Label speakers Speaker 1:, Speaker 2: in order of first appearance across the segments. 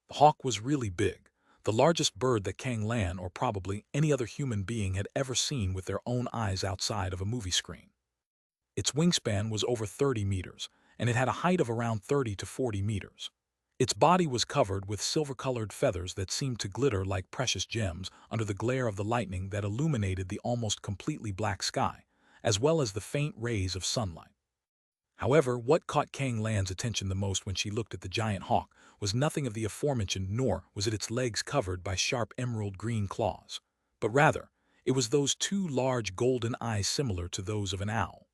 Speaker 1: The hawk was really big, the largest bird that Kang Lan or probably any other human being had ever seen with their own eyes outside of a movie screen. Its wingspan was over 30 meters, and it had a height of around 30 to 40 meters. Its body was covered with silver-colored feathers that seemed to glitter like precious gems under the glare of the lightning that illuminated the almost completely black sky, as well as the faint rays of sunlight. However, what caught Kang Lan's attention the most when she looked at the giant hawk was nothing of the aforementioned, nor was it its legs covered by sharp emerald-green claws, but rather, it was those two large golden eyes similar to those of an owl.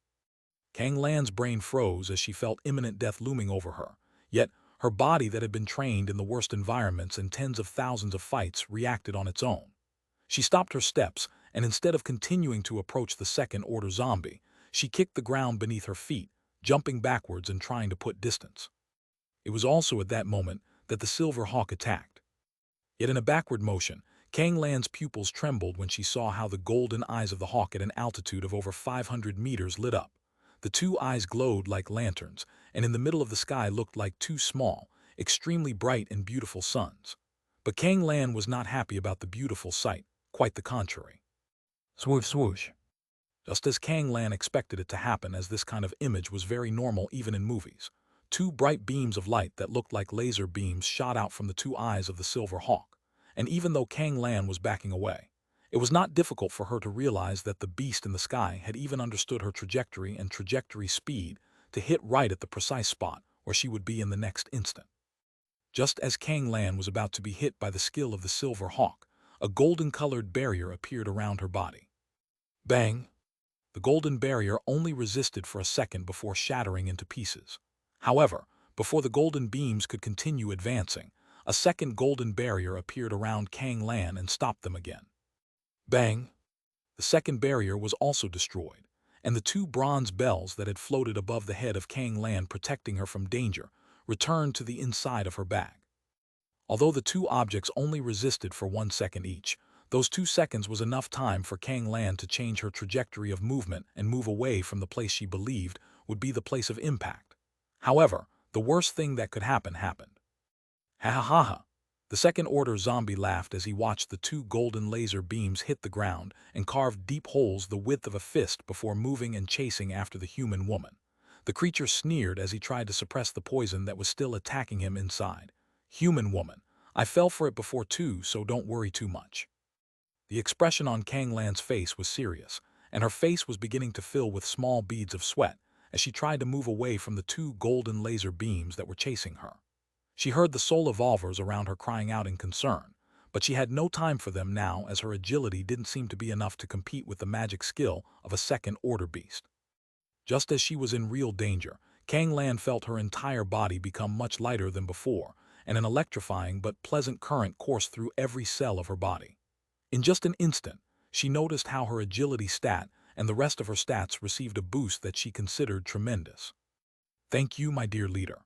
Speaker 1: Kang Lan's brain froze as she felt imminent death looming over her, yet her body that had been trained in the worst environments and tens of thousands of fights reacted on its own. She stopped her steps, and instead of continuing to approach the second-order zombie, she kicked the ground beneath her feet, jumping backwards and trying to put distance. It was also at that moment that the silver hawk attacked. Yet in a backward motion, Kang Lan's pupils trembled when she saw how the golden eyes of the hawk at an altitude of over 500 meters lit up. The two eyes glowed like lanterns, and in the middle of the sky looked like two small, extremely bright and beautiful suns. But Kang Lan was not happy about the beautiful sight, quite the contrary. Swoosh swoosh. Just as Kang Lan expected it to happen, as this kind of image was very normal even in movies. Two bright beams of light that looked like laser beams shot out from the two eyes of the silver hawk, and even though Kang Lan was backing away, it was not difficult for her to realize that the beast in the sky had even understood her trajectory and trajectory speed to hit right at the precise spot where she would be in the next instant. Just as Kang Lan was about to be hit by the skill of the silver hawk, a golden-colored barrier appeared around her body. Bang! The golden barrier only resisted for a second before shattering into pieces. However, before the golden beams could continue advancing, a second golden barrier appeared around Kang Lan and stopped them again. Bang! The second barrier was also destroyed, and the two bronze bells that had floated above the head of Kang Lan protecting her from danger returned to the inside of her bag. Although the two objects only resisted for 1 second each, those 2 seconds was enough time for Kang Lan to change her trajectory of movement and move away from the place she believed would be the place of impact. However, the worst thing that could happen happened. Ha ha ha ha! The second-order zombie laughed as he watched the two golden laser beams hit the ground and carve deep holes the width of a fist before moving and chasing after the human woman. The creature sneered as he tried to suppress the poison that was still attacking him inside. Human woman, I fell for it before too, so don't worry too much. The expression on Kang Lan's face was serious, and her face was beginning to fill with small beads of sweat as she tried to move away from the two golden laser beams that were chasing her. She heard the soul evolvers around her crying out in concern, but she had no time for them now as her agility didn't seem to be enough to compete with the magic skill of a second-order beast. Just as she was in real danger, Kang Lan felt her entire body become much lighter than before, and an electrifying but pleasant current coursed through every cell of her body. In just an instant, she noticed how her agility stat and the rest of her stats received a boost that she considered tremendous. Thank you, my dear leader.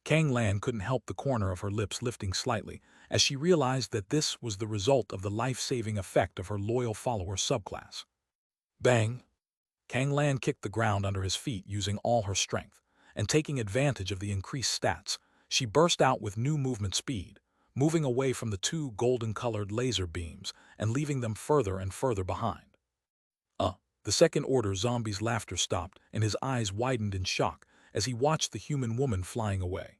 Speaker 1: Kang Lan couldn't help the corner of her lips lifting slightly as she realized that this was the result of the life-saving effect of her loyal follower subclass. Bang! Kang Lan kicked the ground under his feet using all her strength, and taking advantage of the increased stats, she burst out with new movement speed, moving away from the two golden-colored laser beams and leaving them further and further behind. The second-order zombie's laughter stopped and his eyes widened in shock as he watched the human woman flying away.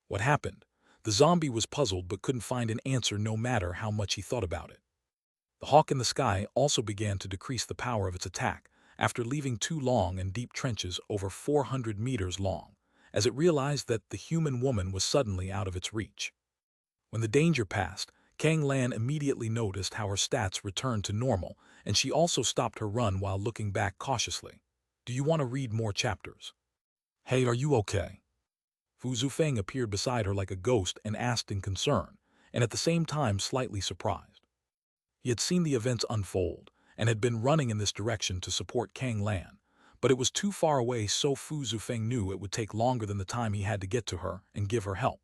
Speaker 1: What happened? The zombie was puzzled but couldn't find an answer no matter how much he thought about it. The hawk in the sky also began to decrease the power of its attack after leaving two long and deep trenches over 400 meters long, as it realized that the human woman was suddenly out of its reach. When the danger passed, Kang Lan immediately noticed how her stats returned to normal, and she also stopped her run while looking back cautiously. Do you want to read more chapters? Hey, are you okay? Fu Zufeng appeared beside her like a ghost and asked in concern, and at the same time slightly surprised. He had seen the events unfold, and had been running in this direction to support Kang Lan, but it was too far away, so Fu Zufeng knew it would take longer than the time he had to get to her and give her help.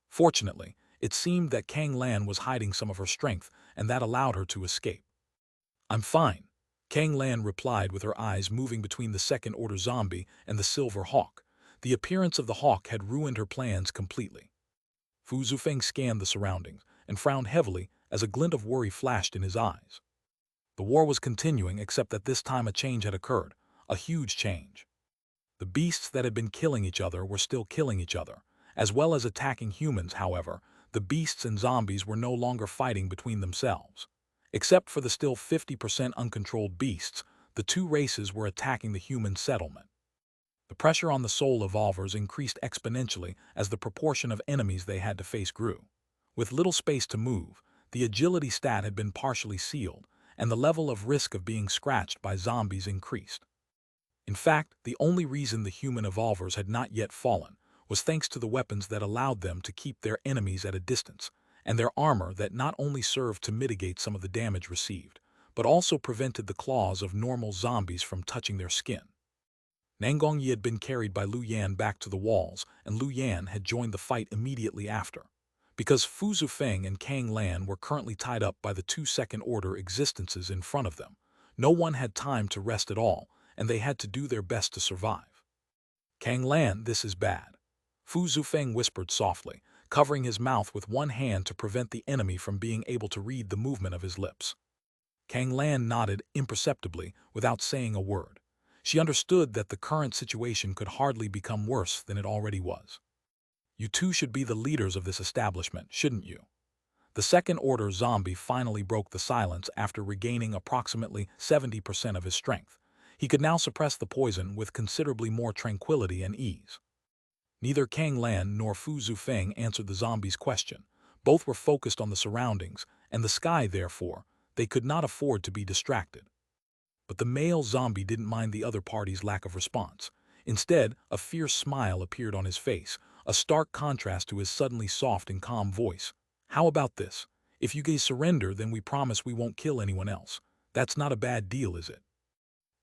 Speaker 1: Fortunately, it seemed that Kang Lan was hiding some of her strength, and that allowed her to escape. I'm fine, Kang Lan replied with her eyes moving between the second-order zombie and the silver hawk. The appearance of the hawk had ruined her plans completely. Fu Zufeng scanned the surroundings and frowned heavily as a glint of worry flashed in his eyes. The war was continuing, except that this time a change had occurred, a huge change. The beasts that had been killing each other were still killing each other, as well as attacking humans. However, the beasts and zombies were no longer fighting between themselves. Except for the still 50% uncontrolled beasts, the two races were attacking the human settlement. The pressure on the soul evolvers increased exponentially as the proportion of enemies they had to face grew. With little space to move, the agility stat had been partially sealed, and the level of risk of being scratched by zombies increased. In fact, the only reason the human evolvers had not yet fallen was thanks to the weapons that allowed them to keep their enemies at a distance, and their armor that not only served to mitigate some of the damage received, but also prevented the claws of normal zombies from touching their skin. Nangongyi had been carried by Lu Yan back to the walls, and Lu Yan had joined the fight immediately after. Because Fu Zufeng and Kang Lan were currently tied up by the two second-order existences in front of them, no one had time to rest at all, and they had to do their best to survive. Kang Lan, this is bad. Fu Zufeng whispered softly, covering his mouth with one hand to prevent the enemy from being able to read the movement of his lips. Kang Lan nodded imperceptibly without saying a word. She understood that the current situation could hardly become worse than it already was. You two should be the leaders of this establishment, shouldn't you? The second-order zombie finally broke the silence after regaining approximately 70% of his strength. He could now suppress the poison with considerably more tranquility and ease. Neither Kang Lan nor Fu Zufeng answered the zombie's question. Both were focused on the surroundings and the sky, therefore, they could not afford to be distracted. But the male zombie didn't mind the other party's lack of response. Instead, a fierce smile appeared on his face, a stark contrast to his suddenly soft and calm voice. How about this? If you guys surrender, then we promise we won't kill anyone else. That's not a bad deal, is it?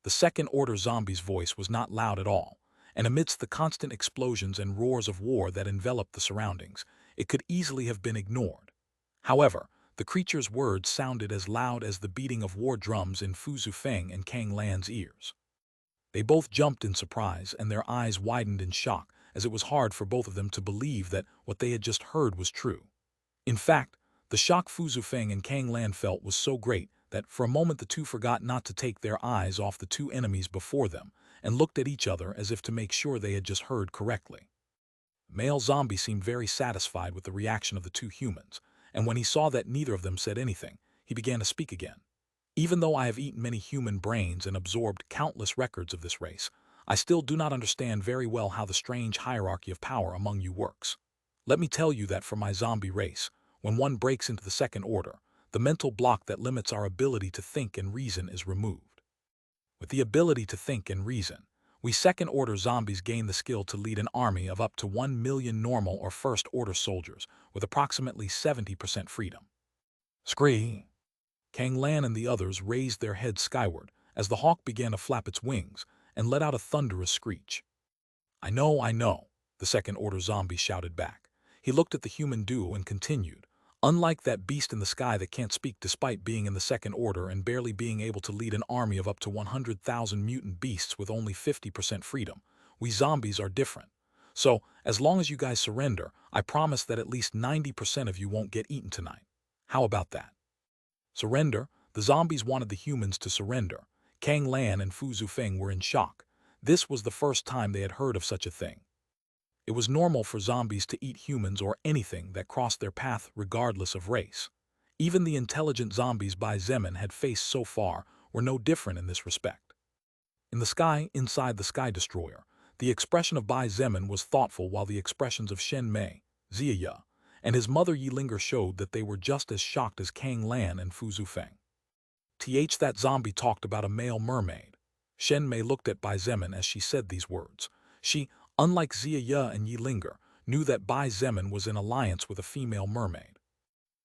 Speaker 1: The second-order zombie's voice was not loud at all, and amidst the constant explosions and roars of war that enveloped the surroundings, it could easily have been ignored. However, the creature's words sounded as loud as the beating of war drums in Fu Zufeng and Kang Lan's ears. They both jumped in surprise, and their eyes widened in shock, as it was hard for both of them to believe that what they had just heard was true. In fact, the shock Fu Zufeng and Kang Lan felt was so great that for a moment the two forgot not to take their eyes off the two enemies before them and looked at each other as if to make sure they had just heard correctly. The male zombie seemed very satisfied with the reaction of the two humans, and when he saw that neither of them said anything, he began to speak again. Even though I have eaten many human brains and absorbed countless records of this race, I still do not understand very well how the strange hierarchy of power among you works. Let me tell you that for my zombie race, when one breaks into the second order, the mental block that limits our ability to think and reason is removed. With the ability to think and reason, we second-order zombies gain the skill to lead an army of up to 1 million normal or first-order soldiers with approximately 70% freedom. Scree! Kang Lan and the others raised their heads skyward as the hawk began to flap its wings and let out a thunderous screech. I know, the second-order zombie shouted back. He looked at the human duo and continued. Unlike that beast in the sky that can't speak despite being in the second order and barely being able to lead an army of up to 100,000 mutant beasts with only 50% freedom, we zombies are different. So, as long as you guys surrender, I promise that at least 90% of you won't get eaten tonight. How about that? Surrender? The zombies wanted the humans to surrender. Kang Lan and Fu Zufeng were in shock. This was the first time they had heard of such a thing. It was normal for zombies to eat humans or anything that crossed their path regardless of race. Even the intelligent zombies Bai Zemin had faced so far were no different in this respect. In the sky, inside the Sky Destroyer, the expression of Bai Zemin was thoughtful while the expressions of Shen Mei, Ziya, and his mother Yilinger showed that they were just as shocked as Kang Lan and Fu Zufeng. That zombie talked about a male mermaid. Shen Mei looked at Bai Zemin as she said these words. She, unlike Ziya and Yilinger, knew that Bai Zemin was in alliance with a female mermaid.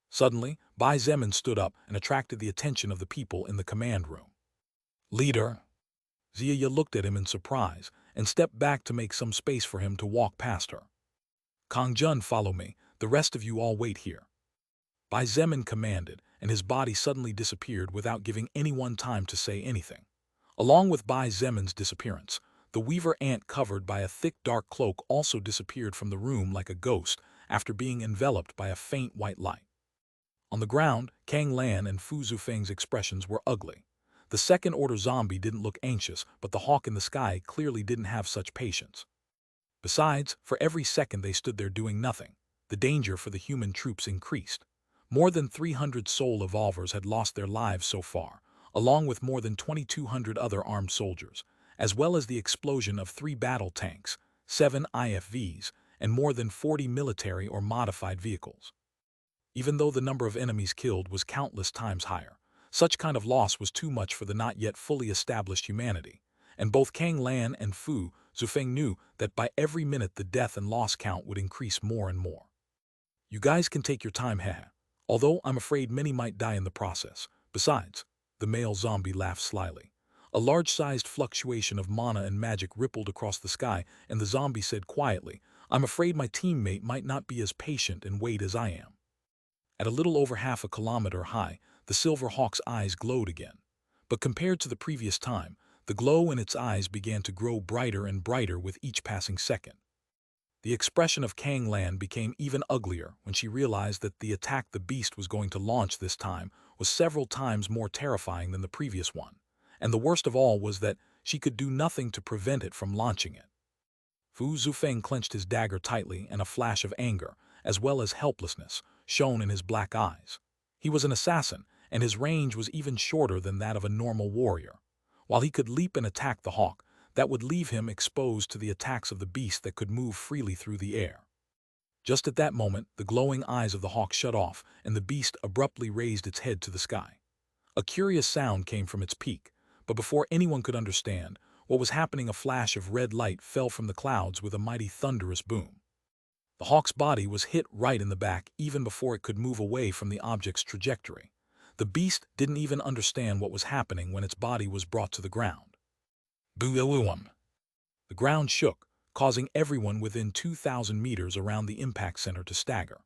Speaker 1: Suddenly, Bai Zemin stood up and attracted the attention of the people in the command room. Leader! Ziya looked at him in surprise and stepped back to make some space for him to walk past her. Kang Jun, follow me. The rest of you all wait here. Bai Zemin commanded, and his body suddenly disappeared without giving anyone time to say anything. Along with Bai Zemin's disappearance, the weaver ant covered by a thick dark cloak also disappeared from the room like a ghost after being enveloped by a faint white light. On the ground, Kang Lan and Fu Zufeng's expressions were ugly. The second-order zombie didn't look anxious, but the hawk in the sky clearly didn't have such patience. Besides, for every second they stood there doing nothing, the danger for the human troops increased. More than 300 soul evolvers had lost their lives so far, along with more than 2,200 other armed soldiers, as well as the explosion of 3 battle tanks, 7 IFVs, and more than 40 military or modified vehicles. Even though the number of enemies killed was countless times higher, such kind of loss was too much for the not yet fully established humanity, and both Kang Lan and Fu Zufeng knew that by every minute the death and loss count would increase more and more. You guys can take your time, haha. Although I'm afraid many might die in the process. Besides, the male zombie laughed slyly. A large-sized fluctuation of mana and magic rippled across the sky, and the zombie said quietly, "I'm afraid my teammate might not be as patient and wait as I am." At a little over half a kilometer high, the silver hawk's eyes glowed again. But compared to the previous time, the glow in its eyes began to grow brighter and brighter with each passing second. The expression of Kang Lan became even uglier when she realized that the attack the beast was going to launch this time was several times more terrifying than the previous one, and the worst of all was that she could do nothing to prevent it from launching it. Fu Zufeng clenched his dagger tightly, and a flash of anger, as well as helplessness, shone in his black eyes. He was an assassin, and his range was even shorter than that of a normal warrior. While he could leap and attack the hawk, that would leave him exposed to the attacks of the beast that could move freely through the air. Just at that moment, the glowing eyes of the hawk shut off, and the beast abruptly raised its head to the sky. A curious sound came from its peak, but before anyone could understand what was happening, a flash of red light fell from the clouds with a mighty thunderous boom. The hawk's body was hit right in the back even before it could move away from the object's trajectory. The beast didn't even understand what was happening when its body was brought to the ground. Boom! The ground shook, causing everyone within 2,000 meters around the impact center to stagger.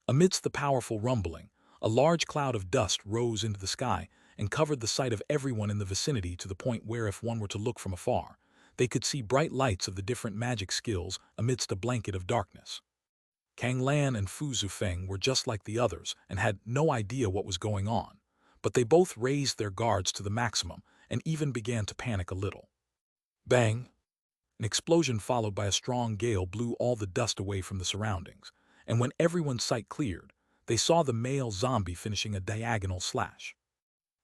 Speaker 1: Amidst the powerful rumbling, a large cloud of dust rose into the sky and covered the sight of everyone in the vicinity to the point where if one were to look from afar, they could see bright lights of the different magic skills amidst a blanket of darkness. Kang Lan and Fu Zufeng were just like the others and had no idea what was going on, but they both raised their guards to the maximum and even began to panic a little. Bang! An explosion followed by a strong gale blew all the dust away from the surroundings, and when everyone's sight cleared, they saw the male zombie finishing a diagonal slash.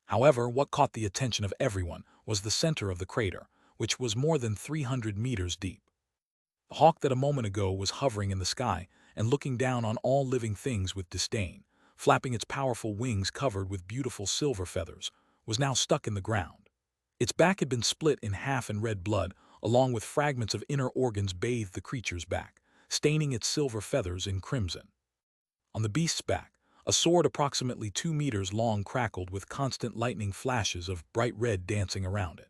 Speaker 1: However, what caught the attention of everyone was the center of the crater, which was more than 300 meters deep. The hawk that a moment ago was hovering in the sky and looking down on all living things with disdain, flapping its powerful wings covered with beautiful silver feathers, was now stuck in the ground. Its back had been split in half and red blood, along with fragments of inner organs, bathed the creature's back, staining its silver feathers in crimson. On the beast's back, a sword approximately 2 meters long crackled with constant lightning flashes of bright red dancing around it.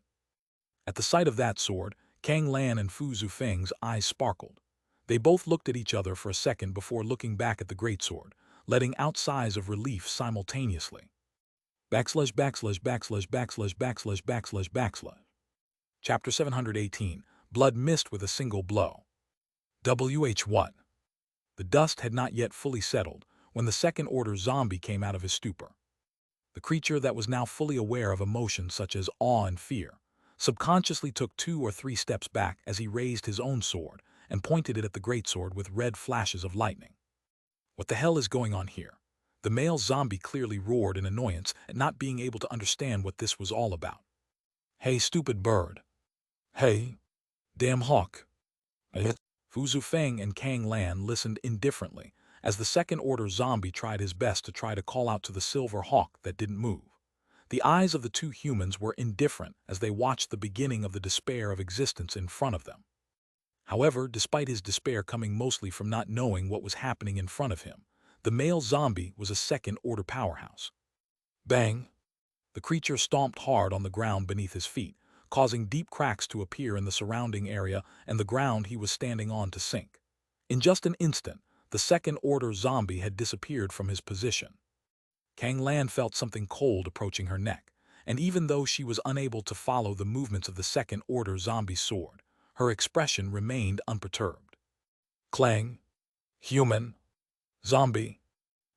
Speaker 1: At the sight of that sword, Kang Lan and Fu Zufeng's eyes sparkled. They both looked at each other for a second before looking back at the greatsword, letting out sighs of relief simultaneously. Backslash backslash backslash backslash backslash backslash backslash. Chapter 718, Blood Mist with a Single Blow. WH1. The dust had not yet fully settled when the second-order zombie came out of his stupor. The creature that was now fully aware of emotions such as awe and fear subconsciously took 2 or 3 steps back as he raised his own sword and pointed it at the greatsword with red flashes of lightning. What the hell is going on here? The male zombie clearly roared in annoyance at not being able to understand what this was all about. Hey, stupid bird. Hey, damn hawk. Fu Zufeng and Kang Lan listened indifferently as the second-order zombie tried his best to call out to the silver hawk that didn't move. The eyes of the two humans were indifferent as they watched the beginning of the despair of existence in front of them. However, despite his despair coming mostly from not knowing what was happening in front of him, the male zombie was a second-order powerhouse. Bang! The creature stomped hard on the ground beneath his feet, causing deep cracks to appear in the surrounding area and the ground he was standing on to sink. In just an instant, the second-order zombie had disappeared from his position. Kang Lan felt something cold approaching her neck, and even though she was unable to follow the movements of the second-order zombie's sword, her expression remained unperturbed. Clang! Human! Zombie!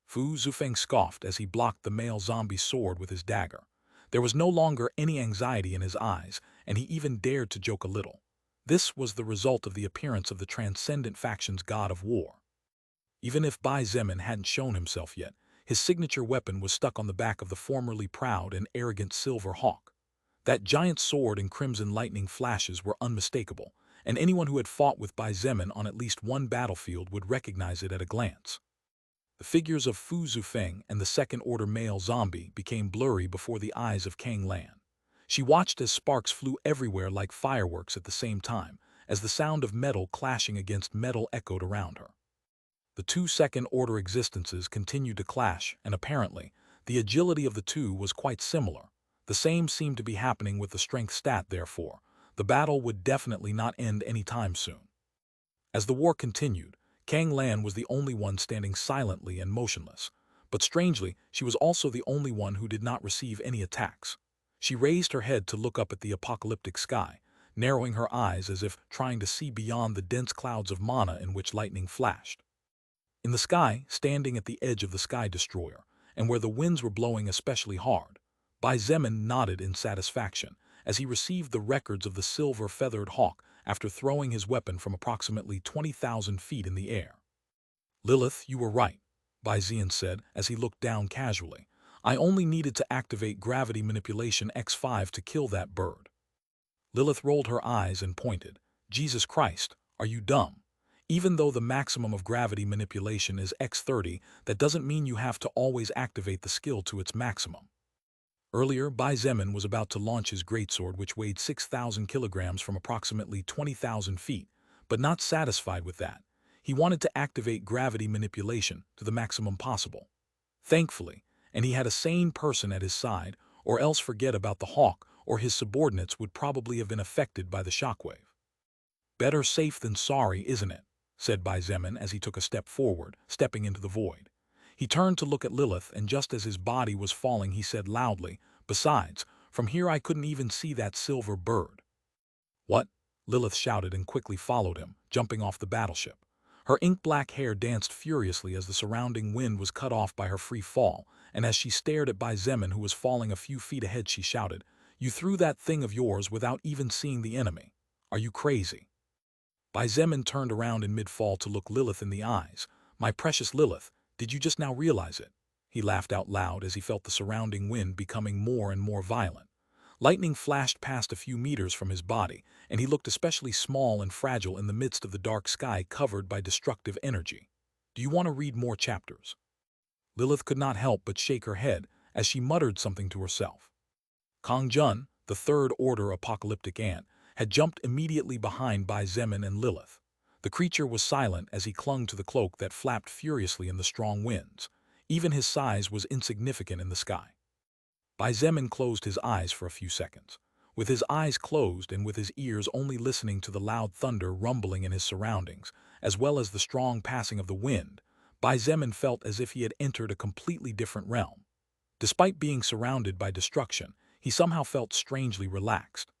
Speaker 1: Fu Zufeng scoffed as he blocked the male zombie's sword with his dagger. There was no longer any anxiety in his eyes, and he even dared to joke a little. This was the result of the appearance of the transcendent faction's god of war. Even if Bai Zemin hadn't shown himself yet, his signature weapon was stuck on the back of the formerly proud and arrogant Silver Hawk. That giant sword and crimson lightning flashes were unmistakable, and anyone who had fought with Bai Zemin on at least one battlefield would recognize it at a glance. The figures of Fu Zufeng and the second-order male zombie became blurry before the eyes of Kang Lan. She watched as sparks flew everywhere like fireworks at the same time, as the sound of metal clashing against metal echoed around her. The two second-order existences continued to clash, and apparently, the agility of the two was quite similar. The same seemed to be happening with the strength stat, therefore. The battle would definitely not end anytime soon. As the war continued, Kang Lan was the only one standing silently and motionless. But strangely, she was also the only one who did not receive any attacks. She raised her head to look up at the apocalyptic sky, narrowing her eyes as if trying to see beyond the dense clouds of mana in which lightning flashed. In the sky, standing at the edge of the Sky Destroyer, and where the winds were blowing especially hard, Bai Zemin nodded in satisfaction as he received the records of the silver-feathered hawk after throwing his weapon from approximately 20,000 feet in the air. "Lilith, you were right," Bai Zemin said as he looked down casually. "I only needed to activate gravity manipulation X5 to kill that bird." Lilith rolled her eyes and pointed. "Jesus Christ, are you dumb? Even though the maximum of gravity manipulation is X30, that doesn't mean you have to always activate the skill to its maximum." Earlier, Bai Zemin was about to launch his greatsword, which weighed 6,000 kilograms from approximately 20,000 feet, but not satisfied with that. He wanted to activate gravity manipulation to the maximum possible. Thankfully, and he had a sane person at his side, or else forget about the hawk, or his subordinates would probably have been affected by the shockwave. "Better safe than sorry, isn't it?" said Bai Zemin as he took a step forward, stepping into the void. He turned to look at Lilith, and just as his body was falling, he said loudly, "Besides, from here I couldn't even see that silver bird." "What?" Lilith shouted and quickly followed him, jumping off the battleship. Her ink-black hair danced furiously as the surrounding wind was cut off by her free fall, and as she stared at Bai Zemin, who was falling a few feet ahead, she shouted, "You threw that thing of yours without even seeing the enemy. Are you crazy?" Bai Zemin turned around in mid-fall to look Lilith in the eyes. "My precious Lilith, did you just now realize it?" He laughed out loud as he felt the surrounding wind becoming more and more violent. Lightning flashed past a few meters from his body, and he looked especially small and fragile in the midst of the dark sky covered by destructive energy. "Do you want to read more chapters?" Lilith could not help but shake her head as she muttered something to herself. Kang Jun, the third-order apocalyptic ant, had jumped immediately behind Bai Zemin and Lilith. The creature was silent as he clung to the cloak that flapped furiously in the strong winds. Even his size was insignificant in the sky. Bai Zemin closed his eyes for a few seconds. With his eyes closed and with his ears only listening to the loud thunder rumbling in his surroundings, as well as the strong passing of the wind, Bai Zemin felt as if he had entered a completely different realm. Despite being surrounded by destruction, he somehow felt strangely relaxed.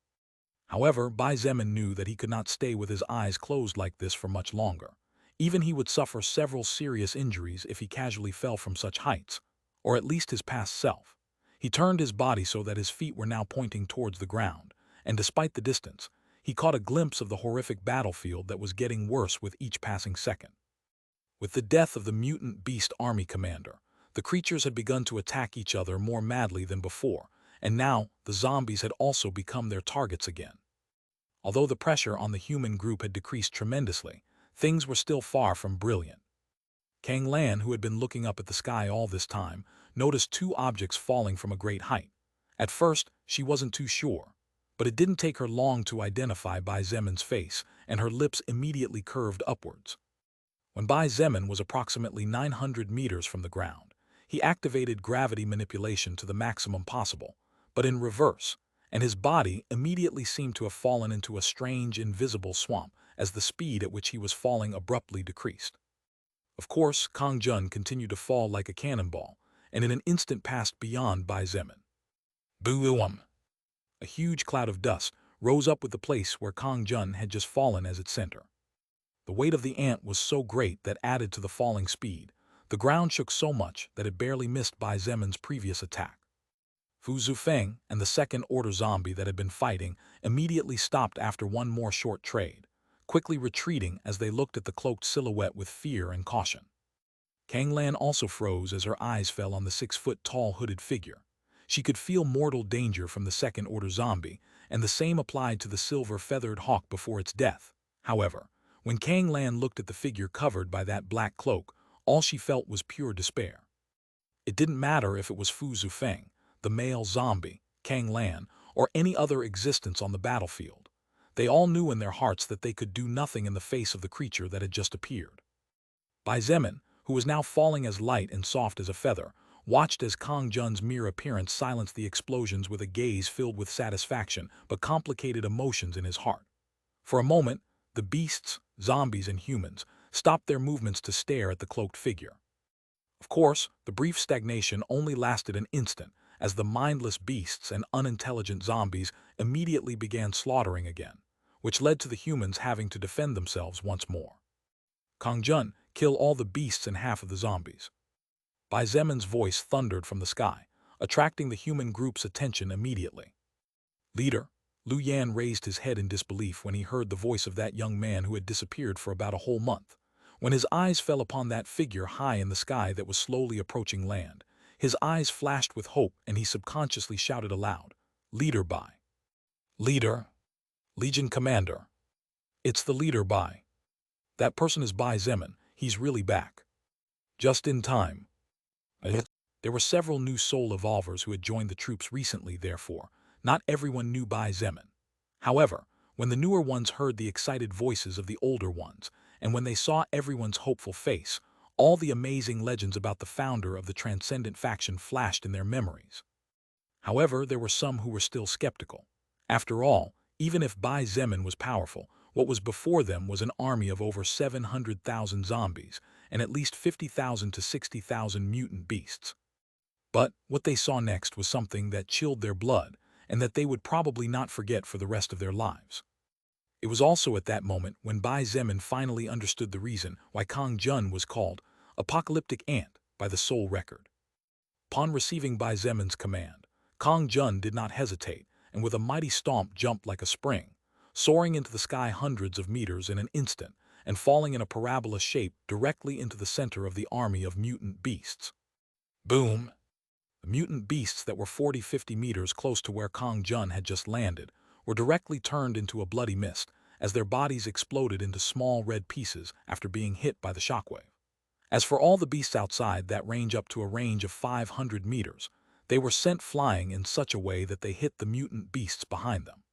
Speaker 1: However, Bai Zemin knew that he could not stay with his eyes closed like this for much longer. Even he would suffer several serious injuries if he casually fell from such heights, or at least his past self. He turned his body so that his feet were now pointing towards the ground, and despite the distance, he caught a glimpse of the horrific battlefield that was getting worse with each passing second. With the death of the mutant beast army commander, the creatures had begun to attack each other more madly than before, and now the zombies had also become their targets again. Although the pressure on the human group had decreased tremendously, things were still far from brilliant. Kang Lan, who had been looking up at the sky all this time, noticed two objects falling from a great height. At first, she wasn't too sure, but it didn't take her long to identify Bai Zemin's face, and her lips immediately curved upwards. When Bai Zemin was approximately 900 meters from the ground, he activated gravity manipulation to the maximum possible, but in reverse, and his body immediately seemed to have fallen into a strange, invisible swamp as the speed at which he was falling abruptly decreased. Of course, Kang Jun continued to fall like a cannonball, and in an instant passed beyond Bai Zemin. Boom! A huge cloud of dust rose up with the place where Kang Jun had just fallen as its center. The weight of the ant was so great that, added to the falling speed, The ground shook so much that it barely missed Bai Zemin's previous attack. Fu Zufeng and the second-order zombie that had been fighting immediately stopped after one more short trade, quickly retreating as they looked at the cloaked silhouette with fear and caution. Kang Lan also froze as her eyes fell on the 6-foot-tall hooded figure. She could feel mortal danger from the second-order zombie, and the same applied to the silver-feathered hawk before its death. However, when Kang Lan looked at the figure covered by that black cloak, all she felt was pure despair. It didn't matter if it was Fu Zufeng, the male zombie, Kang Lan, or any other existence on the battlefield. They all knew in their hearts that they could do nothing in the face of the creature that had just appeared. Bai Zemin, who was now falling as light and soft as a feather, watched as Kang Jun's mere appearance silenced the explosions with a gaze filled with satisfaction but complicated emotions in his heart. For a moment, the beasts, zombies, and humans stopped their movements to stare at the cloaked figure. Of course, the brief stagnation only lasted an instant, as the mindless beasts and unintelligent zombies immediately began slaughtering again, which led to the humans having to defend themselves once more. Kang Jun, kill all the beasts and half of the zombies. Bai Zemin's voice thundered from the sky, attracting the human group's attention immediately. Leader, Lu Yan raised his head in disbelief when he heard the voice of that young man who had disappeared for about a whole month. When his eyes fell upon that figure high in the sky that was slowly approaching land, his eyes flashed with hope and he subconsciously shouted aloud, "Leader Bai! Leader! Legion Commander! It's the leader Bai! That person is Bai Zemin, he's really back. Just in time." There were several new soul evolvers who had joined the troops recently, therefore, not everyone knew Bai Zemin. However, when the newer ones heard the excited voices of the older ones, and when they saw everyone's hopeful face, all the amazing legends about the founder of the Transcendent faction flashed in their memories. However, there were some who were still skeptical. After all, even if Bai Zemin was powerful, what was before them was an army of over 700,000 zombies and at least 50,000 to 60,000 mutant beasts. But what they saw next was something that chilled their blood and that they would probably not forget for the rest of their lives. It was also at that moment when Bai Zemin finally understood the reason why Kang Jun was called Apocalyptic Ant by the Soul Record. Upon receiving Bai Zemin's command, Kang Jun did not hesitate and with a mighty stomp jumped like a spring, soaring into the sky hundreds of meters in an instant and falling in a parabola shape directly into the center of the army of mutant beasts. Boom! The mutant beasts that were 40-50 meters close to where Kang Jun had just landed were directly turned into a bloody mist as their bodies exploded into small red pieces after being hit by the shockwave. As for all the beasts outside that range up to a range of 500 meters, they were sent flying in such a way that they hit the mutant beasts behind them.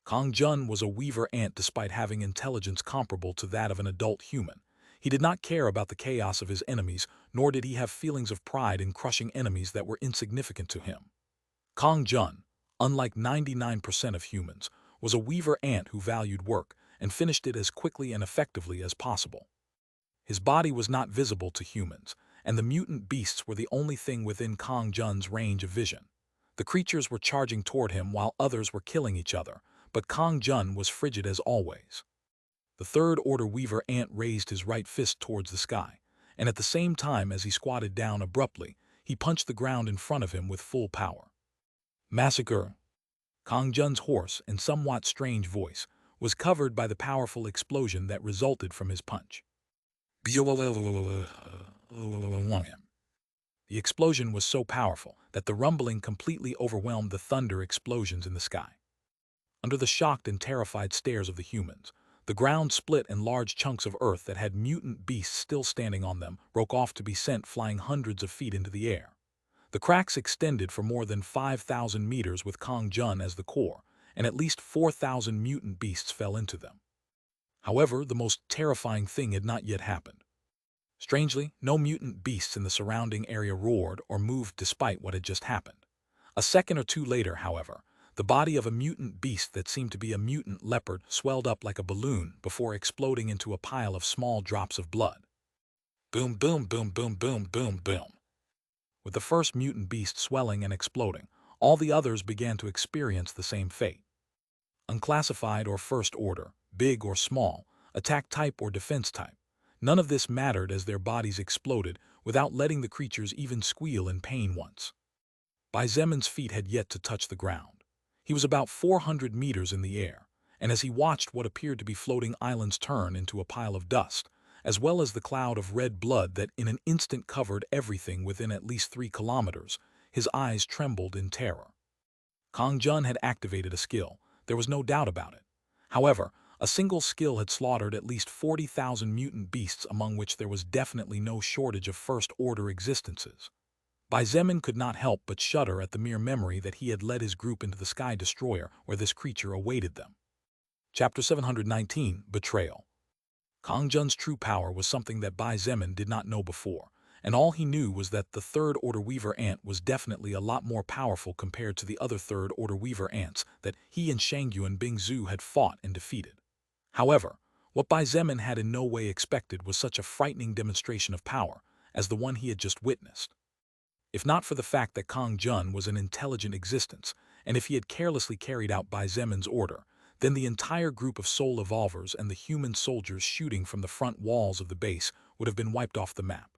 Speaker 1: Kang Jun was a weaver ant despite having intelligence comparable to that of an adult human. He did not care about the chaos of his enemies, nor did he have feelings of pride in crushing enemies that were insignificant to him. Kang Jun, unlike 99% of humans, was a weaver ant who valued work and finished it as quickly and effectively as possible. His body was not visible to humans, and the mutant beasts were the only thing within Kang Jun's range of vision. The creatures were charging toward him while others were killing each other, but Kang Jun was frigid as always. The third-order weaver ant raised his right fist towards the sky, and at the same time as he squatted down abruptly, he punched the ground in front of him with full power. Massacre! Kang Jun's hoarse and somewhat strange voice was covered by the powerful explosion that resulted from his punch. The explosion was so powerful that the rumbling completely overwhelmed the thunder explosions in the sky. Under the shocked and terrified stares of the humans, the ground split and large chunks of earth that had mutant beasts still standing on them broke off to be sent flying hundreds of feet into the air. The cracks extended for more than 5,000 meters with Kang Jun as the core, and at least 4,000 mutant beasts fell into them. However, the most terrifying thing had not yet happened. Strangely, no mutant beasts in the surrounding area roared or moved despite what had just happened. A second or two later, however, the body of a mutant beast that seemed to be a mutant leopard swelled up like a balloon before exploding into a pile of small drops of blood. Boom, boom, boom, boom, boom, boom, boom. With the first mutant beast swelling and exploding, all the others began to experience the same fate. Unclassified or first order, big or small, attack type or defense type, none of this mattered as their bodies exploded without letting the creatures even squeal in pain once. Bai Zemin's feet had yet to touch the ground. He was about 400 meters in the air, and as he watched what appeared to be floating islands turn into a pile of dust, as well as the cloud of red blood that in an instant covered everything within at least 3 kilometers, his eyes trembled in terror. Kang Jun had activated a skill, there was no doubt about it. However, a single skill had slaughtered at least 40,000 mutant beasts, among which there was definitely no shortage of first-order existences. Bai Zemin could not help but shudder at the mere memory that he had led his group into the Sky Destroyer where this creature awaited them. Chapter 719, Betrayal. Kang Jun's true power was something that Bai Zemin did not know before, and all he knew was that the third-order Weaver ant was definitely a lot more powerful compared to the other third-order Weaver ants that he and Shangyu and Bingzhu had fought and defeated. However, what Bai Zemin had in no way expected was such a frightening demonstration of power as the one he had just witnessed. If not for the fact that Kang Jun was an intelligent existence, and if he had carelessly carried out Bai Zemin's order, then the entire group of soul evolvers and the human soldiers shooting from the front walls of the base would have been wiped off the map.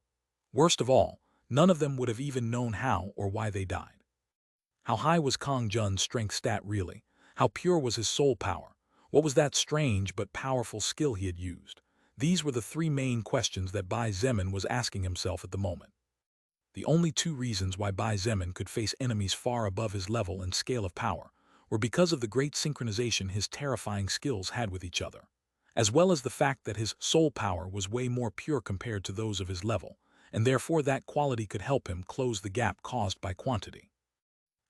Speaker 1: Worst of all, none of them would have even known how or why they died. How high was Kang Jun's strength stat really? How pure was his soul power? What was that strange but powerful skill he had used? These were the 3 main questions that Bai Zemin was asking himself at the moment. The only 2 reasons why Bai Zemin could face enemies far above his level and scale of power were because of the great synchronization his terrifying skills had with each other, as well as the fact that his soul power was way more pure compared to those of his level, and therefore that quality could help him close the gap caused by quantity.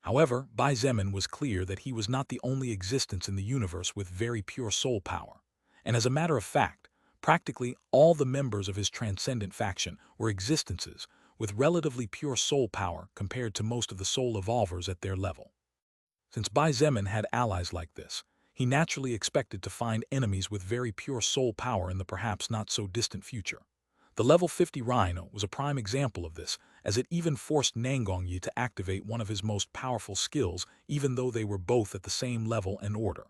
Speaker 1: However, Bai Zemin was clear that he was not the only existence in the universe with very pure soul power, and as a matter of fact, practically all the members of his transcendent faction were existences with relatively pure soul power compared to most of the soul evolvers at their level. Since Bai Zemin had allies like this, he naturally expected to find enemies with very pure soul power in the perhaps not-so-distant future. The level 50 Rhino was a prime example of this, as it even forced Nangongyi to activate one of his most powerful skills even though they were both at the same level and order.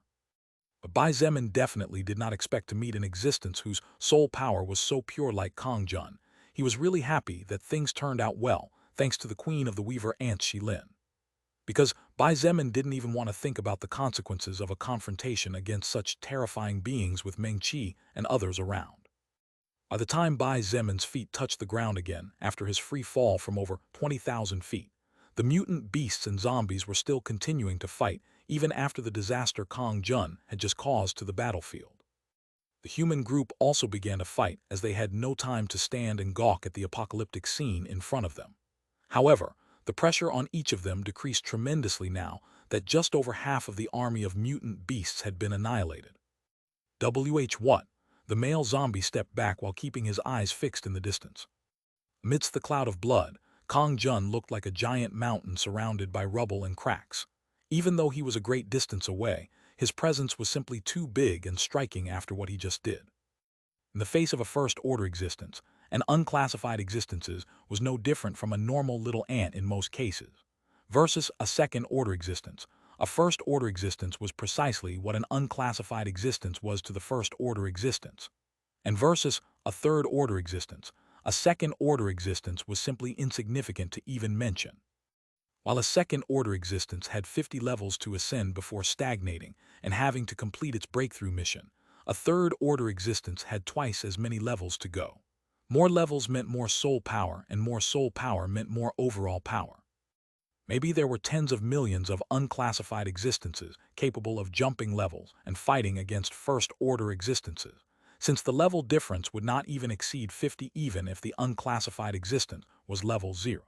Speaker 1: But Bai Zemin definitely did not expect to meet an existence whose soul power was so pure like Kang Jun. He was really happy that things turned out well, thanks to the Queen of the Weaver Ants Shilin. Because Bai Zemin didn't even want to think about the consequences of a confrontation against such terrifying beings with Meng Qi and others around. By the time Bai Zemin's feet touched the ground again after his free fall from over 20,000 feet, the mutant beasts and zombies were still continuing to fight even after the disaster Kang Jun had just caused to the battlefield. The human group also began to fight as they had no time to stand and gawk at the apocalyptic scene in front of them. However, the pressure on each of them decreased tremendously now that just over half of the army of mutant beasts had been annihilated. What? The male zombie stepped back while keeping his eyes fixed in the distance. Amidst the cloud of blood, Kang Jun looked like a giant mountain surrounded by rubble and cracks. Even though he was a great distance away, his presence was simply too big and striking after what he just did. In the face of a first-order existence, an unclassified existence was no different from a normal little ant in most cases. Versus a second-order existence, a first-order existence was precisely what an unclassified existence was to the first-order existence. And versus a third-order existence, a second-order existence was simply insignificant to even mention. While a second-order existence had 50 levels to ascend before stagnating and having to complete its breakthrough mission, a third-order existence had twice as many levels to go. More levels meant more soul power, and more soul power meant more overall power. Maybe there were tens of millions of unclassified existences capable of jumping levels and fighting against first-order existences, since the level difference would not even exceed 50 even if the unclassified existence was level 0.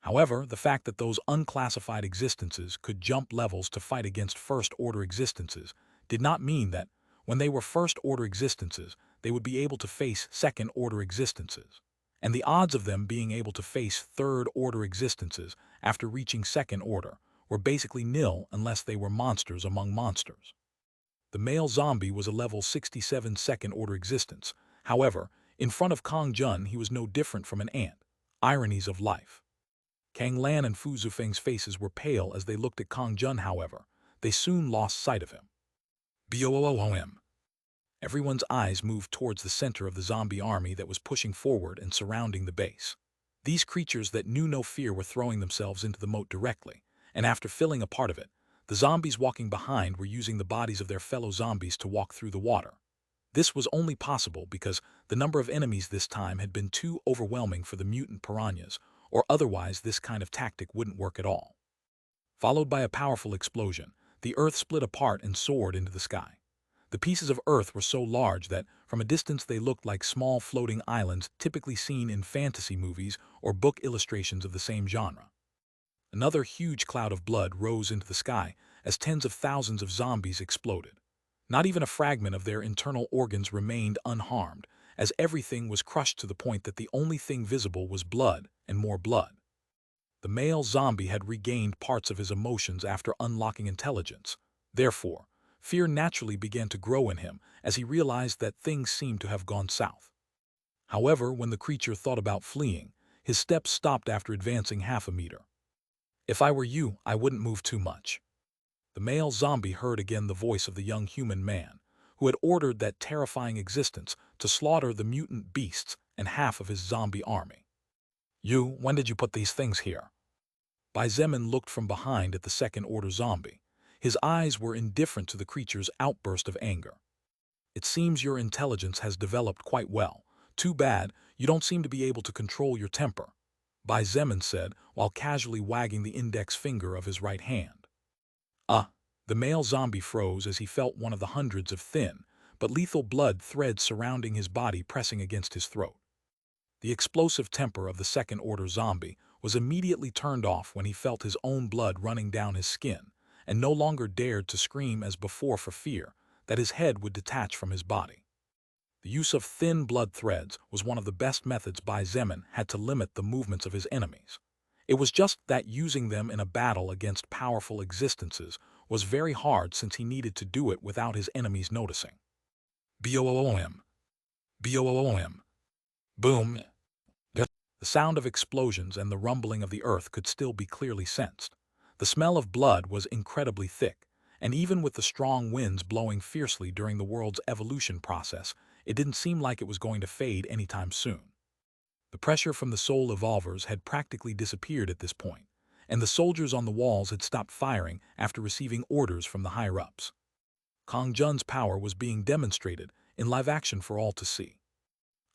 Speaker 1: However, the fact that those unclassified existences could jump levels to fight against first-order existences did not mean that, when they were first-order existences, they would be able to face second-order existences. And the odds of them being able to face third-order existences after reaching second order were basically nil unless they were monsters among monsters. The male zombie was a level 67 second-order existence. However, in front of Kang Jun he was no different from an ant. Ironies of life. Kang Lan and Fu Zufeng's faces were pale as they looked at Kang Jun. However, they soon lost sight of him. Boom. Everyone's eyes moved towards the center of the zombie army that was pushing forward and surrounding the base. These creatures that knew no fear were throwing themselves into the moat directly, and after filling a part of it, the zombies walking behind were using the bodies of their fellow zombies to walk through the water. This was only possible because the number of enemies this time had been too overwhelming for the mutant piranhas, or otherwise this kind of tactic wouldn't work at all. Followed by a powerful explosion, the earth split apart and soared into the sky. The pieces of earth were so large that, from a distance, they looked like small floating islands typically seen in fantasy movies or book illustrations of the same genre. Another huge cloud of blood rose into the sky as tens of thousands of zombies exploded. Not even a fragment of their internal organs remained unharmed, as everything was crushed to the point that the only thing visible was blood and more blood. The male zombie had regained parts of his emotions after unlocking intelligence. Therefore, fear naturally began to grow in him as he realized that things seemed to have gone south. However, when the creature thought about fleeing, his steps stopped after advancing half a meter. "If I were you, I wouldn't move too much." The male zombie heard again the voice of the young human man, who had ordered that terrifying existence to slaughter the mutant beasts and half of his zombie army. When did you put these things here?" Bai Zemin looked from behind at the second-order zombie. His eyes were indifferent to the creature's outburst of anger. "It seems your intelligence has developed quite well. Too bad, you don't seem to be able to control your temper," Bai Zemin said while casually wagging the index finger of his right hand. The male zombie froze as he felt one of the hundreds of thin, but lethal blood threads surrounding his body pressing against his throat. The explosive temper of the second-order zombie was immediately turned off when he felt his own blood running down his skin, and no longer dared to scream as before for fear that his head would detach from his body. The use of thin blood threads was one of the best methods Bai Zemin had to limit the movements of his enemies. It was just that using them in a battle against powerful existences was very hard since he needed to do it without his enemies noticing. Boom! Boom! Boom! The sound of explosions and the rumbling of the earth could still be clearly sensed. The smell of blood was incredibly thick, and even with the strong winds blowing fiercely during the world's evolution process, it didn't seem like it was going to fade anytime soon. The pressure from the soul evolvers had practically disappeared at this point, and the soldiers on the walls had stopped firing after receiving orders from the higher-ups. Kang Jun's power was being demonstrated in live action for all to see.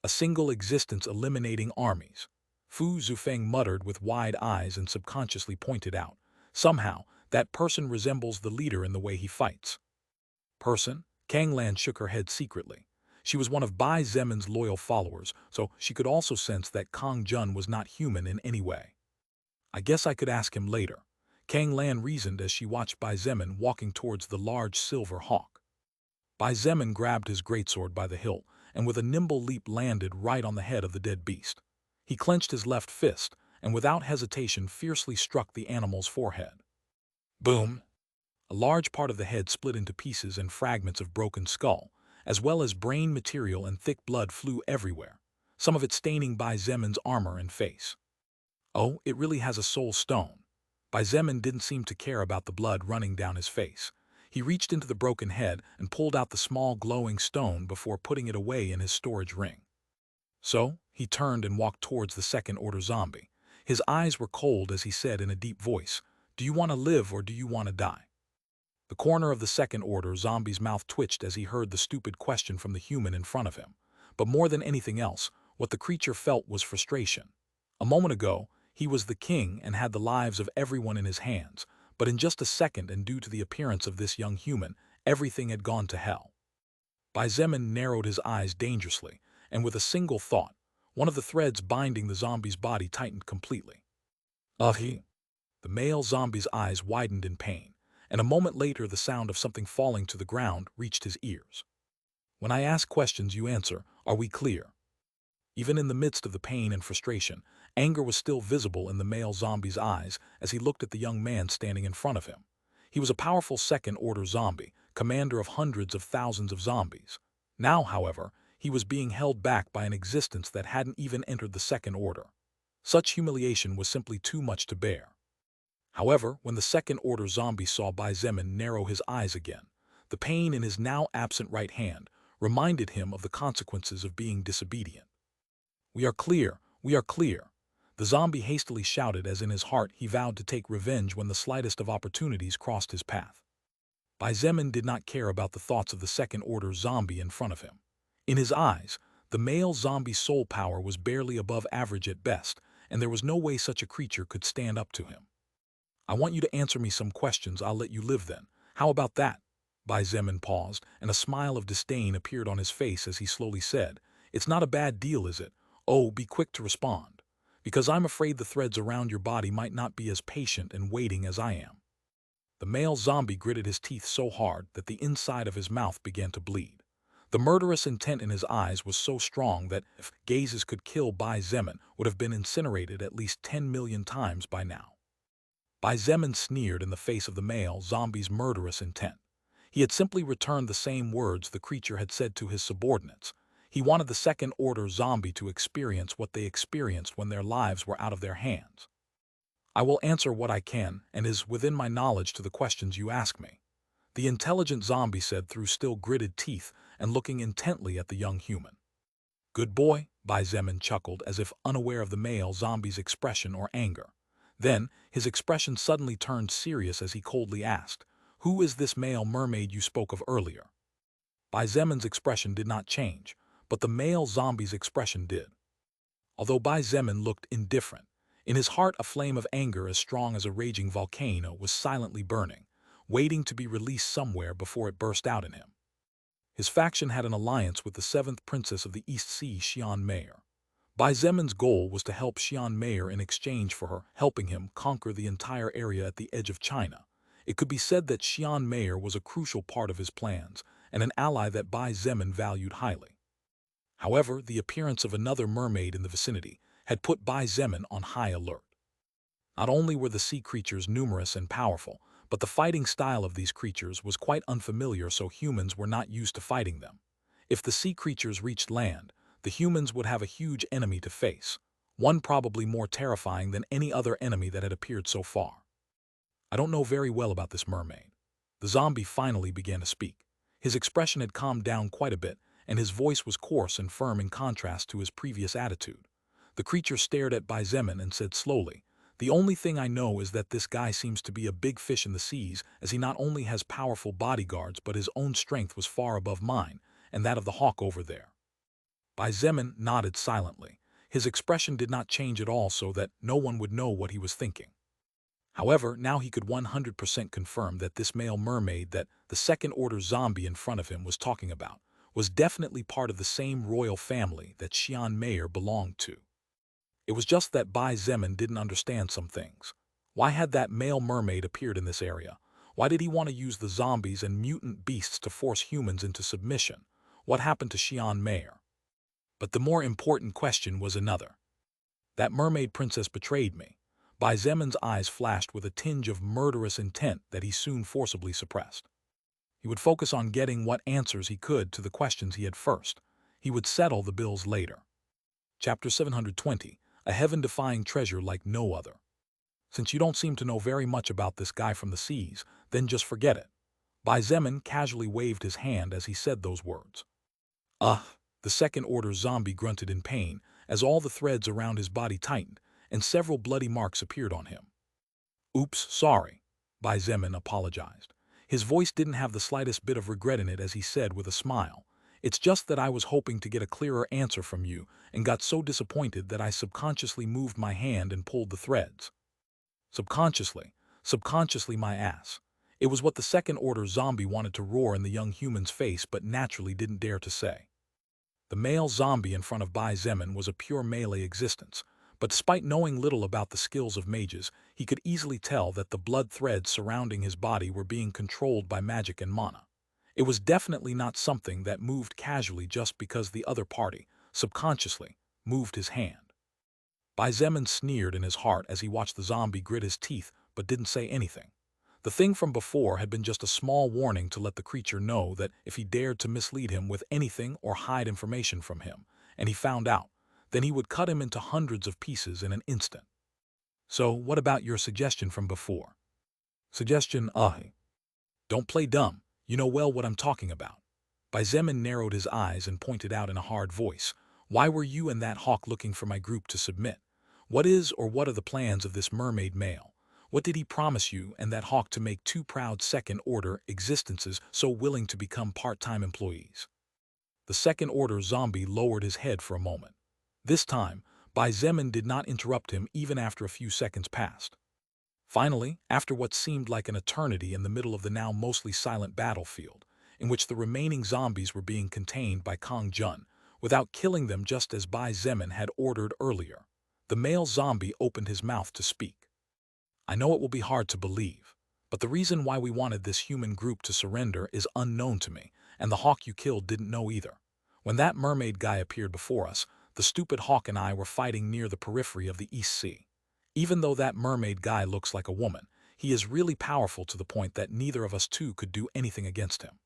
Speaker 1: A single existence eliminating armies. Fu Zufeng muttered with wide eyes and subconsciously pointed out, "Somehow, that person resembles the leader in the way he fights." "Person?" Kang Lan shook her head secretly. She was one of Bai Zemin's loyal followers, so she could also sense that Kang Jun was not human in any way. "I guess I could ask him later," Kang Lan reasoned as she watched Bai Zemin walking towards the large silver hawk. Bai Zemin grabbed his greatsword by the hilt and with a nimble leap landed right on the head of the dead beast. He clenched his left fist and without hesitation fiercely struck the animal's forehead. Boom! A large part of the head split into pieces and fragments of broken skull, as well as brain material and thick blood flew everywhere, some of it staining Bai Zemin's armor and face. "Oh, it really has a soul stone." Bai Zemin didn't seem to care about the blood running down his face. He reached into the broken head and pulled out the small glowing stone before putting it away in his storage ring. So, he turned and walked towards the second-order zombie. His eyes were cold as he said in a deep voice, "Do you want to live or do you want to die?" The corner of the second-order zombie's mouth twitched as he heard the stupid question from the human in front of him. But more than anything else, what the creature felt was frustration. A moment ago, he was the king and had the lives of everyone in his hands, but in just a second and due to the appearance of this young human, everything had gone to hell. Bai Zemin narrowed his eyes dangerously, and with a single thought, one of the threads binding the zombie's body tightened completely. The male zombie's eyes widened in pain, and a moment later the sound of something falling to the ground reached his ears. "When I ask questions you answer, are we clear?" Even in the midst of the pain and frustration, anger was still visible in the male zombie's eyes as he looked at the young man standing in front of him. He was a powerful second-order zombie, commander of hundreds of thousands of zombies. Now, however, he was being held back by an existence that hadn't even entered the second order. Such humiliation was simply too much to bear. However, when the second-order zombie saw Bai Zemin narrow his eyes again, the pain in his now absent right hand reminded him of the consequences of being disobedient. "We are clear, we are clear," the zombie hastily shouted as in his heart he vowed to take revenge when the slightest of opportunities crossed his path. Bai Zemin did not care about the thoughts of the second-order zombie in front of him. In his eyes, the male zombie's soul power was barely above average at best, and there was no way such a creature could stand up to him. "I want you to answer me some questions, I'll let you live then. How about that?" Bai Zemin paused, and a smile of disdain appeared on his face as he slowly said, "It's not a bad deal, is it? Oh, be quick to respond. Because I'm afraid the threads around your body might not be as patient and waiting as I am." The male zombie gritted his teeth so hard that the inside of his mouth began to bleed. The murderous intent in his eyes was so strong that if gazes could kill, Bai Zemin would have been incinerated at least 10 million times by now. Bai Zemin sneered in the face of the male zombie's murderous intent. He had simply returned the same words the creature had said to his subordinates. He wanted the second-order zombie to experience what they experienced when their lives were out of their hands. "I will answer what I can and is within my knowledge to the questions you ask me," the intelligent zombie said through still gritted teeth and looking intently at the young human. "Good boy," Bai Zemin chuckled as if unaware of the male zombie's expression or anger. Then, his expression suddenly turned serious as he coldly asked, "Who is this male mermaid you spoke of earlier?" Bai Zemin's expression did not change, but the male zombie's expression did. Although Bai Zemin looked indifferent, in his heart a flame of anger as strong as a raging volcano was silently burning, waiting to be released somewhere before it burst out in him. His faction had an alliance with the 7th Princess of the East Sea, Xian Meier. Bai Zemin's goal was to help Xian Meier in exchange for her helping him conquer the entire area at the edge of China. It could be said that Xian Meier was a crucial part of his plans, and an ally that Bai Zemin valued highly. However, the appearance of another mermaid in the vicinity had put Bai Zemin on high alert. Not only were the sea creatures numerous and powerful, but the fighting style of these creatures was quite unfamiliar, so humans were not used to fighting them. If the sea creatures reached land, the humans would have a huge enemy to face, one probably more terrifying than any other enemy that had appeared so far. "I don't know very well about this mermaid." The zombie finally began to speak. His expression had calmed down quite a bit, and his voice was coarse and firm in contrast to his previous attitude. The creature stared at Bai Zemin and said slowly, "The only thing I know is that this guy seems to be a big fish in the seas, as he not only has powerful bodyguards but his own strength was far above mine, and that of the hawk over there." Bai Zemin nodded silently. His expression did not change at all so that no one would know what he was thinking. However, now he could 100% confirm that this male mermaid that the second-order zombie in front of him was talking about was definitely part of the same royal family that Xian Meier belonged to. It was just that Bai Zemin didn't understand some things. Why had that male mermaid appeared in this area? Why did he want to use the zombies and mutant beasts to force humans into submission? What happened to Xian Meier? But the more important question was another. "That mermaid princess betrayed me." Bai Zemin's eyes flashed with a tinge of murderous intent that he soon forcibly suppressed. He would focus on getting what answers he could to the questions he had first. He would settle the bills later. Chapter 720, A Heaven-Defying Treasure Like No Other. "Since you don't seem to know very much about this guy from the seas, then just forget it." Bai Zemin casually waved his hand as he said those words. "Ugh," the second-order zombie grunted in pain as all the threads around his body tightened, and several bloody marks appeared on him. "Oops, sorry," Bai Zemin apologized. His voice didn't have the slightest bit of regret in it as he said with a smile, "It's just that I was hoping to get a clearer answer from you and got so disappointed that I subconsciously moved my hand and pulled the threads." Subconsciously my ass. It was what the second-order zombie wanted to roar in the young human's face but naturally didn't dare to say. The male zombie in front of Bai Zemin was a pure melee existence, but despite knowing little about the skills of mages, he could easily tell that the blood threads surrounding his body were being controlled by magic and mana. It was definitely not something that moved casually just because the other party, subconsciously, moved his hand. Bai Zemin sneered in his heart as he watched the zombie grit his teeth but didn't say anything. The thing from before had been just a small warning to let the creature know that if he dared to mislead him with anything or hide information from him, and he found out, then he would cut him into hundreds of pieces in an instant. "So, what about your suggestion from before?" "Suggestion, don't play dumb, you know well what I'm talking about." Bai Zemin narrowed his eyes and pointed out in a hard voice, "Why were you and that hawk looking for my group to submit? What is or what are the plans of this mermaid male? What did he promise you and that hawk to make two proud second-order existences so willing to become part-time employees?" The second-order zombie lowered his head for a moment. This time, Bai Zemin did not interrupt him even after a few seconds passed. Finally, after what seemed like an eternity in the middle of the now mostly silent battlefield, in which the remaining zombies were being contained by Kang Jun, without killing them just as Bai Zemin had ordered earlier, the male zombie opened his mouth to speak. "I know it will be hard to believe, but the reason why we wanted this human group to surrender is unknown to me, and the hawk you killed didn't know either. When that mermaid guy appeared before us, the stupid hawk and I were fighting near the periphery of the East Sea. Even though that mermaid guy looks like a woman, he is really powerful to the point that neither of us two could do anything against him."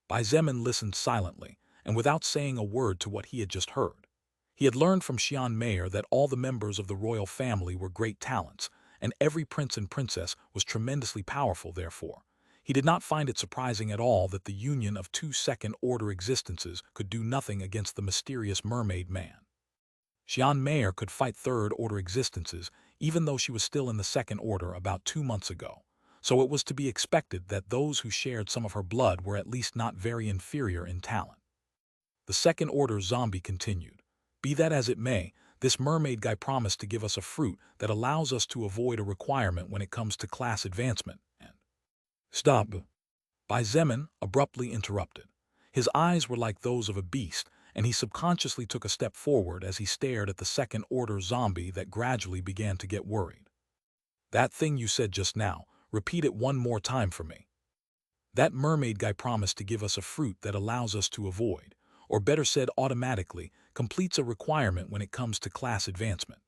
Speaker 1: Bai Zemin listened silently, and without saying a word to what he had just heard. He had learned from Xian Mayer that all the members of the royal family were great talents, and every prince and princess was tremendously powerful therefore. He did not find it surprising at all that the union of two second-order existences could do nothing against the mysterious mermaid man. Xian Mayer could fight third-order existences even though she was still in the second order about 2 months ago, so it was to be expected that those who shared some of her blood were at least not very inferior in talent. The second-order zombie continued, "Be that as it may, this mermaid guy promised to give us a fruit that allows us to avoid a requirement when it comes to class advancement, and—" "Stop!" Bai Zemin abruptly interrupted. His eyes were like those of a beast, and he subconsciously took a step forward as he stared at the second-order zombie that gradually began to get worried. "That thing you said just now, repeat it one more time for me." "That mermaid guy promised to give us a fruit that allows us to avoid, or better said automatically, completes a requirement when it comes to class advancement."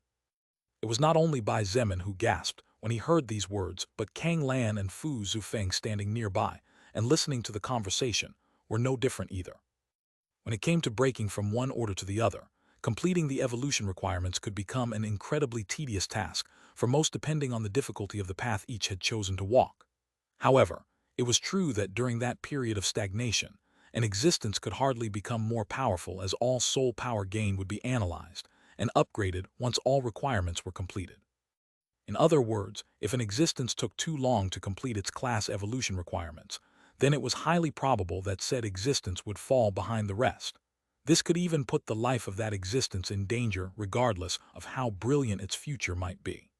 Speaker 1: It was not only Bai Zemin who gasped when he heard these words, but Kang Lan and Fu Zufeng standing nearby and listening to the conversation were no different either. When it came to breaking from one order to the other, completing the evolution requirements could become an incredibly tedious task, for most depending on the difficulty of the path each had chosen to walk. However, it was true that during that period of stagnation, an existence could hardly become more powerful as all soul power gained would be analyzed and upgraded once all requirements were completed. In other words, if an existence took too long to complete its class evolution requirements, then it was highly probable that said existence would fall behind the rest. This could even put the life of that existence in danger regardless of how brilliant its future might be.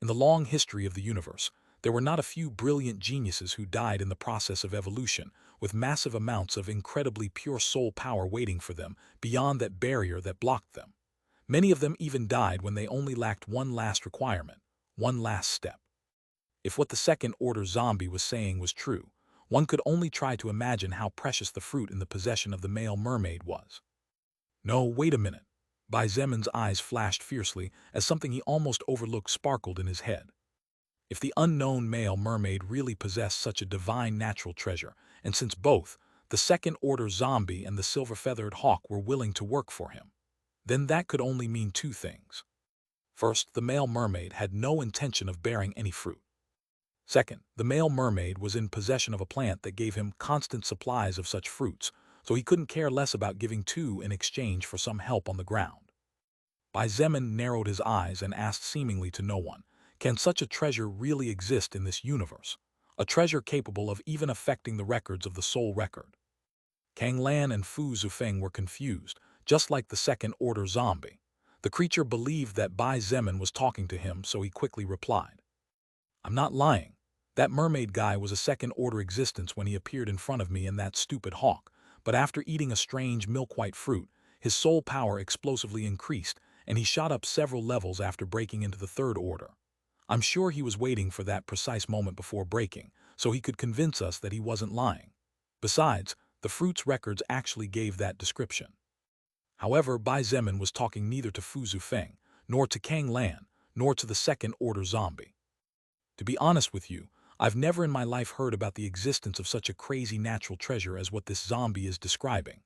Speaker 1: In the long history of the universe, there were not a few brilliant geniuses who died in the process of evolution, with massive amounts of incredibly pure soul power waiting for them beyond that barrier that blocked them. Many of them even died when they only lacked one last requirement, one last step. If what the second-order zombie was saying was true, one could only try to imagine how precious the fruit in the possession of the male mermaid was. "No, wait a minute." Bai Zemin's eyes flashed fiercely as something he almost overlooked sparkled in his head. If the unknown male mermaid really possessed such a divine natural treasure, and since both, the second-order zombie and the silver-feathered hawk were willing to work for him, then that could only mean two things. First, the male mermaid had no intention of bearing any fruit. Second, the male mermaid was in possession of a plant that gave him constant supplies of such fruits, so he couldn't care less about giving two in exchange for some help on the ground. Bai Zemin narrowed his eyes and asked seemingly to no one, "Can such a treasure really exist in this universe? A treasure capable of even affecting the records of the soul record?" Kang Lan and Fu Zufeng were confused, just like the second-order zombie. The creature believed that Bai Zemin was talking to him, so he quickly replied, "I'm not lying. That mermaid guy was a second-order existence when he appeared in front of me in that stupid hawk, but after eating a strange milk-white fruit, his soul power explosively increased, and he shot up several levels after breaking into the third order. I'm sure he was waiting for that precise moment before breaking, so he could convince us that he wasn't lying. Besides, the fruit's records actually gave that description." However, Bai Zemin was talking neither to Fu Zufeng, nor to Kang Lan, nor to the second-order zombie. "To be honest with you, I've never in my life heard about the existence of such a crazy natural treasure as what this zombie is describing."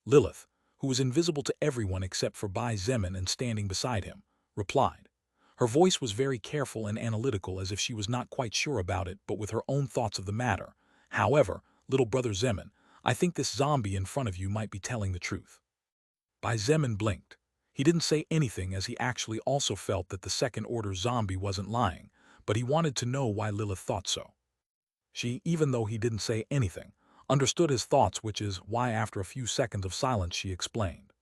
Speaker 1: Lilith, who was invisible to everyone except for Bai Zemin and standing beside him, replied. Her voice was very careful and analytical, as if she was not quite sure about it but with her own thoughts of the matter. "However, little brother Zemin, I think this zombie in front of you might be telling the truth." Bai Zemin blinked. He didn't say anything as he actually also felt that the second-order zombie wasn't lying, but he wanted to know why Lilith thought so. She, even though he didn't say anything, understood his thoughts, which is why after a few seconds of silence she explained.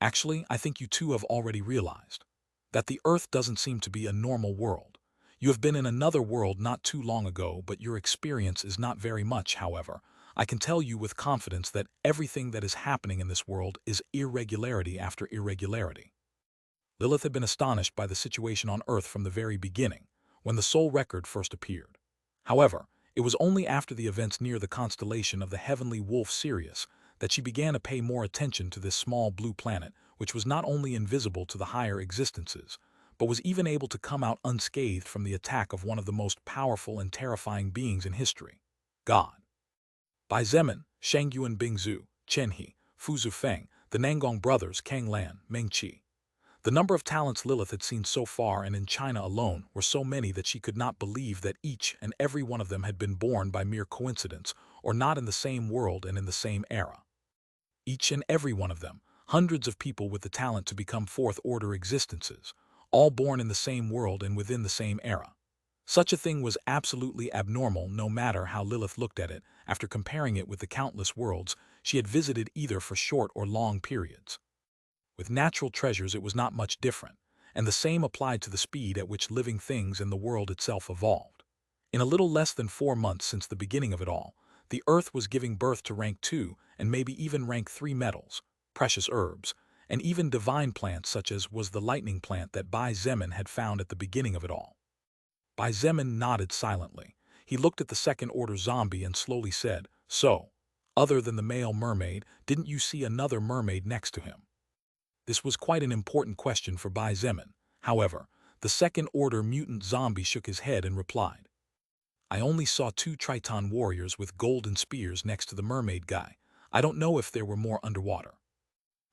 Speaker 1: "Actually, I think you two have already realized that the Earth doesn't seem to be a normal world. You have been in another world not too long ago, but your experience is not very much. However, I can tell you with confidence that everything that is happening in this world is irregularity after irregularity." Lilith had been astonished by the situation on Earth from the very beginning, when the soul record first appeared. However, it was only after the events near the constellation of the heavenly wolf Sirius that she began to pay more attention to this small blue planet, which was not only invisible to the higher existences, but was even able to come out unscathed from the attack of one of the most powerful and terrifying beings in history, God. Bai Zemin, Shangyuan Bingzu, Chen He, Fu Zufeng, the Nangong brothers Kang Lan, Meng Qi. The number of talents Lilith had seen so far and in China alone were so many that she could not believe that each and every one of them had been born by mere coincidence or not in the same world and in the same era. Each and every one of them, hundreds of people with the talent to become fourth-order existences, all born in the same world and within the same era. Such a thing was absolutely abnormal no matter how Lilith looked at it after comparing it with the countless worlds she had visited either for short or long periods. With natural treasures it was not much different, and the same applied to the speed at which living things in the world itself evolved. In a little less than 4 months since the beginning of it all, the Earth was giving birth to rank 2 and maybe even rank 3 metals, precious herbs, and even divine plants such as was the lightning plant that Bai Zemin had found at the beginning of it all. Bai Zemin nodded silently. He looked at the second-order zombie and slowly said, "So, other than the male mermaid, didn't you see another mermaid next to him?" This was quite an important question for Bai Zemin. However, the second-order mutant zombie shook his head and replied, "I only saw 2 Triton warriors with golden spears next to the mermaid guy. I don't know if there were more underwater."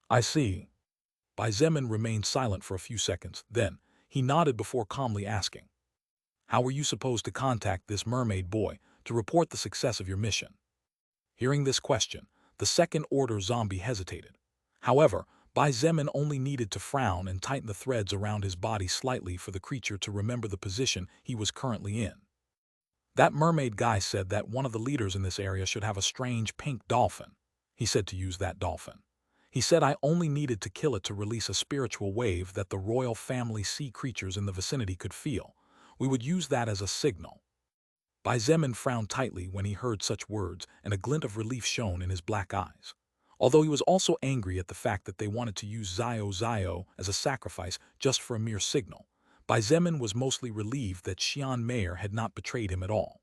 Speaker 1: "I see." Bai Zemin remained silent for a few seconds. Then, he nodded before calmly asking, "How were you supposed to contact this mermaid boy to report the success of your mission?" Hearing this question, the second-order zombie hesitated. However, Bai Zemin only needed to frown and tighten the threads around his body slightly for the creature to remember the position he was currently in. "That mermaid guy said that one of the leaders in this area should have a strange pink dolphin. He said to use that dolphin. He said I only needed to kill it to release a spiritual wave that the royal family sea creatures in the vicinity could feel. We would use that as a signal." Bai Zemin frowned tightly when he heard such words, and a glint of relief shone in his black eyes. Although he was also angry at the fact that they wanted to use Zio as a sacrifice just for a mere signal, Bai Zemin was mostly relieved that Xian Meyer had not betrayed him at all.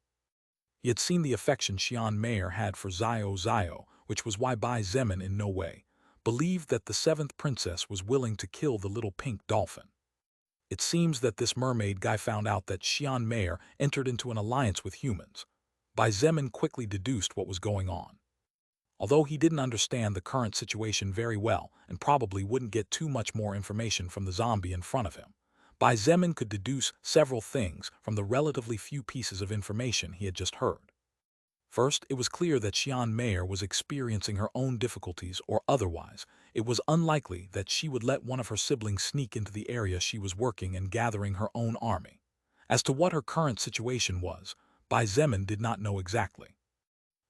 Speaker 1: He had seen the affection Xian Meyer had for Zio, which was why Bai Zemin in no way believed that the 7th princess was willing to kill the little pink dolphin. It seems that this mermaid guy found out that Xian Meyer entered into an alliance with humans. Bai Zemin quickly deduced what was going on. Although he didn't understand the current situation very well and probably wouldn't get too much more information from the zombie in front of him, Bai Zemin could deduce several things from the relatively few pieces of information he had just heard. First, it was clear that Xian Meyer was experiencing her own difficulties, or otherwise, it was unlikely that she would let one of her siblings sneak into the area she was working and gathering her own army. As to what her current situation was, Bai Zemin did not know exactly.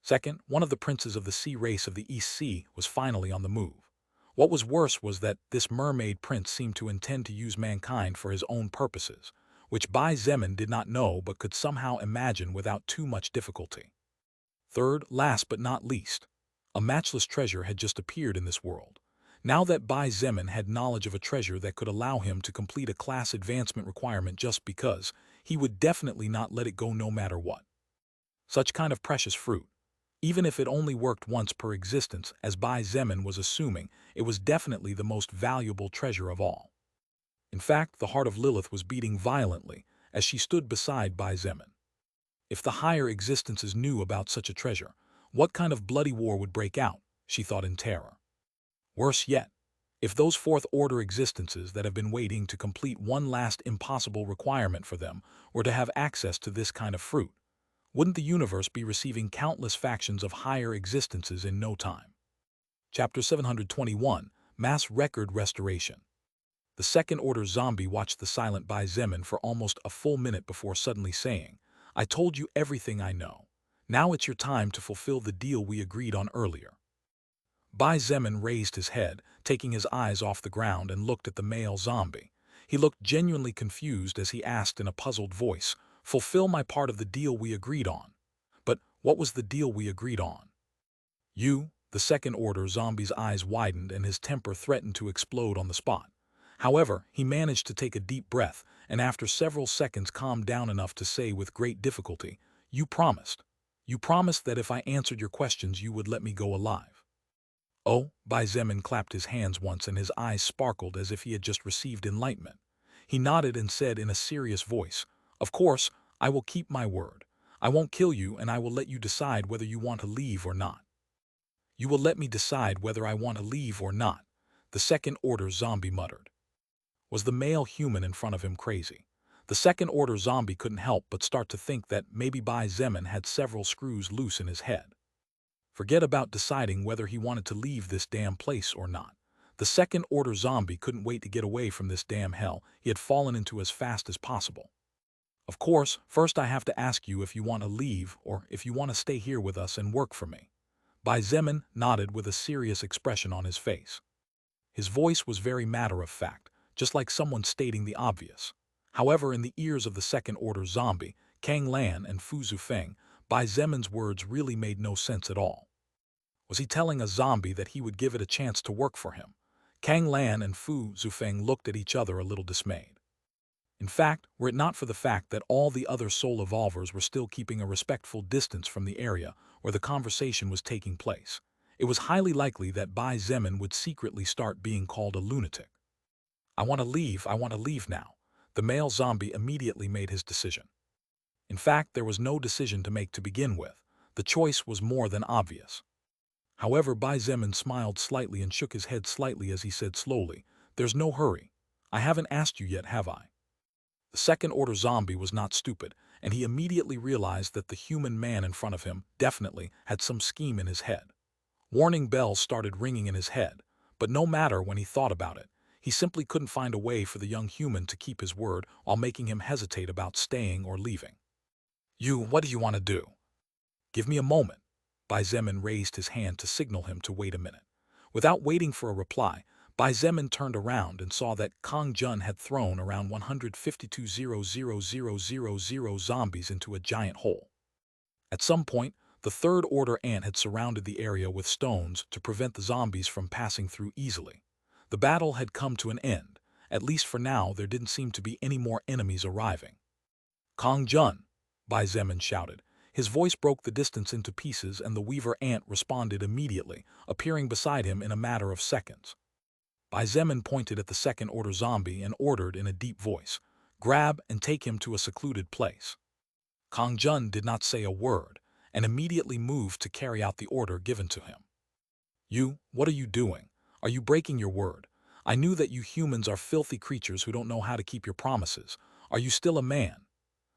Speaker 1: Second, one of the princes of the sea race of the East Sea was finally on the move. What was worse was that this mermaid prince seemed to intend to use mankind for his own purposes, which Bai Zemin did not know but could somehow imagine without too much difficulty. Third, last but not least, a matchless treasure had just appeared in this world. Now that Bai Zemin had knowledge of a treasure that could allow him to complete a class advancement requirement just because, he would definitely not let it go no matter what. Such kind of precious fruit, even if it only worked once per existence, as Bai Zemin was assuming, it was definitely the most valuable treasure of all. In fact, the heart of Lilith was beating violently as she stood beside Bai Zemin. If the higher existences knew about such a treasure, what kind of bloody war would break out, she thought in terror. Worse yet, if those fourth-order existences that have been waiting to complete one last impossible requirement for them were to have access to this kind of fruit, Wouldn't the universe be receiving countless factions of higher existences in no time? Chapter 721, Mass Record Restoration. The second-order zombie watched the silent Bai Zemin for almost a full minute before suddenly saying, "I told you everything I know. Now it's your time to fulfill the deal we agreed on earlier." Bai Zemin raised his head, taking his eyes off the ground, and looked at the male zombie. He looked genuinely confused as he asked in a puzzled voice, "Fulfill my part of the deal we agreed on." But what was the deal we agreed on? The second-order zombie's eyes widened and his temper threatened to explode on the spot. However, he managed to take a deep breath and after several seconds calmed down enough to say with great difficulty, "You promised. You promised that if I answered your questions you would let me go alive." Oh, Bai Zemin clapped his hands once and his eyes sparkled as if he had just received enlightenment. He nodded and said in a serious voice, "Of course, I will keep my word. I won't kill you and I will let you decide whether you want to leave or not." "You will let me decide whether I want to leave or not," the second-order zombie muttered. Was the male human in front of him crazy? The second-order zombie couldn't help but start to think that maybe Bai Zemin had several screws loose in his head. Forget about deciding whether he wanted to leave this damn place or not. The second-order zombie couldn't wait to get away from this damn hell he had fallen into as fast as possible. "Of course, first I have to ask you if you want to leave or if you want to stay here with us and work for me." Bai Zemin nodded with a serious expression on his face. His voice was very matter-of-fact, just like someone stating the obvious. However, in the ears of the second-order zombie, Kang Lan and Fu Zufeng, Bai Zemin's words really made no sense at all. Was he telling a zombie that he would give it a chance to work for him? Kang Lan and Fu Zufeng looked at each other a little dismayed. In fact, were it not for the fact that all the other soul evolvers were still keeping a respectful distance from the area where the conversation was taking place, it was highly likely that Bai Zemin would secretly start being called a lunatic. I want to leave now." The male zombie immediately made his decision. In fact, there was no decision to make to begin with. The choice was more than obvious. However, Bai Zemin smiled slightly and shook his head slightly as he said slowly, "There's no hurry. I haven't asked you yet, have I?" The second-order zombie was not stupid, and he immediately realized that the human man in front of him definitely had some scheme in his head. Warning bells started ringing in his head, but no matter when he thought about it, he simply couldn't find a way for the young human to keep his word while making him hesitate about staying or leaving. What do you want to do?" "Give me a moment." Bai Zemin raised his hand to signal him to wait a minute. Without waiting for a reply, Bai Zemin turned around and saw that Kang Jun had thrown around 152,000 zombies into a giant hole. At some point, the third-order ant had surrounded the area with stones to prevent the zombies from passing through easily. The battle had come to an end. At least for now, there didn't seem to be any more enemies arriving. "Kang Jun!" Bai Zemin shouted. His voice broke the distance into pieces and the weaver ant responded immediately, appearing beside him in a matter of seconds. Bai Zemin pointed at the second-order zombie and ordered in a deep voice, "Grab and take him to a secluded place." Kang Jun did not say a word and immediately moved to carry out the order given to him. What are you doing? Are you breaking your word? I knew that you humans are filthy creatures who don't know how to keep your promises. Are you still a man?"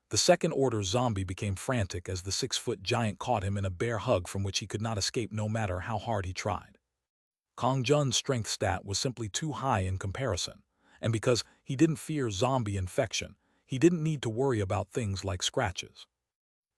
Speaker 1: The second-order zombie became frantic as the 6-foot giant caught him in a bear hug from which he could not escape no matter how hard he tried. Kang Jun's strength stat was simply too high in comparison, and because he didn't fear zombie infection, he didn't need to worry about things like scratches.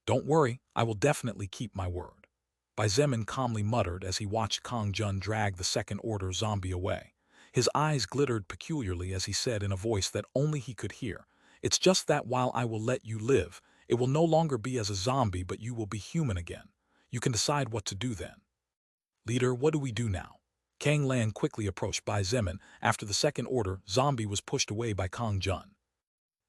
Speaker 1: "Don't worry, I will definitely keep my word," Bai Zemin calmly muttered as he watched Kang Jun drag the second-order zombie away. His eyes glittered peculiarly as he said in a voice that only he could hear, "It's just that while I will let you live, it will no longer be as a zombie but you will be human again. You can decide what to do then." "Leader, what do we do now?" Kang Lan quickly approached Bai Zemin after the second-order zombie was pushed away by Kang Jun.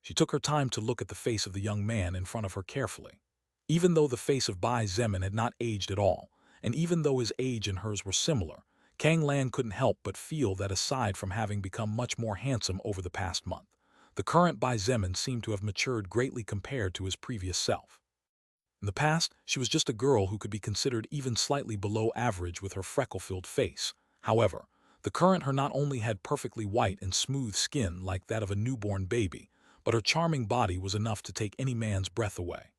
Speaker 1: She took her time to look at the face of the young man in front of her carefully. Even though the face of Bai Zemin had not aged at all, and even though his age and hers were similar, Kang Lan couldn't help but feel that aside from having become much more handsome over the past month, the current Bai Zemin seemed to have matured greatly compared to his previous self. In the past, she was just a girl who could be considered even slightly below average with her freckle-filled face. However, the current her not only had perfectly white and smooth skin like that of a newborn baby, but her charming body was enough to take any man's breath away.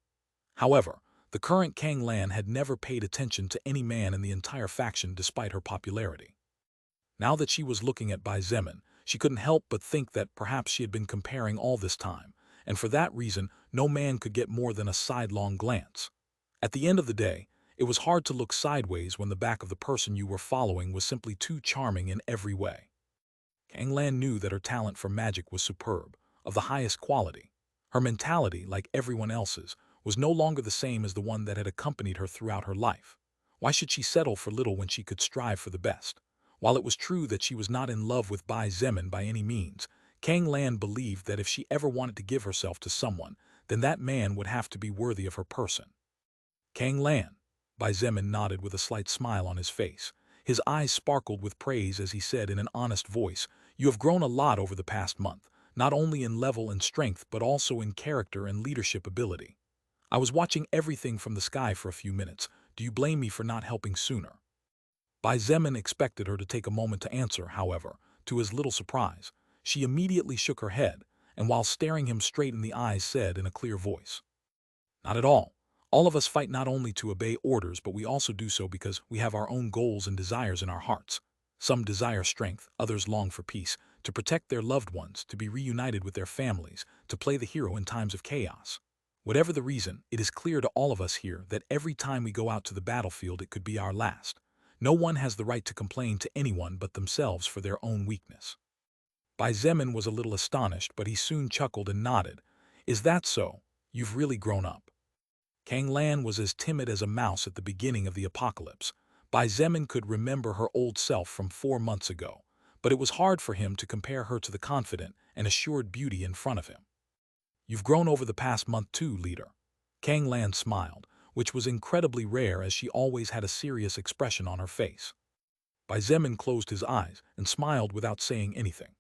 Speaker 1: However, The current Kang Lan had never paid attention to any man in the entire faction despite her popularity. Now that she was looking at Bai Zemin, she couldn't help but think that perhaps she had been comparing all this time, and for that reason no man could get more than a sidelong glance. At the end of the day, it was hard to look sideways when the back of the person you were following was simply too charming in every way. Kang Lan knew that her talent for magic was superb, of the highest quality. Her mentality, like everyone else's, was no longer the same as the one that had accompanied her throughout her life. Why should she settle for little when she could strive for the best? While it was true that she was not in love with Bai Zemin by any means, Kang Lan believed that if she ever wanted to give herself to someone, then that man would have to be worthy of her person. Kang Lan. Bai Zemin nodded with a slight smile on his face. His eyes sparkled with praise as he said in an honest voice, "You have grown a lot over the past month, not only in level and strength but also in character and leadership ability. I was watching everything from the sky for a few minutes. Do you blame me for not helping sooner?" Bai Zemin expected her to take a moment to answer, however, to his little surprise. She immediately shook her head, and while staring him straight in the eyes said in a clear voice, "Not at all. All of us fight not only to obey orders, but we also do so because we have our own goals and desires in our hearts. Some desire strength, others long for peace, to protect their loved ones, to be reunited with their families, to play the hero in times of chaos. Whatever the reason, it is clear to all of us here that every time we go out to the battlefield it could be our last. No one has the right to complain to anyone but themselves for their own weakness." Bai Zemin was a little astonished, but he soon chuckled and nodded. "Is that so? You've really grown up." Kang Lan was as timid as a mouse at the beginning of the apocalypse. Bai Zemin could remember her old self from 4 months ago, but it was hard for him to compare her to the confident and assured beauty in front of him. "You've grown over the past month too, leader." Kang Lan smiled, which was incredibly rare as she always had a serious expression on her face. Bai Zemin closed his eyes and smiled without saying anything.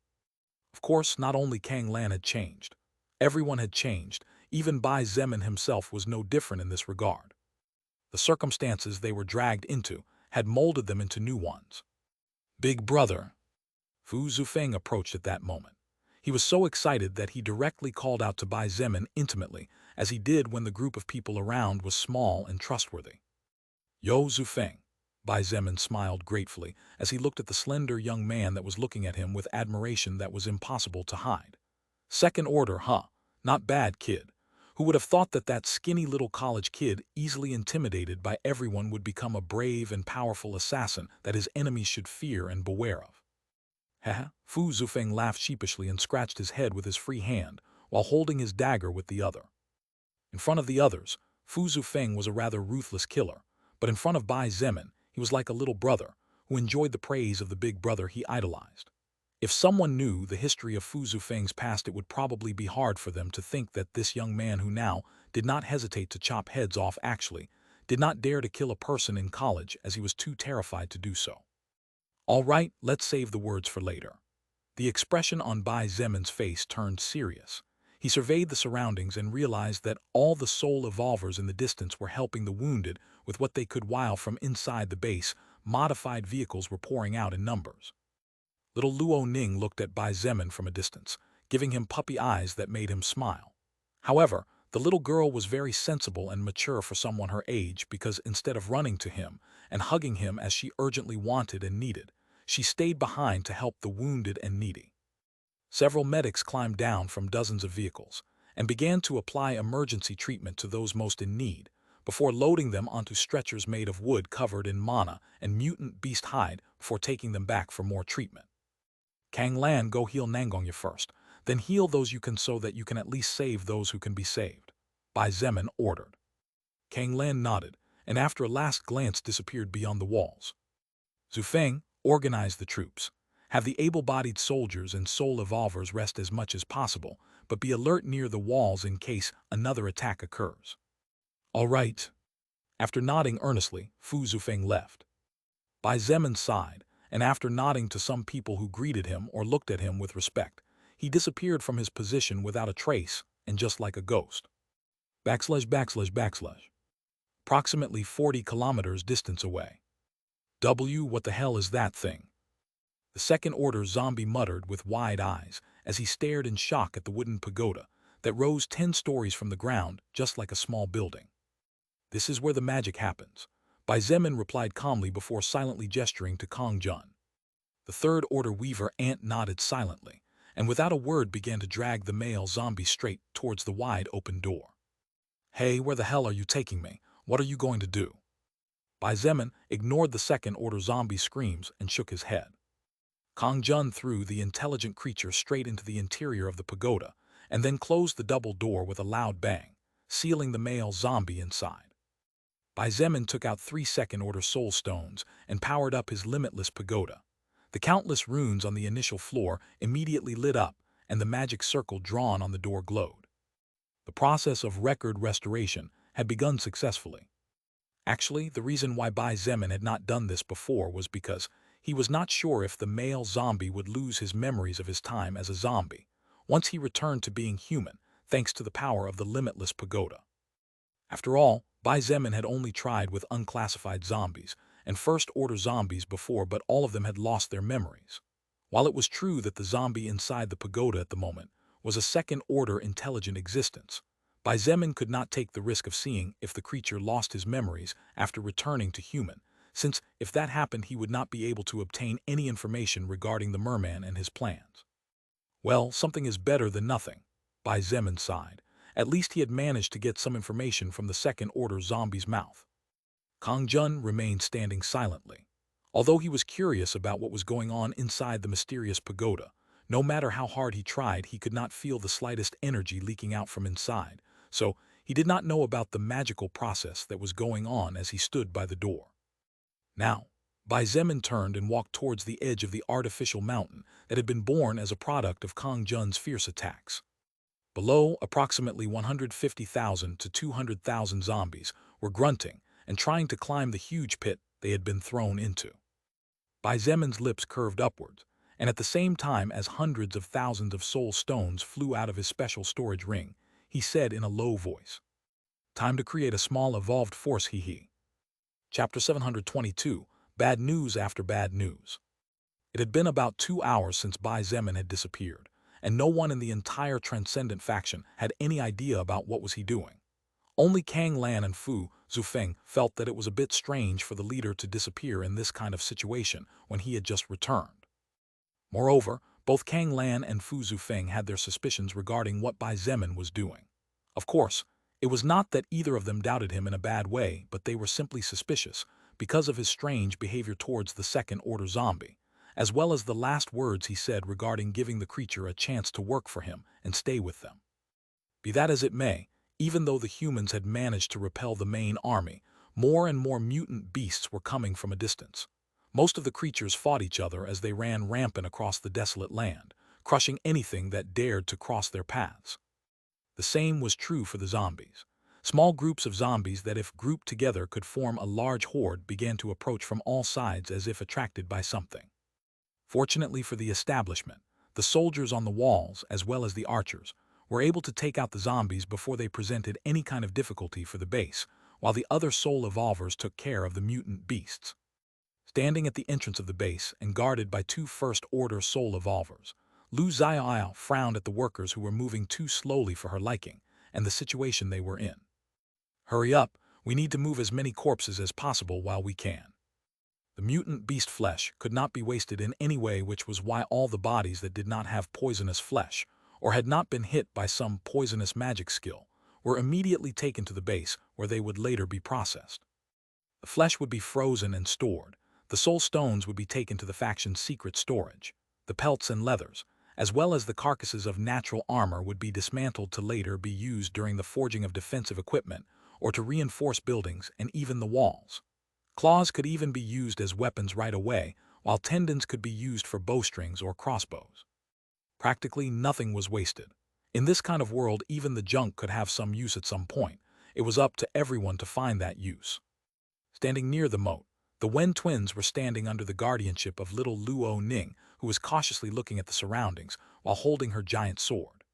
Speaker 1: Of course, not only Kang Lan had changed. Everyone had changed. Even Bai Zemin himself was no different in this regard. The circumstances they were dragged into had molded them into new ones. "Big brother." Fu Zufeng approached at that moment. He was so excited that he directly called out to Bai Zemin intimately, as he did when the group of people around was small and trustworthy. "Yo, Zufeng." Bai Zemin smiled gratefully as he looked at the slender young man that was looking at him with admiration that was impossible to hide. "Second order, huh? Not bad, kid. Who would have thought that that skinny little college kid, easily intimidated by everyone, would become a brave and powerful assassin that his enemies should fear and beware of?" Haha. Fu Zufeng laughed sheepishly and scratched his head with his free hand, while holding his dagger with the other. In front of the others, Fu Zufeng was a rather ruthless killer, but in front of Bai Zemin, he was like a little brother, who enjoyed the praise of the big brother he idolized. If someone knew the history of Fu Zufeng's past, it would probably be hard for them to think that this young man who now did not hesitate to chop heads off actually did not dare to kill a person in college as he was too terrified to do so. All right, let's save the words for later. The expression on Bai Zemin's face turned serious. He surveyed the surroundings and realized that all the soul evolvers in the distance were helping the wounded with what they could, while from inside the base, modified vehicles were pouring out in numbers. Little Luo Ning looked at Bai Zemin from a distance, giving him puppy eyes that made him smile. However, the little girl was very sensible and mature for someone her age because instead of running to him and hugging him as she urgently wanted and needed, she stayed behind to help the wounded and needy. Several medics climbed down from dozens of vehicles and began to apply emergency treatment to those most in need, before loading them onto stretchers made of wood covered in mana and mutant beast hide before taking them back for more treatment. "Kang Lan, go heal Nangongya first, then heal those you can so that you can at least save those who can be saved," Bai Zemin ordered. Kang Lan nodded, and after a last glance disappeared beyond the walls. "Zufeng, organize the troops. Have the able-bodied soldiers and soul evolvers rest as much as possible, but be alert near the walls in case another attack occurs." "All right." After nodding earnestly, Fu Zufeng left. Bai Zemin sighed, and after nodding to some people who greeted him or looked at him with respect, he disappeared from his position without a trace and just like a ghost. // Approximately 40 kilometers distance away. What the hell is that thing?" The second order zombie muttered with wide eyes as he stared in shock at the wooden pagoda that rose 10 stories from the ground just like a small building. This is where the magic happens. Bai Zemin replied calmly before silently gesturing to Kong Jun. The Third Order Weaver Ant nodded silently, and without a word began to drag the male zombie straight towards the wide-open door. "Hey, where the hell are you taking me? What are you going to do?" Bai Zemin ignored the Second Order zombie's screams and shook his head. Kong Jun threw the intelligent creature straight into the interior of the pagoda, and then closed the double door with a loud bang, sealing the male zombie inside. Bai Zemin took out 3 Second-Order soul stones and powered up his limitless pagoda. The countless runes on the initial floor immediately lit up, and the magic circle drawn on the door glowed. The process of record restoration had begun successfully. Actually, the reason why Bai Zemin had not done this before was because he was not sure if the male zombie would lose his memories of his time as a zombie once he returned to being human, thanks to the power of the limitless pagoda. After all, Bai Zemin had only tried with unclassified zombies and first-order zombies before, but all of them had lost their memories. While it was true that the zombie inside the pagoda at the moment was a second-order intelligent existence, Bai Zemin could not take the risk of seeing if the creature lost his memories after returning to human, since if that happened he would not be able to obtain any information regarding the merman and his plans. Well, something is better than nothing, Bai Zemin sighed. At least he had managed to get some information from the second-order zombie's mouth. Kong Jun remained standing silently. Although he was curious about what was going on inside the mysterious pagoda, no matter how hard he tried, he could not feel the slightest energy leaking out from inside, so he did not know about the magical process that was going on as he stood by the door. Now, Bai Zemin turned and walked towards the edge of the artificial mountain that had been born as a product of Kong Jun's fierce attacks. Below, approximately 150,000 to 200,000 zombies were grunting and trying to climb the huge pit they had been thrown into. Bai Zemin's lips curved upwards, and at the same time as hundreds of thousands of soul stones flew out of his special storage ring, he said in a low voice, "Time to create a small evolved force, hee." Chapter 722, Bad News After Bad News. It had been about 2 hours since Bai Zemin had disappeared, and no one in the entire Transcendent faction had any idea about what was he doing. Only Kang Lan and Fu Zufeng felt that it was a bit strange for the leader to disappear in this kind of situation when he had just returned. Moreover, both Kang Lan and Fu Zufeng had their suspicions regarding what Bai Zemin was doing. Of course, it was not that either of them doubted him in a bad way, but they were simply suspicious because of his strange behavior towards the second-order zombie, as well as the last words he said regarding giving the creature a chance to work for him and stay with them. Be that as it may, even though the humans had managed to repel the main army, more and more mutant beasts were coming from a distance. Most of the creatures fought each other as they ran rampant across the desolate land, crushing anything that dared to cross their paths. The same was true for the zombies. Small groups of zombies that, if grouped together, could form a large horde began to approach from all sides as if attracted by something. Fortunately for the establishment, the soldiers on the walls, as well as the archers, were able to take out the zombies before they presented any kind of difficulty for the base, while the other soul evolvers took care of the mutant beasts. Standing at the entrance of the base and guarded by 2 first-order soul evolvers, Lu Xiaoyao frowned at the workers who were moving too slowly for her liking and the situation they were in. "Hurry up, we need to move as many corpses as possible while we can." The mutant beast flesh could not be wasted in any way, which was why all the bodies that did not have poisonous flesh or had not been hit by some poisonous magic skill were immediately taken to the base where they would later be processed. The flesh would be frozen and stored. The soul stones would be taken to the faction's secret storage. The pelts and leathers, as well as the carcasses of natural armor, would be dismantled to later be used during the forging of defensive equipment or to reinforce buildings and even the walls. Claws could even be used as weapons right away, while tendons could be used for bowstrings or crossbows. Practically nothing was wasted. In this kind of world, even the junk could have some use at some point. It was up to everyone to find that use. Standing near the moat, the Wen twins were standing under the guardianship of little Luo Ning, who was cautiously looking at the surroundings while holding her giant sword.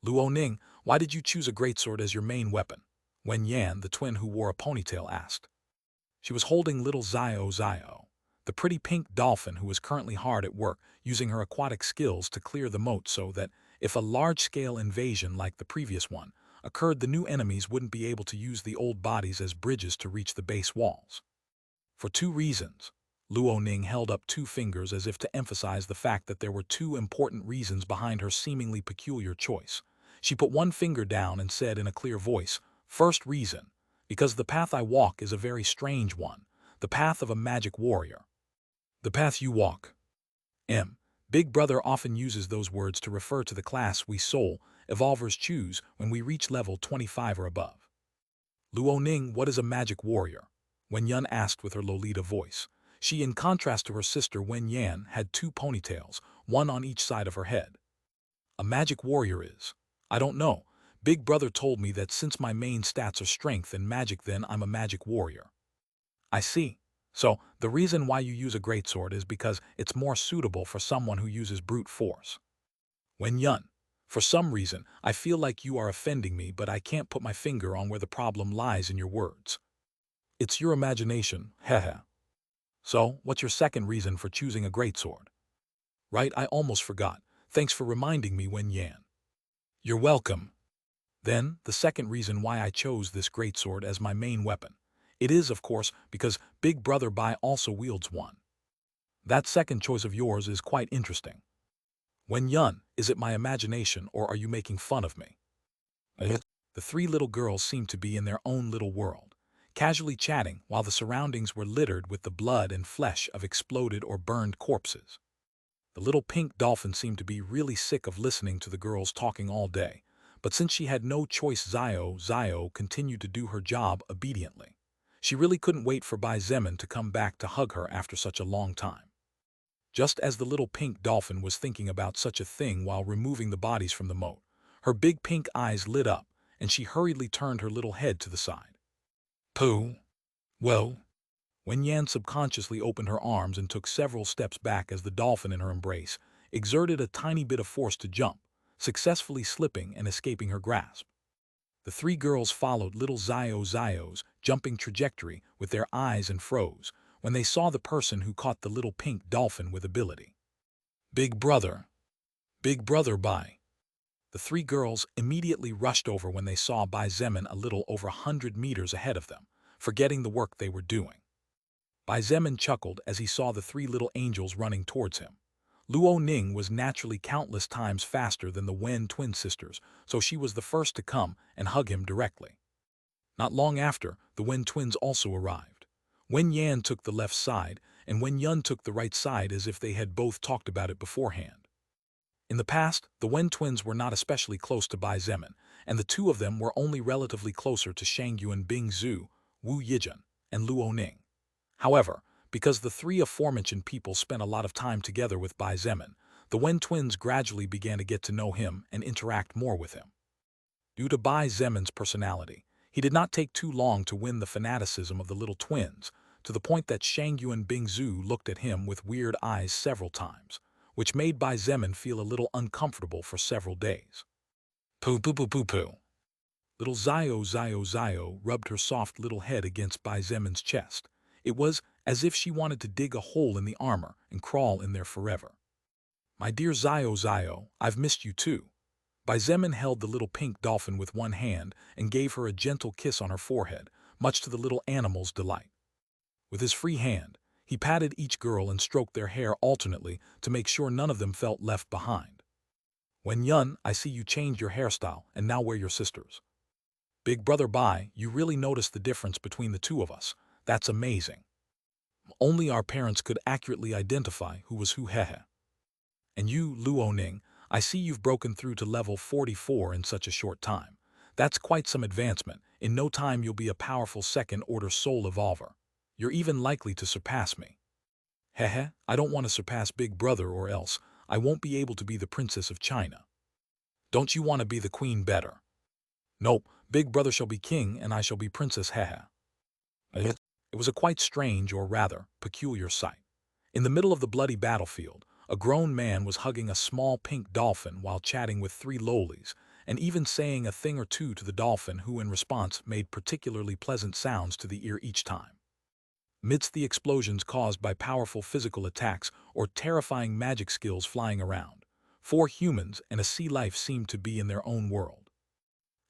Speaker 1: "Luo Ning, why did you choose a greatsword as your main weapon?" Wen Yan, the twin who wore a ponytail, asked. She was holding little Zio, the pretty pink dolphin who was currently hard at work using her aquatic skills to clear the moat so that, if a large-scale invasion like the previous one occurred, the new enemies wouldn't be able to use the old bodies as bridges to reach the base walls. For two reasons. Luo Ning held up two fingers as if to emphasize the fact that there were two important reasons behind her seemingly peculiar choice. She put one finger down and said in a clear voice, "First reason, because the path I walk is a very strange one, the path of a magic warrior." The path you walk. Big Brother often uses those words to refer to the class we soul evolvers choose when we reach level 25 or above. Luo Ning, what is a magic warrior? Wen Yun asked with her Lolita voice. She, in contrast to her sister Wen Yan, had two ponytails, one on each side of her head. A magic warrior is. I don't know. Big Brother told me that since my main stats are strength and magic, then I'm a magic warrior. I see. So, the reason why you use a greatsword is because it's more suitable for someone who uses brute force. Wen Yun, for some reason, I feel like you are offending me, but I can't put my finger on where the problem lies in your words. It's your imagination, heh. So, what's your second reason for choosing a greatsword? Right, I almost forgot. Thanks for reminding me, Wen Yan. You're welcome. Then, the second reason why I chose this greatsword as my main weapon. It is, of course, because Big Brother Bai also wields one. That second choice of yours is quite interesting. Wen Yun, is it my imagination or are you making fun of me? The three little girls seemed to be in their own little world, casually chatting while the surroundings were littered with the blood and flesh of exploded or burned corpses. The little pink dolphin seemed to be really sick of listening to the girls talking all day, but since she had no choice, Zio continued to do her job obediently. She really couldn't wait for Bai Zemin to come back to hug her after such a long time. Just as the little pink dolphin was thinking about such a thing while removing the bodies from the moat, her big pink eyes lit up, and she hurriedly turned her little head to the side. Pooh. Whoa. Wen Yan subconsciously opened her arms and took several steps back as the dolphin in her embrace exerted a tiny bit of force to jump, successfully slipping and escaping her grasp. The three girls followed little Zio's jumping trajectory with their eyes and froze when they saw the person who caught the little pink dolphin with ability. Big Brother. Big Brother Bai. The three girls immediately rushed over when they saw Bai Zemin a little over 100 meters ahead of them, forgetting the work they were doing. Bai Zemin chuckled as he saw the three little angels running towards him. Luo Ning was naturally countless times faster than the Wen twin sisters, so she was the first to come and hug him directly. Not long after, the Wen twins also arrived. Wen Yan took the left side, and Wen Yun took the right side as if they had both talked about it beforehand. In the past, the Wen twins were not especially close to Bai Zemin, and the two of them were only relatively closer to Shangyuan Bing Zhu, Wu Yijun, and Luo Ning. However, because the three aforementioned people spent a lot of time together with Bai Zemin, the Wen twins gradually began to get to know him and interact more with him. Due to Bai Zemin's personality, he did not take too long to win the fanaticism of the little twins, to the point that Shangyuan Bing Zhu looked at him with weird eyes several times, which made Bai Zemin feel a little uncomfortable for several days. Poo poo poo poo poo. Little Zio rubbed her soft little head against Bai Zemin's chest. It was as if she wanted to dig a hole in the armor and crawl in there forever. My dear Zio, I've missed you too. Bai Zemin held the little pink dolphin with one hand and gave her a gentle kiss on her forehead, much to the little animal's delight. With his free hand, he patted each girl and stroked their hair alternately to make sure none of them felt left behind. Wen Yun, I see you changed your hairstyle and now wear your sister's. Big Brother Bai, you really noticed the difference between the two of us. That's amazing. Only our parents could accurately identify who was who, hehe. And you, Luo Ning, I see you've broken through to level 44 in such a short time. That's quite some advancement. In no time you'll be a powerful second-order soul evolver. You're even likely to surpass me. Hehe, I don't want to surpass Big Brother or else I won't be able to be the Princess of China. Don't you want to be the queen better? Nope, Big Brother shall be king and I shall be princess, hehe. It was a quite strange, or rather, peculiar sight. In the middle of the bloody battlefield, a grown man was hugging a small pink dolphin while chatting with three lolies, and even saying a thing or two to the dolphin who in response made particularly pleasant sounds to the ear each time. Amidst the explosions caused by powerful physical attacks or terrifying magic skills flying around, 4 humans and a sea life seemed to be in their own world.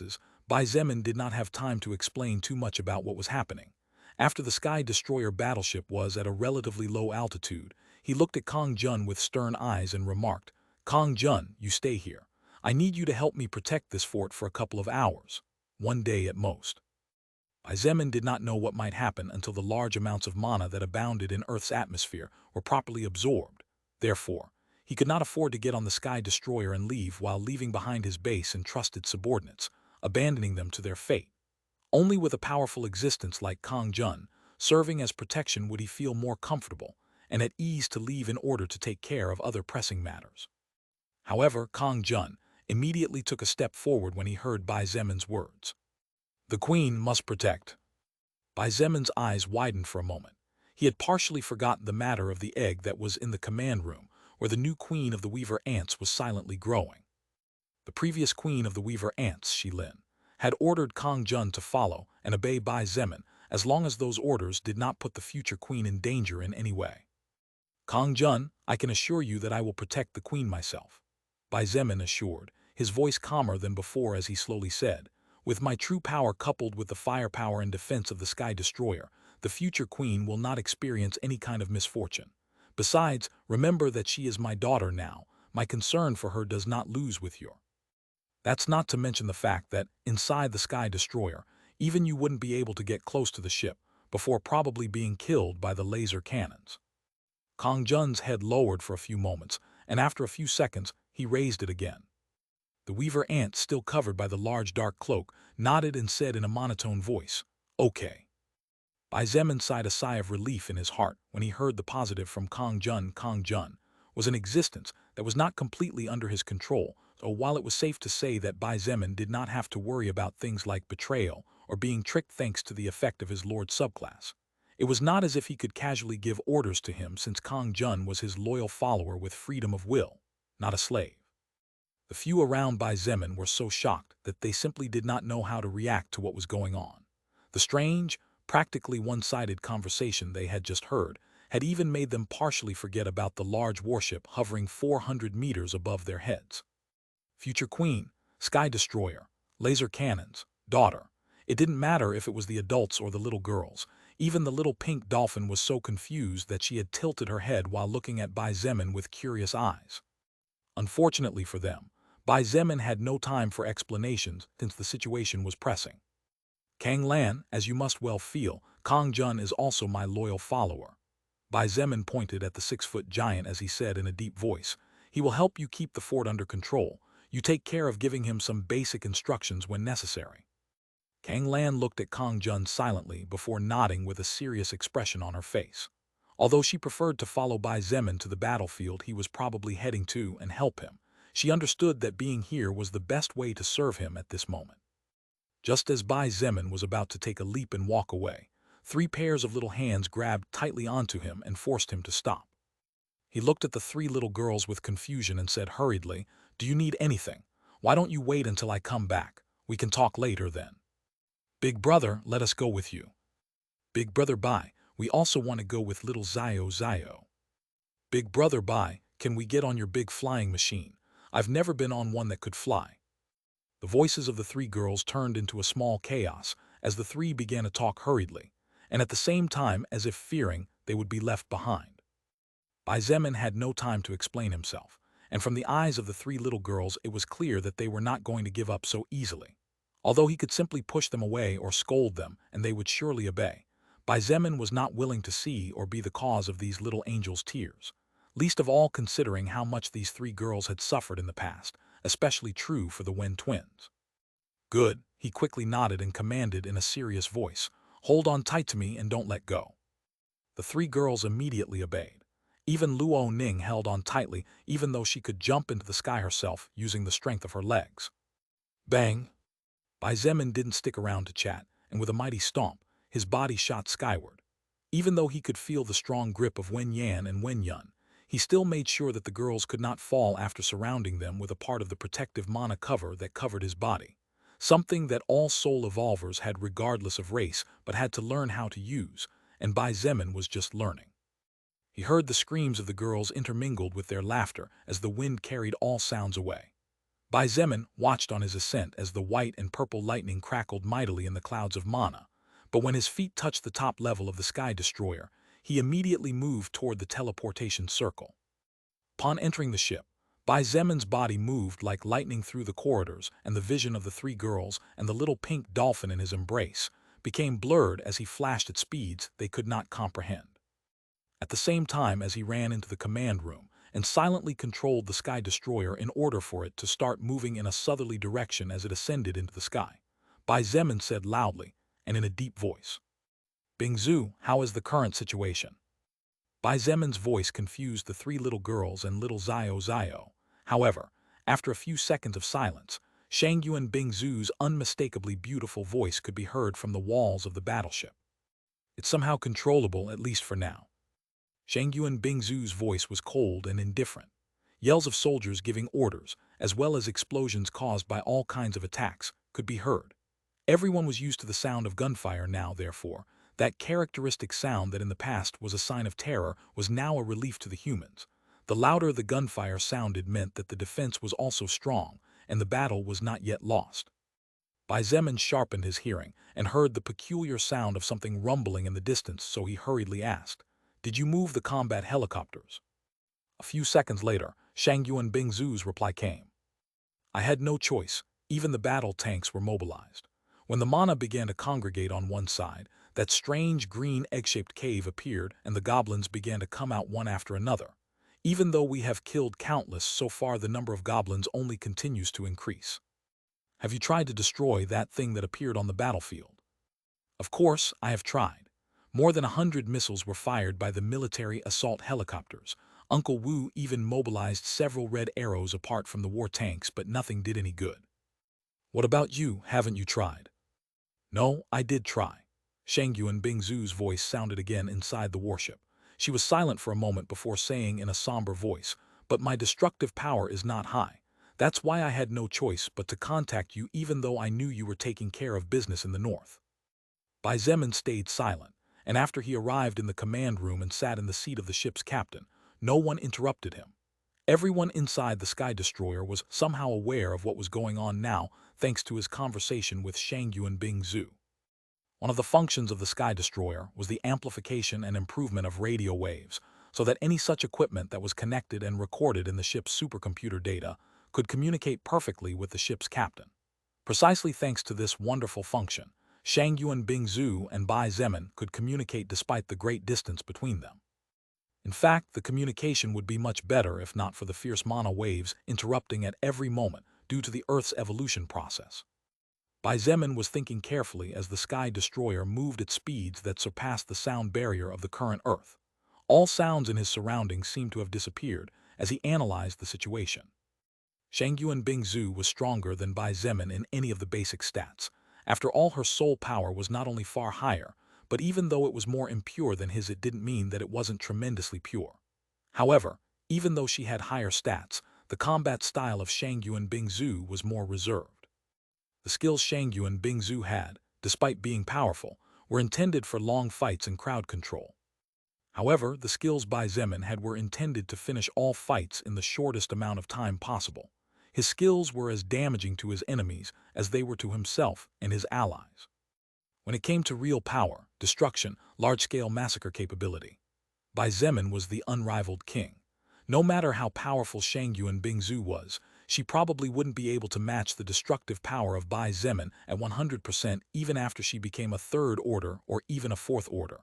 Speaker 1: circumstances, Bai Zemin did not have time to explain too much about what was happening. After the Sky Destroyer battleship was at a relatively low altitude, he looked at Kong Jun with stern eyes and remarked, "Kong Jun, you stay here. I need you to help me protect this fort for a couple of hours. One day at most." Bai Zemin did not know what might happen until the large amounts of mana that abounded in Earth's atmosphere were properly absorbed. Therefore, he could not afford to get on the Sky Destroyer and leave while leaving behind his base and trusted subordinates, abandoning them to their fate. Only with a powerful existence like Kong Jun, serving as protection, would he feel more comfortable and at ease to leave in order to take care of other pressing matters. However, Kang Jun immediately took a step forward when he heard Bai Zemin's words. The queen must protect. Bai Zemin's eyes widened for a moment. He had partially forgotten the matter of the egg that was in the command room, where the new queen of the Weaver Ants was silently growing. The previous queen of the Weaver Ants, Shilin, had ordered Kang Jun to follow and obey Bai Zemin as long as those orders did not put the future queen in danger in any way. Kang Jun, I can assure you that I will protect the queen myself, Bai Zemin assured, his voice calmer than before as he slowly said, with my true power coupled with the firepower and defense of the Sky Destroyer, the future queen will not experience any kind of misfortune. Besides, remember that she is my daughter now. My concern for her does not lose with your. That's not to mention the fact that, inside the Sky Destroyer, even you wouldn't be able to get close to the ship, before probably being killed by the laser cannons. Kang Jun's head lowered for a few moments, and after a few seconds, he raised it again. The Weaver Ant, still covered by the large dark cloak, nodded and said in a monotone voice, "Okay." Bai Zemin sighed a sigh of relief in his heart when he heard the positive from Kang Jun. Kang Jun was an existence that was not completely under his control, so while it was safe to say that Bai Zemin did not have to worry about things like betrayal or being tricked thanks to the effect of his lord subclass, it was not as if he could casually give orders to him since Kang Jun was his loyal follower with freedom of will, not a slave. The few around Bai Zemin were so shocked that they simply did not know how to react to what was going on. The strange, practically one-sided conversation they had just heard had even made them partially forget about the large warship hovering 400 meters above their heads. Future Queen, Sky Destroyer, laser cannons, daughter. It didn't matter if it was the adults or the little girls. Even the little pink dolphin was so confused that she had tilted her head while looking at Bai Zemin with curious eyes. Unfortunately for them, Bai Zemin had no time for explanations since the situation was pressing. Kang Lan, as you must well feel, Kang Jun is also my loyal follower. Bai Zemin pointed at the 6-foot giant as he said in a deep voice, he will help you keep the fort under control. You take care of giving him some basic instructions when necessary. Kang Lan looked at Kang Jun silently before nodding with a serious expression on her face. Although she preferred to follow Bai Zemin to the battlefield he was probably heading to and help him, she understood that being here was the best way to serve him at this moment. Just as Bai Zemin was about to take a leap and walk away, 3 pairs of little hands grabbed tightly onto him and forced him to stop. He looked at the 3 little girls with confusion and said hurriedly, "Do you need anything? Why don't you wait until I come back? We can talk later then." "Big brother, let us go with you." "Big brother Bai, we also want to go with little Zio. "Big brother Bai, can we get on your big flying machine? I've never been on one that could fly." The voices of the 3 girls turned into a small chaos as the 3 began to talk hurriedly, and at the same time as if fearing they would be left behind. Bai Zemin had no time to explain himself, and from the eyes of the 3 little girls it was clear that they were not going to give up so easily. Although he could simply push them away or scold them and they would surely obey, Bai Zemin was not willing to see or be the cause of these little angels' tears, least of all considering how much these 3 girls had suffered in the past, especially true for the Wen twins. "Good," he quickly nodded and commanded in a serious voice, "Hold on tight to me and don't let go." The 3 girls immediately obeyed. Even Luo Ning held on tightly even though she could jump into the sky herself using the strength of her legs. Bang! Bai Zemin didn't stick around to chat, and with a mighty stomp, his body shot skyward. Even though he could feel the strong grip of Wen Yan and Wen Yun, he still made sure that the girls could not fall after surrounding them with a part of the protective mana cover that covered his body, something that all soul evolvers had regardless of race but had to learn how to use, and Bai Zemin was just learning. He heard the screams of the girls intermingled with their laughter as the wind carried all sounds away. Bai Zemin watched on his ascent as the white and purple lightning crackled mightily in the clouds of mana, but when his feet touched the top level of the Sky Destroyer, he immediately moved toward the teleportation circle. Upon entering the ship, Bai Zemin's body moved like lightning through the corridors, and the vision of the 3 girls and the little pink dolphin in his embrace became blurred as he flashed at speeds they could not comprehend. At the same time as he ran into the command room and silently controlled the Sky Destroyer in order for it to start moving in a southerly direction as it ascended into the sky, Bai Zemin said loudly and in a deep voice, "Bingzu, how is the current situation?" Bai Zemin's voice confused the 3 little girls and little Zio. However, After a few seconds of silence, Shang Yuan Bingzu's unmistakably beautiful voice could be heard from the walls of the battleship. It's somehow controllable, at least for now. Shang Yuan Bingzu's voice was cold and indifferent. Yells of soldiers giving orders, as well as explosions caused by all kinds of attacks, could be heard. Everyone was used to the sound of gunfire now, therefore. That characteristic sound that in the past was a sign of terror was now a relief to the humans. The louder the gunfire sounded meant that the defense was also strong, and the battle was not yet lost. Bai Zemin sharpened his hearing and heard the peculiar sound of something rumbling in the distance, so he hurriedly asked, "Did you move the combat helicopters?" A few seconds later, Shang Yuan Bingzu's reply came. "I had no choice. Even the battle tanks were mobilized. When the mana began to congregate on one side, that strange green egg-shaped cave appeared and the goblins began to come out one after another. Even though we have killed countless, so far the number of goblins only continues to increase. Have you tried to destroy that thing that appeared on the battlefield?" "Of course, I have tried. More than 100 missiles were fired by the military assault helicopters. Uncle Wu even mobilized several red arrows apart from the war tanks, but nothing did any good." "What about you? Haven't you tried?" "No, I did try." Shang Yuan Bingzu's voice sounded again inside the warship. She was silent for a moment before saying in a somber voice, "But my destructive power is not high. That's why I had no choice but to contact you, even though I knew you were taking care of business in the north." Bai Zemin stayed silent, and after he arrived in the command room and sat in the seat of the ship's captain, no one interrupted him. Everyone inside the Sky Destroyer was somehow aware of what was going on now, thanks to his conversation with Shang Yuan Bingzu. One of the functions of the Sky Destroyer was the amplification and improvement of radio waves, so that any such equipment that was connected and recorded in the ship's supercomputer data could communicate perfectly with the ship's captain. Precisely thanks to this wonderful function, Shang Yuan Bingzu and Bai Zemin could communicate despite the great distance between them. In fact, the communication would be much better if not for the fierce mana waves interrupting at every moment due to the Earth's evolution process. Bai Zemin was thinking carefully as the Sky Destroyer moved at speeds that surpassed the sound barrier of the current Earth. All sounds in his surroundings seemed to have disappeared as he analyzed the situation. Shang Yuan Bingzu was stronger than Bai Zemin in any of the basic stats. After all, her soul power was not only far higher, but even though it was more impure than his, it didn't mean that it wasn't tremendously pure. However, even though she had higher stats, the combat style of Shang Yuan Bingzu was more reserved. The skills Shang Yuan Bingzu had, despite being powerful, were intended for long fights and crowd control. However, the skills Bai Zemin had were intended to finish all fights in the shortest amount of time possible. His skills were as damaging to his enemies as they were to himself and his allies. When it came to real power, destruction, large-scale massacre capability, Bai Zemin was the unrivaled king. No matter how powerful Shang Yuan Bingzu was, she probably wouldn't be able to match the destructive power of Bai Zemin at 100% even after she became a third order or even a fourth order.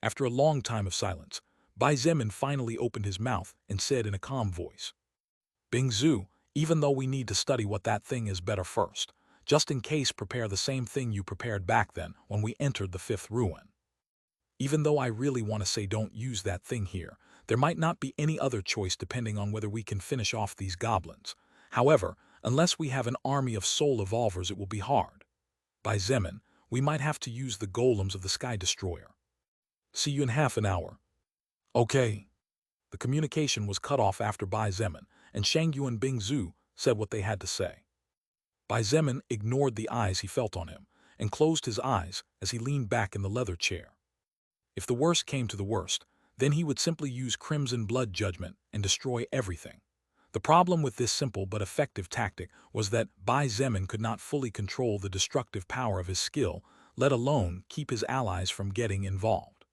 Speaker 1: After a long time of silence, Bai Zemin finally opened his mouth and said in a calm voice, "Bingzu, even though we need to study what that thing is better first, just in case prepare the same thing you prepared back then when we entered the fifth ruin. Even though I really want to say don't use that thing here, there might not be any other choice depending on whether we can finish off these goblins. However, unless we have an army of soul evolvers, it will be hard. Bai Zemin, we might have to use the golems of the Sky Destroyer. See you in half an hour." "Okay." The communication was cut off after Bai Zemin and Shang Yuan Bingzu said what they had to say. Bai Zemin ignored the eyes he felt on him and closed his eyes as he leaned back in the leather chair. If the worst came to the worst, then he would simply use Crimson Blood Judgment and destroy everything. The problem with this simple but effective tactic was that Bai Zemin could not fully control the destructive power of his skill, let alone keep his allies from getting involved.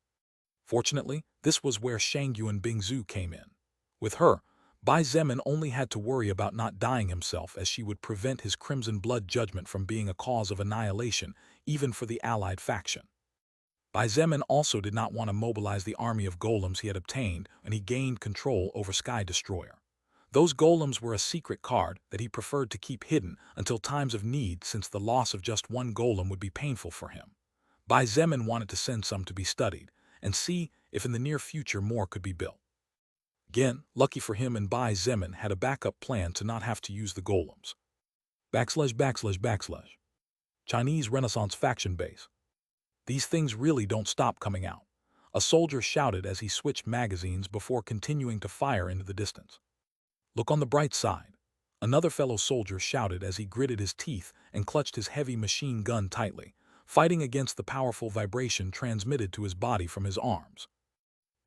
Speaker 1: Fortunately, this was where Shang Yuan Bingzu came in. With her, Bai Zemin only had to worry about not dying himself, as she would prevent his Crimson Blood Judgment from being a cause of annihilation, even for the allied faction. Bai Zemin also did not want to mobilize the army of golems he had obtained when he gained control over Sky Destroyer. Those golems were a secret card that he preferred to keep hidden until times of need, since the loss of just one golem would be painful for him. Bai Zemin wanted to send some to be studied and see if in the near future more could be built. Again, lucky for him and Bai Zemin had a backup plan to not have to use the golems. // Chinese Renaissance faction base. These things really don't stop coming out. A soldier shouted as he switched magazines before continuing to fire into the distance. Look on the bright side. Another fellow soldier shouted as he gritted his teeth and clutched his heavy machine gun tightly, fighting against the powerful vibration transmitted to his body from his arms.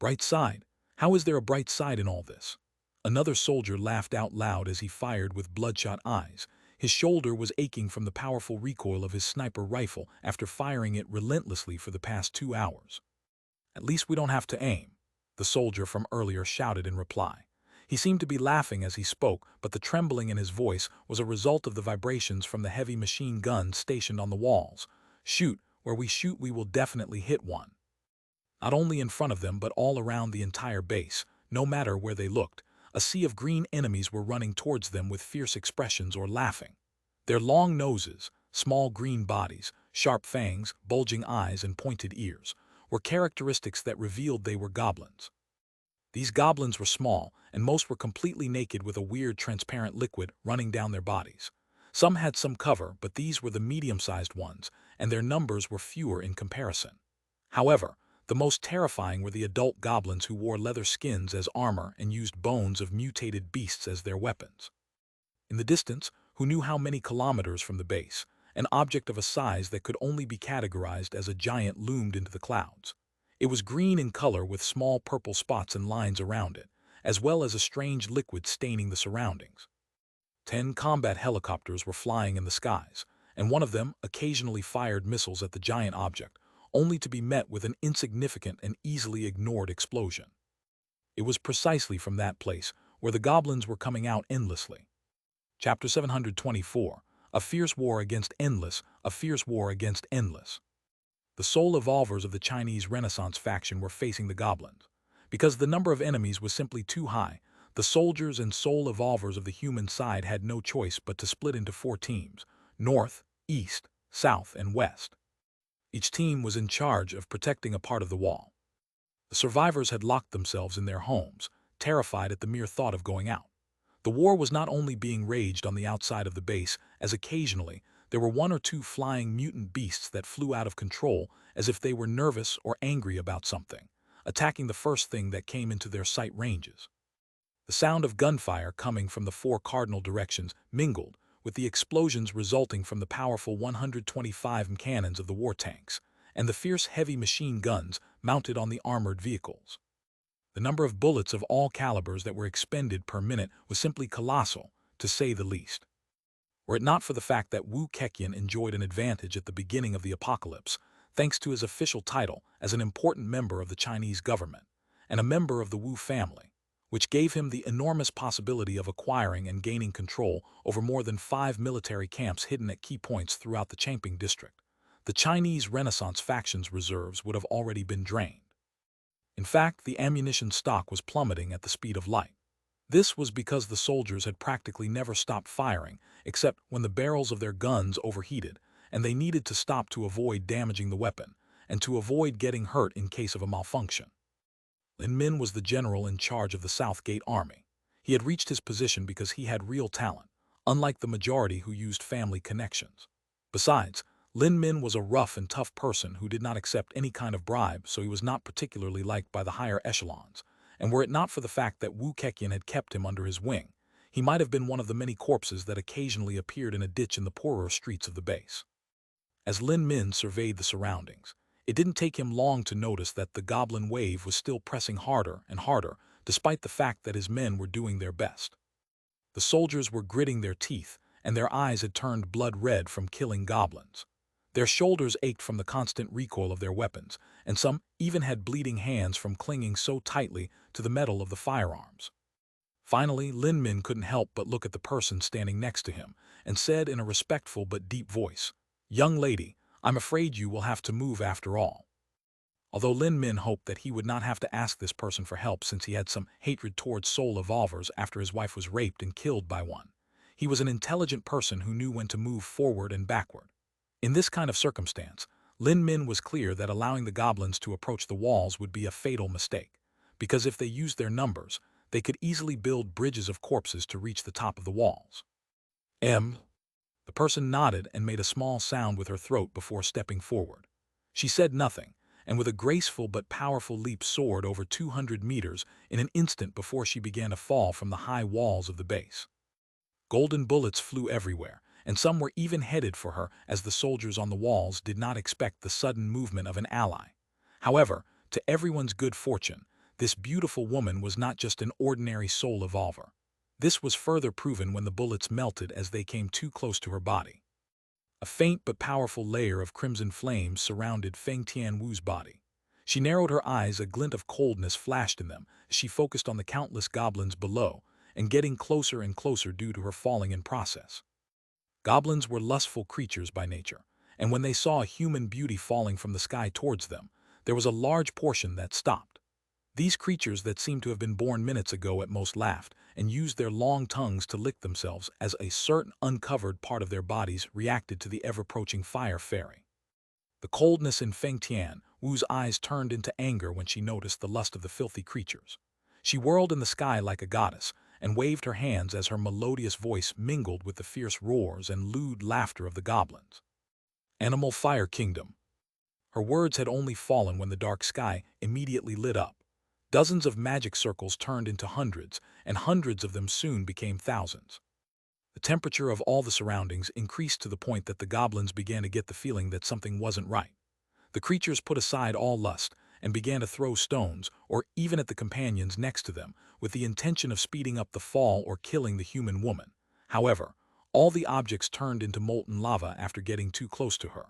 Speaker 1: Bright side? How is there a bright side in all this? Another soldier laughed out loud as he fired with bloodshot eyes. His shoulder was aching from the powerful recoil of his sniper rifle after firing it relentlessly for the past 2 hours. At least we don't have to aim, the soldier from earlier shouted in reply. He seemed to be laughing as he spoke, but the trembling in his voice was a result of the vibrations from the heavy machine guns stationed on the walls. Shoot, where we shoot we will definitely hit one. Not only in front of them but all around the entire base, no matter where they looked, a sea of green enemies were running towards them with fierce expressions or laughing. Their long noses, small green bodies, sharp fangs, bulging eyes, and pointed ears were characteristics that revealed they were goblins. These goblins were small, and most were completely naked with a weird transparent liquid running down their bodies. Some had some cover, but these were the medium-sized ones, and their numbers were fewer in comparison. However, the most terrifying were the adult goblins who wore leather skins as armor and used bones of mutated beasts as their weapons. In the distance, who knew how many kilometers from the base, an object of a size that could only be categorized as a giant loomed into the clouds. It was green in color with small purple spots and lines around it, as well as a strange liquid staining the surroundings. 10 combat helicopters were flying in the skies, and one of them occasionally fired missiles at the giant object, only to be met with an insignificant and easily ignored explosion. It was precisely from that place where the goblins were coming out endlessly. Chapter 724, A Fierce War Against Endless, A Fierce War Against Endless. The soul evolvers of the Chinese Renaissance faction were facing the goblins. Because the number of enemies was simply too high, the soldiers and soul evolvers of the human side had no choice but to split into 4 teams: north, east, south, and west. Each team was in charge of protecting a part of the wall. The survivors had locked themselves in their homes, terrified at the mere thought of going out. The war was not only being raged on the outside of the base, as occasionally there were 1 or 2 flying mutant beasts that flew out of control as if they were nervous or angry about something, attacking the first thing that came into their sight ranges. The sound of gunfire coming from the 4 cardinal directions mingled with the explosions resulting from the powerful 125 cannons of the war tanks and the fierce heavy machine guns mounted on the armored vehicles. The number of bullets of all calibers that were expended per minute was simply colossal, to say the least. Were it not for the fact that Wu Keqian enjoyed an advantage at the beginning of the apocalypse, thanks to his official title as an important member of the Chinese government and a member of the Wu family, which gave him the enormous possibility of acquiring and gaining control over more than 5 military camps hidden at key points throughout the Changping district, the Chinese Renaissance faction's reserves would have already been drained. In fact, the ammunition stock was plummeting at the speed of light. This was because the soldiers had practically never stopped firing, except when the barrels of their guns overheated, and they needed to stop to avoid damaging the weapon, and to avoid getting hurt in case of a malfunction. Lin Min was the general in charge of the South Gate Army. He had reached his position because he had real talent, unlike the majority who used family connections. Besides, Lin Min was a rough and tough person who did not accept any kind of bribe, so he was not particularly liked by the higher echelons, and were it not for the fact that Wu Keqian had kept him under his wing, he might have been one of the many corpses that occasionally appeared in a ditch in the poorer streets of the base. As Lin Min surveyed the surroundings, it didn't take him long to notice that the goblin wave was still pressing harder and harder, despite the fact that his men were doing their best. The soldiers were gritting their teeth, and their eyes had turned blood red from killing goblins. Their shoulders ached from the constant recoil of their weapons, and some even had bleeding hands from clinging so tightly to the metal of the firearms. Finally, Lin Min couldn't help but look at the person standing next to him, and said in a respectful but deep voice, "Young lady, I'm afraid you will have to move after all." Although Lin Min hoped that he would not have to ask this person for help since he had some hatred towards soul evolvers after his wife was raped and killed by one, he was an intelligent person who knew when to move forward and backward. In this kind of circumstance, Lin Min was clear that allowing the goblins to approach the walls would be a fatal mistake, because if they used their numbers, they could easily build bridges of corpses to reach the top of the walls. M. The person nodded and made a small sound with her throat before stepping forward. She said nothing, and with a graceful but powerful leap soared over 200 meters in an instant before she began to fall from the high walls of the base. Golden bullets flew everywhere, and some were even headed for her as the soldiers on the walls did not expect the sudden movement of an ally. However, to everyone's good fortune, this beautiful woman was not just an ordinary soul evolver. This was further proven when the bullets melted as they came too close to her body. A faint but powerful layer of crimson flames surrounded Feng Tianwu's body. She narrowed her eyes, a glint of coldness flashed in them as she focused on the countless goblins below, and getting closer and closer due to her falling in process. Goblins were lustful creatures by nature, and when they saw a human beauty falling from the sky towards them, there was a large portion that stopped. These creatures that seemed to have been born minutes ago at most laughed and used their long tongues to lick themselves as a certain uncovered part of their bodies reacted to the ever-approaching fire fairy. The coldness in Feng Tianwu's eyes turned into anger when she noticed the lust of the filthy creatures. She whirled in the sky like a goddess and waved her hands as her melodious voice mingled with the fierce roars and lewd laughter of the goblins. Animal Fire Kingdom. Her words had only fallen when the dark sky immediately lit up. Dozens of magic circles turned into hundreds, and hundreds of them soon became thousands. The temperature of all the surroundings increased to the point that the goblins began to get the feeling that something wasn't right. The creatures put aside all lust and began to throw stones, or even at the companions next to them, with the intention of speeding up the fall or killing the human woman. However, all the objects turned into molten lava after getting too close to her.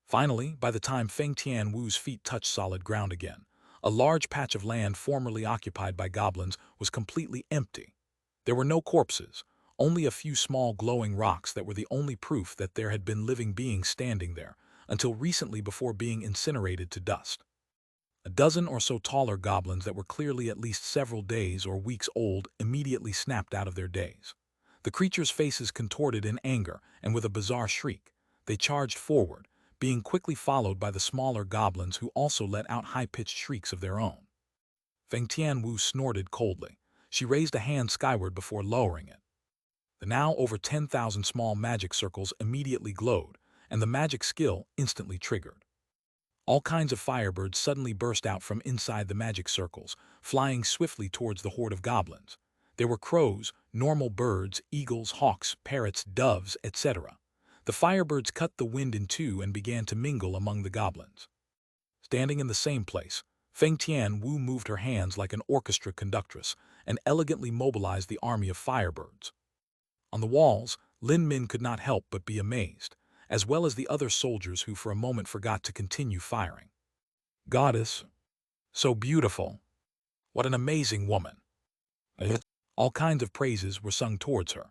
Speaker 1: Finally, by the time Feng Tianwu's feet touched solid ground again, a large patch of land formerly occupied by goblins was completely empty. There were no corpses, only a few small glowing rocks that were the only proof that there had been living beings standing there, until recently before being incinerated to dust. A dozen or so taller goblins that were clearly at least several days or weeks old immediately snapped out of their daze. The creatures' faces contorted in anger, and with a bizarre shriek, they charged forward, being quickly followed by the smaller goblins who also let out high-pitched shrieks of their own. Feng Tianwu snorted coldly. She raised a hand skyward before lowering it. The now over 10,000 small magic circles immediately glowed, and the magic skill instantly triggered. All kinds of firebirds suddenly burst out from inside the magic circles, flying swiftly towards the horde of goblins. There were crows, normal birds, eagles, hawks, parrots, doves, etc. The firebirds cut the wind in two and began to mingle among the goblins. Standing in the same place, Feng Tianwu moved her hands like an orchestra conductress and elegantly mobilized the army of firebirds. On the walls, Lin Min could not help but be amazed, as well as the other soldiers who for a moment forgot to continue firing. Goddess, so beautiful. What an amazing woman. All kinds of praises were sung towards her.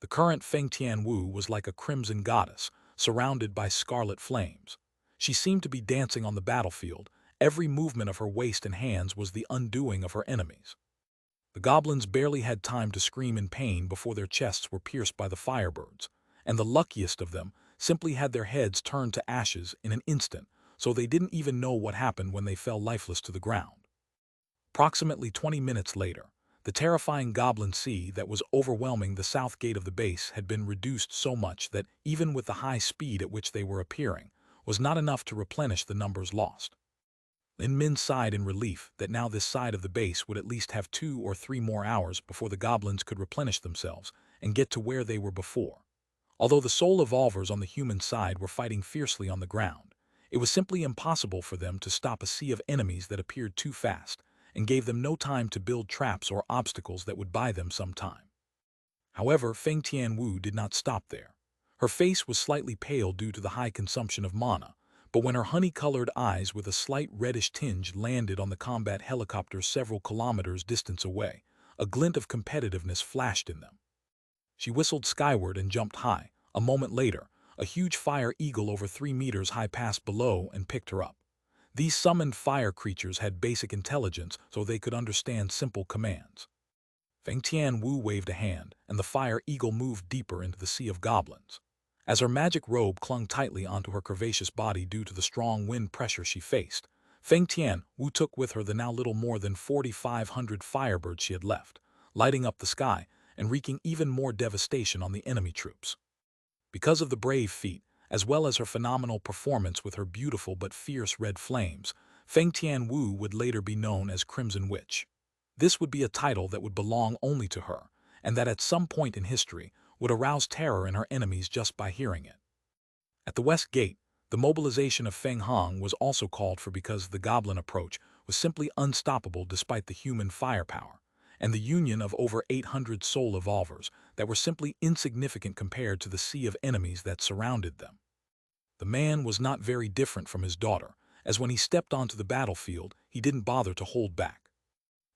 Speaker 1: The current Feng Tianwu was like a crimson goddess, surrounded by scarlet flames. She seemed to be dancing on the battlefield. Every movement of her waist and hands was the undoing of her enemies. The goblins barely had time to scream in pain before their chests were pierced by the firebirds, and the luckiest of them simply had their heads turned to ashes in an instant, so they didn't even know what happened when they fell lifeless to the ground. Approximately 20 minutes later, the terrifying goblin sea that was overwhelming the south gate of the base had been reduced so much that, even with the high speed at which they were appearing, was not enough to replenish the numbers lost. Lin Min sighed in relief that now this side of the base would at least have 2 or 3 more hours before the goblins could replenish themselves and get to where they were before. Although the soul evolvers on the human side were fighting fiercely on the ground, it was simply impossible for them to stop a sea of enemies that appeared too fast and gave them no time to build traps or obstacles that would buy them some time. However, Feng Tianwu did not stop there. Her face was slightly pale due to the high consumption of mana, but when her honey-colored eyes with a slight reddish tinge landed on the combat helicopter several kilometers distance away, a glint of competitiveness flashed in them. She whistled skyward and jumped high. A moment later, a huge fire eagle over 3 meters high passed below and picked her up. These summoned fire creatures had basic intelligence, so they could understand simple commands. Feng Tianwu waved a hand, and the fire eagle moved deeper into the sea of goblins. As her magic robe clung tightly onto her curvaceous body due to the strong wind pressure she faced, Feng Tian Wu took with her the now little more than 4,500 firebirds she had left, lighting up the sky and wreaking even more devastation on the enemy troops. Because of the brave feat, as well as her phenomenal performance with her beautiful but fierce red flames, Feng Tian Wu would later be known as Crimson Witch. This would be a title that would belong only to her, and that at some point in history would arouse terror in her enemies just by hearing it. At the West Gate, the mobilization of Feng Hong was also called for because the goblin approach was simply unstoppable despite the human firepower, and the union of over 800 soul evolvers that were simply insignificant compared to the sea of enemies that surrounded them. The man was not very different from his daughter, as when he stepped onto the battlefield, he didn't bother to hold back.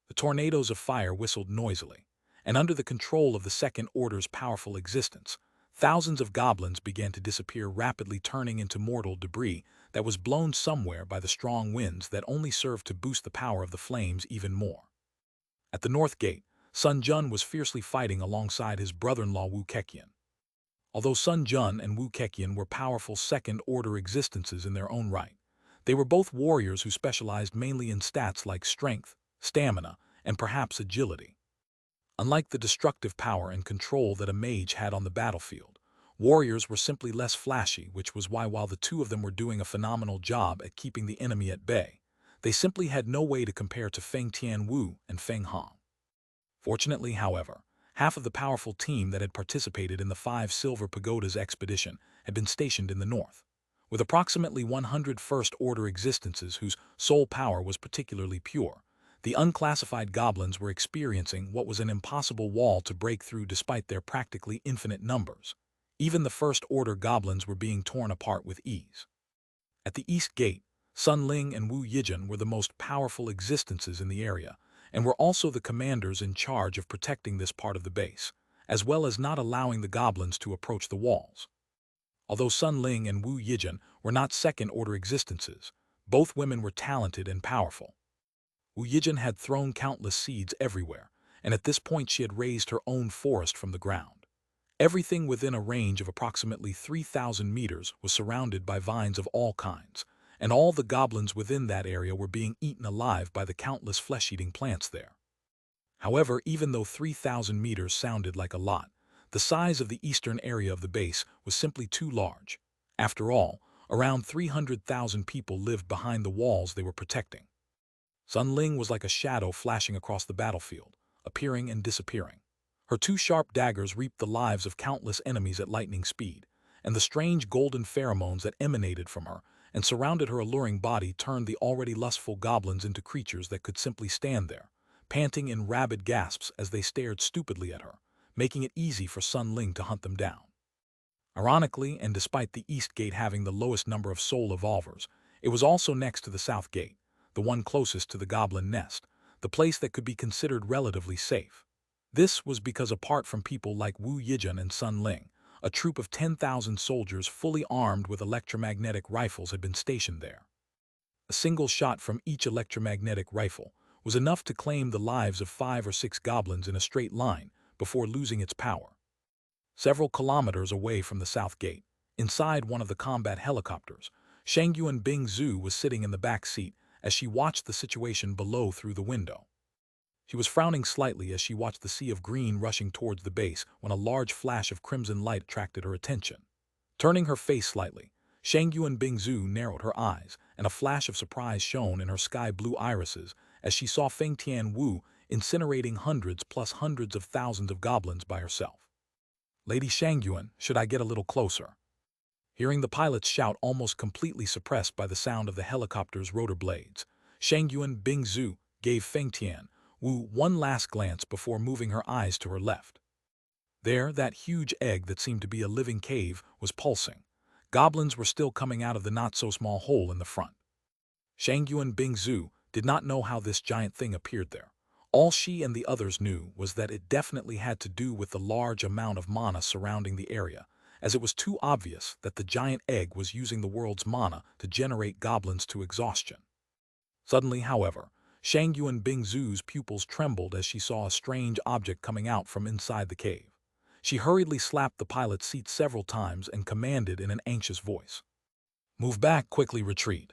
Speaker 1: The tornadoes of fire whistled noisily, and under the control of the Second Order's powerful existence, thousands of goblins began to disappear, rapidly turning into mortal debris that was blown somewhere by the strong winds that only served to boost the power of the flames even more. At the North Gate, Sun Jun was fiercely fighting alongside his brother-in-law Wu Keqian. Although Sun Jun and Wu Keqian were powerful second-order existences in their own right, they were both warriors who specialized mainly in stats like strength, stamina, and perhaps agility. Unlike the destructive power and control that a mage had on the battlefield, warriors were simply less flashy, which was why while the two of them were doing a phenomenal job at keeping the enemy at bay, they simply had no way to compare to Feng Tian Wu and Feng Hong. Fortunately, however, half of the powerful team that had participated in the 5 Silver Pagodas expedition had been stationed in the north, with approximately 100 first-order existences whose soul power was particularly pure. The unclassified goblins were experiencing what was an impossible wall to break through despite their practically infinite numbers. Even the first-order goblins were being torn apart with ease. At the East Gate, Sun Ling and Wu Yijun were the most powerful existences in the area, and were also the commanders in charge of protecting this part of the base, as well as not allowing the goblins to approach the walls. Although Sun Ling and Wu Yijun were not second-order existences, both women were talented and powerful. Wu Yijun had thrown countless seeds everywhere, and at this point she had raised her own forest from the ground. Everything within a range of approximately 3,000 meters was surrounded by vines of all kinds, and all the goblins within that area were being eaten alive by the countless flesh-eating plants there. However, even though 3,000 meters sounded like a lot, the size of the eastern area of the base was simply too large. After all, around 300,000 people lived behind the walls they were protecting. Sun Ling was like a shadow flashing across the battlefield, appearing and disappearing. Her 2 sharp daggers reaped the lives of countless enemies at lightning speed, and the strange golden pheromones that emanated from her and surrounded her alluring body turned the already lustful goblins into creatures that could simply stand there, panting in rabid gasps as they stared stupidly at her, making it easy for Sun Ling to hunt them down. Ironically, and despite the East Gate having the lowest number of soul evolvers, it was also next to the South Gate, the one closest to the goblin nest, the place that could be considered relatively safe. This was because apart from people like Wu Yijun and Sun Ling, a troop of 10,000 soldiers fully armed with electromagnetic rifles had been stationed there. A single shot from each electromagnetic rifle was enough to claim the lives of 5 or 6 goblins in a straight line before losing its power. Several kilometers away from the South Gate, inside one of the combat helicopters, Shangyuan Bingzhu was sitting in the back seat as she watched the situation below through the window. She was frowning slightly as she watched the sea of green rushing towards the base when a large flash of crimson light attracted her attention. Turning her face slightly, Shangyuan Bingzhu narrowed her eyes, and a flash of surprise shone in her sky-blue irises as she saw Feng Tian Wu incinerating hundreds plus hundreds of thousands of goblins by herself. "Lady Shangyuan, should I get a little closer?" Hearing the pilot's shout almost completely suppressed by the sound of the helicopter's rotor blades, Shangyuan Bingzhu gave Feng Tian Wu one last glance before moving her eyes to her left. There, that huge egg that seemed to be a living cave was pulsing. Goblins were still coming out of the not-so-small hole in the front. Shangyuan Bingzhu did not know how this giant thing appeared there. All she and the others knew was that it definitely had to do with the large amount of mana surrounding the area, as it was too obvious that the giant egg was using the world's mana to generate goblins to exhaustion. Suddenly, however, Shangyuan Bingzhu's pupils trembled as she saw a strange object coming out from inside the cave. She hurriedly slapped the pilot's seat several times and commanded in an anxious voice, "Move back, quickly retreat."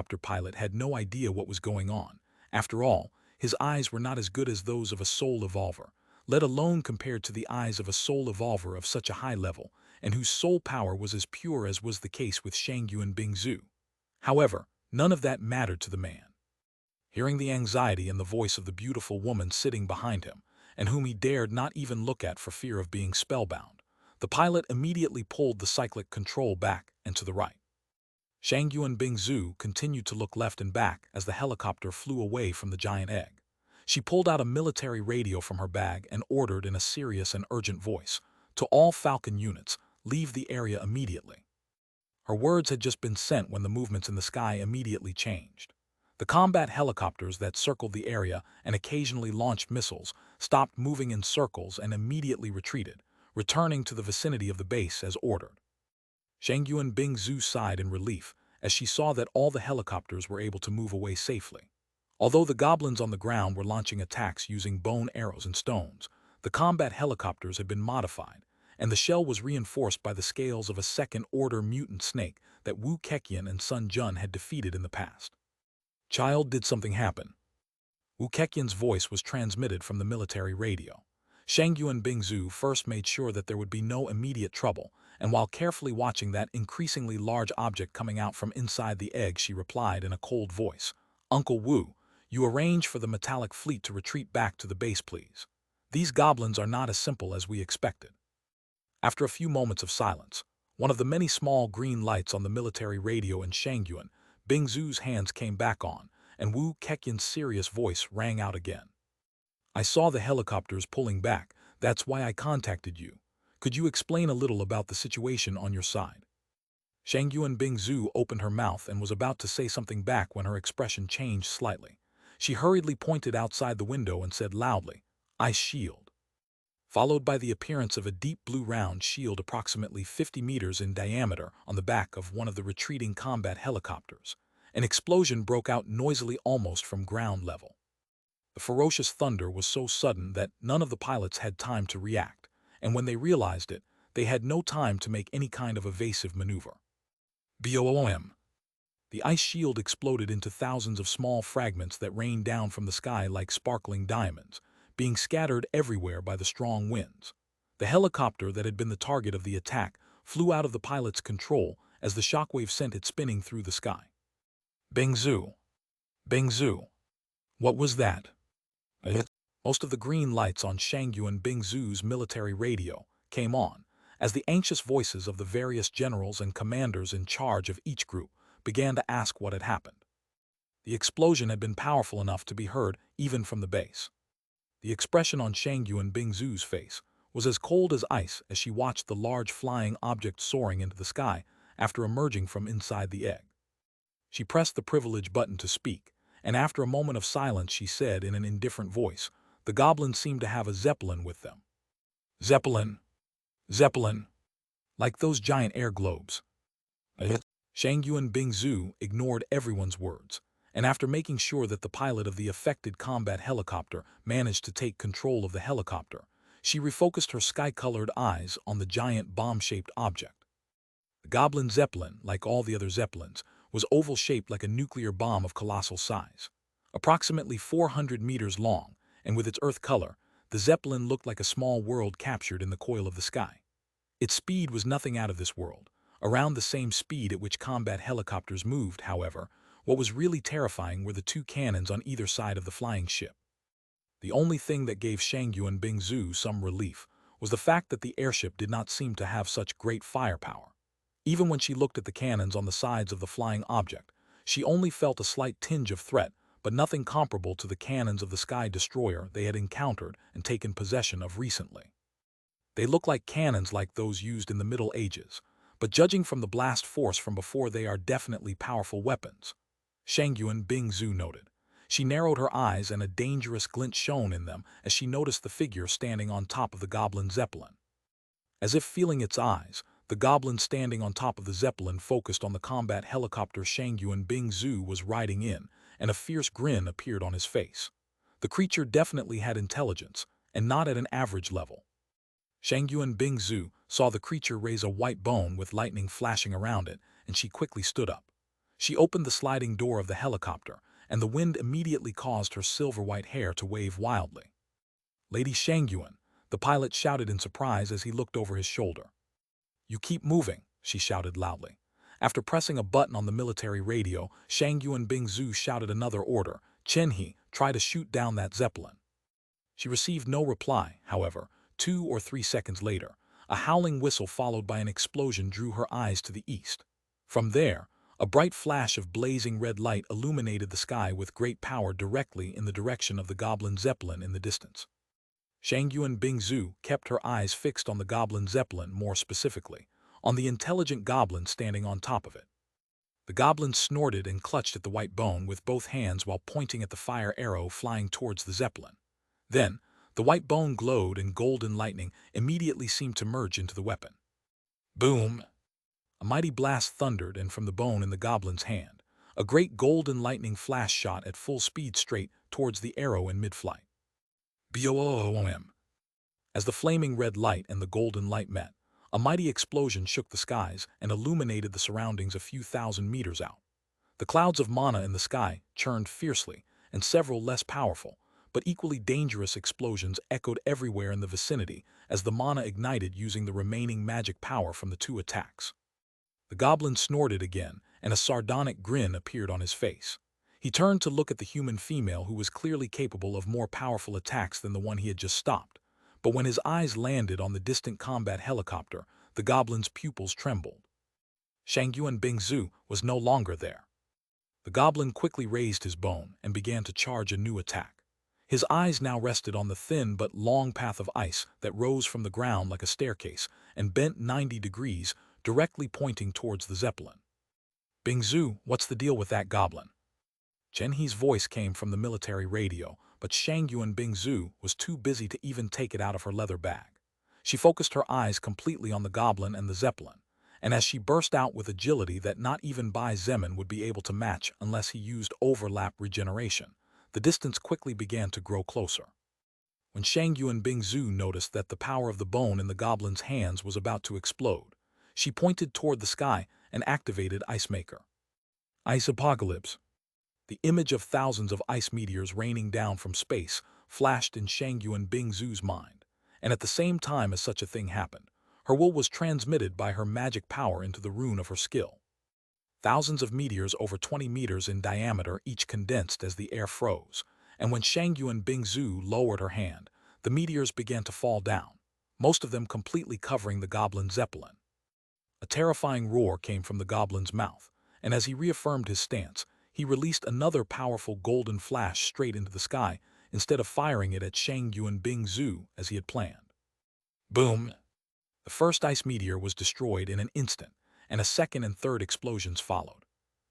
Speaker 1: helicopter pilot had no idea what was going on. After all, his eyes were not as good as those of a soul evolver, let alone compared to the eyes of a soul evolver of such a high level, and whose soul power was as pure as was the case with Shangyuan Bingzu. However, none of that mattered to the man. Hearing the anxiety in the voice of the beautiful woman sitting behind him, and whom he dared not even look at for fear of being spellbound, the pilot immediately pulled the cyclic control back and to the right. Shangyuan Bingzu continued to look left and back as the helicopter flew away from the giant egg. She pulled out a military radio from her bag and ordered in a serious and urgent voice, "To all Falcon units, leave the area immediately." Her words had just been sent when the movements in the sky immediately changed. The combat helicopters that circled the area and occasionally launched missiles stopped moving in circles and immediately retreated, returning to the vicinity of the base as ordered. Shangyuan Bingzu sighed in relief as she saw that all the helicopters were able to move away safely. Although the goblins on the ground were launching attacks using bone arrows and stones, the combat helicopters had been modified, and the shell was reinforced by the scales of a second-order mutant snake that Wu Keqian and Sun Jun had defeated in the past. "Child, did something happen?" Wu Keqian's voice was transmitted from the military radio. Shangyuan Bingzu first made sure that there would be no immediate trouble, and while carefully watching that increasingly large object coming out from inside the egg, she replied in a cold voice, "Uncle Wu, you arrange for the metallic fleet to retreat back to the base, please. These goblins are not as simple as we expected." After a few moments of silence, one of the many small green lights on the military radio in Shangyuan Bingzu's hands came back on, and Wu Keqian's serious voice rang out again. "I saw the helicopters pulling back. That's why I contacted you. Could you explain a little about the situation on your side?" Shangyuan Bingzu opened her mouth and was about to say something back when her expression changed slightly. She hurriedly pointed outside the window and said loudly, "Ice shield," followed by the appearance of a deep blue round shield approximately 50 meters in diameter on the back of one of the retreating combat helicopters. An explosion broke out noisily almost from ground level. The ferocious thunder was so sudden that none of the pilots had time to react, and when they realized it, they had no time to make any kind of evasive maneuver. Boom! The ice shield exploded into thousands of small fragments that rained down from the sky like sparkling diamonds, being scattered everywhere by the strong winds. The helicopter that had been the target of the attack flew out of the pilot's control as the shockwave sent it spinning through the sky. Bingzu! Bingzu! What was that? Most of the green lights on Shangyuan Bingzu's military radio came on, as the anxious voices of the various generals and commanders in charge of each group began to ask what had happened. The explosion had been powerful enough to be heard even from the base. The expression on Shangyuan Bingzu's face was as cold as ice as she watched the large flying object soaring into the sky after emerging from inside the egg. She pressed the privilege button to speak, and after a moment of silence she said in an indifferent voice, "The goblins seem to have a zeppelin with them." "Zeppelin? Zeppelin? Like those giant air globes?" Shangyuan Bingzu ignored everyone's words, and after making sure that the pilot of the affected combat helicopter managed to take control of the helicopter, she refocused her sky-colored eyes on the giant bomb-shaped object. The Goblin Zeppelin, like all the other Zeppelins, was oval-shaped like a nuclear bomb of colossal size. Approximately 400 meters long, and with its earth color, the Zeppelin looked like a small world captured in the coil of the sky. Its speed was nothing out of this world, around the same speed at which combat helicopters moved. However, what was really terrifying were the two cannons on either side of the flying ship. The only thing that gave Shangyuan Bingzu some relief was the fact that the airship did not seem to have such great firepower. Even when she looked at the cannons on the sides of the flying object, she only felt a slight tinge of threat, but nothing comparable to the cannons of the Sky Destroyer they had encountered and taken possession of recently. They look like cannons like those used in the Middle Ages, but judging from the blast force from before, they are definitely powerful weapons, Shangyuan Bingzu noted. She narrowed her eyes and a dangerous glint shone in them as she noticed the figure standing on top of the Goblin Zeppelin. As if feeling its eyes, the goblin standing on top of the Zeppelin focused on the combat helicopter Shangyuan Bingzu was riding in, and a fierce grin appeared on his face. The creature definitely had intelligence, and not at an average level. Shangyuan Bingzu saw the creature raise a white bone with lightning flashing around it, and she quickly stood up. She opened the sliding door of the helicopter, and the wind immediately caused her silver-white hair to wave wildly. "Lady Shangyuan," the pilot shouted in surprise as he looked over his shoulder. "You keep moving," she shouted loudly. After pressing a button on the military radio, Shangyuan Bingzu shouted another order, "Chenhe, try to shoot down that Zeppelin." She received no reply, however. 2 or 3 seconds later, a howling whistle followed by an explosion drew her eyes to the east. From there, a bright flash of blazing red light illuminated the sky with great power directly in the direction of the Goblin Zeppelin in the distance. Shangyuan Bingzu kept her eyes fixed on the Goblin Zeppelin, more specifically, on the intelligent goblin standing on top of it. The goblin snorted and clutched at the white bone with both hands while pointing at the fire arrow flying towards the Zeppelin. Then, the white bone glowed and golden lightning immediately seemed to merge into the weapon. Boom! A mighty blast thundered, and from the bone in the goblin's hand, a great golden lightning flash shot at full speed straight towards the arrow in mid-flight. Boom! As the flaming red light and the golden light met, a mighty explosion shook the skies and illuminated the surroundings a few thousand meters out. The clouds of mana in the sky churned fiercely, and several less powerful, but equally dangerous explosions echoed everywhere in the vicinity as the mana ignited using the remaining magic power from the 2 attacks. The goblin snorted again, and a sardonic grin appeared on his face. He turned to look at the human female who was clearly capable of more powerful attacks than the one he had just stopped. But when his eyes landed on the distant combat helicopter, the goblin's pupils trembled. Shangyuan Bingzu was no longer there. The goblin quickly raised his bone and began to charge a new attack. His eyes now rested on the thin but long path of ice that rose from the ground like a staircase and bent 90 degrees, directly pointing towards the Zeppelin. "Bingzu, what's the deal with that goblin?" Chenhe's voice came from the military radio, but Shangyuan Bingzu was too busy to even take it out of her leather bag. She focused her eyes completely on the goblin and the Zeppelin, and as she burst out with agility that not even Bai Zemin would be able to match unless he used overlap regeneration, the distance quickly began to grow closer. When Shangyuan Bingzu noticed that the power of the bone in the goblin's hands was about to explode, she pointed toward the sky and activated Ice Maker. Ice Apocalypse. The image of thousands of ice meteors raining down from space flashed in Shangyuan Bingzu's mind, and at the same time as such a thing happened, her will was transmitted by her magic power into the rune of her skill. Thousands of meteors over 20 meters in diameter each condensed as the air froze, and when Shangyuan Bingzu lowered her hand, the meteors began to fall down, most of them completely covering the goblin Zeppelin. A terrifying roar came from the goblin's mouth, and as he reaffirmed his stance, he released another powerful golden flash straight into the sky instead of firing it at Shangyuan Bingzu as he had planned. Boom! The first ice meteor was destroyed in an instant, and a second and third explosions followed.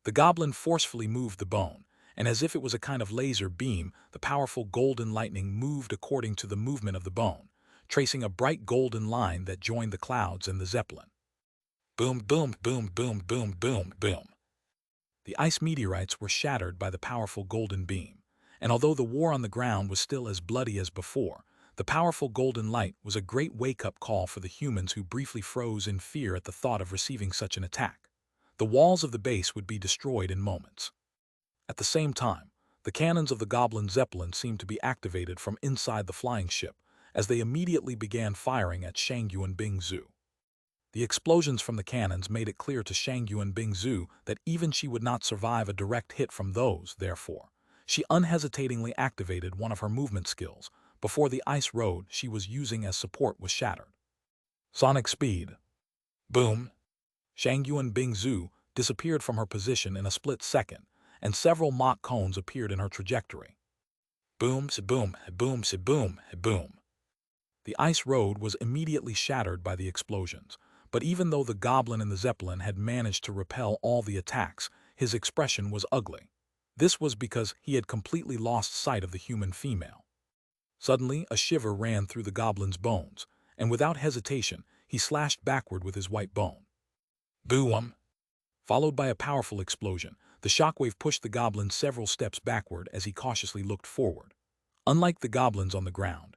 Speaker 1: The goblin forcefully moved the bone, and as if it was a kind of laser beam, the powerful golden lightning moved according to the movement of the bone, tracing a bright golden line that joined the clouds and the Zeppelin. Boom, boom, boom, boom, boom, boom, boom. The ice meteorites were shattered by the powerful golden beam, and although the war on the ground was still as bloody as before, the powerful golden light was a great wake-up call for the humans who briefly froze in fear at the thought of receiving such an attack. The walls of the base would be destroyed in moments. At the same time, the cannons of the Goblin Zeppelin seemed to be activated from inside the flying ship, as they immediately began firing at Shangyuan Bingzu. The explosions from the cannons made it clear to Shangyuan Bingzu that even she would not survive a direct hit from those, therefore. She unhesitatingly activated one of her movement skills, before the ice road she was using as support was shattered. Sonic speed. Boom! Shangyuan Bingzu disappeared from her position in a split second, and several mock cones appeared in her trajectory. Boom, boom, boom, boom, boom. The ice road was immediately shattered by the explosions, but even though the goblin and the Zeppelin had managed to repel all the attacks, his expression was ugly. This was because he had completely lost sight of the human female. Suddenly, a shiver ran through the goblin's bones, and without hesitation, he slashed backward with his white bone. Boom! Followed by a powerful explosion, the shockwave pushed the goblin several steps backward as he cautiously looked forward. Unlike the goblins on the ground,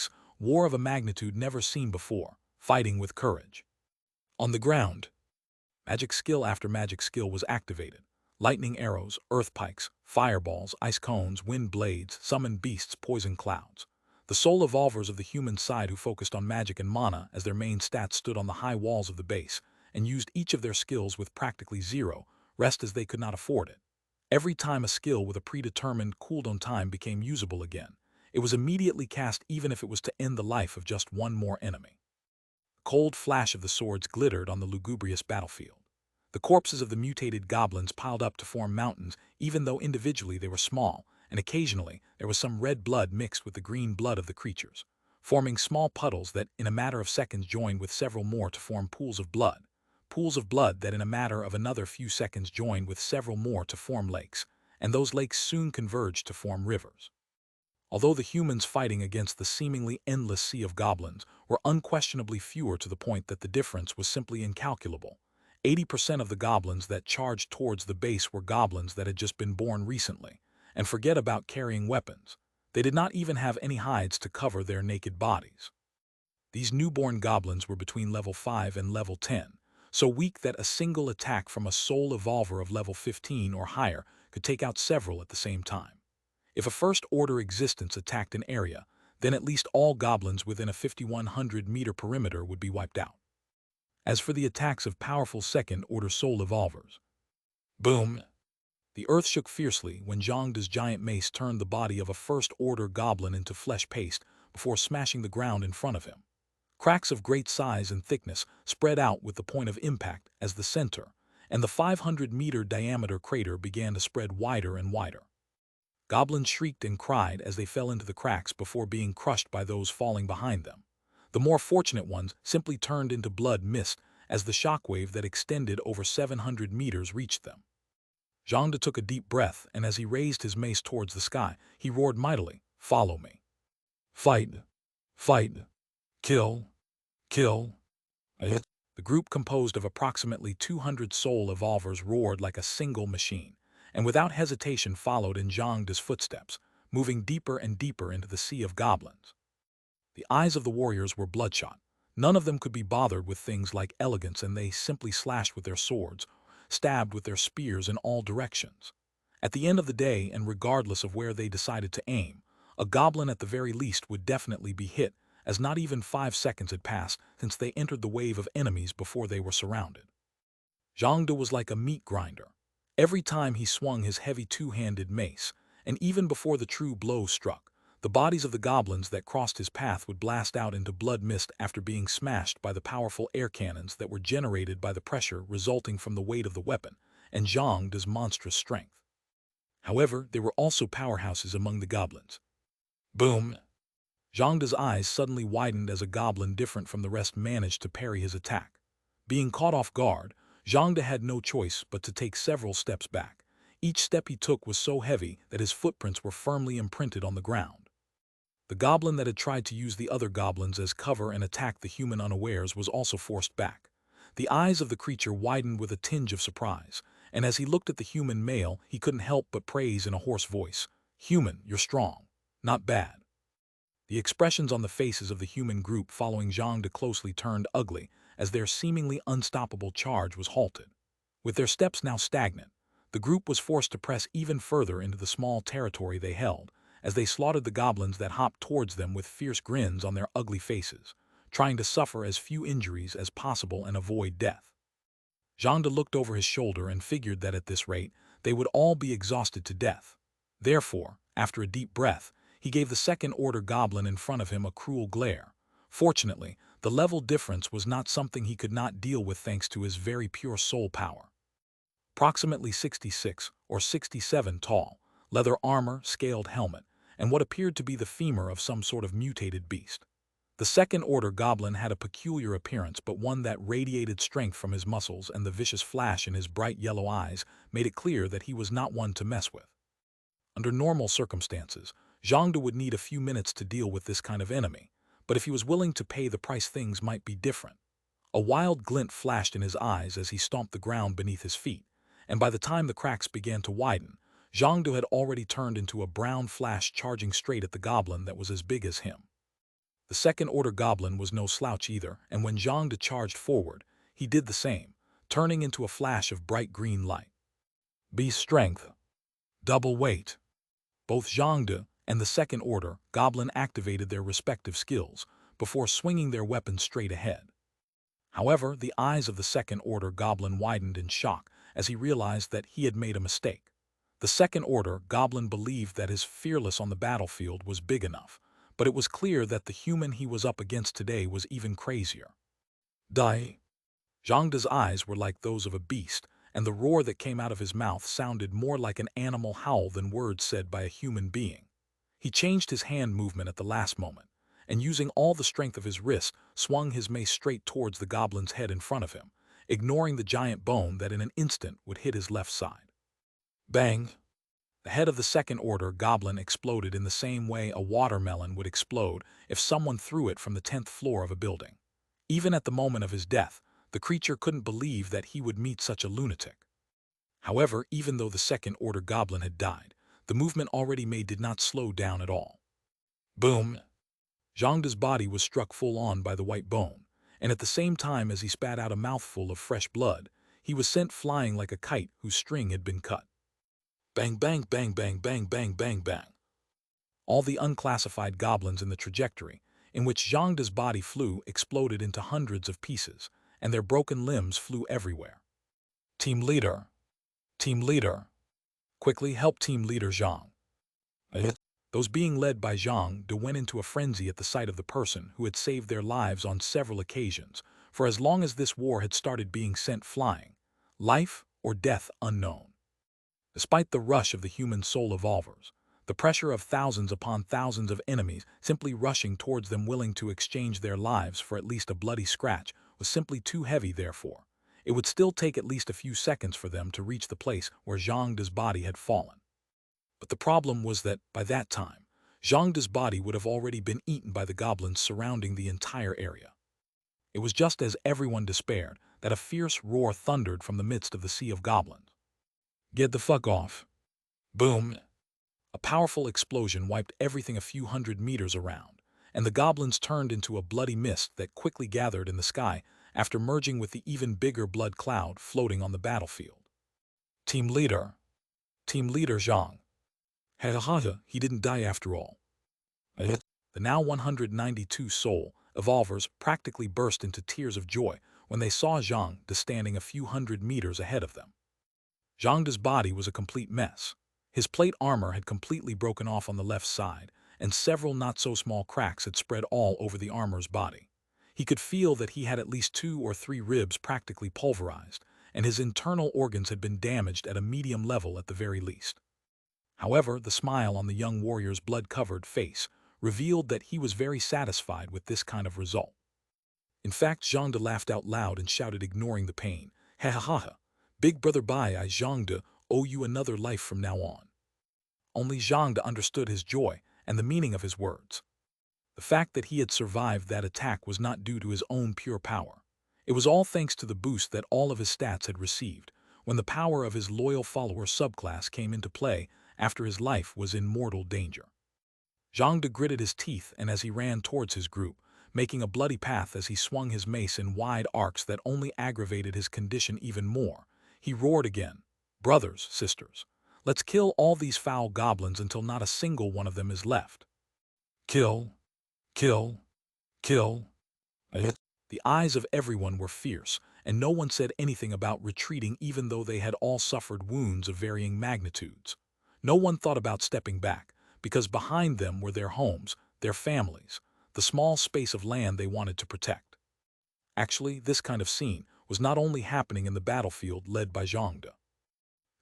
Speaker 1: 6, war of a magnitude never seen before, fighting with courage. On the ground, magic skill after magic skill was activated. Lightning arrows, earth pikes, fireballs, ice cones, wind blades, summoned beasts, poison clouds. The soul evolvers of the human side who focused on magic and mana as their main stats stood on the high walls of the base, and used each of their skills with practically zero rest as they could not afford it. Every time a skill with a predetermined cooldown time became usable again, it was immediately cast even if it was to end the life of just one more enemy. The cold flash of the swords glittered on the lugubrious battlefield. The corpses of the mutated goblins piled up to form mountains, even though individually they were small, and occasionally there was some red blood mixed with the green blood of the creatures, forming small puddles that in a matter of seconds joined with several more to form pools of blood that in a matter of another few seconds joined with several more to form lakes, and those lakes soon converged to form rivers. Although the humans fighting against the seemingly endless sea of goblins were unquestionably fewer to the point that the difference was simply incalculable, 80% of the goblins that charged towards the base were goblins that had just been born recently, and forget about carrying weapons. They did not even have any hides to cover their naked bodies. These newborn goblins were between level 5 and level 10, so weak that a single attack from a soul evolver of level 15 or higher could take out several at the same time. If a first-order existence attacked an area, then at least all goblins within a 5,100-meter perimeter would be wiped out. As for the attacks of powerful second-order soul evolvers, boom! The earth shook fiercely when Zhangda's giant mace turned the body of a first-order goblin into flesh paste, before smashing the ground in front of him. Cracks of great size and thickness spread out with the point of impact as the center, and the 500-meter diameter crater began to spread wider and wider. Goblins shrieked and cried as they fell into the cracks before being crushed by those falling behind them. The more fortunate ones simply turned into blood mist as the shockwave that extended over 700 meters reached them. Jade took a deep breath, and as he raised his mace towards the sky, he roared mightily, "Follow me. Fight! Fight! Kill! Kill!" The group, composed of approximately 200 soul evolvers, roared like a single machine, and without hesitation followed in Jade's footsteps, moving deeper and deeper into the sea of goblins. The eyes of the warriors were bloodshot. None of them could be bothered with things like elegance, and they simply slashed with their swords, stabbed with their spears in all directions. At the end of the day, and regardless of where they decided to aim, a goblin at the very least would definitely be hit, as not even 5 seconds had passed since they entered the wave of enemies before they were surrounded. Jade was like a meat grinder. Every time he swung his heavy two-handed mace, and even before the true blow struck, the bodies of the goblins that crossed his path would blast out into blood mist after being smashed by the powerful air cannons that were generated by the pressure resulting from the weight of the weapon and Jade's monstrous strength. However, there were also powerhouses among the goblins. Boom! Jade's eyes suddenly widened as a goblin different from the rest managed to parry his attack. Being caught off guard, Jade had no choice but to take several steps back. Each step he took was so heavy that his footprints were firmly imprinted on the ground. The goblin that had tried to use the other goblins as cover and attack the human unawares was also forced back. The eyes of the creature widened with a tinge of surprise, and as he looked at the human male, he couldn't help but praise in a hoarse voice, "Human, you're strong. Not bad." The expressions on the faces of the human group following Jade closely turned ugly as their seemingly unstoppable charge was halted. With their steps now stagnant, the group was forced to press even further into the small territory they held, as they slaughtered the goblins that hopped towards them with fierce grins on their ugly faces, trying to suffer as few injuries as possible and avoid death. Jade looked over his shoulder and figured that at this rate, they would all be exhausted to death. Therefore, after a deep breath, he gave the second-order goblin in front of him a cruel glare. Fortunately, the level difference was not something he could not deal with thanks to his very pure soul power. Approximately 66 or 67 tall, leather armor, scaled helmet, and what appeared to be the femur of some sort of mutated beast. The second-order goblin had a peculiar appearance, but one that radiated strength from his muscles, and the vicious flash in his bright yellow eyes made it clear that he was not one to mess with. Under normal circumstances, Jade would need a few minutes to deal with this kind of enemy, but if he was willing to pay the price, things might be different. A wild glint flashed in his eyes as he stomped the ground beneath his feet, and by the time the cracks began to widen, Jade had already turned into a brown flash, charging straight at the goblin that was as big as him. The second-order goblin was no slouch either, and when Jade charged forward, he did the same, turning into a flash of bright green light. Beast strength. Double weight. Both Jade and the second-order goblin activated their respective skills before swinging their weapons straight ahead. However, the eyes of the second-order goblin widened in shock as he realized that he had made a mistake. The second-order goblin believed that his fearless on the battlefield was big enough, but it was clear that the human he was up against today was even crazier. Die! Jade's eyes were like those of a beast, and the roar that came out of his mouth sounded more like an animal howl than words said by a human being. He changed his hand movement at the last moment, and using all the strength of his wrist, swung his mace straight towards the goblin's head in front of him, ignoring the giant bone that in an instant would hit his left side. Bang! The head of the second-order goblin exploded in the same way a watermelon would explode if someone threw it from the 10th floor of a building. Even at the moment of his death, the creature couldn't believe that he would meet such a lunatic. However, even though the second-order goblin had died, the movement already made did not slow down at all. Boom! Jade's body was struck full-on by the white bone, and at the same time as he spat out a mouthful of fresh blood, he was sent flying like a kite whose string had been cut. Bang, bang, bang, bang, bang, bang, bang, bang. All the unclassified goblins in the trajectory in which Jade's body flew exploded into hundreds of pieces, and their broken limbs flew everywhere. Team leader! Team leader! Quickly help team leader Jade! Those being led by Zhang De went into a frenzy at the sight of the person who had saved their lives on several occasions, for as long as this war had started being sent flying, life or death unknown. Despite the rush of the human soul evolvers, the pressure of thousands upon thousands of enemies simply rushing towards them willing to exchange their lives for at least a bloody scratch was simply too heavy. Therefore, it would still take at least a few seconds for them to reach the place where Zhang De's body had fallen. But the problem was that, by that time, Zhang De's body would have already been eaten by the goblins surrounding the entire area. It was just as everyone despaired that a fierce roar thundered from the midst of the sea of goblins. "Get the fuck off!" Boom! A powerful explosion wiped everything a few hundred meters around, and the goblins turned into a bloody mist that quickly gathered in the sky after merging with the even bigger blood cloud floating on the battlefield. Team Leader Zhang. He didn't die after all. The now 192 soul evolvers practically burst into tears of joy when they saw Zhang De standing a few hundred meters ahead of them. Zhang De's body was a complete mess. His plate armor had completely broken off on the left side, and several not-so-small cracks had spread all over the armor's body. He could feel that he had at least 2 or 3 ribs practically pulverized, and his internal organs had been damaged at a medium level at the very least. However, the smile on the young warrior's blood-covered face revealed that he was very satisfied with this kind of result. In fact, Zhang De laughed out loud and shouted, ignoring the pain, "Ha ha ha! Big brother Bai Zhang De owe you another life from now on." Only Zhang De understood his joy and the meaning of his words. The fact that he had survived that attack was not due to his own pure power. It was all thanks to the boost that all of his stats had received when the power of his loyal follower subclass came into play after his life was in mortal danger. Zhang De gritted his teeth and as he ran towards his group, making a bloody path as he swung his mace in wide arcs that only aggravated his condition even more, he roared again, "Brothers, sisters, let's kill all these foul goblins until not a single one of them is left. Kill, kill, kill." The eyes of everyone were fierce, and no one said anything about retreating even though they had all suffered wounds of varying magnitudes. No one thought about stepping back, because behind them were their homes, their families, the small space of land they wanted to protect. Actually, this kind of scene was not only happening in the battlefield led by Zhang De.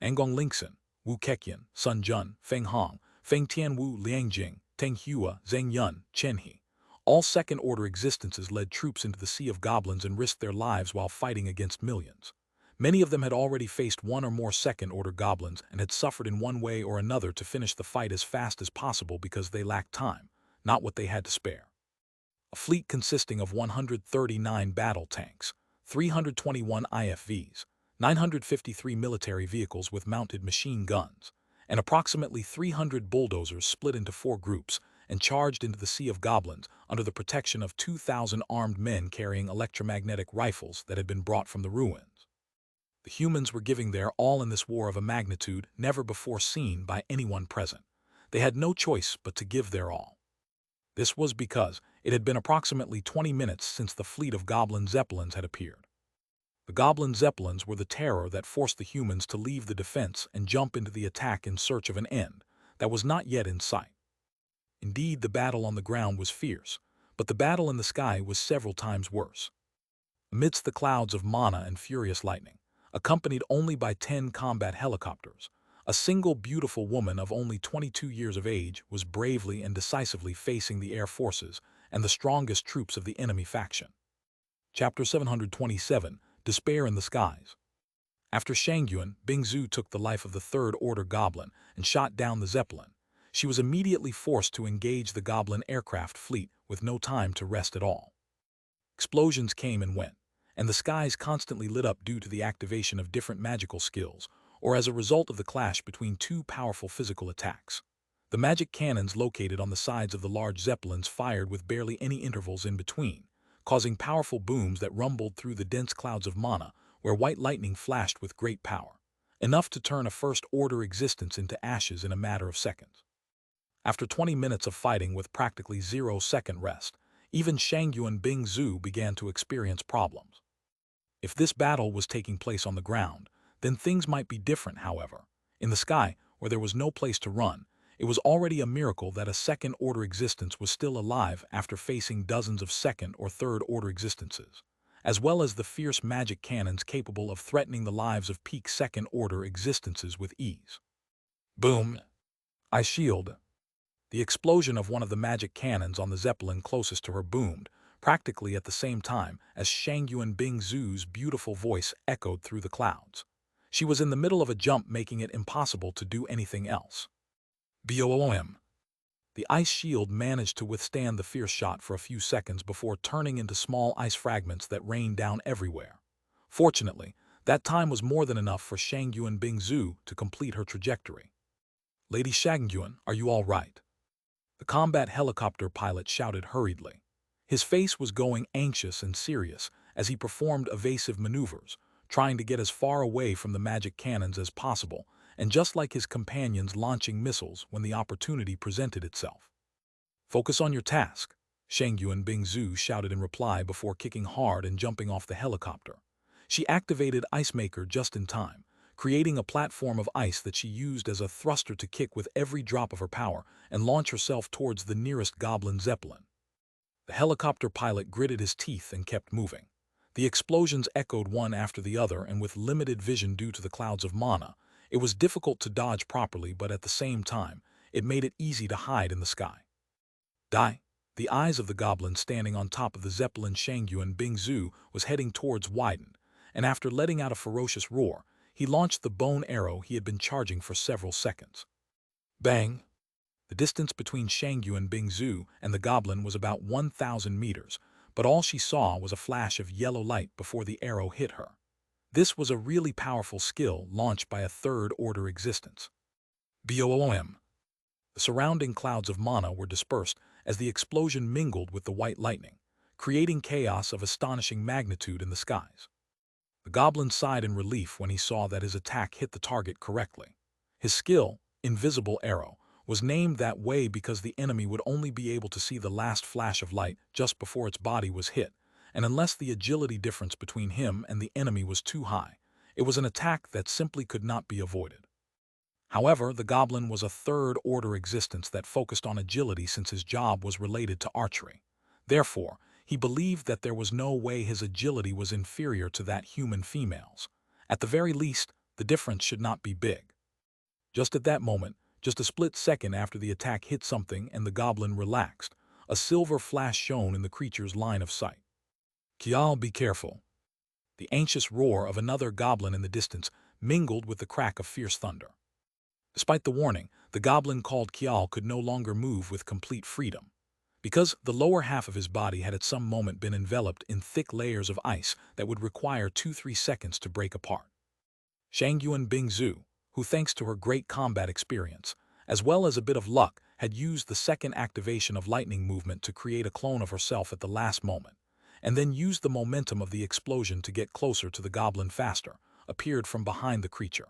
Speaker 1: Angong Lingxin, Wu Keqian, Sun Jun, Feng Hong, Feng Tianwu, Liang Jing, Teng Hua, Zheng Yun, Chen He. All second-order existences led troops into the sea of goblins and risked their lives while fighting against millions. Many of them had already faced one or more second-order goblins and had suffered in one way or another to finish the fight as fast as possible because they lacked time, not what they had to spare. A fleet consisting of 139 battle tanks, 321 IFVs, 953 military vehicles with mounted machine guns, and approximately 300 bulldozers split into 4 groups and charged into the sea of goblins under the protection of 2,000 armed men carrying electromagnetic rifles that had been brought from the ruins. The humans were giving their all in this war of a magnitude never before seen by anyone present. They had no choice but to give their all. This was because it had been approximately 20 minutes since the fleet of goblin zeppelins had appeared. The goblin zeppelins were the terror that forced the humans to leave the defense and jump into the attack in search of an end that was not yet in sight. Indeed, the battle on the ground was fierce, but the battle in the sky was several times worse. Amidst the clouds of mana and furious lightning, accompanied only by 10 combat helicopters, a single beautiful woman of only 22 years of age was bravely and decisively facing the air forces and the strongest troops of the enemy faction. Chapter 727, Despair in the Skies. After Shangyuan, Bingzhu took the life of the third-order goblin and shot down the zeppelin. She was immediately forced to engage the goblin aircraft fleet with no time to rest at all. Explosions came and went, and the skies constantly lit up due to the activation of different magical skills, or as a result of the clash between 2 powerful physical attacks. The magic cannons located on the sides of the large zeppelins fired with barely any intervals in between, causing powerful booms that rumbled through the dense clouds of mana, where white lightning flashed with great power, enough to turn a first-order existence into ashes in a matter of seconds. After 20 minutes of fighting with practically 0-second rest, even Shangyuan Bingzhu began to experience problems. If this battle was taking place on the ground, then things might be different. However, in the sky, where there was no place to run, It was already a miracle that a second-order existence was still alive after facing dozens of second- or third-order existences, as well as the fierce magic cannons capable of threatening the lives of peak second-order existences with ease. Boom! Ice shield. The explosion of one of the magic cannons on the zeppelin closest to her boomed, practically at the same time as Shangyuan Bingzu's beautiful voice echoed through the clouds. She was in the middle of a jump, making it impossible to do anything else. Boom! The ice shield managed to withstand the fierce shot for a few seconds before turning into small ice fragments that rained down everywhere. Fortunately, that time was more than enough for Shangyuan Bingzu to complete her trajectory. "Lady Shangyuan, are you all right?" The combat helicopter pilot shouted hurriedly. His face was going anxious and serious as he performed evasive maneuvers, trying to get as far away from the magic cannons as possible, and just like his companions launching missiles when the opportunity presented itself. "Focus on your task," Shangyuan Bingzu shouted in reply before kicking hard and jumping off the helicopter. She activated Ice Maker just in time, creating a platform of ice that she used as a thruster to kick with every drop of her power and launch herself towards the nearest goblin zeppelin. The helicopter pilot gritted his teeth and kept moving. The explosions echoed one after the other, and with limited vision due to the clouds of mana, it was difficult to dodge properly, but at the same time, it made it easy to hide in the sky. Die! The eyes of the goblin standing on top of the zeppelin Shangyuan Bingzu was heading towards widened, and after letting out a ferocious roar, he launched the bone arrow he had been charging for several seconds. Bang! The distance between Shangyuan Bingzu and the goblin was about 1,000 meters, but all she saw was a flash of yellow light before the arrow hit her. This was a really powerful skill launched by a third-order existence. Boom! The surrounding clouds of mana were dispersed as the explosion mingled with the white lightning, creating chaos of astonishing magnitude in the skies. The goblin sighed in relief when he saw that his attack hit the target correctly. His skill, Invisible Arrow, was named that way because the enemy would only be able to see the last flash of light just before its body was hit, and unless the agility difference between him and the enemy was too high, it was an attack that simply could not be avoided. However, the goblin was a third-order existence that focused on agility since his job was related to archery. Therefore, he believed that there was no way his agility was inferior to that human female's. At the very least, the difference should not be big. Just at that moment, just a split second after the attack hit something and the goblin relaxed, a silver flash shone in the creature's line of sight. "Kial, be careful." The anxious roar of another goblin in the distance mingled with the crack of fierce thunder. Despite the warning, the goblin called Kial could no longer move with complete freedom, because the lower half of his body had at some moment been enveloped in thick layers of ice that would require 2-3 seconds to break apart. Shangyuan Bingzu, who thanks to her great combat experience, as well as a bit of luck, had used the second activation of lightning movement to create a clone of herself at the last moment, and then used the momentum of the explosion to get closer to the goblin faster, appeared from behind the creature.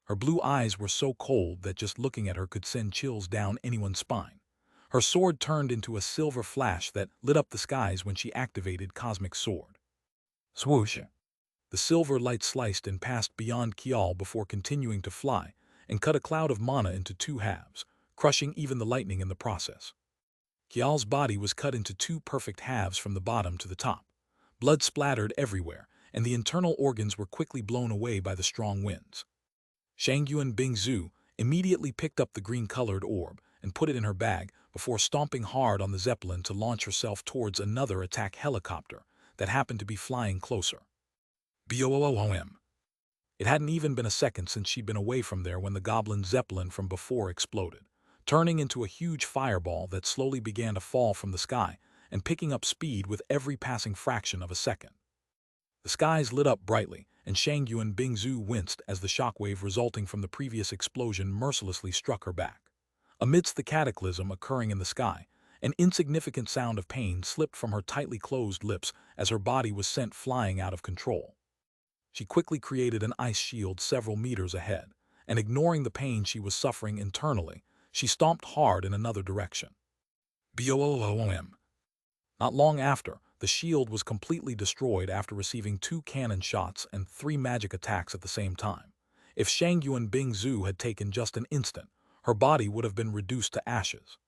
Speaker 1: Her blue eyes were so cold that just looking at her could send chills down anyone's spine. Her sword turned into a silver flash that lit up the skies when she activated Cosmic Sword. Swoosh! The silver light sliced and passed beyond Kial before continuing to fly, and cut a cloud of mana into 2 halves, crushing even the lightning in the process. Kial's body was cut into 2 perfect halves from the bottom to the top. Blood splattered everywhere, and the internal organs were quickly blown away by the strong winds. Shangyuan Bingzu immediately picked up the green-colored orb and put it in her bag before stomping hard on the zeppelin to launch herself towards another attack helicopter that happened to be flying closer. Boom! It hadn't even been a second since she'd been away from there when the goblin zeppelin from before exploded, turning into a huge fireball that slowly began to fall from the sky and picking up speed with every passing fraction of a second. The skies lit up brightly, and Shangyuan Bingzu winced as the shockwave resulting from the previous explosion mercilessly struck her back. Amidst the cataclysm occurring in the sky, an insignificant sound of pain slipped from her tightly closed lips as her body was sent flying out of control. She quickly created an ice shield several meters ahead, and ignoring the pain she was suffering internally, she stomped hard in another direction. Boom! Not long after, the shield was completely destroyed after receiving 2 cannon shots and 3 magic attacks at the same time. If Shangyuan Bingzu had taken just an instant, her body would have been reduced to ashes.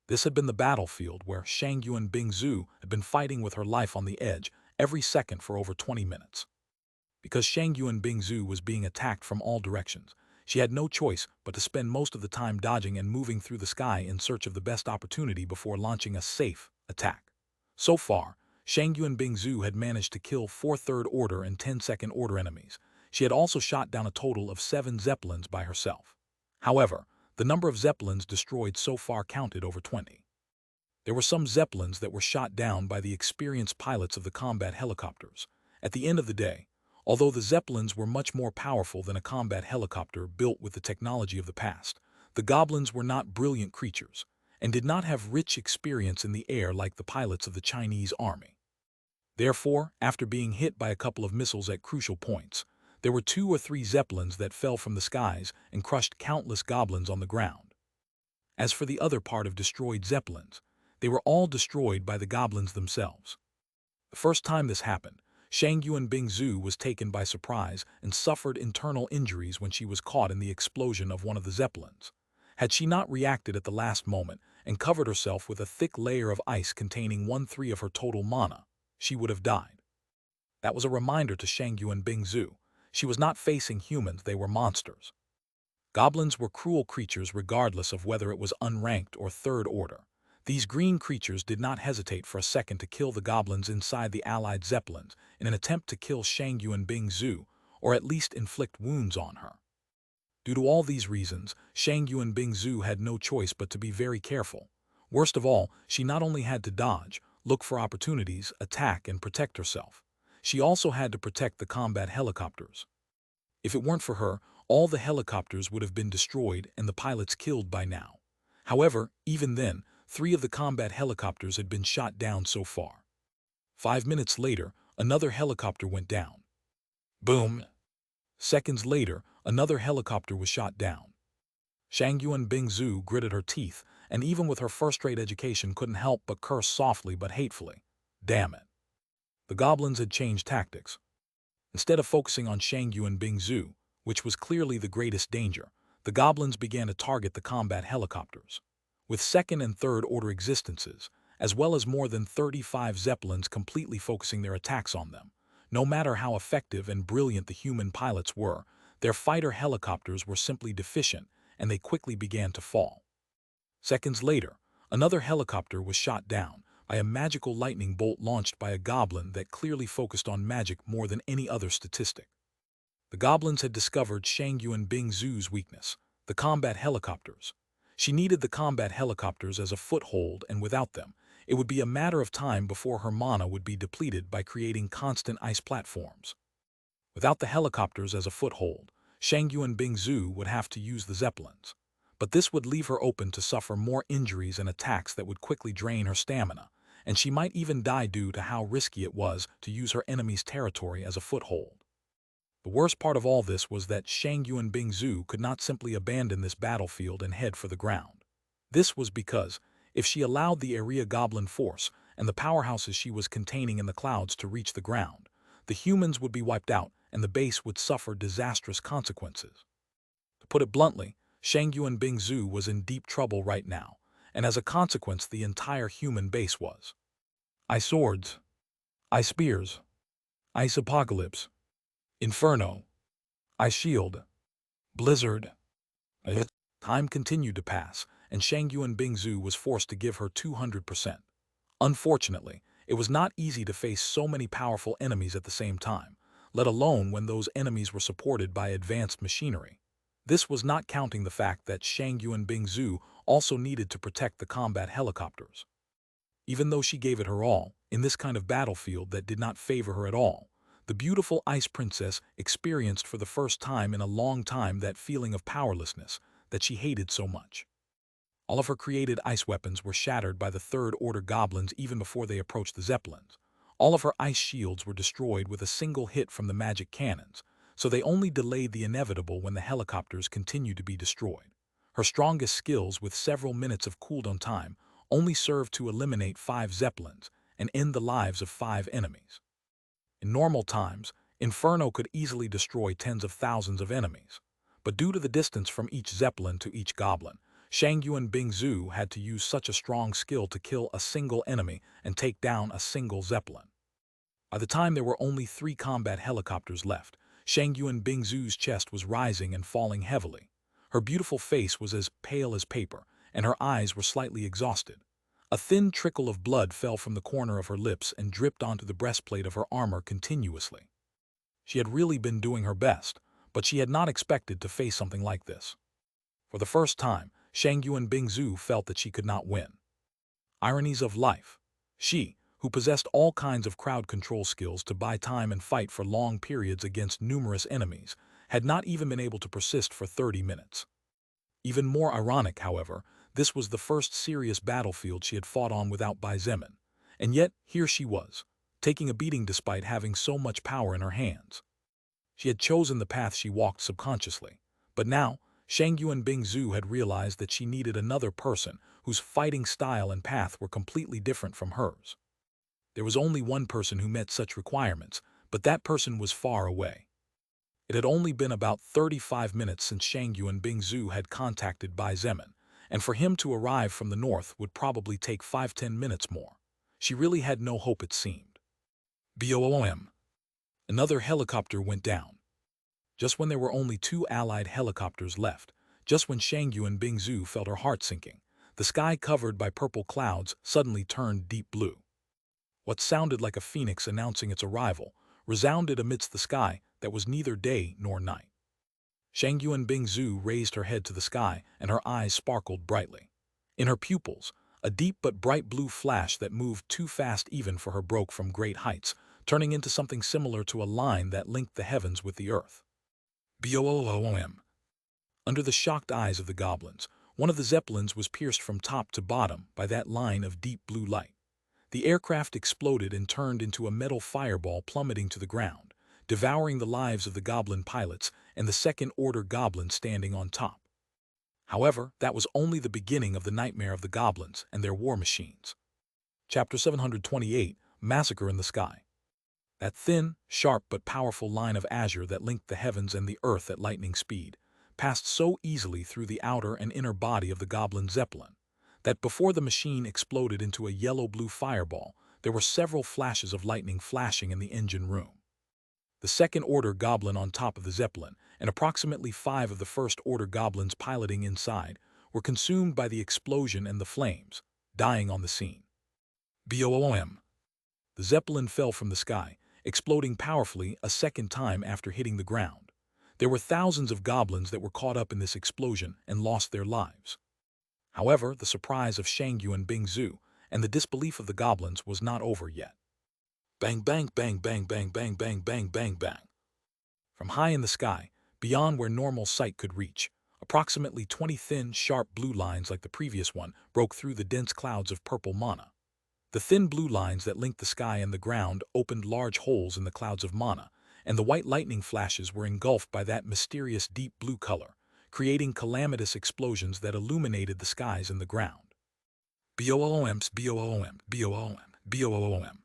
Speaker 1: This had been the battlefield where Shangyuan Bingzu had been fighting with her life on the edge every second for over 20 minutes. Because Shangyuan Bingzu was being attacked from all directions, she had no choice but to spend most of the time dodging and moving through the sky in search of the best opportunity before launching a safe attack. So far, Shangyuan Bingzu had managed to kill 4 third-order and 10 second-order enemies. She had also shot down a total of 7 Zeppelins by herself. However, the number of Zeppelins destroyed so far counted over 20. There were some Zeppelins that were shot down by the experienced pilots of the combat helicopters. At the end of the day, although the Zeppelins were much more powerful than a combat helicopter built with the technology of the past, the goblins were not brilliant creatures and did not have rich experience in the air like the pilots of the Chinese army. Therefore, after being hit by a couple of missiles at crucial points, there were 2 or 3 Zeppelins that fell from the skies and crushed countless goblins on the ground. As for the other part of destroyed Zeppelins, they were all destroyed by the goblins themselves. The first time this happened, Shangyuan Bingzu was taken by surprise and suffered internal injuries when she was caught in the explosion of one of the Zeppelins. Had she not reacted at the last moment and covered herself with a thick layer of ice containing 1/3 of her total mana, she would have died. That was a reminder to Shangyuan Bingzu. She was not facing humans, they were monsters. Goblins were cruel creatures regardless of whether it was unranked or third order. These green creatures did not hesitate for a second to kill the goblins inside the allied Zeppelins in an attempt to kill Shangyuan Bingzu, or at least inflict wounds on her. Due to all these reasons, Shangyuan Bingzu had no choice but to be very careful. Worst of all, she not only had to dodge, look for opportunities, attack, and protect herself. She also had to protect the combat helicopters. If it weren't for her, all the helicopters would have been destroyed and the pilots killed by now. However, even then, 3 of the combat helicopters had been shot down so far. 5 minutes later, another helicopter went down. Boom! Seconds later, another helicopter was shot down. Shangyuan Bingzu gritted her teeth, and even with her first-rate education couldn't help but curse softly but hatefully. Damn it. The goblins had changed tactics. Instead of focusing on Shangyuan Bingzu, which was clearly the greatest danger, the goblins began to target the combat helicopters. With second and third order existences, as well as more than 35 Zeppelins completely focusing their attacks on them, no matter how effective and brilliant the human pilots were, their fighter helicopters were simply deficient and they quickly began to fall. Seconds later, another helicopter was shot down by a magical lightning bolt launched by a goblin that clearly focused on magic more than any other statistic. The goblins had discovered Shangyuan Bingzu's weakness, the combat helicopters. She needed the combat helicopters as a foothold, and without them, it would be a matter of time before her mana would be depleted by creating constant ice platforms. Without the helicopters as a foothold, Shangyuan Bingzu would have to use the Zeppelins. But this would leave her open to suffer more injuries and attacks that would quickly drain her stamina, and she might even die due to how risky it was to use her enemy's territory as a foothold. The worst part of all this was that Shangyuan Bingzu could not simply abandon this battlefield and head for the ground. This was because, if she allowed the area goblin force and the powerhouses she was containing in the clouds to reach the ground, the humans would be wiped out and the base would suffer disastrous consequences. To put it bluntly, Shangyuan Bingzu was in deep trouble right now, and as a consequence the entire human base was. Ice swords, ice spears, ice apocalypse, inferno, ice shield, blizzard. Time continued to pass, and Shangyuan Bingzu was forced to give her 200%. Unfortunately, it was not easy to face so many powerful enemies at the same time, let alone when those enemies were supported by advanced machinery. This was not counting the fact that Shangyuan Bingzu also needed to protect the combat helicopters. Even though she gave it her all, in this kind of battlefield that did not favor her at all, the beautiful Ice Princess experienced for the first time in a long time that feeling of powerlessness that she hated so much. All of her created ice weapons were shattered by the third-order goblins even before they approached the Zeppelins. All of her ice shields were destroyed with a single hit from the magic cannons, so they only delayed the inevitable when the helicopters continued to be destroyed. Her strongest skills, with several minutes of cooldown time, only served to eliminate 5 Zeppelins and end the lives of 5 enemies. In normal times, Inferno could easily destroy tens of thousands of enemies. But due to the distance from each zeppelin to each goblin, Shang Yuan Bingzu had to use such a strong skill to kill a single enemy and take down a single zeppelin. By the time there were only 3 combat helicopters left, Shang Yuan Bingzu's chest was rising and falling heavily. Her beautiful face was as pale as paper, and her eyes were slightly exhausted. A thin trickle of blood fell from the corner of her lips and dripped onto the breastplate of her armor continuously. She had really been doing her best, but she had not expected to face something like this. For the first time, Shang Yuan Bingzu felt that she could not win. Ironies of life. She, who possessed all kinds of crowd control skills to buy time and fight for long periods against numerous enemies, had not even been able to persist for 30 minutes. Even more ironic, however, this was the first serious battlefield she had fought on without Bai Zemin, and yet here she was, taking a beating despite having so much power in her hands. She had chosen the path she walked subconsciously, but now, Shang Yuan Bingzu had realized that she needed another person whose fighting style and path were completely different from hers. There was only one person who met such requirements, but that person was far away. It had only been about 35 minutes since Shang Yuan Bingzu had contacted Bai Zemin, and for him to arrive from the north would probably take 5–10 minutes more. She really had no hope, it seemed. Boom! Another helicopter went down. Just when there were only 2 allied helicopters left, just when Shang Yuan Bingzu felt her heart sinking, the sky covered by purple clouds suddenly turned deep blue. What sounded like a phoenix announcing its arrival resounded amidst the sky that was neither day nor night. Shang Yuan Bingzu raised her head to the sky, and her eyes sparkled brightly. In her pupils, a deep but bright blue flash that moved too fast even for her broke from great heights, turning into something similar to a line that linked the heavens with the earth. Boom! Under the shocked eyes of the goblins, one of the zeppelins was pierced from top to bottom by that line of deep blue light. The aircraft exploded and turned into a metal fireball plummeting to the ground, devouring the lives of the goblin pilots and the second-order goblins standing on top. However, that was only the beginning of the nightmare of the goblins and their war machines. Chapter 728, Massacre in the Sky. That thin, sharp but powerful line of azure that linked the heavens and the earth at lightning speed passed so easily through the outer and inner body of the goblin zeppelin that before the machine exploded into a yellow-blue fireball, there were several flashes of lightning flashing in the engine room. The second-order goblin on top of the zeppelin and approximately 5 of the first-order goblins piloting inside were consumed by the explosion and the flames, dying on the scene. Boom! The zeppelin fell from the sky, exploding powerfully a second time after hitting the ground. There were thousands of goblins that were caught up in this explosion and lost their lives. However, the surprise of Shang Yuan Bingzu and the disbelief of the goblins was not over yet. Bang, bang, bang, bang, bang, bang, bang, bang, bang, bang. From high in the sky, beyond where normal sight could reach, approximately 20 thin, sharp blue lines like the previous one broke through the dense clouds of purple mana. The thin blue lines that linked the sky and the ground opened large holes in the clouds of mana, and the white lightning flashes were engulfed by that mysterious deep blue color, creating calamitous explosions that illuminated the skies and the ground. Boom! Boom! Boom! Boom!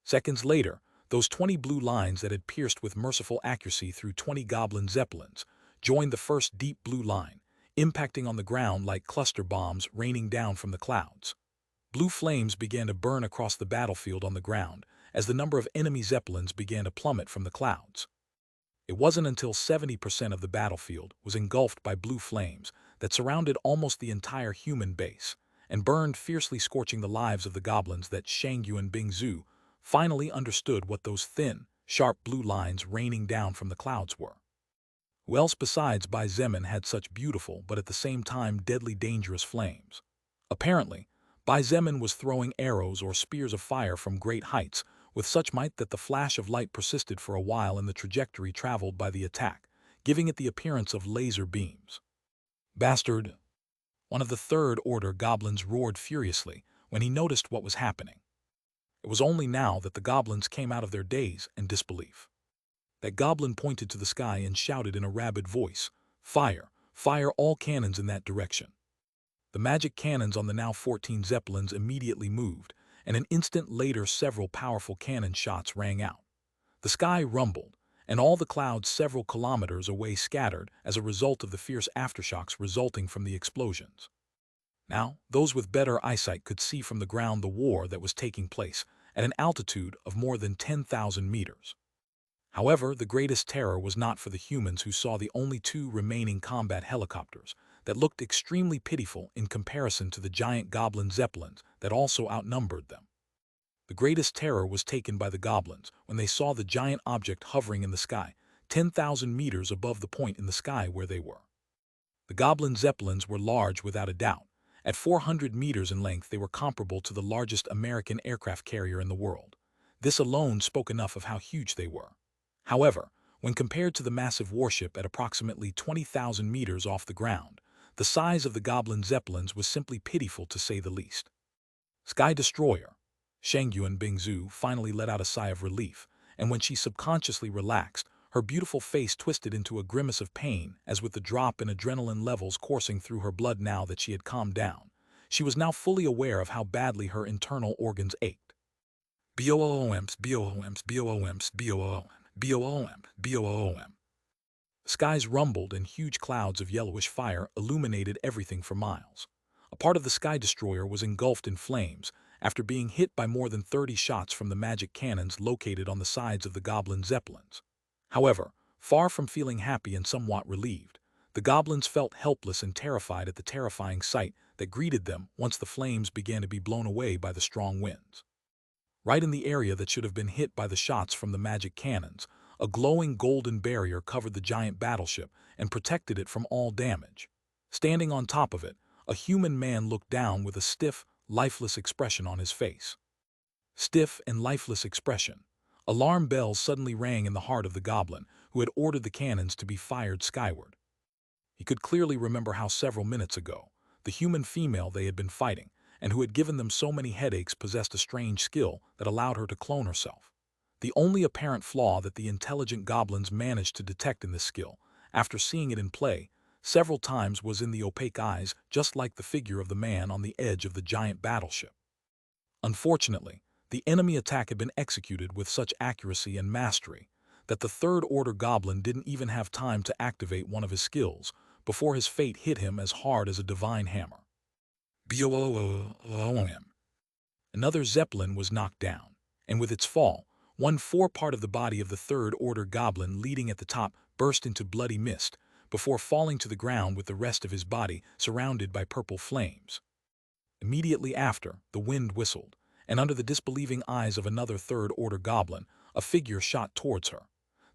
Speaker 1: Seconds later, those 20 blue lines that had pierced with merciful accuracy through 20 goblin zeppelins joined the first deep blue line, impacting on the ground like cluster bombs raining down from the clouds. Blue flames began to burn across the battlefield on the ground as the number of enemy zeppelins began to plummet from the clouds. It wasn't until 70% of the battlefield was engulfed by blue flames that surrounded almost the entire human base and burned fiercely, scorching the lives of the goblins, that Shang Yuan Bingzu finally understood what those thin, sharp blue lines raining down from the clouds were. Who else besides Bai Zemin had such beautiful but at the same time deadly dangerous flames? Apparently, Bai Zemin was throwing arrows or spears of fire from great heights with such might that the flash of light persisted for a while in the trajectory traveled by the attack, giving it the appearance of laser beams. Bastard! One of the third-order goblins roared furiously when he noticed what was happening. It was only now that the goblins came out of their daze and disbelief. That goblin pointed to the sky and shouted in a rabid voice, "Fire! Fire all cannons in that direction!" The magic cannons on the now 14 zeppelins immediately moved, and an instant later several powerful cannon shots rang out. The sky rumbled, and all the clouds several kilometers away scattered as a result of the fierce aftershocks resulting from the explosions. Now, those with better eyesight could see from the ground the war that was taking place at an altitude of more than 10,000 meters. However, the greatest terror was not for the humans who saw the only two remaining combat helicopters that looked extremely pitiful in comparison to the giant goblin zeppelins that also outnumbered them. The greatest terror was taken by the goblins when they saw the giant object hovering in the sky, 10,000 meters above the point in the sky where they were. The goblin zeppelins were large without a doubt. At 400 meters in length, they were comparable to the largest American aircraft carrier in the world. This alone spoke enough of how huge they were. However, when compared to the massive warship at approximately 20,000 meters off the ground, the size of the goblin zeppelins was simply pitiful to say the least. Sky Destroyer. Shangyuan Bingzhu finally let out a sigh of relief, and when she subconsciously relaxed, her beautiful face twisted into a grimace of pain as with the drop in adrenaline levels coursing through her blood now that she had calmed down. She was now fully aware of how badly her internal organs ached. BOOMs, BOOMs, BOOMs, BOOM, BOOM, BOOM. The skies rumbled and huge clouds of yellowish fire illuminated everything for miles. A part of the Sky Destroyer was engulfed in flames after being hit by more than 30 shots from the magic cannons located on the sides of the goblin zeppelins. However, far from feeling happy and somewhat relieved, the goblins felt helpless and terrified at the terrifying sight that greeted them once the flames began to be blown away by the strong winds. Right in the area that should have been hit by the shots from the magic cannons, a glowing golden barrier covered the giant battleship and protected it from all damage. Standing on top of it, a human man looked down with a stiff, lifeless expression on his face. Stiff and lifeless expression. Alarm bells suddenly rang in the heart of the goblin, who had ordered the cannons to be fired skyward. He could clearly remember how several minutes ago, the human female they had been fighting, and who had given them so many headaches, possessed a strange skill that allowed her to clone herself. The only apparent flaw that the intelligent goblins managed to detect in this skill, after seeing it in play several times, was in the opaque eyes, just like the figure of the man on the edge of the giant battleship. Unfortunately, the enemy attack had been executed with such accuracy and mastery that the third-order goblin didn't even have time to activate one of his skills before his fate hit him as hard as a divine hammer. BOOM. Another zeppelin was knocked down, and with its fall, one forepart of the body of the third-order goblin leading at the top burst into bloody mist before falling to the ground with the rest of his body surrounded by purple flames. Immediately after, the wind whistled, and under the disbelieving eyes of another third-order goblin, a figure shot towards her.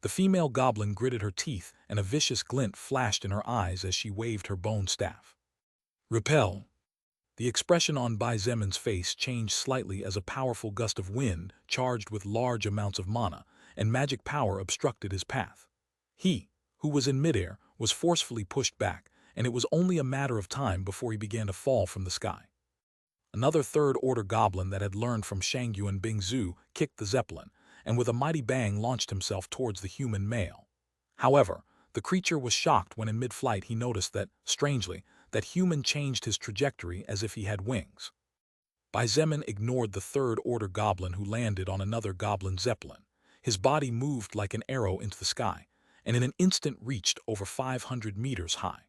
Speaker 1: The female goblin gritted her teeth, and a vicious glint flashed in her eyes as she waved her bone staff. Repel. The expression on Bai Zemin's face changed slightly as a powerful gust of wind, charged with large amounts of mana and magic power, obstructed his path. He, who was in midair, was forcefully pushed back, and it was only a matter of time before he began to fall from the sky. Another third-order goblin that had learned from Shangyuan Bingzhu kicked the zeppelin, and with a mighty bang launched himself towards the human male. However, the creature was shocked when in mid-flight he noticed that, strangely, that human changed his trajectory as if he had wings. Bai Zemin ignored the third-order goblin who landed on another goblin zeppelin. His body moved like an arrow into the sky, and in an instant reached over 500 meters high.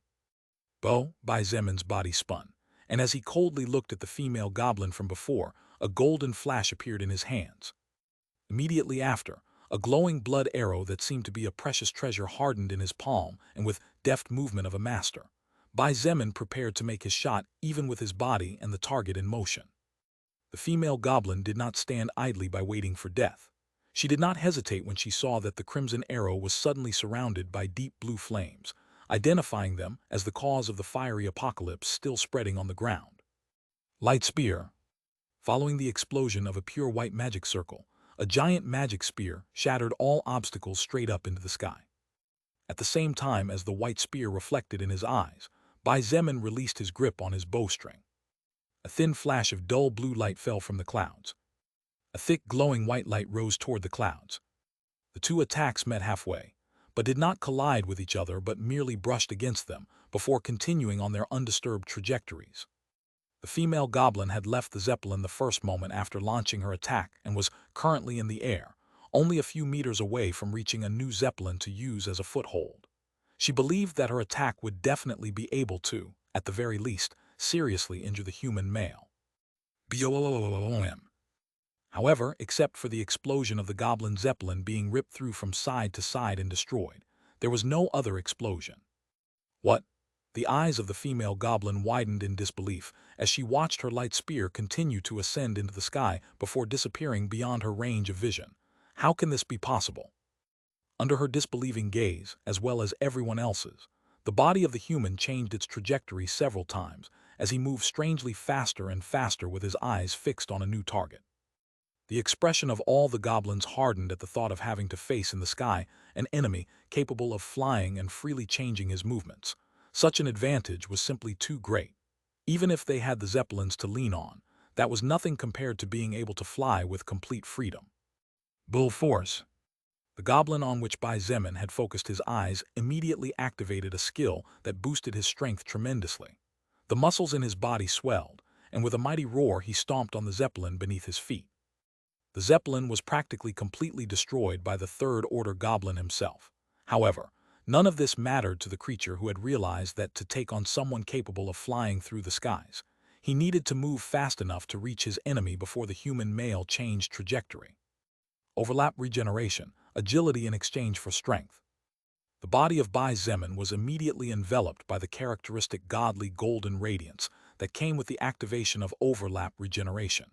Speaker 1: Bai Zemin's body spun, and as he coldly looked at the female goblin from before, a golden flash appeared in his hands. Immediately after, a glowing blood arrow that seemed to be a precious treasure hardened in his palm, and with deft movement of a master, Bai Zemin prepared to make his shot even with his body and the target in motion. The female goblin did not stand idly by waiting for death. She did not hesitate when she saw that the crimson arrow was suddenly surrounded by deep blue flames, identifying them as the cause of the fiery apocalypse still spreading on the ground. Light Spear. Following the explosion of a pure white magic circle, a giant magic spear shattered all obstacles straight up into the sky. At the same time as the white spear reflected in his eyes, Bai Zemin released his grip on his bowstring. A thin flash of dull blue light fell from the clouds. A thick glowing white light rose toward the clouds. The two attacks met halfway, but did not collide with each other but merely brushed against them before continuing on their undisturbed trajectories. The female goblin had left the zeppelin the first moment after launching her attack and was currently in the air, only a few meters away from reaching a new zeppelin to use as a foothold. She believed that her attack would definitely be able to, at the very least, seriously injure the human male. BOOM. However, except for the explosion of the goblin zeppelin being ripped through from side to side and destroyed, there was no other explosion. What? The eyes of the female goblin widened in disbelief as she watched her light spear continue to ascend into the sky before disappearing beyond her range of vision. How can this be possible? Under her disbelieving gaze, as well as everyone else's, the body of the human changed its trajectory several times as he moved strangely faster and faster with his eyes fixed on a new target. The expression of all the goblins hardened at the thought of having to face in the sky an enemy capable of flying and freely changing his movements. Such an advantage was simply too great. Even if they had the zeppelins to lean on, that was nothing compared to being able to fly with complete freedom. Bull force. The goblin on which Bai Zemin had focused his eyes immediately activated a skill that boosted his strength tremendously. The muscles in his body swelled, and with a mighty roar he stomped on the zeppelin beneath his feet. The zeppelin was practically completely destroyed by the third-order goblin himself. However, none of this mattered to the creature who had realized that to take on someone capable of flying through the skies, he needed to move fast enough to reach his enemy before the human male changed trajectory. Overlap regeneration, agility in exchange for strength. The body of Bai Zemin was immediately enveloped by the characteristic godly golden radiance that came with the activation of overlap regeneration,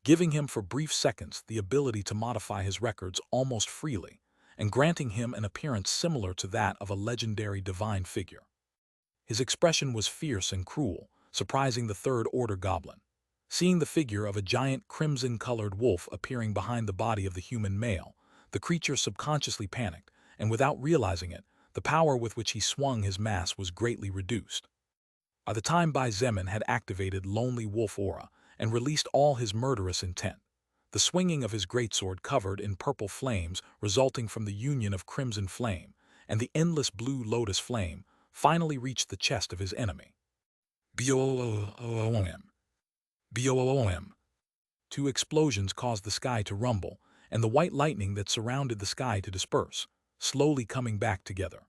Speaker 1: giving him for brief seconds the ability to modify his records almost freely, and granting him an appearance similar to that of a legendary divine figure. His expression was fierce and cruel, surprising the third-order goblin. Seeing the figure of a giant crimson-colored wolf appearing behind the body of the human male, the creature subconsciously panicked, and without realizing it, the power with which he swung his mass was greatly reduced. By the time Bai Zemin had activated Lonely Wolf Aura and released all his murderous intent, the swinging of his greatsword covered in purple flames resulting from the union of crimson flame and the endless blue lotus flame finally reached the chest of his enemy. BOOM. BOOM. Two explosions caused the sky to rumble, and the white lightning that surrounded the sky to disperse, slowly coming back together.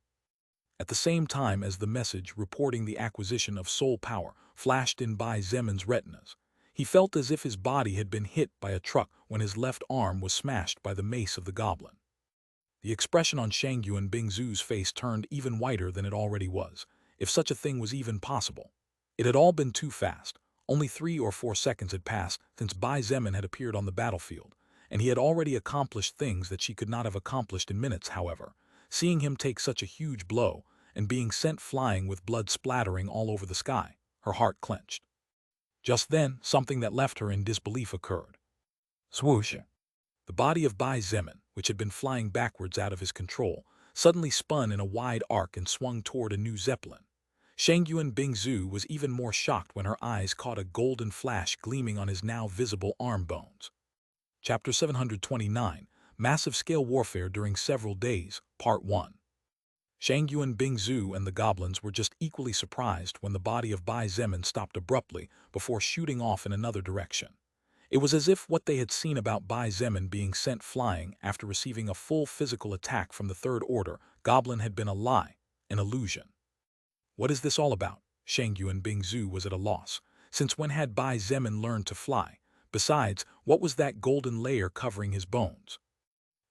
Speaker 1: At the same time as the message reporting the acquisition of soul power flashed in Bai Zemin's retinas, he felt as if his body had been hit by a truck when his left arm was smashed by the mace of the goblin. The expression on Shangyuan Bingzu's face turned even whiter than it already was, if such a thing was even possible. It had all been too fast. Only 3 or 4 seconds had passed since Bai Zemin had appeared on the battlefield, and he had already accomplished things that she could not have accomplished in minutes. However, seeing him take such a huge blow and being sent flying with blood splattering all over the sky, her heart clenched. Just then, something that left her in disbelief occurred. Swoosh! The body of Bai Zemin, which had been flying backwards out of his control, suddenly spun in a wide arc and swung toward a new zeppelin. Shangyuan Bingzu was even more shocked when her eyes caught a golden flash gleaming on his now visible arm bones. Chapter 729, Massive-Scale Warfare During Several Days, Part 1. Shangyuan Bingzu and the goblins were just equally surprised when the body of Bai Zemin stopped abruptly before shooting off in another direction. It was as if what they had seen about Bai Zemin being sent flying after receiving a full physical attack from the Third Order goblin had been a lie, an illusion. What is this all about? Shangyuan Bingzu was at a loss, since when had Bai Zemin learned to fly? Besides, what was that golden layer covering his bones?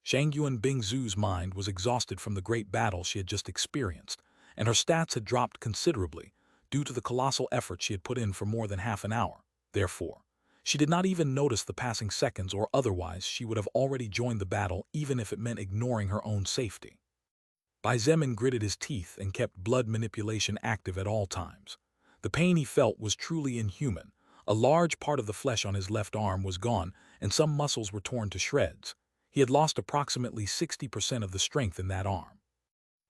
Speaker 1: Shangyuan Bingzu's mind was exhausted from the great battle she had just experienced, and her stats had dropped considerably due to the colossal effort she had put in for more than half an hour. Therefore, she did not even notice the passing seconds, or otherwise she would have already joined the battle even if it meant ignoring her own safety. Bai Zemin gritted his teeth and kept blood manipulation active at all times. The pain he felt was truly inhuman. A large part of the flesh on his left arm was gone, and some muscles were torn to shreds. He had lost approximately 60% of the strength in that arm.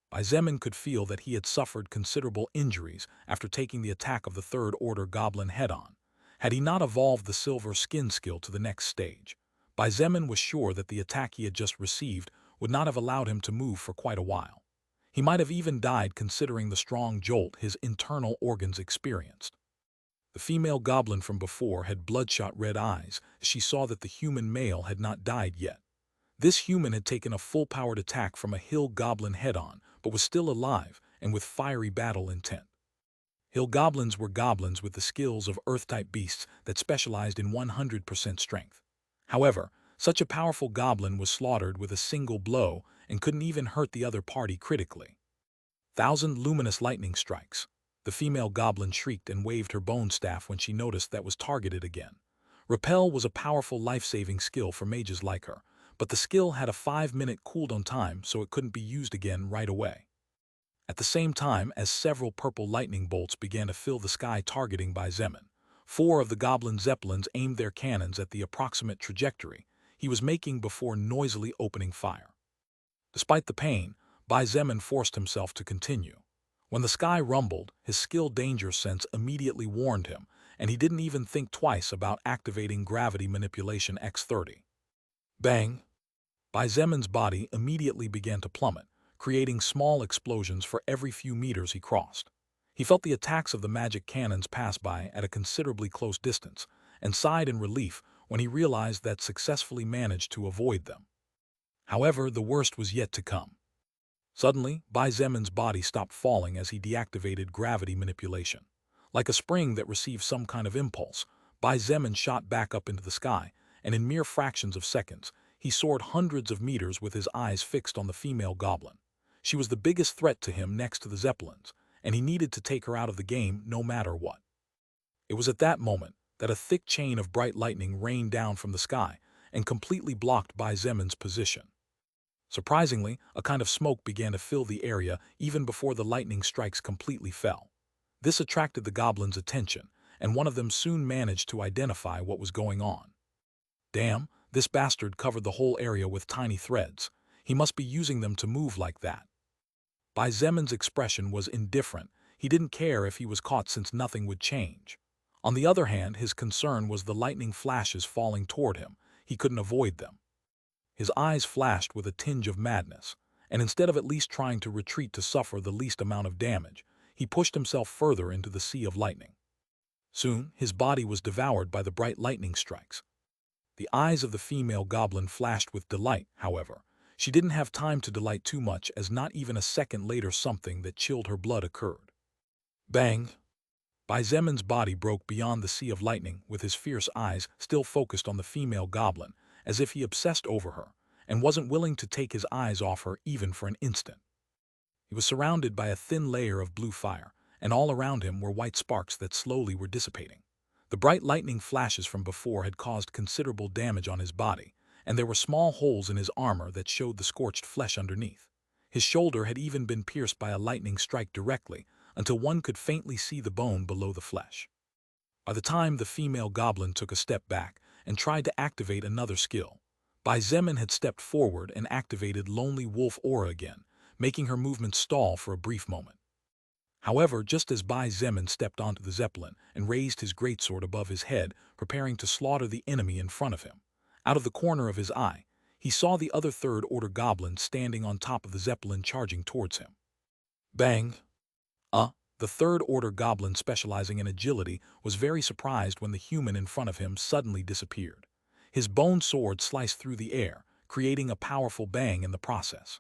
Speaker 1: Bai Zemin could feel that he had suffered considerable injuries after taking the attack of the Third Order goblin head-on. Had he not evolved the silver skin skill to the next stage, Bai Zemin was sure that the attack he had just received would not have allowed him to move for quite a while. He might have even died considering the strong jolt his internal organs experienced. The female goblin from before had bloodshot red eyes as she saw that the human male had not died yet. This human had taken a full-powered attack from a hill goblin head-on, but was still alive and with fiery battle intent. Hill goblins were goblins with the skills of earth-type beasts that specialized in 100% strength. However, such a powerful goblin was slaughtered with a single blow and couldn't even hurt the other party critically. 1,000 luminous lightning strikes. The female goblin shrieked and waved her bone staff when she noticed that was targeted again. Repel was a powerful life-saving skill for mages like her, but the skill had a 5-minute cooldown time, so it couldn't be used again right away. At the same time as several purple lightning bolts began to fill the sky targeting Bai Zemin, 4 of the goblin zeppelins aimed their cannons at the approximate trajectory he was making before noisily opening fire. Despite the pain, Bai Zemin forced himself to continue. When the sky rumbled, his skill danger sense immediately warned him, and he didn't even think twice about activating gravity manipulation X30. Bang! Bai Zemin's body immediately began to plummet, creating small explosions for every few meters he crossed. He felt the attacks of the magic cannons pass by at a considerably close distance, and sighed in relief when he realized that successfully managed to avoid them. However, the worst was yet to come. Suddenly, Bai Zemin's body stopped falling as he deactivated gravity manipulation. Like a spring that receives some kind of impulse, Bai Zemin shot back up into the sky, and in mere fractions of seconds, he soared hundreds of meters with his eyes fixed on the female goblin. She was the biggest threat to him next to the zeppelins, and he needed to take her out of the game no matter what. It was at that moment that a thick chain of bright lightning rained down from the sky and completely blocked Bai Zemin's position. Surprisingly, a kind of smoke began to fill the area even before the lightning strikes completely fell. This attracted the goblins' attention, and one of them soon managed to identify what was going on. Damn, this bastard covered the whole area with tiny threads. He must be using them to move like that. Bai Zemin's expression was indifferent. He didn't care if he was caught since nothing would change. On the other hand, his concern was the lightning flashes falling toward him. He couldn't avoid them. His eyes flashed with a tinge of madness, and instead of at least trying to retreat to suffer the least amount of damage, he pushed himself further into the sea of lightning. Soon, his body was devoured by the bright lightning strikes. The eyes of the female goblin flashed with delight, however. She didn't have time to delight too much, as not even a second later something that chilled her blood occurred. Bang! Bai Zemin's body broke beyond the sea of lightning, with his fierce eyes still focused on the female goblin, as if he obsessed over her, and wasn't willing to take his eyes off her even for an instant. He was surrounded by a thin layer of blue fire, and all around him were white sparks that slowly were dissipating. The bright lightning flashes from before had caused considerable damage on his body, and there were small holes in his armor that showed the scorched flesh underneath. His shoulder had even been pierced by a lightning strike directly, until one could faintly see the bone below the flesh. By the time the female goblin took a step back and tried to activate another skill, Bai Zemin had stepped forward and activated Lonely Wolf Aura again, making her movement stall for a brief moment. However, just as Bai Zemin stepped onto the zeppelin and raised his greatsword above his head, preparing to slaughter the enemy in front of him, out of the corner of his eye, he saw the other third-order goblin standing on top of the zeppelin charging towards him. Bang! The third-order goblin specializing in agility was very surprised when the human in front of him suddenly disappeared. His bone sword sliced through the air, creating a powerful bang in the process.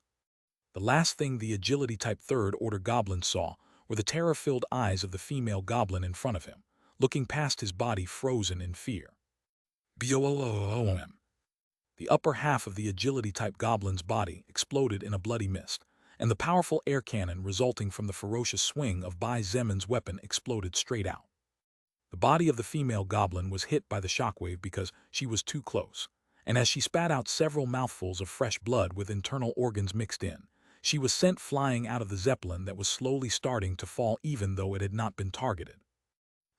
Speaker 1: The last thing the agility-type third-order goblin saw were the terror-filled eyes of the female goblin in front of him, looking past his body frozen in fear. Boom! The upper half of the agility-type goblin's body exploded in a bloody mist, and the powerful air cannon resulting from the ferocious swing of Bai Zemin's weapon exploded straight out. The body of the female goblin was hit by the shockwave because she was too close, and as she spat out several mouthfuls of fresh blood with internal organs mixed in, she was sent flying out of the zeppelin that was slowly starting to fall even though it had not been targeted.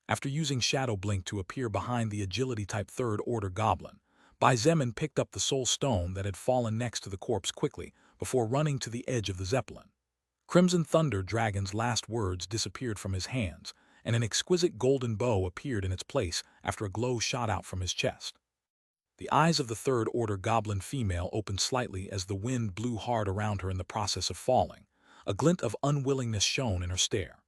Speaker 1: After using Shadow Blink to appear behind the agility-type third-order goblin, Bai Zemin picked up the soul stone that had fallen next to the corpse quickly before running to the edge of the zeppelin. Crimson Thunder Dragon's last words disappeared from his hands, and an exquisite golden bow appeared in its place after a glow shot out from his chest. The eyes of the third-order goblin female opened slightly as the wind blew hard around her in the process of falling. A glint of unwillingness shone in her stare.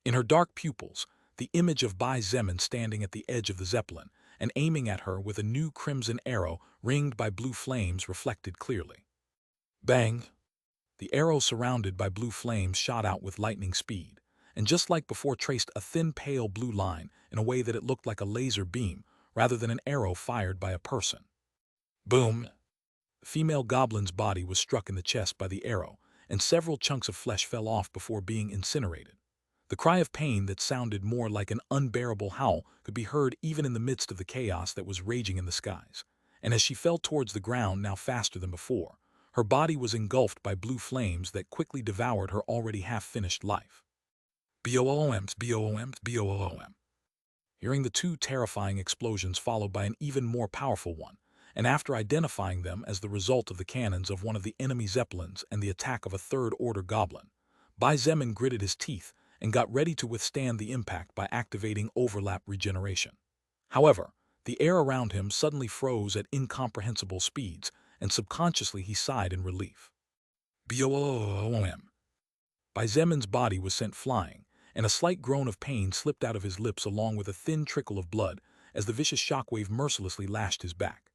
Speaker 1: In her dark pupils, the image of Bai Zemin standing at the edge of the zeppelin and aiming at her with a new crimson arrow ringed by blue flames reflected clearly. Bang! The arrow, surrounded by blue flames, shot out with lightning speed, and just like before traced a thin pale blue line in a way that it looked like a laser beam rather than an arrow fired by a person. Boom! The female goblin's body was struck in the chest by the arrow, and several chunks of flesh fell off before being incinerated. The cry of pain that sounded more like an unbearable howl could be heard even in the midst of the chaos that was raging in the skies, and as she fell towards the ground now faster than before, her body was engulfed by blue flames that quickly devoured her already half-finished life. Booms, booms, boom. Hearing the two terrifying explosions followed by an even more powerful one, and after identifying them as the result of the cannons of one of the enemy zeppelins and the attack of a third-order goblin, Bai Zemin gritted his teeth and got ready to withstand the impact by activating overlap regeneration. However, the air around him suddenly froze at incomprehensible speeds, and subconsciously he sighed in relief. Boom! Bai Zemin's body was sent flying, and a slight groan of pain slipped out of his lips along with a thin trickle of blood as the vicious shockwave mercilessly lashed his back.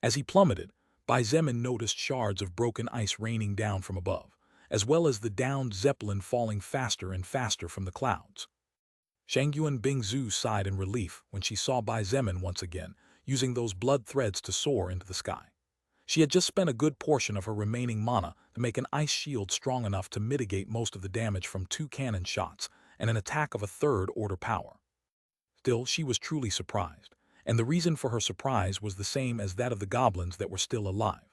Speaker 1: As he plummeted, Bai Zemin noticed shards of broken ice raining down from above, as well as the downed zeppelin falling faster and faster from the clouds. Shangyuan Bingzhu sighed in relief when she saw Bai Zemin once again using those blood threads to soar into the sky. She had just spent a good portion of her remaining mana to make an ice shield strong enough to mitigate most of the damage from 2 cannon shots and an attack of a third-order power. Still, she was truly surprised, and the reason for her surprise was the same as that of the goblins that were still alive.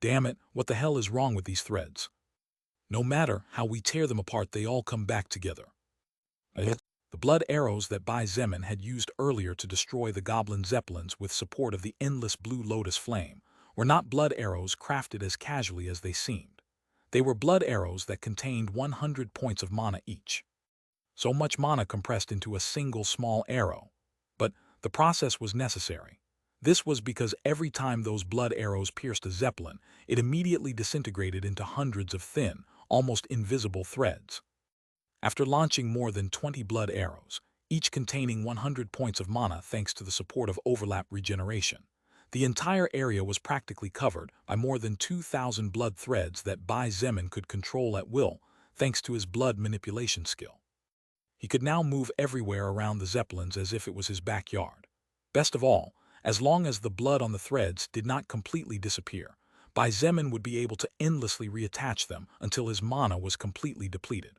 Speaker 1: Damn it, what the hell is wrong with these threads? No matter how we tear them apart, they all come back together. The blood arrows that Bai Zemin had used earlier to destroy the goblin zeppelins with support of the endless blue lotus flame were not blood arrows crafted as casually as they seemed. They were blood arrows that contained 100 points of mana each. So much mana compressed into a single small arrow. But the process was necessary. This was because every time those blood arrows pierced a zeppelin, it immediately disintegrated into hundreds of thin, almost invisible threads. After launching more than 20 blood arrows, each containing 100 points of mana thanks to the support of overlap regeneration, the entire area was practically covered by more than 2,000 blood threads that Bai Zemin could control at will thanks to his blood manipulation skill. He could now move everywhere around the zeppelins as if it was his backyard. Best of all, as long as the blood on the threads did not completely disappear, Bai Zemin would be able to endlessly reattach them until his mana was completely depleted.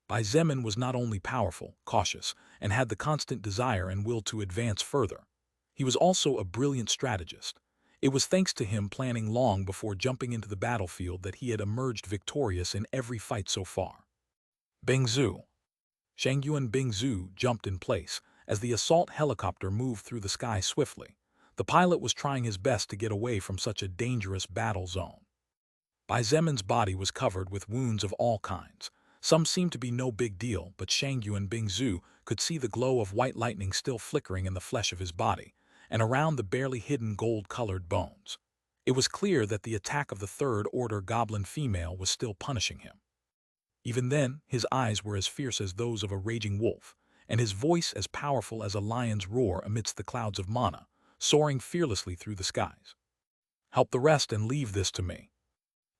Speaker 1: Bai Zemin was not only powerful, cautious, and had the constant desire and will to advance further. He was also a brilliant strategist. It was thanks to him planning long before jumping into the battlefield that he had emerged victorious in every fight so far. Bingzhu. Shangyuan Bingzhu jumped in place as the assault helicopter moved through the sky swiftly. The pilot was trying his best to get away from such a dangerous battle zone. Bai Zemin's body was covered with wounds of all kinds. Some seemed to be no big deal, but Shangyuan Bingzhu could see the glow of white lightning still flickering in the flesh of his body, and around the barely hidden gold-colored bones. It was clear that the attack of the third-order goblin female was still punishing him. Even then, his eyes were as fierce as those of a raging wolf, and his voice as powerful as a lion's roar amidst the clouds of mana, soaring fearlessly through the skies. "Help the rest and leave this to me."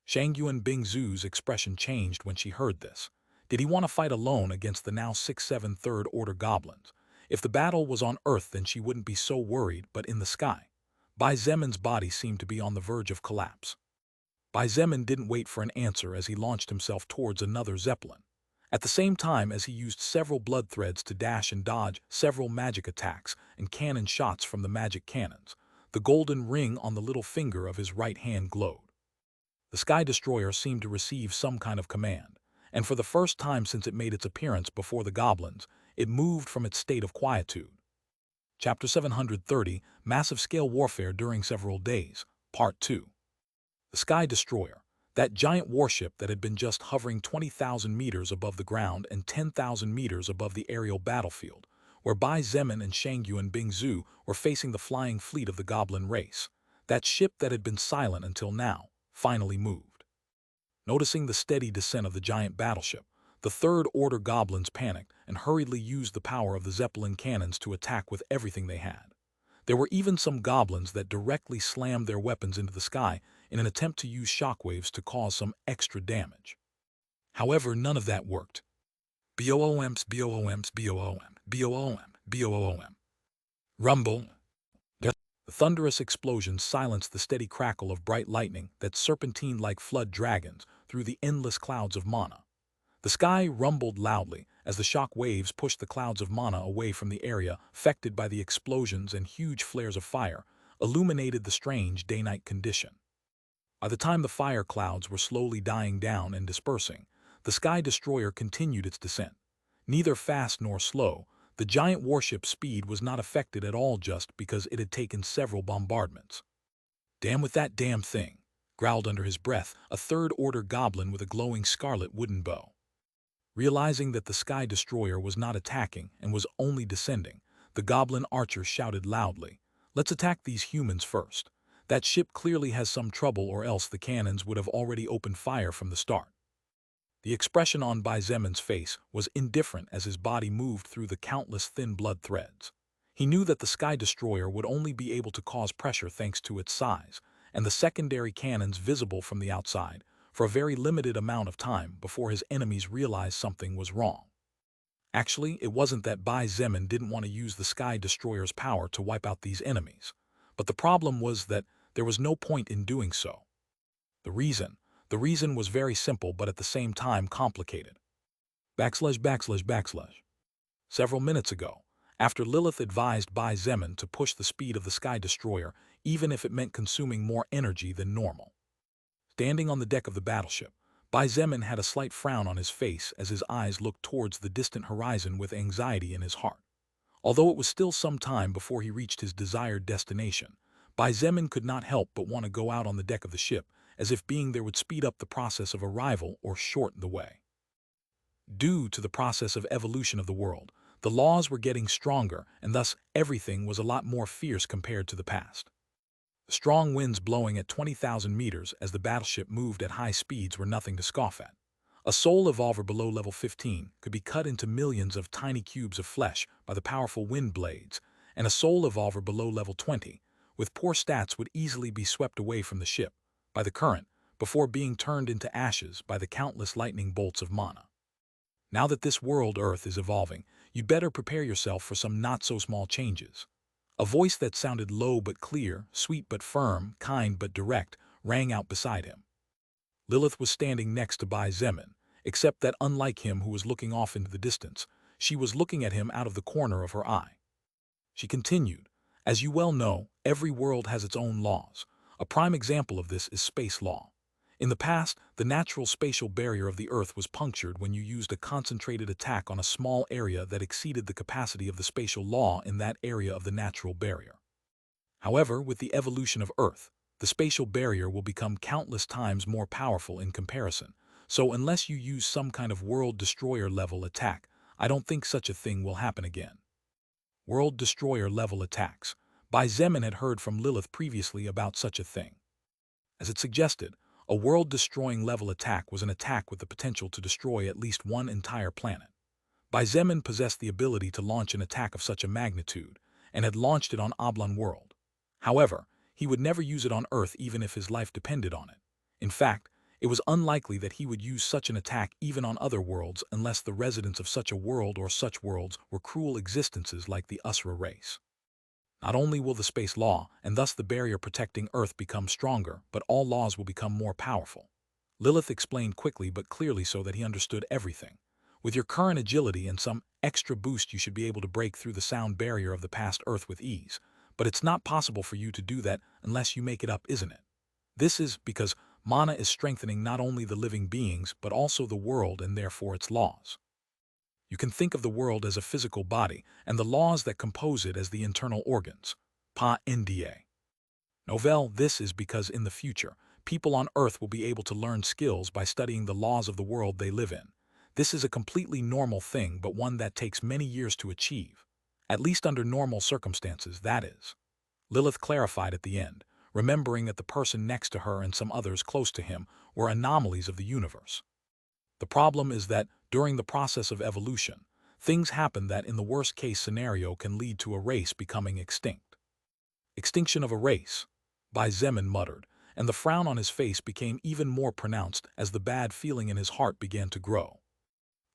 Speaker 1: Shangyuan Bingzhu's expression changed when she heard this. Did he want to fight alone against the now 6-7 third-order goblins? If the battle was on Earth, then she wouldn't be so worried, but in the sky, Bai Zemin's body seemed to be on the verge of collapse. Bai Zemin didn't wait for an answer as he launched himself towards another zeppelin. At the same time as he used several blood threads to dash and dodge several magic attacks and cannon shots from the magic cannons, the golden ring on the little finger of his right hand glowed. The Sky Destroyer seemed to receive some kind of command, and for the first time since it made its appearance before the goblins, it moved from its state of quietude. Chapter 730, Massive-Scale Warfare During Several Days, Part 2. The Sky Destroyer, that giant warship that had been just hovering 20,000 meters above the ground and 10,000 meters above the aerial battlefield, where Bai Zemin and Shangyuan Bingzhu were facing the flying fleet of the goblin race. That ship that had been silent until now finally moved. Noticing the steady descent of the giant battleship, The third-order goblins panicked and hurriedly used the power of the Zeppelin cannons to attack with everything they had. There were even some goblins that directly slammed their weapons into the sky in an attempt to use shockwaves to cause some extra damage. However, none of that worked. BOOMs, BOOMs, BOOM, BOOM, BOOM. Rumble. The thunderous explosions silenced the steady crackle of bright lightning that serpentined like flood dragons through the endless clouds of mana. The sky rumbled loudly as the shock waves pushed the clouds of mana away from the area affected by the explosions, and huge flares of fire illuminated the strange day-night condition. By the time the fire clouds were slowly dying down and dispersing, the Sky Destroyer continued its descent. Neither fast nor slow, the giant warship's speed was not affected at all just because it had taken several bombardments. "Damn with that damn thing," growled under his breath a third-order goblin with a glowing scarlet wooden bow. Realizing that the Sky Destroyer was not attacking and was only descending, the goblin archer shouted loudly, "Let's attack these humans first. That ship clearly has some trouble, or else the cannons would have already opened fire from the start." The expression on Bai Zemin's face was indifferent as his body moved through the countless thin blood threads. He knew that the Sky Destroyer would only be able to cause pressure thanks to its size, and the secondary cannons visible from the outside, for a very limited amount of time before his enemies realized something was wrong. Actually, it wasn't that Bai Zemin didn't want to use the Sky Destroyer's power to wipe out these enemies, but the problem was that there was no point in doing so. The reason was very simple but at the same time complicated. /////. Several minutes ago, after Lilith advised Bai Zemin to push the speed of the Sky Destroyer even if it meant consuming more energy than normal. Standing on the deck of the battleship, Bai Zemin had a slight frown on his face as his eyes looked towards the distant horizon with anxiety in his heart. Although it was still some time before he reached his desired destination, Bai Zemin could not help but want to go out on the deck of the ship, as if being there would speed up the process of arrival or shorten the way. Due to the process of evolution of the world, the laws were getting stronger, and thus everything was a lot more fierce compared to the past. The strong winds blowing at 20,000 meters as the battleship moved at high speeds were nothing to scoff at. A soul evolver below level 15 could be cut into millions of tiny cubes of flesh by the powerful wind blades, and a soul evolver below level 20, with poor stats, would easily be swept away from the ship by the current before being turned into ashes by the countless lightning bolts of mana. Now that this world Earth is evolving, you'd better prepare yourself for some not-so-small changes. A voice that sounded low but clear, sweet but firm, kind but direct, rang out beside him. Lilith was standing next to Bai Zemin, except that unlike him who was looking off into the distance, she was looking at him out of the corner of her eye. She continued, "As you well know, every world has its own laws. A prime example of this is space law. In the past, the natural spatial barrier of the Earth was punctured when you used a concentrated attack on a small area that exceeded the capacity of the spatial law in that area of the natural barrier. However, with the evolution of Earth, the spatial barrier will become countless times more powerful in comparison, so unless you use some kind of world destroyer level attack, I don't think such a thing will happen again." World destroyer level attacks. Bai Zemin had heard from Lilith previously about such a thing. As it suggested, a world-destroying level attack was an attack with the potential to destroy at least one entire planet. Bai Zemin possessed the ability to launch an attack of such a magnitude, and had launched it on Oblong World. However, he would never use it on Earth even if his life depended on it. In fact, it was unlikely that he would use such an attack even on other worlds unless the residents of such a world or such worlds were cruel existences like the Usra race. Not only will the space law, and thus the barrier protecting Earth, become stronger, but all laws will become more powerful. Lilith explained quickly but clearly so that he understood everything. With your current agility and some extra boost, you should be able to break through the sound barrier of the past Earth with ease, but it's not possible for you to do that unless you make it up, isn't it? This is because mana is strengthening not only the living beings but also the world and therefore its laws. You can think of the world as a physical body, and the laws that compose it as the internal organs. Pa Nda. Novel, this is because in the future, people on Earth will be able to learn skills by studying the laws of the world they live in. This is a completely normal thing, but one that takes many years to achieve. At least under normal circumstances, that is. Lilith clarified at the end, remembering that the person next to her and some others close to him were anomalies of the universe. The problem is that, during the process of evolution, things happen that in the worst-case scenario can lead to a race becoming extinct. Extinction of a race, Bai Zemin muttered, and the frown on his face became even more pronounced as the bad feeling in his heart began to grow.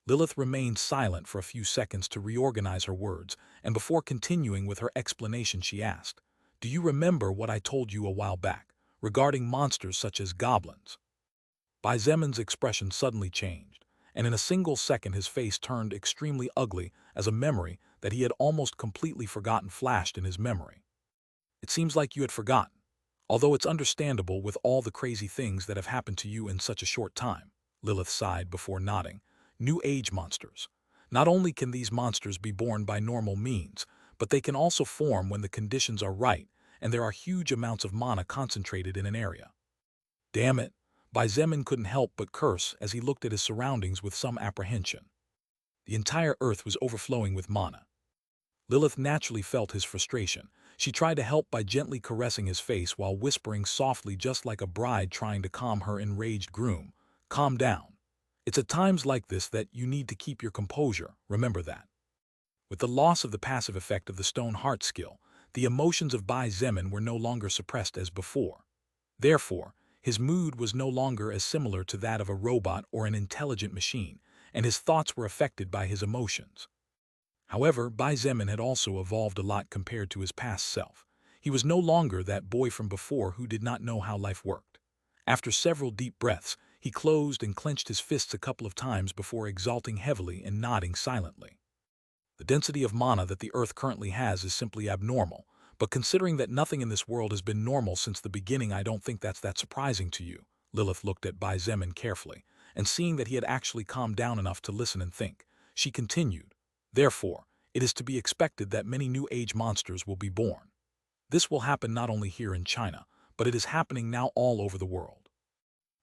Speaker 1: Lilith remained silent for a few seconds to reorganize her words, and before continuing with her explanation she asked, "Do you remember what I told you a while back, regarding monsters such as goblins?" Bai Zemin's expression suddenly changed, and in a single second his face turned extremely ugly as a memory that he had almost completely forgotten flashed in his memory. "It seems like you had forgotten, although it's understandable with all the crazy things that have happened to you in such a short time," Lilith sighed before nodding. "New age monsters. Not only can these monsters be born by normal means, but they can also form when the conditions are right, and there are huge amounts of mana concentrated in an area." Damn it, Bai Zemin couldn't help but curse as he looked at his surroundings with some apprehension. The entire earth was overflowing with mana. Lilith naturally felt his frustration. She tried to help by gently caressing his face while whispering softly just like a bride trying to calm her enraged groom. "Calm down. It's at times like this that you need to keep your composure, remember that." With the loss of the passive effect of the stone heart skill, the emotions of Bai Zemin were no longer suppressed as before. Therefore, his mood was no longer as similar to that of a robot or an intelligent machine, and his thoughts were affected by his emotions. However, Bai Zemin had also evolved a lot compared to his past self. He was no longer that boy from before who did not know how life worked. After several deep breaths, he closed and clenched his fists a couple of times before exhalting heavily and nodding silently. "The density of mana that the Earth currently has is simply abnormal, but considering that nothing in this world has been normal since the beginning, I don't think that's that surprising to you." Lilith looked at Bai Zemin carefully, and seeing that he had actually calmed down enough to listen and think, she continued, "Therefore, it is to be expected that many new age monsters will be born. This will happen not only here in China, but it is happening now all over the world.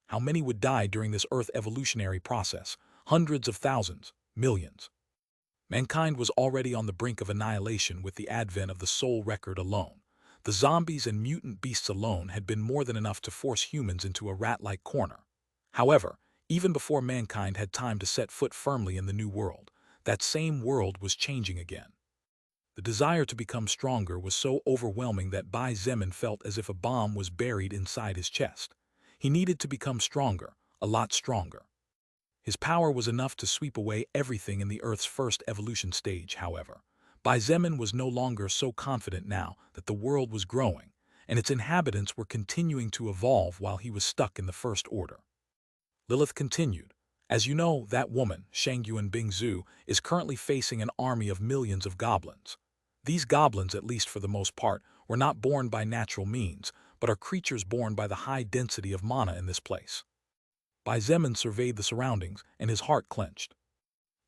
Speaker 1: How many would die during this Earth evolutionary process? Hundreds of thousands, millions. Mankind was already on the brink of annihilation with the advent of the soul record alone. The zombies and mutant beasts alone had been more than enough to force humans into a rat-like corner. However, even before mankind had time to set foot firmly in the new world, that same world was changing again. The desire to become stronger was so overwhelming that Bai Zemin felt as if a bomb was buried inside his chest. He needed to become stronger, a lot stronger. His power was enough to sweep away everything in the Earth's first evolution stage, however. Bai Zemin was no longer so confident now that the world was growing, and its inhabitants were continuing to evolve while he was stuck in the first order. Lilith continued, "As you know, that woman, Shangyuan Bingzu, is currently facing an army of millions of goblins. These goblins, at least for the most part, were not born by natural means, but are creatures born by the high density of mana in this place." Bai Zemin surveyed the surroundings, and his heart clenched.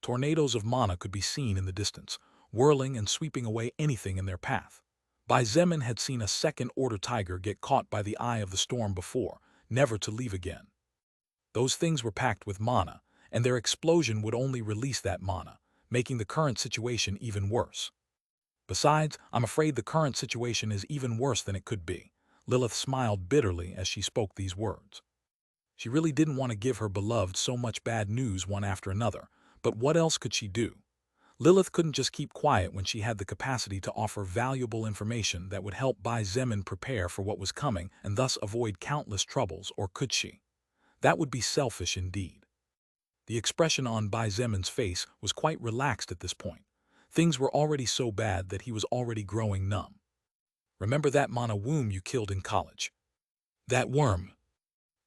Speaker 1: Tornadoes of mana could be seen in the distance, whirling and sweeping away anything in their path. Bai Zemin had seen a second-order tiger get caught by the eye of the storm before, never to leave again. Those things were packed with mana, and their explosion would only release that mana, making the current situation even worse. Besides, I'm afraid the current situation is even worse than it could be. Lilith smiled bitterly as she spoke these words. She really didn't want to give her beloved so much bad news one after another, but what else could she do? Lilith couldn't just keep quiet when she had the capacity to offer valuable information that would help Bai Zemin prepare for what was coming and thus avoid countless troubles, or could she? That would be selfish indeed. The expression on Bai Zemin's face was quite relaxed at this point. Things were already so bad that he was already growing numb. "Remember that mana womb you killed in college? That worm."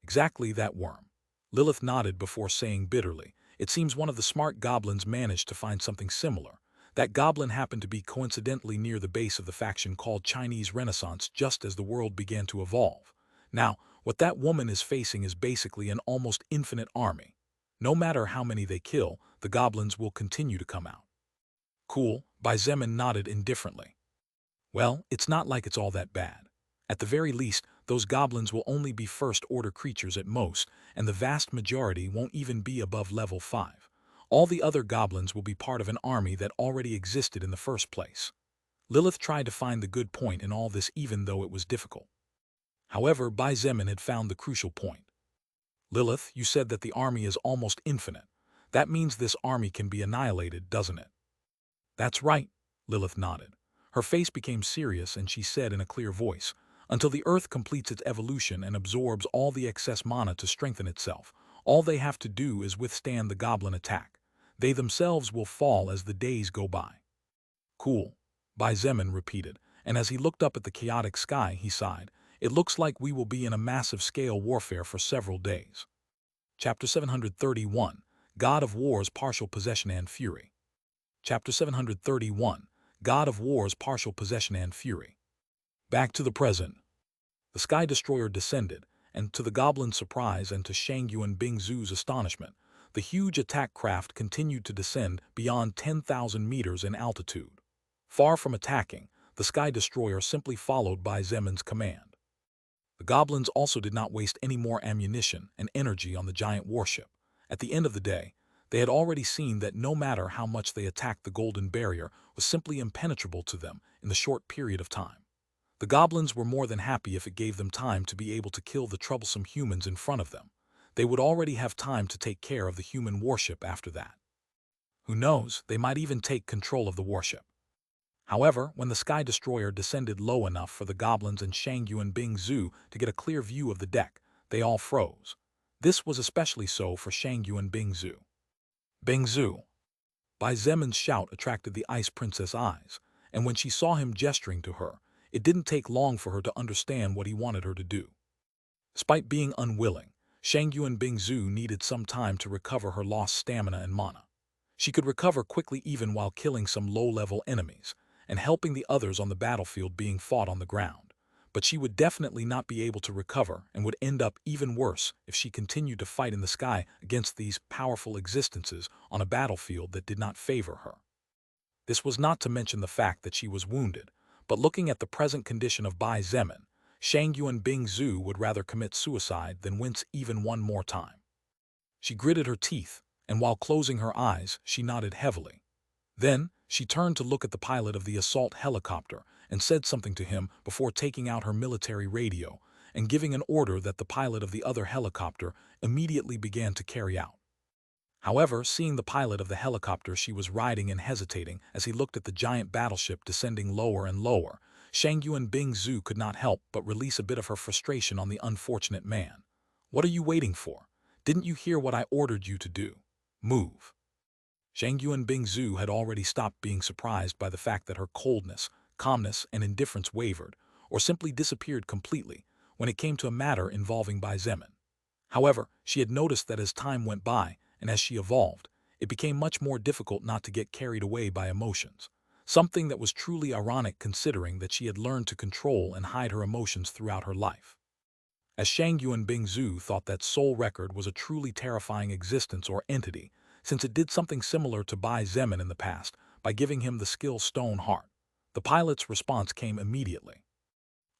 Speaker 1: "Exactly that worm." Lilith nodded before saying bitterly, "It seems one of the smart goblins managed to find something similar. That goblin happened to be coincidentally near the base of the faction called Chinese Renaissance just as the world began to evolve. Now, what that woman is facing is basically an almost infinite army. No matter how many they kill, the goblins will continue to come out." "Cool," Bai Zemin nodded indifferently. "Well, it's not like it's all that bad. At the very least, those goblins will only be first-order creatures at most, and the vast majority won't even be above level 5. All the other goblins will be part of an army that already existed in the first place." Lilith tried to find the good point in all this even though it was difficult. However, Bai Zemin had found the crucial point. Lilith, you said that the army is almost infinite. That means this army can be annihilated, doesn't it? That's right, Lilith nodded. Her face became serious and she said in a clear voice, until the Earth completes its evolution and absorbs all the excess mana to strengthen itself, all they have to do is withstand the goblin attack. They themselves will fall as the days go by. Cool, Bai Zemin repeated, and as he looked up at the chaotic sky, he sighed. It looks like we will be in a massive scale warfare for several days. Chapter 731, God of War's Partial Possession and Fury. Chapter 731, God of War's Partial Possession and Fury. Back to the present. The Sky Destroyer descended, and to the goblin's surprise and to Shang Yuan Bingzu's astonishment, the huge attack craft continued to descend beyond 10,000 meters in altitude. Far from attacking, the Sky Destroyer simply followed Bai Zemin's command. The goblins also did not waste any more ammunition and energy on the giant warship. At the end of the day, they had already seen that no matter how much they attacked, the golden barrier was simply impenetrable to them in the short period of time. The goblins were more than happy if it gave them time to be able to kill the troublesome humans in front of them. They would already have time to take care of the human warship after that. Who knows, they might even take control of the warship. However, when the Sky Destroyer descended low enough for the goblins and Shang Yuan Bingzu to get a clear view of the deck, they all froze. This was especially so for Shang Yuan Bingzu. Bingzu! Bai Zemin's shout attracted the Ice Princess' eyes, and when she saw him gesturing to her, it didn't take long for her to understand what he wanted her to do. Despite being unwilling, Shang Yuan Bingzu needed some time to recover her lost stamina and mana. She could recover quickly even while killing some low-level enemies and helping the others on the battlefield being fought on the ground. But she would definitely not be able to recover and would end up even worse if she continued to fight in the sky against these powerful existences on a battlefield that did not favor her. This was not to mention the fact that she was wounded, but looking at the present condition of Bai Zemin, Shang Yuan Bingzu would rather commit suicide than wince even one more time. She gritted her teeth, and while closing her eyes, she nodded heavily. Then, she turned to look at the pilot of the assault helicopter and said something to him before taking out her military radio and giving an order that the pilot of the other helicopter immediately began to carry out. However, seeing the pilot of the helicopter she was riding and hesitating as he looked at the giant battleship descending lower and lower, Shang Yuan Bingzu could not help but release a bit of her frustration on the unfortunate man. What are you waiting for? Didn't you hear what I ordered you to do? Move. Shang Yuan Bingzu had already stopped being surprised by the fact that her coldness, calmness, and indifference wavered, or simply disappeared completely, when it came to a matter involving Bai Zemin. However, she had noticed that as time went by, and as she evolved, it became much more difficult not to get carried away by emotions, something that was truly ironic considering that she had learned to control and hide her emotions throughout her life. As Shang Yuan Bingzu thought that Soul Record was a truly terrifying existence or entity, since it did something similar to Bai Zemin in the past by giving him the skill Stone Heart. The pilot's response came immediately.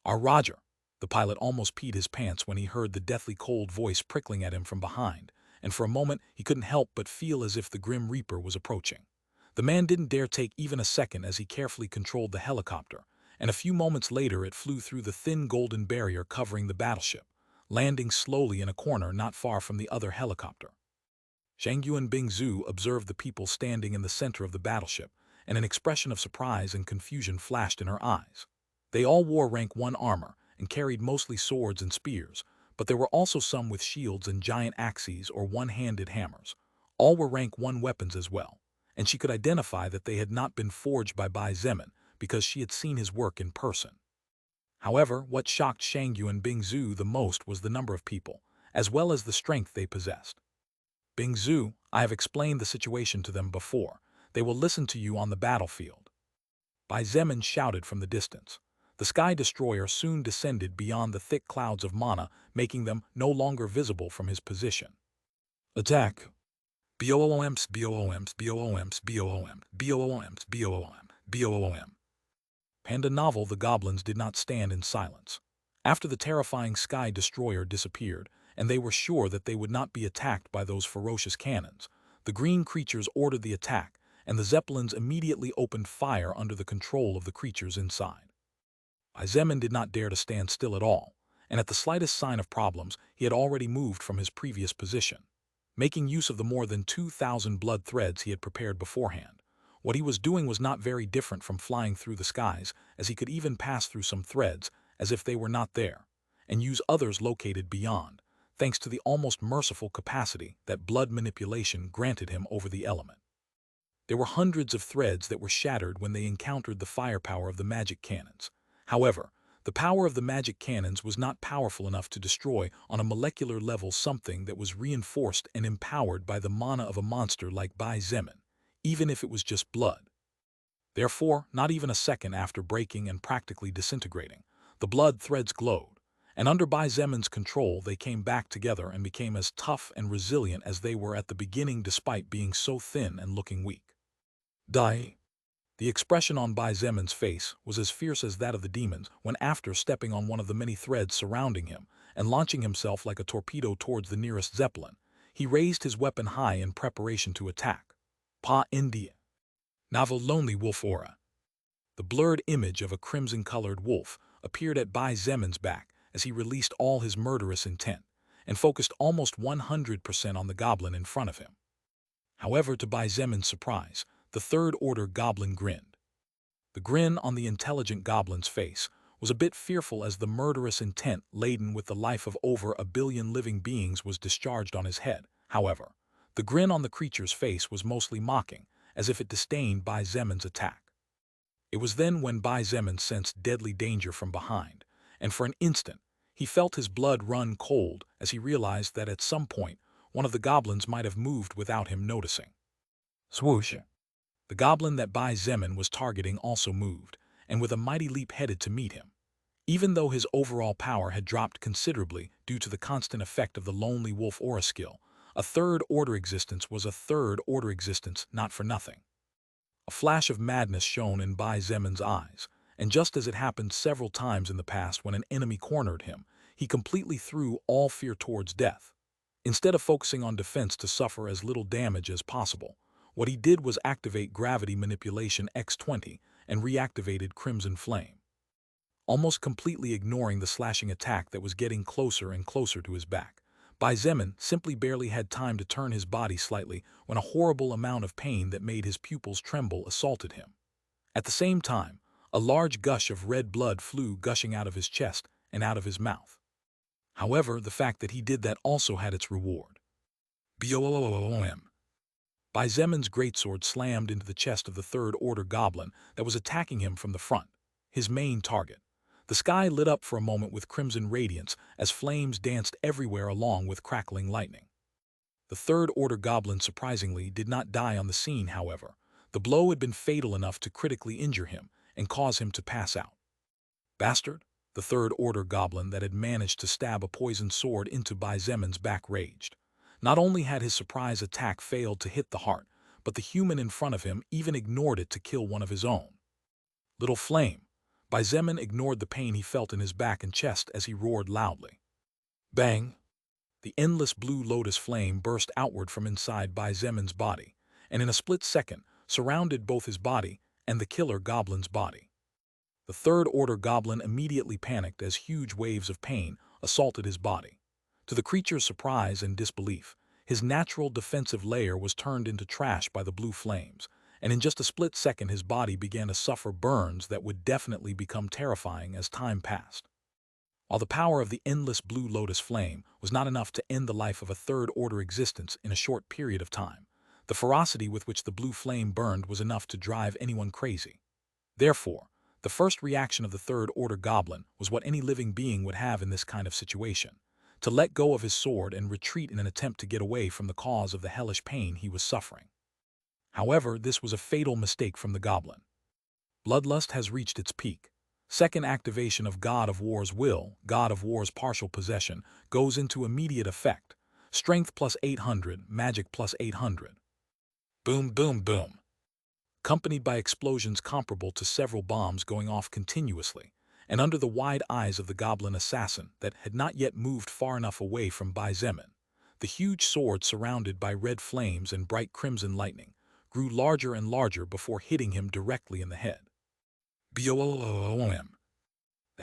Speaker 1: "Our Roger." The pilot almost peed his pants when he heard the deathly cold voice prickling at him from behind, and for a moment he couldn't help but feel as if the Grim Reaper was approaching. The man didn't dare take even a second as he carefully controlled the helicopter, and a few moments later it flew through the thin golden barrier covering the battleship, landing slowly in a corner not far from the other helicopter. Shang Yuan Bingzu observed the people standing in the center of the battleship, and an expression of surprise and confusion flashed in her eyes. They all wore rank 1 armor and carried mostly swords and spears, but there were also some with shields and giant axes or one-handed hammers. All were rank 1 weapons as well, and she could identify that they had not been forged by Bai Zemin because she had seen his work in person. However, what shocked Shang Yuan Bingzu the most was the number of people, as well as the strength they possessed. "Bingzu, I have explained the situation to them before. They will listen to you on the battlefield." Bai Zemin shouted from the distance. The Sky Destroyer soon descended beyond the thick clouds of mana, making them no longer visible from his position. "Attack! BOOMs, BOOMs, BOOMs, BOOMs, BOOMs, BOOM, BOOM." Panda novel the goblins did not stand in silence. After the terrifying Sky Destroyer disappeared, and they were sure that they would not be attacked by those ferocious cannons, the green creatures ordered the attack, and the Zeppelins immediately opened fire under the control of the creatures inside. Bai Zemin did not dare to stand still at all, and at the slightest sign of problems, he had already moved from his previous position, making use of the more than 2,000 blood threads he had prepared beforehand. What he was doing was not very different from flying through the skies, as he could even pass through some threads, as if they were not there, and use others located beyond, thanks to the almost merciful capacity that blood manipulation granted him over the element. There were hundreds of threads that were shattered when they encountered the firepower of the magic cannons. However, the power of the magic cannons was not powerful enough to destroy on a molecular level something that was reinforced and empowered by the mana of a monster like Bai Zemin, even if it was just blood. Therefore, not even a second after breaking and practically disintegrating, the blood threads glowed, and under Bai Zemin's control they came back together and became as tough and resilient as they were at the beginning despite being so thin and looking weak. Die. The expression on Bai Zemin's face was as fierce as that of the demons when, after stepping on one of the many threads surrounding him and launching himself like a torpedo towards the nearest zeppelin, he raised his weapon high in preparation to attack. Pa India. Naval Lonely Wolf Aura. The blurred image of a crimson-colored wolf appeared at Bai Zemin's back as he released all his murderous intent and focused almost 100% on the goblin in front of him. However, to Bai Zemin's surprise, the third-order goblin grinned. The grin on the intelligent goblin's face was a bit fearful as the murderous intent laden with the life of over 1 billion living beings was discharged on his head. However, the grin on the creature's face was mostly mocking, as if it disdained Bai Zemin's attack. It was then when Bai Zemin sensed deadly danger from behind, and for an instant, he felt his blood run cold as he realized that at some point, one of the goblins might have moved without him noticing. Swoosh! The goblin that Bai Zemin was targeting also moved, and with a mighty leap headed to meet him. Even though his overall power had dropped considerably due to the constant effect of the Lonely Wolf Aura skill, a third-order existence was a third-order existence not for nothing. A flash of madness shone in Bai Zemin's eyes, and just as it happened several times in the past when an enemy cornered him, he completely threw all fear towards death. Instead of focusing on defense to suffer as little damage as possible, what he did was activate Gravity Manipulation X20 and reactivated Crimson Flame, almost completely ignoring the slashing attack that was getting closer and closer to his back. Bai Zemin simply barely had time to turn his body slightly when a horrible amount of pain that made his pupils tremble assaulted him. At the same time, a large gush of red blood flew gushing out of his chest and out of his mouth. However, the fact that he did that also had its reward. BOOM. Bai Zemin's greatsword slammed into the chest of the third-order goblin that was attacking him from the front, his main target. The sky lit up for a moment with crimson radiance as flames danced everywhere along with crackling lightning. The third-order goblin surprisingly did not die on the scene, however. The blow had been fatal enough to critically injure him and cause him to pass out. Bastard! The third-order goblin that had managed to stab a poisoned sword into Bai Zemin's back raged. Not only had his surprise attack failed to hit the heart, but the human in front of him even ignored it to kill one of his own. Little flame! Bai Zemin ignored the pain he felt in his back and chest as he roared loudly. Bang! The endless blue lotus flame burst outward from inside Bai Zemin's body, and in a split second surrounded both his body and the killer goblin's body. The third-order goblin immediately panicked as huge waves of pain assaulted his body. To the creature's surprise and disbelief, his natural defensive layer was turned into trash by the blue flames, and in just a split second his body began to suffer burns that would definitely become terrifying as time passed. While the power of the endless blue lotus flame was not enough to end the life of a third-order existence in a short period of time, the ferocity with which the blue flame burned was enough to drive anyone crazy. Therefore, the first reaction of the third-order goblin was what any living being would have in this kind of situation: to let go of his sword and retreat in an attempt to get away from the cause of the hellish pain he was suffering. However, this was a fatal mistake from the goblin. Bloodlust has reached its peak. Second activation of God of War's will, God of War's partial possession, goes into immediate effect. Strength plus 800, magic plus 800. Boom, boom, boom. Accompanied by explosions comparable to several bombs going off continuously, and under the wide eyes of the goblin assassin that had not yet moved far enough away from Bai Zemin, the huge sword surrounded by red flames and bright crimson lightning grew larger and larger before hitting him directly in the head. BOOM. The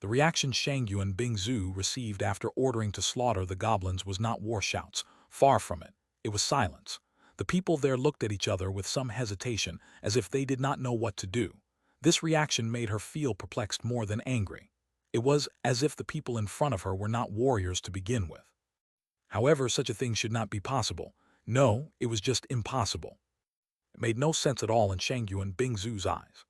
Speaker 1: The reaction Shangyu and Bingzu received after ordering to slaughter the goblins was not war shouts. Far from it. It was silence. The people there looked at each other with some hesitation, as if they did not know what to do. This reaction made her feel perplexed more than angry. It was as if the people in front of her were not warriors to begin with. However, such a thing should not be possible. No, it was just impossible. It made no sense at all in Shangyu and Bingzu's eyes.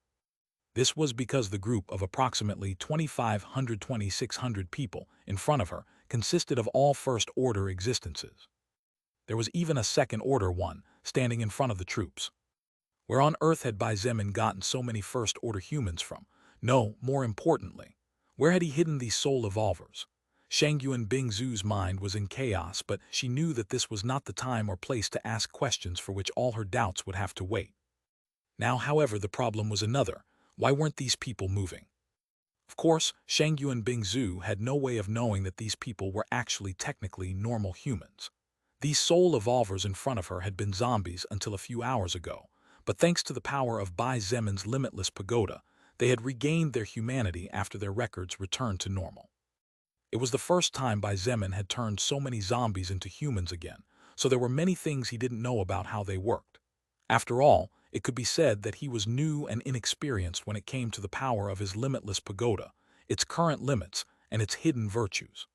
Speaker 1: This was because the group of approximately 2,500–2,600 people in front of her consisted of all first-order existences. There was even a second-order one standing in front of the troops. Where on earth had Bai Zemin gotten so many first-order humans from? No, more importantly, where had he hidden these soul evolvers? Shangyu and Bingzu's mind was in chaos, but she knew that this was not the time or place to ask questions for which all her doubts would have to wait. Now, however, the problem was another. Why weren't these people moving? Of course, Shangyu and Bingzu had no way of knowing that these people were actually technically normal humans. These soul evolvers in front of her had been zombies until a few hours ago, but thanks to the power of Bai Zemin's limitless pagoda, they had regained their humanity after their records returned to normal. It was the first time Bai Zemin had turned so many zombies into humans again, so there were many things he didn't know about how they worked. After all, it could be said that he was new and inexperienced when it came to the power of his limitless pagoda, its current limits, and its hidden virtues.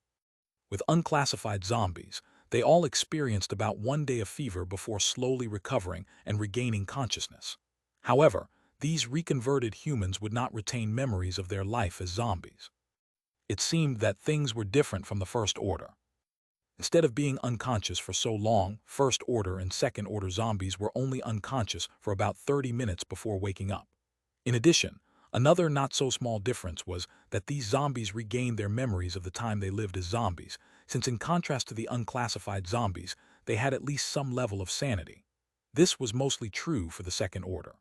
Speaker 1: With unclassified zombies, they all experienced about 1 day of fever before slowly recovering and regaining consciousness. However, these reconverted humans would not retain memories of their life as zombies. It seemed that things were different from the First Order. Instead of being unconscious for so long, first-order and second-order zombies were only unconscious for about 30 minutes before waking up. In addition, another not-so-small difference was that these zombies regained their memories of the time they lived as zombies, since in contrast to the unclassified zombies, they had at least some level of sanity. This was mostly true for the Second Order.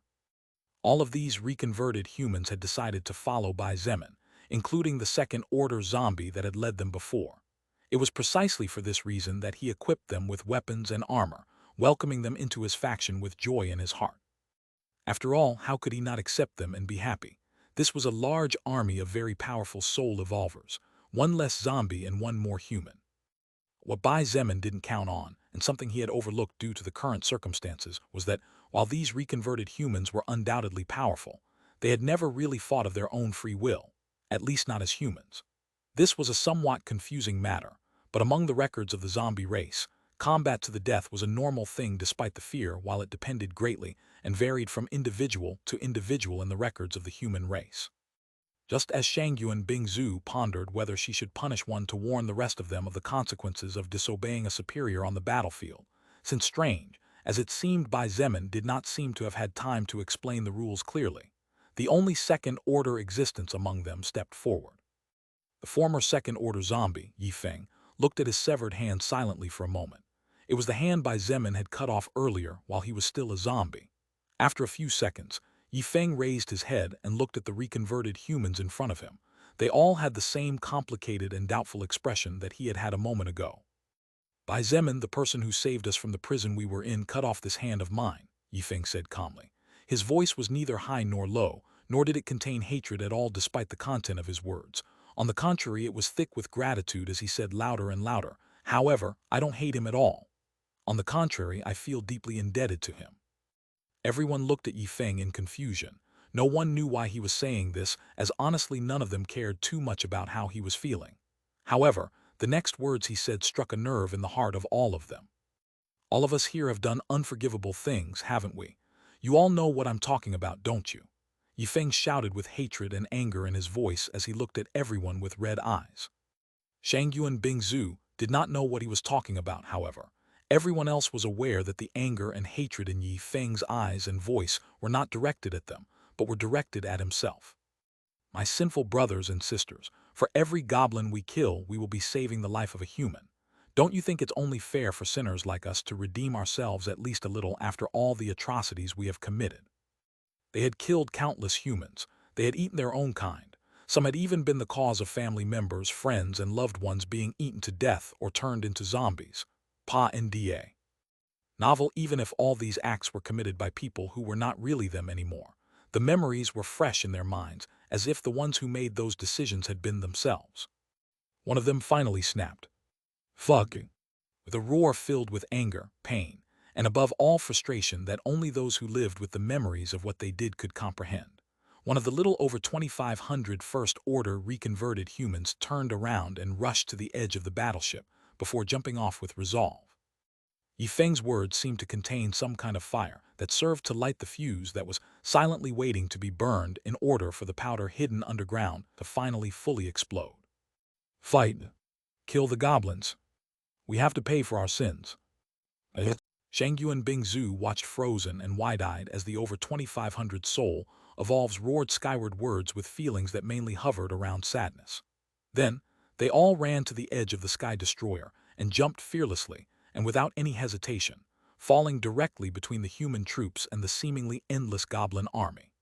Speaker 1: All of these reconverted humans had decided to follow Bai Zemin, including the Second Order zombie that had led them before. It was precisely for this reason that he equipped them with weapons and armor, welcoming them into his faction with joy in his heart. After all, how could he not accept them and be happy? This was a large army of very powerful soul evolvers, one less zombie and one more human. What Bai Zemin didn't count on, and something he had overlooked due to the current circumstances, was that, while these reconverted humans were undoubtedly powerful, they had never really fought of their own free will, at least not as humans. This was a somewhat confusing matter, but among the records of the zombie race, combat to the death was a normal thing despite the fear, while it depended greatly and varied from individual to individual in the records of the human race. Just as Shangyuan Bingzhu pondered whether she should punish one to warn the rest of them of the consequences of disobeying a superior on the battlefield, since strange, as it seemed Bai Zemin did not seem to have had time to explain the rules clearly, the only second-order existence among them stepped forward. The former second-order zombie, Yi Feng, looked at his severed hand silently for a moment. It was the hand Bai Zemin had cut off earlier while he was still a zombie. After a few seconds, Yi Feng raised his head and looked at the reconverted humans in front of him. They all had the same complicated and doubtful expression that he had had a moment ago. Bai Zemin, the person who saved us from the prison we were in, cut off this hand of mine, Yi Feng said calmly. His voice was neither high nor low, nor did it contain hatred at all despite the content of his words. On the contrary, it was thick with gratitude as he said louder and louder, "However, I don't hate him at all. On the contrary, I feel deeply indebted to him." Everyone looked at Yi Feng in confusion. No one knew why he was saying this, as honestly none of them cared too much about how he was feeling. However, the next words he said struck a nerve in the heart of all of them. "All of us here have done unforgivable things, haven't we? You all know what I'm talking about, don't you?" Yi Feng shouted with hatred and anger in his voice as he looked at everyone with red eyes. Shangyuan Bingzhu did not know what he was talking about, however. Everyone else was aware that the anger and hatred in Yi Feng's eyes and voice were not directed at them, but were directed at himself. "My sinful brothers and sisters, for every goblin we kill, we will be saving the life of a human. Don't you think it's only fair for sinners like us to redeem ourselves at least a little after all the atrocities we have committed?" They had killed countless humans. They had eaten their own kind. Some had even been the cause of family members, friends, and loved ones being eaten to death or turned into zombies. Pa Nda. Novel, even if all these acts were committed by people who were not really them anymore. The memories were fresh in their minds, as if the ones who made those decisions had been themselves. One of them finally snapped. "Fuck!" With a roar filled with anger, pain, and above all frustration that only those who lived with the memories of what they did could comprehend. One of the little over 2,500 First-Order reconverted humans turned around and rushed to the edge of the battleship before jumping off with resolve. Yi Feng's words seemed to contain some kind of fire that served to light the fuse that was silently waiting to be burned in order for the powder hidden underground to finally fully explode. "Fight! Kill the goblins! We have to pay for our sins." Shangyuan Bingzhu watched frozen and wide-eyed as the over 2,500 soul evolves roared skyward words with feelings that mainly hovered around sadness. Then, they all ran to the edge of the Sky Destroyer and jumped fearlessly and without any hesitation, falling directly between the human troops and the seemingly endless goblin army.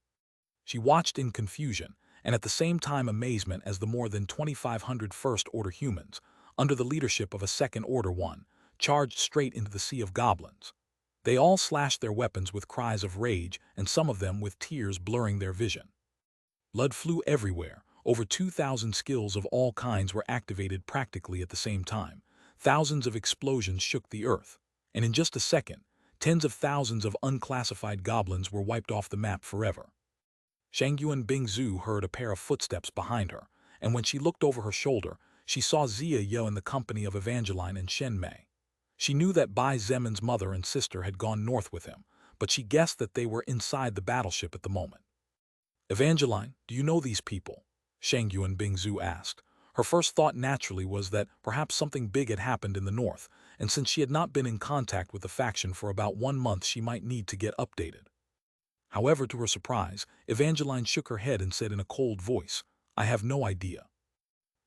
Speaker 1: She watched in confusion and at the same time amazement as the more than 2,500 First-Order humans, under the leadership of a Second-Order one, charged straight into the sea of goblins. They all slashed their weapons with cries of rage, and some of them with tears blurring their vision. Blood flew everywhere. Over 2,000 skills of all kinds were activated practically at the same time. Thousands of explosions shook the earth, and in just a second, tens of thousands of unclassified goblins were wiped off the map forever. Shangyuan Bingzhu heard a pair of footsteps behind her, and when she looked over her shoulder, she saw Zia Yo in the company of Evangeline and Shen Mei. She knew that Bai Zemin's mother and sister had gone north with him, but she guessed that they were inside the battleship at the moment. "Evangeline, do you know these people?" Shangyuan Bingzhu asked. Her first thought naturally was that perhaps something big had happened in the north, and since she had not been in contact with the faction for about 1 month, she might need to get updated. However, to her surprise, Evangeline shook her head and said in a cold voice, "I have no idea."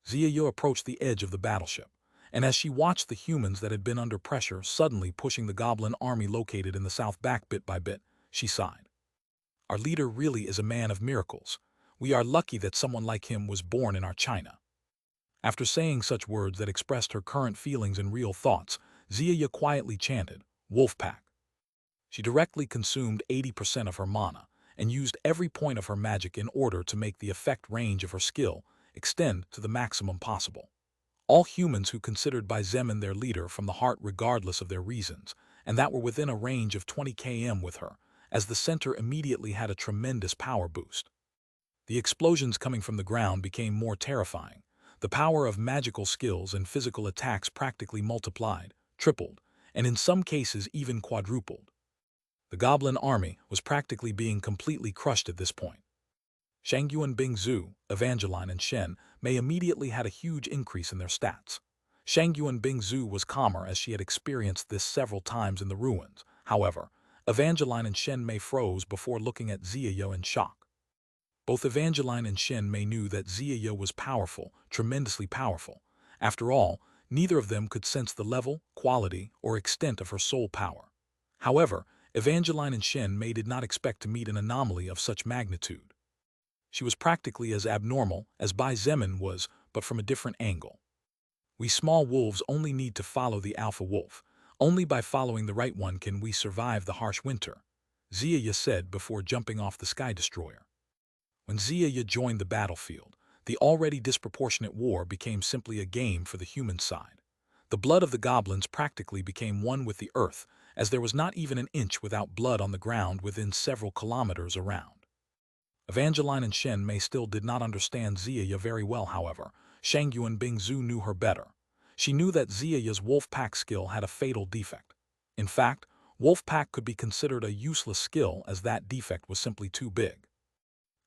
Speaker 1: Zia Yo approached the edge of the battleship, And as she watched the humans that had been under pressure suddenly pushing the goblin army located in the south back bit by bit, she sighed. Our leader really is a man of miracles. We are lucky that someone like him was born in our China. After saying such words that expressed her current feelings and real thoughts, Xia quietly chanted, Wolfpack. She directly consumed 80% of her mana and used every point of her magic in order to make the effect range of her skill extend to the maximum possible. All humans who considered Bai Zemin their leader from the heart regardless of their reasons, and that were within a range of 20 km with her, as the center immediately had a tremendous power boost. The explosions coming from the ground became more terrifying. The power of magical skills and physical attacks practically multiplied, tripled, and in some cases even quadrupled. The goblin army was practically being completely crushed at this point. Shangyuan Bingzhu, Evangeline, and Shen Mei immediately had a huge increase in their stats. Shangyuan Bingzhu was calmer as she had experienced this several times in the ruins. However, Evangeline and Shen Mei froze before looking at Ziya in shock. Both Evangeline and Shen Mei knew that Ziya was powerful, tremendously powerful. After all, neither of them could sense the level, quality, or extent of her soul power. However, Evangeline and Shen Mei did not expect to meet an anomaly of such magnitude. She was practically as abnormal as Bai Zemin was, but from a different angle. We small wolves only need to follow the alpha wolf. Only by following the right one can we survive the harsh winter, Ziya said before jumping off the Sky Destroyer. When Ziya joined the battlefield, the already disproportionate war became simply a game for the human side. The blood of the goblins practically became one with the earth, as there was not even an inch without blood on the ground within several kilometers around. Evangeline and Shen Mei still did not understand Ziya very well, however. Shangyuan Bingzhu knew her better. She knew that Ziya's Wolfpack skill had a fatal defect. In fact, Wolfpack could be considered a useless skill as that defect was simply too big.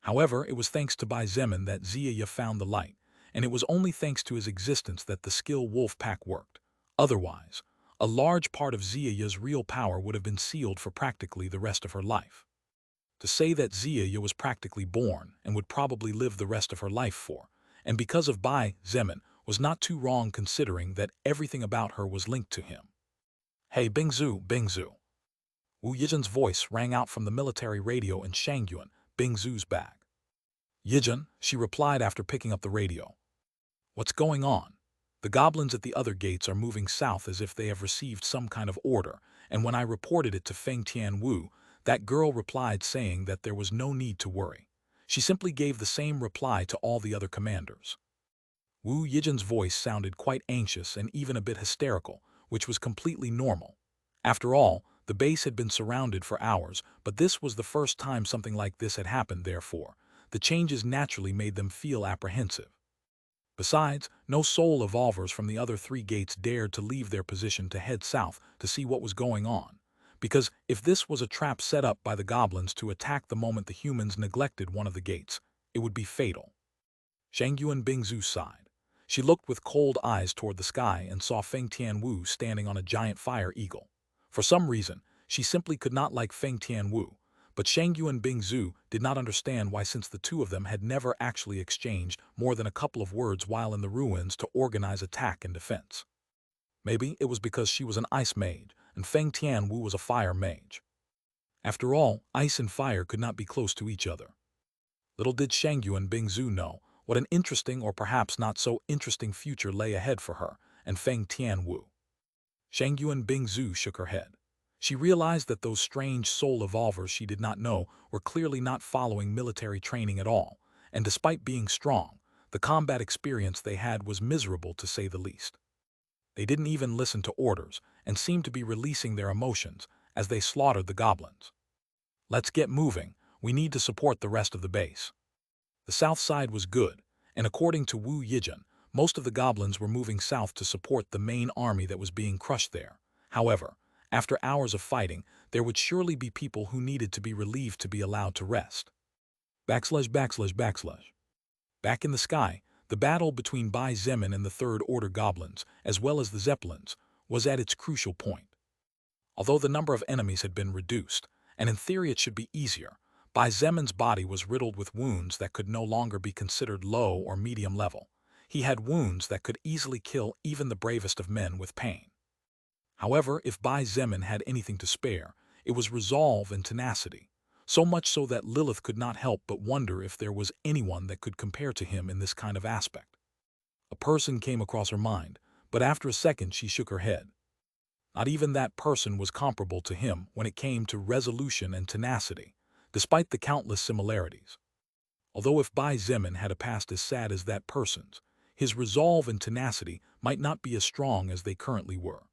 Speaker 1: However, it was thanks to Bai Zemin that Ziya found the light, and it was only thanks to his existence that the skill Wolfpack worked. Otherwise, a large part of Ziya's real power would have been sealed for practically the rest of her life. To say that Ziya was practically born and would probably live the rest of her life for, and because of Bai Zemin, was not too wrong considering that everything about her was linked to him. Hey Bingzhu, Bingzhu. Wu Yijin's voice rang out from the military radio in Shangyuan, Bingzhu's bag. Yijin, she replied after picking up the radio. What's going on? The goblins at the other gates are moving south as if they have received some kind of order, and when I reported it to Feng Tianwu, that girl replied saying that there was no need to worry. She simply gave the same reply to all the other commanders. Wu Yijin's voice sounded quite anxious and even a bit hysterical, which was completely normal. After all, the base had been surrounded for hours, but this was the first time something like this had happened, therefore, the changes naturally made them feel apprehensive. Besides, no soul evolvers from the other three gates dared to leave their position to head south to see what was going on, because if this was a trap set up by the goblins to attack the moment the humans neglected one of the gates, it would be fatal. Shangyuan Bingzhu sighed. She looked with cold eyes toward the sky and saw Feng Tianwu standing on a giant fire eagle. For some reason, she simply could not like Feng Tianwu, but Shangyuan Bingzhu did not understand why, since the two of them had never actually exchanged more than a couple of words while in the ruins to organize attack and defense. Maybe it was because she was an ice mage and Feng Tianwu was a fire mage. After all, ice and fire could not be close to each other. Little did Shangyuan Bingzhu know what an interesting or perhaps not so interesting future lay ahead for her and Feng Tianwu. Shangyuan Bingzhu shook her head. She realized that those strange soul evolvers she did not know were clearly not following military training at all, and despite being strong, the combat experience they had was miserable to say the least. They didn't even listen to orders and seemed to be releasing their emotions as they slaughtered the goblins. Let's get moving, we need to support the rest of the base. The south side was good, and according to Wu Yijin, most of the goblins were moving south to support the main army that was being crushed there. However, after hours of fighting, there would surely be people who needed to be relieved to be allowed to rest. Back in the sky, the battle between Bai Zemin and the Third Order goblins, as well as the Zeppelins, was at its crucial point. Although the number of enemies had been reduced, and in theory it should be easier, Bai Zemin's body was riddled with wounds that could no longer be considered low or medium level. He had wounds that could easily kill even the bravest of men with pain. However, if Bai Zemin had anything to spare, it was resolve and tenacity, so much so that Lilith could not help but wonder if there was anyone that could compare to him in this kind of aspect. A person came across her mind, but after a second she shook her head. Not even that person was comparable to him when it came to resolution and tenacity, despite the countless similarities. Although if Bai Zemin had a past as sad as that person's, his resolve and tenacity might not be as strong as they currently were.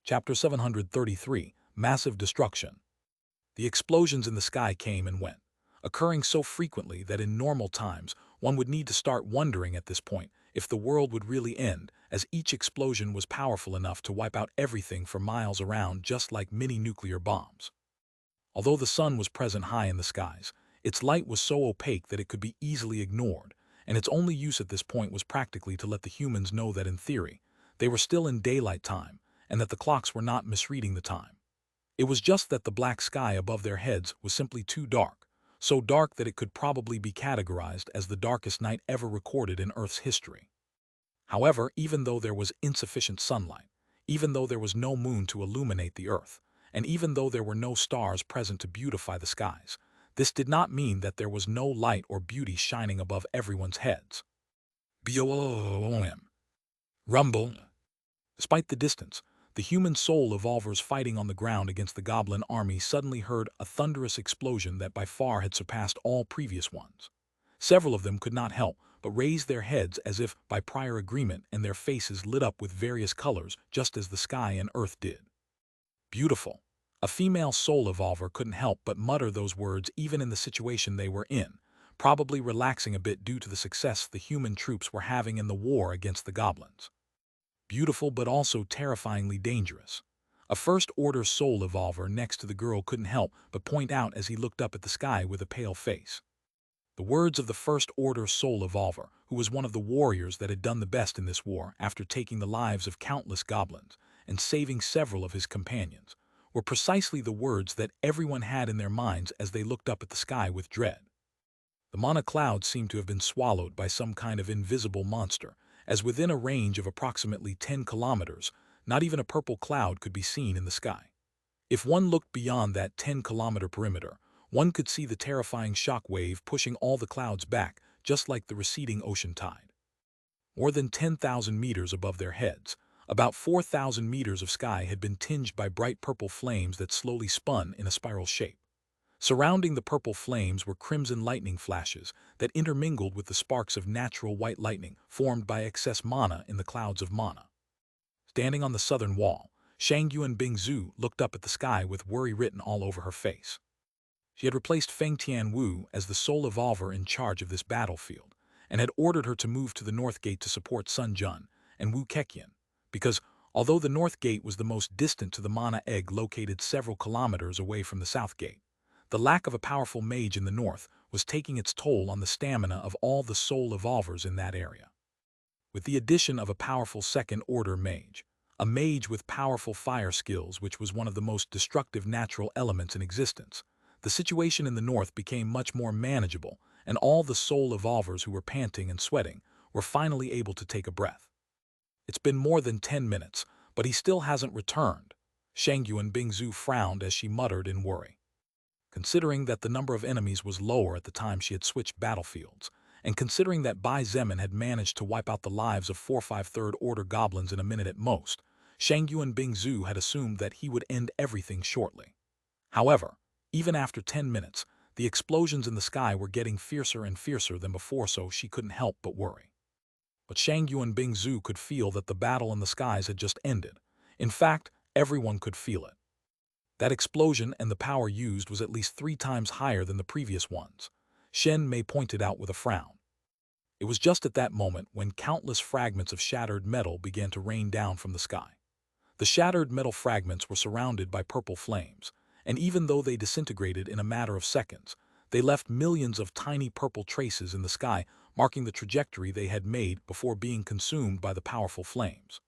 Speaker 1: Chapter 733, Massive Destruction. The explosions in the sky came and went, occurring so frequently that in normal times one would need to start wondering at this point if the world would really end, as each explosion was powerful enough to wipe out everything for miles around, just like mini-nuclear bombs. Although the sun was present high in the skies, its light was so opaque that it could be easily ignored, and its only use at this point was practically to let the humans know that in theory, they were still in daylight time, and that the clocks were not misreading the time. It was just that the black sky above their heads was simply too dark, so dark that it could probably be categorized as the darkest night ever recorded in Earth's history. However, even though there was insufficient sunlight, even though there was no moon to illuminate the Earth, and even though there were no stars present to beautify the skies, this did not mean that there was no light or beauty shining above everyone's heads. Boom. Rumble. Despite the distance, the human soul evolvers fighting on the ground against the goblin army suddenly heard a thunderous explosion that by far had surpassed all previous ones. Several of them could not help but raise their heads as if by prior agreement, and their faces lit up with various colors just as the sky and earth did. Beautiful. A female soul evolver couldn't help but mutter those words even in the situation they were in, probably relaxing a bit due to the success the human troops were having in the war against the goblins. Beautiful but also terrifyingly dangerous. A first-order soul evolver next to the girl couldn't help but point out as he looked up at the sky with a pale face. The words of the first-order soul evolver, who was one of the warriors that had done the best in this war after taking the lives of countless goblins and saving several of his companions, were precisely the words that everyone had in their minds as they looked up at the sky with dread. The mana cloud seemed to have been swallowed by some kind of invisible monster, as within a range of approximately 10 kilometers, not even a purple cloud could be seen in the sky. If one looked beyond that 10-kilometer perimeter, one could see the terrifying shock wave pushing all the clouds back, just like the receding ocean tide. More than 10,000 meters above their heads, about 4,000 meters of sky had been tinged by bright purple flames that slowly spun in a spiral shape. Surrounding the purple flames were crimson lightning flashes that intermingled with the sparks of natural white lightning formed by excess mana in the clouds of mana. Standing on the southern wall, Shangyuan Bingzu looked up at the sky with worry written all over her face. She had replaced Feng Tianwu as the sole evolver in charge of this battlefield, and had ordered her to move to the North Gate to support Sun Jun and Wu Keqian, because although the North Gate was the most distant to the Mana Egg located several kilometers away from the South Gate, the lack of a powerful mage in the north was taking its toll on the stamina of all the soul evolvers in that area. With the addition of a powerful second-order mage, a mage with powerful fire skills which was one of the most destructive natural elements in existence, the situation in the north became much more manageable, and all the soul evolvers who were panting and sweating were finally able to take a breath. It's been more than 10 minutes, but he still hasn't returned. Shangyuan Bingzu frowned as she muttered in worry. Considering that the number of enemies was lower at the time she had switched battlefields, and considering that Bai Zemin had managed to wipe out the lives of 4-5 third-order goblins in a minute at most, Shangyuan Bingzu had assumed that he would end everything shortly. However, even after 10 minutes, the explosions in the sky were getting fiercer and fiercer than before, so she couldn't help but worry. But Shangyuan Bingzu could feel that the battle in the skies had just ended. In fact, everyone could feel it. That explosion and the power used was at least 3 times higher than the previous ones, Shen Mei pointed out with a frown. It was just at that moment when countless fragments of shattered metal began to rain down from the sky. The shattered metal fragments were surrounded by purple flames, and even though they disintegrated in a matter of seconds, they left millions of tiny purple traces in the sky, marking the trajectory they had made before being consumed by the powerful flames.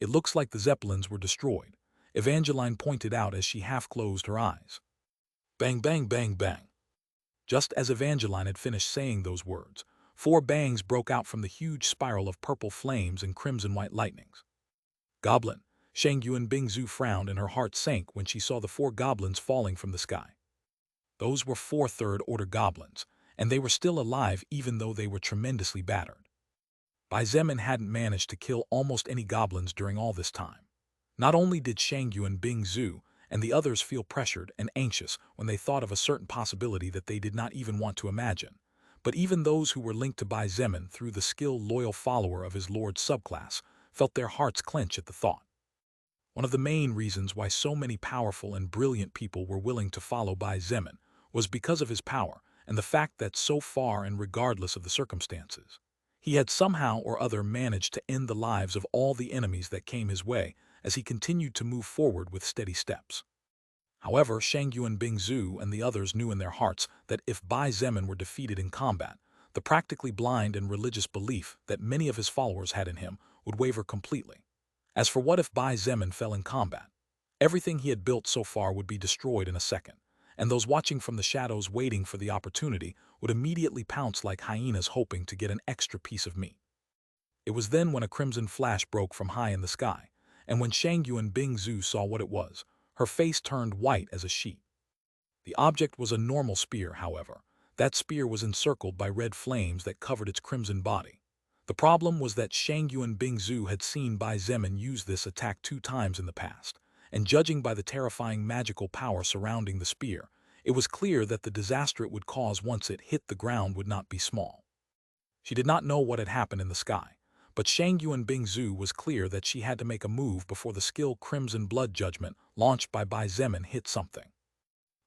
Speaker 1: It looks like the Zeppelins were destroyed, Evangeline pointed out as she half-closed her eyes. Bang, bang, bang, bang. Just as Evangeline had finished saying those words, 4 bangs broke out from the huge spiral of purple flames and crimson-white lightnings. Goblin. Shang Yuan Bingzu frowned and her heart sank when she saw the 4 goblins falling from the sky. Those were 4 third-order goblins, and they were still alive even though they were tremendously battered. Bai Zemin hadn't managed to kill almost any goblins during all this time. Not only did Shang Yuan Bingzu and the others feel pressured and anxious when they thought of a certain possibility that they did not even want to imagine, but even those who were linked to Bai Zemin through the skilled loyal follower of his lord's subclass felt their hearts clench at the thought. One of the main reasons why so many powerful and brilliant people were willing to follow Bai Zemin was because of his power and the fact that so far and regardless of the circumstances, he had somehow or other managed to end the lives of all the enemies that came his way as he continued to move forward with steady steps. However, Shang Yuan Bingzu and the others knew in their hearts that if Bai Zemin were defeated in combat, the practically blind and religious belief that many of his followers had in him would waver completely. As for what if Bai Zemin fell in combat, everything he had built so far would be destroyed in a second, and those watching from the shadows waiting for the opportunity would immediately pounce like hyenas hoping to get an extra piece of meat. It was then when a crimson flash broke from high in the sky, and when Shang Yuan Bingzu saw what it was, her face turned white as a sheet. The object was a normal spear, however. That spear was encircled by red flames that covered its crimson body. The problem was that Shang Yuan Bingzu had seen Bai Zemin use this attack 2 times in the past, and judging by the terrifying magical power surrounding the spear, it was clear that the disaster it would cause once it hit the ground would not be small. She did not know what had happened in the sky, but Shang Yuan Bingzu was clear that she had to make a move before the skilled Crimson Blood Judgment launched by Bai Zemin hit something.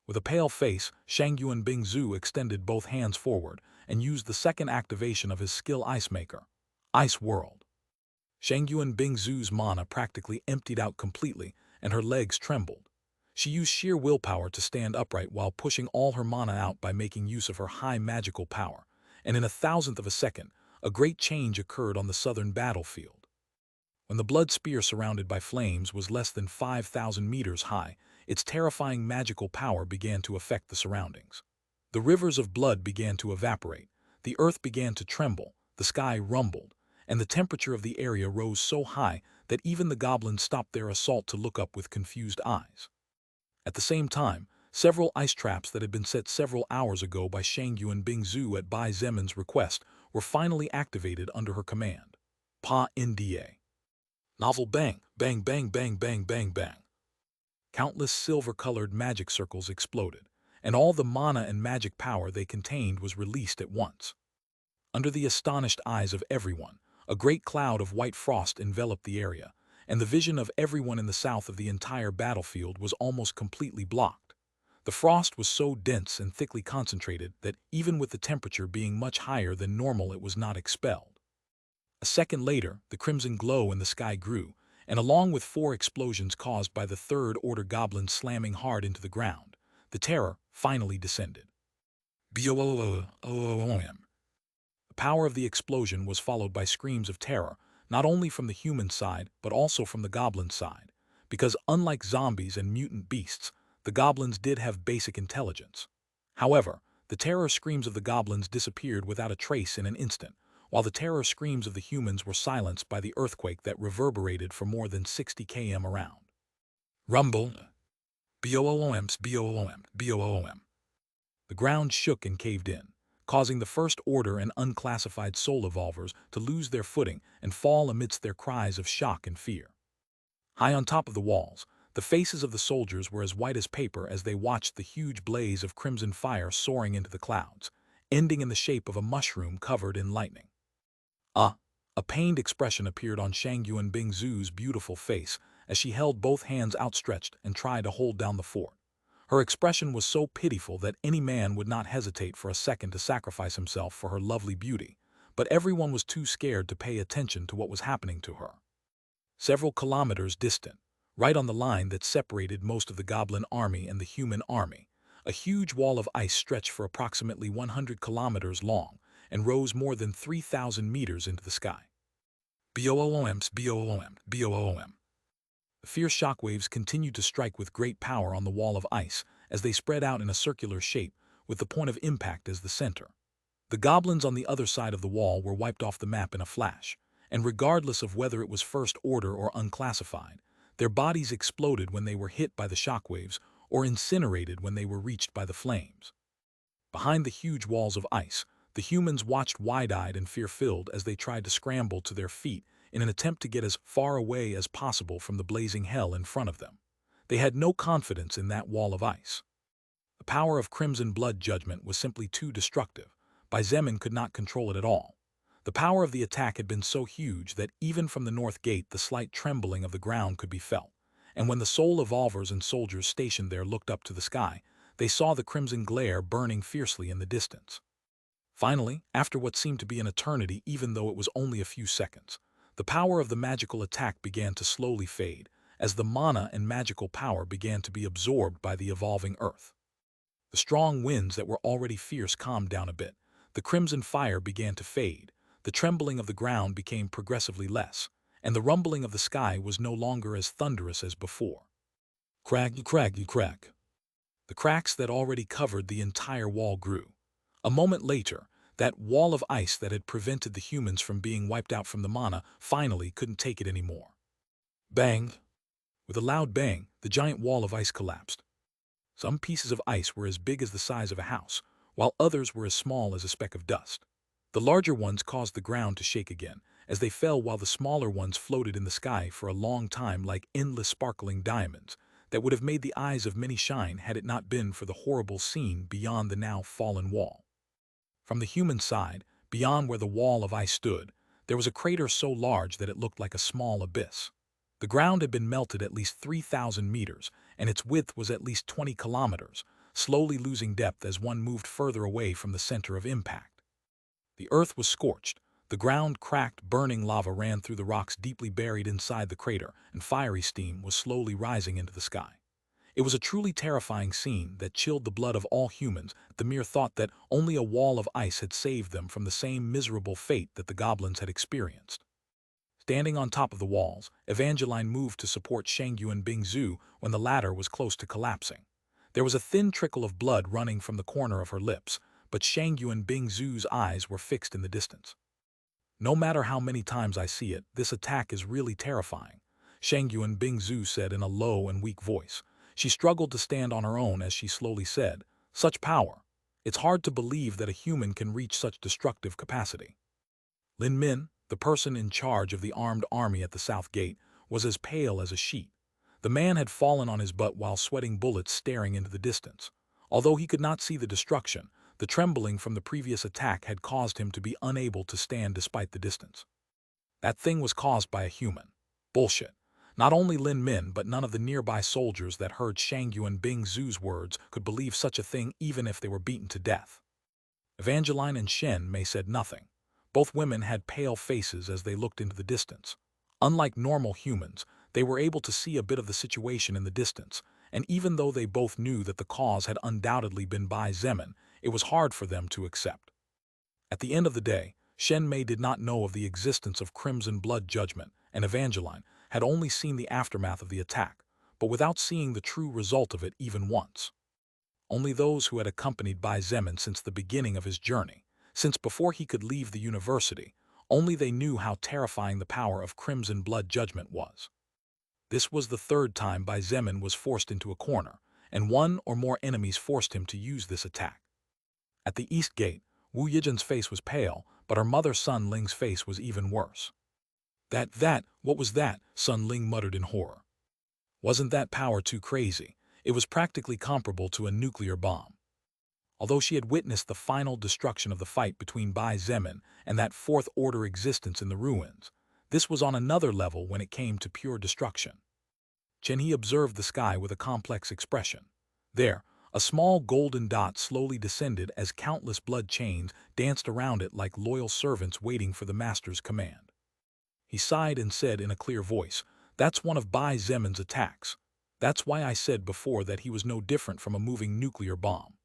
Speaker 1: With a pale face, Shang Yuan Bingzu extended both hands forward and used the second activation of his skill Ice Maker, Ice World. Shang Yuan Bingzu's mana practically emptied out completely, and her legs trembled. She used sheer willpower to stand upright while pushing all her mana out by making use of her high magical power, and in a thousandth of a second, a great change occurred on the southern battlefield. When the blood spear surrounded by flames was less than 5,000 meters high, its terrifying magical power began to affect the surroundings. The rivers of blood began to evaporate, the earth began to tremble, the sky rumbled, and the temperature of the area rose so high that even the goblins stopped their assault to look up with confused eyes. At the same time, several ice traps that had been set several hours ago by Shang Yuan Bingzu at Bai Zemin's request were finally activated under her command. Pa Nda. Novel bang, bang, bang, bang, bang, bang, bang. Countless silver-colored magic circles exploded, and all the mana and magic power they contained was released at once. Under the astonished eyes of everyone, a great cloud of white frost enveloped the area, and the vision of everyone in the south of the entire battlefield was almost completely blocked. The frost was so dense and thickly concentrated that even with the temperature being much higher than normal, it was not expelled. A second later, the crimson glow in the sky grew, and along with 4 explosions caused by the third-order goblins slamming hard into the ground, the terror finally descended. The power of the explosion was followed by screams of terror, not only from the human side but also from the goblin side, because unlike zombies and mutant beasts, the goblins did have basic intelligence. However, the terror screams of the goblins disappeared without a trace in an instant, while the terror screams of the humans were silenced by the earthquake that reverberated for more than 60 km around. Rumble. Boom, boom, boom. The ground shook and caved in, causing the First Order and unclassified soul evolvers to lose their footing and fall amidst their cries of shock and fear. High on top of the walls, the faces of the soldiers were as white as paper as they watched the huge blaze of crimson fire soaring into the clouds, ending in the shape of a mushroom covered in lightning. A pained expression appeared on Shang Yuan Bingzu's beautiful face as she held both hands outstretched and tried to hold down the fort. Her expression was so pitiful that any man would not hesitate for a second to sacrifice himself for her lovely beauty, but everyone was too scared to pay attention to what was happening to her. Several kilometers distant, right on the line that separated most of the goblin army and the human army, a huge wall of ice stretched for approximately 100 kilometers long and rose more than 3,000 meters into the sky. Boom, boom, boom. The fierce shockwaves continued to strike with great power on the wall of ice as they spread out in a circular shape with the point of impact as the center. The goblins on the other side of the wall were wiped off the map in a flash, and regardless of whether it was First Order or unclassified, their bodies exploded when they were hit by the shockwaves or incinerated when they were reached by the flames. Behind the huge walls of ice, the humans watched wide-eyed and fear-filled as they tried to scramble to their feet in an attempt to get as far away as possible from the blazing hell in front of them. They had no confidence in that wall of ice. The power of Crimson Blood Judgment was simply too destructive. Bai Zemin could not control it at all. The power of the attack had been so huge that even from the north gate the slight trembling of the ground could be felt, and when the soul evolvers and soldiers stationed there looked up to the sky, they saw the crimson glare burning fiercely in the distance. Finally, after what seemed to be an eternity even though it was only a few seconds, the power of the magical attack began to slowly fade, as the mana and magical power began to be absorbed by the evolving earth. The strong winds that were already fierce calmed down a bit, the crimson fire began to fade, the trembling of the ground became progressively less, and the rumbling of the sky was no longer as thunderous as before. Crack, crack, crack. The cracks that already covered the entire wall grew. A moment later, that wall of ice that had prevented the humans from being wiped out from the mana finally couldn't take it anymore. Bang! With a loud bang, the giant wall of ice collapsed. Some pieces of ice were as big as the size of a house, while others were as small as a speck of dust. The larger ones caused the ground to shake again, as they fell while the smaller ones floated in the sky for a long time like endless sparkling diamonds that would have made the eyes of many shine had it not been for the horrible scene beyond the now fallen wall. From the human side, beyond where the wall of ice stood, there was a crater so large that it looked like a small abyss. The ground had been melted at least 3,000 meters, and its width was at least 20 kilometers, slowly losing depth as one moved further away from the center of impact. The earth was scorched, the ground cracked, burning lava ran through the rocks deeply buried inside the crater, and fiery steam was slowly rising into the sky. It was a truly terrifying scene that chilled the blood of all humans at the mere thought that only a wall of ice had saved them from the same miserable fate that the goblins had experienced. Standing on top of the walls, Evangeline moved to support Shangyuan Bingzu when the latter was close to collapsing. There was a thin trickle of blood running from the corner of her lips, but Shangyuan Bingzu's eyes were fixed in the distance. No matter how many times I see it, this attack is really terrifying, Shangyuan Bingzu said in a low and weak voice. She struggled to stand on her own as she slowly said, "Such power. It's hard to believe that a human can reach such destructive capacity." Lin Min, the person in charge of the armed army at the south gate, was as pale as a sheet. The man had fallen on his butt while sweating bullets staring into the distance. Although he could not see the destruction, the trembling from the previous attack had caused him to be unable to stand despite the distance. That thing was caused by a human. Bullshit. Not only Lin Min but none of the nearby soldiers that heard Shangyuan Bingzu's words could believe such a thing even if they were beaten to death. Evangeline and Shen Mei said nothing. Both women had pale faces as they looked into the distance. Unlike normal humans, they were able to see a bit of the situation in the distance, and even though they both knew that the cause had undoubtedly been Bai Zemin, it was hard for them to accept. At the end of the day, Shen Mei did not know of the existence of Crimson Blood Judgment, and Evangeline had only seen the aftermath of the attack, but without seeing the true result of it even once. Only those who had accompanied Bai Zemin since the beginning of his journey, since before he could leave the university, only they knew how terrifying the power of Crimson Blood Judgment was. This was the third time Bai Zemin was forced into a corner, and one or more enemies forced him to use this attack. At the east gate, Wu Yijin's face was pale, but her mother Sun Ling's face was even worse. What was that? Sun Ling muttered in horror. Wasn't that power too crazy? It was practically comparable to a nuclear bomb. Although she had witnessed the final destruction of the fight between Bai Zemin and that fourth-order existence in the ruins, this was on another level when it came to pure destruction. Chen He observed the sky with a complex expression. There, a small golden dot slowly descended as countless blood chains danced around it like loyal servants waiting for the master's command. He sighed and said in a clear voice, "That's one of Bai Zemin's attacks. That's why I said before that he was no different from a moving nuclear bomb."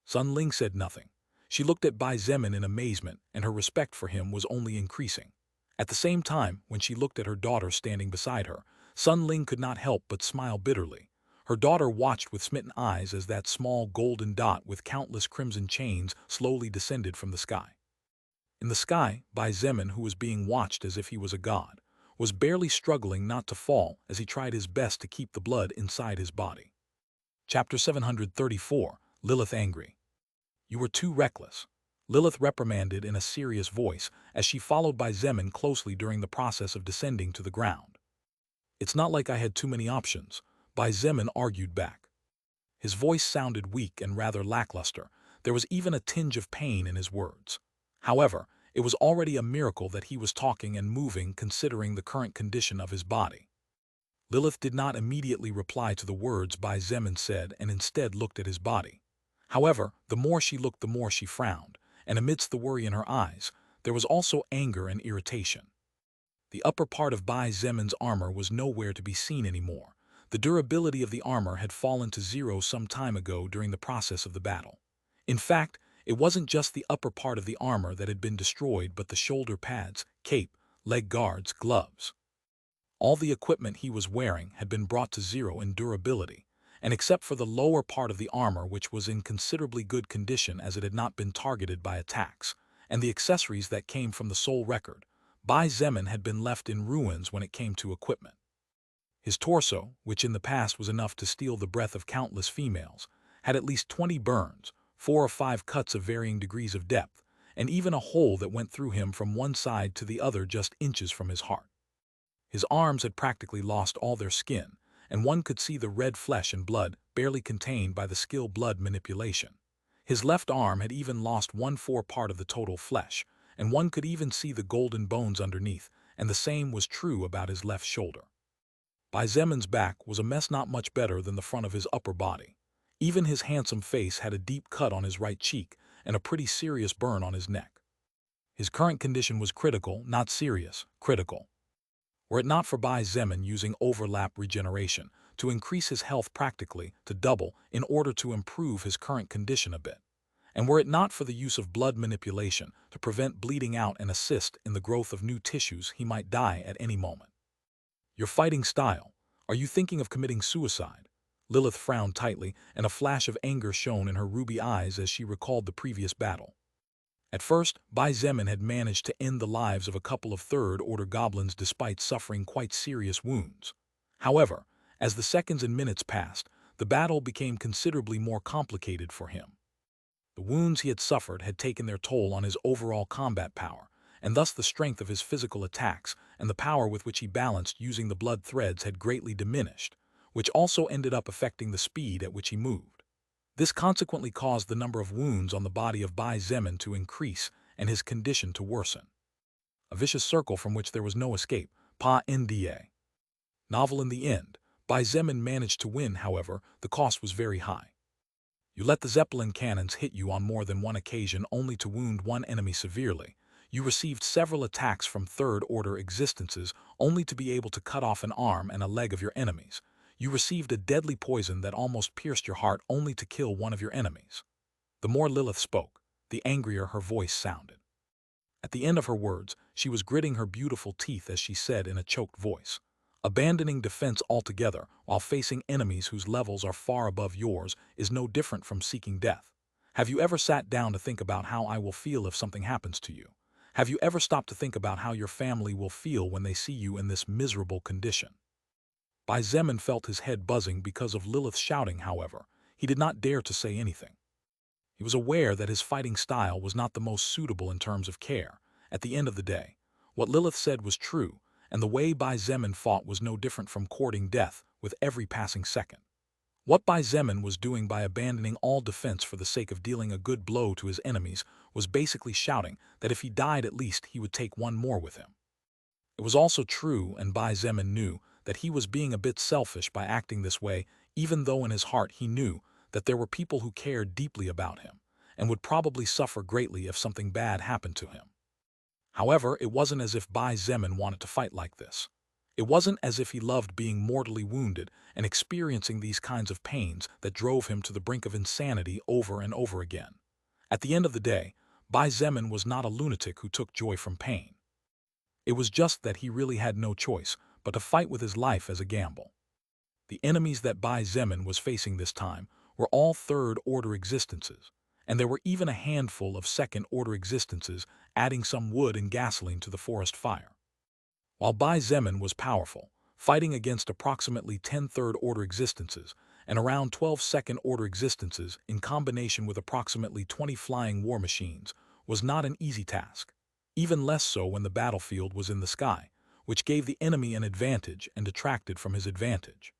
Speaker 1: Sun Ling said nothing. She looked at Bai Zemin in amazement, and her respect for him was only increasing. At the same time, when she looked at her daughter standing beside her, Sun Ling could not help but smile bitterly. Her daughter watched with smitten eyes as that small golden dot with countless crimson chains slowly descended from the sky. In the sky, Bai Zemin, who was being watched as if he was a god, was barely struggling not to fall as he tried his best to keep the blood inside his body. Chapter 734, Lilith Angry. You were too reckless. Lilith reprimanded in a serious voice as she followed Bai Zemin closely during the process of descending to the ground. It's not like I had too many options, Bai Zemin argued back. His voice sounded weak and rather lackluster. There was even a tinge of pain in his words. However, it was already a miracle that he was talking and moving considering the current condition of his body. Lilith did not immediately reply to the words Bai Zemin said and instead looked at his body. However, the more she looked the more she frowned, and amidst the worry in her eyes, there was also anger and irritation. The upper part of Bai Zemin's armor was nowhere to be seen anymore. The durability of the armor had fallen to zero some time ago during the process of the battle. In fact, it wasn't just the upper part of the armor that had been destroyed but the shoulder pads, cape, leg guards, gloves. All the equipment he was wearing had been brought to zero in durability, and except for the lower part of the armor which was in considerably good condition as it had not been targeted by attacks, and the accessories that came from the soul record, Bai Zemin had been left in ruins when it came to equipment. His torso, which in the past was enough to steal the breath of countless females, had at least 20 burns, 4 or 5 cuts of varying degrees of depth, and even a hole that went through him from one side to the other just inches from his heart. His arms had practically lost all their skin, and one could see the red flesh and blood barely contained by the skill blood manipulation. His left arm had even lost 1/4 part of the total flesh, and one could even see the golden bones underneath, and the same was true about his left shoulder. Bai Zemin's back was a mess not much better than the front of his upper body. Even his handsome face had a deep cut on his right cheek and a pretty serious burn on his neck. His current condition was critical, not serious, critical. Were it not for Bai Zemin using overlap regeneration to increase his health practically to double in order to improve his current condition a bit, and were it not for the use of blood manipulation to prevent bleeding out and assist in the growth of new tissues, he might die at any moment. Your fighting style. Are you thinking of committing suicide? Lilith frowned tightly, and a flash of anger shone in her ruby eyes as she recalled the previous battle. At first, Bai Zemin had managed to end the lives of a couple of third-order goblins despite suffering quite serious wounds. However, as the seconds and minutes passed, the battle became considerably more complicated for him. The wounds he had suffered had taken their toll on his overall combat power, and thus the strength of his physical attacks and the power with which he balanced using the blood threads had greatly diminished, which also ended up affecting the speed at which he moved. This consequently caused the number of wounds on the body of Bai Zemin to increase and his condition to worsen. A vicious circle from which there was no escape, pa nda. Novel in the end, Bai Zemin managed to win, however, the cost was very high. You let the Zeppelin cannons hit you on more than one occasion only to wound one enemy severely. You received several attacks from third-order existences only to be able to cut off an arm and a leg of your enemies. You received a deadly poison that almost pierced your heart only to kill one of your enemies. The more Lilith spoke, the angrier her voice sounded. At the end of her words, she was gritting her beautiful teeth as she said in a choked voice, "Abandoning defense altogether while facing enemies whose levels are far above yours is no different from seeking death. Have you ever sat down to think about how I will feel if something happens to you? Have you ever stopped to think about how your family will feel when they see you in this miserable condition?" Bai Zemin felt his head buzzing because of Lilith's shouting. However, he did not dare to say anything. He was aware that his fighting style was not the most suitable in terms of care. At the end of the day, what Lilith said was true, and the way Bai Zemin fought was no different from courting death with every passing second. What Bai Zemin was doing by abandoning all defense for the sake of dealing a good blow to his enemies was basically shouting that if he died at least he would take one more with him. It was also true, and Bai Zemin knew that he was being a bit selfish by acting this way, even though in his heart he knew that there were people who cared deeply about him and would probably suffer greatly if something bad happened to him. However, it wasn't as if Bai Zemin wanted to fight like this. It wasn't as if he loved being mortally wounded and experiencing these kinds of pains that drove him to the brink of insanity over and over again. At the end of the day, Bai Zemin was not a lunatic who took joy from pain. It was just that he really had no choice but to fight with his life as a gamble. The enemies that Bai Zemin was facing this time were all third-order existences, and there were even a handful of second-order existences adding some wood and gasoline to the forest fire. While Bai Zemin was powerful, fighting against approximately 10 third-order existences and around 12 second-order existences in combination with approximately 20 flying war machines was not an easy task, even less so when the battlefield was in the sky, which gave the enemy an advantage and detracted from his advantage.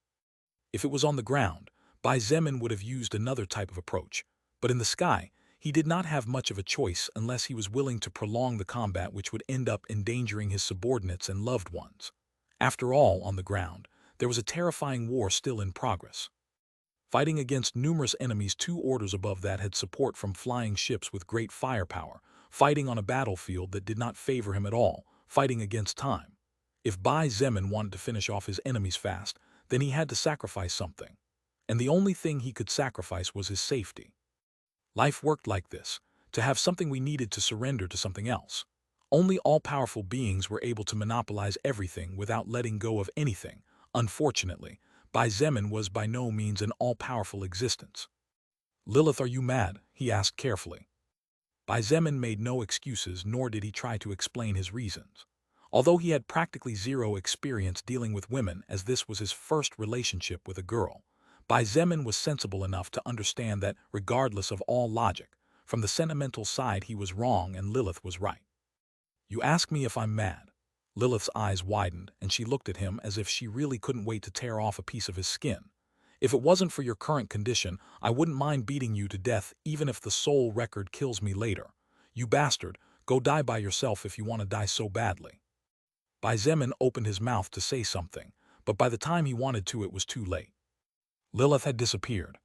Speaker 1: If it was on the ground, Bai Zemin would have used another type of approach, but in the sky, he did not have much of a choice unless he was willing to prolong the combat, which would end up endangering his subordinates and loved ones. After all, on the ground, there was a terrifying war still in progress. Fighting against numerous enemies 2 orders above that had support from flying ships with great firepower, fighting on a battlefield that did not favor him at all, fighting against time. If Bai Zemin wanted to finish off his enemies fast, then he had to sacrifice something. And the only thing he could sacrifice was his safety. Life worked like this, to have something we needed to surrender to something else. Only all-powerful beings were able to monopolize everything without letting go of anything. Unfortunately, Bai Zemin was by no means an all-powerful existence. "Lilith, are you mad?" he asked carefully. Bai Zemin made no excuses, nor did he try to explain his reasons. Although he had practically zero experience dealing with women, as this was his first relationship with a girl, Bai Zemin was sensible enough to understand that, regardless of all logic, from the sentimental side he was wrong and Lilith was right. "You ask me if I'm mad." Lilith's eyes widened, and she looked at him as if she really couldn't wait to tear off a piece of his skin. "If it wasn't for your current condition, I wouldn't mind beating you to death even if the soul record kills me later. You bastard, go die by yourself if you want to die so badly." Bai Zemin opened his mouth to say something, but by the time he wanted to, it was too late. Lilith had disappeared.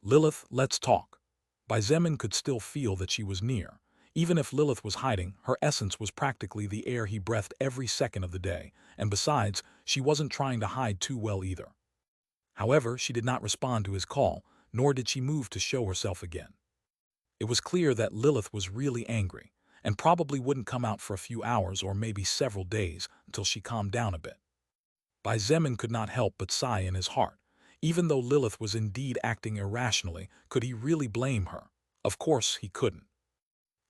Speaker 1: "Lilith, let's talk." Bai Zemin could still feel that she was near. Even if Lilith was hiding, her essence was practically the air he breathed every second of the day, and besides, she wasn't trying to hide too well either. However, she did not respond to his call, nor did she move to show herself again. It was clear that Lilith was really angry, and probably wouldn't come out for a few hours or maybe several days until she calmed down a bit. Bai Zemin could not help but sigh in his heart. Even though Lilith was indeed acting irrationally, could he really blame her? Of course he couldn't.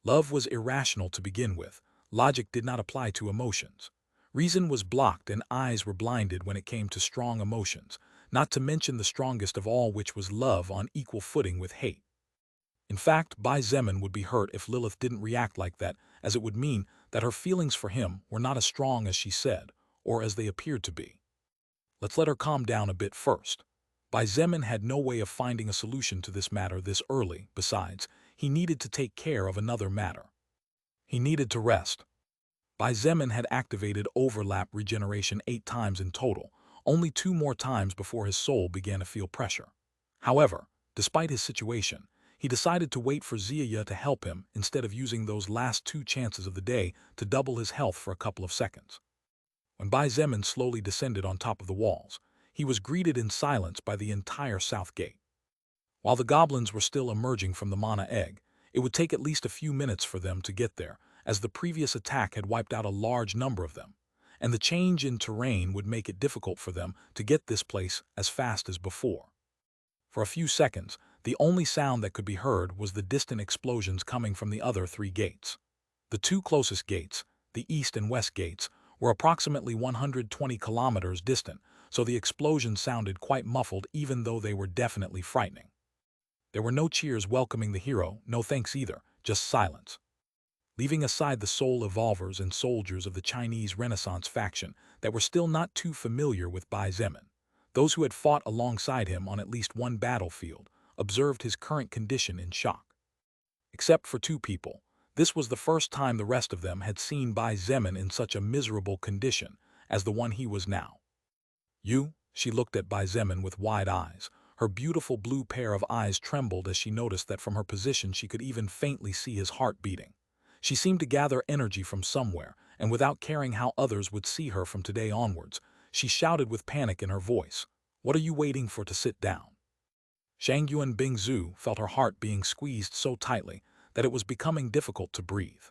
Speaker 1: Love was irrational to begin with. Logic did not apply to emotions. Reason was blocked and eyes were blinded when it came to strong emotions, not to mention the strongest of all, which was love on equal footing with hate. In fact, Bai Zemin would be hurt if Lilith didn't react like that, as it would mean that her feelings for him were not as strong as she said, or as they appeared to be. Let's let her calm down a bit first. Bai Zemin had no way of finding a solution to this matter this early. Besides, he needed to take care of another matter. He needed to rest. Bai Zemin had activated overlap regeneration 8 times in total, only 2 more times before his soul began to feel pressure. However, despite his situation, he decided to wait for Zia to help him instead of using those last 2 chances of the day to double his health for a couple of seconds. When Bai Zemin slowly descended on top of the walls, he was greeted in silence by the entire south gate. While the goblins were still emerging from the mana egg, it would take at least a few minutes for them to get there, as the previous attack had wiped out a large number of them, and the change in terrain would make it difficult for them to get this place as fast as before. For a few seconds, the only sound that could be heard was the distant explosions coming from the other 3 gates. The 2 closest gates, the east and west gates, were approximately 120 kilometers distant, so the explosions sounded quite muffled even though they were definitely frightening. There were no cheers welcoming the hero, no thanks either, just silence. Leaving aside the soul evolvers and soldiers of the Chinese Renaissance faction that were still not too familiar with Bai Zemin, those who had fought alongside him on at least one battlefield observed his current condition in shock. Except for 2 people, this was the first time the rest of them had seen Bai Zemin in such a miserable condition as the one he was now. "You?" She looked at Bai Zemin with wide eyes. Her beautiful blue pair of eyes trembled as she noticed that from her position she could even faintly see his heart beating. She seemed to gather energy from somewhere, and without caring how others would see her from today onwards, she shouted with panic in her voice, "What are you waiting for to sit down?" Shangyuan Bingzu felt her heart being squeezed so tightly that it was becoming difficult to breathe.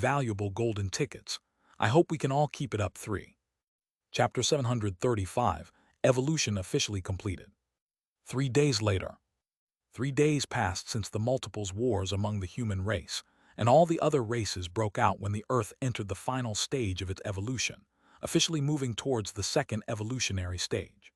Speaker 1: valuable golden tickets. I hope we can all keep it up. 3. Chapter 735, Evolution officially completed. 3 days later. 3 days passed since the multiples wars among the human race, and all the other races broke out when the Earth entered the final stage of its evolution, officially moving towards the second evolutionary stage.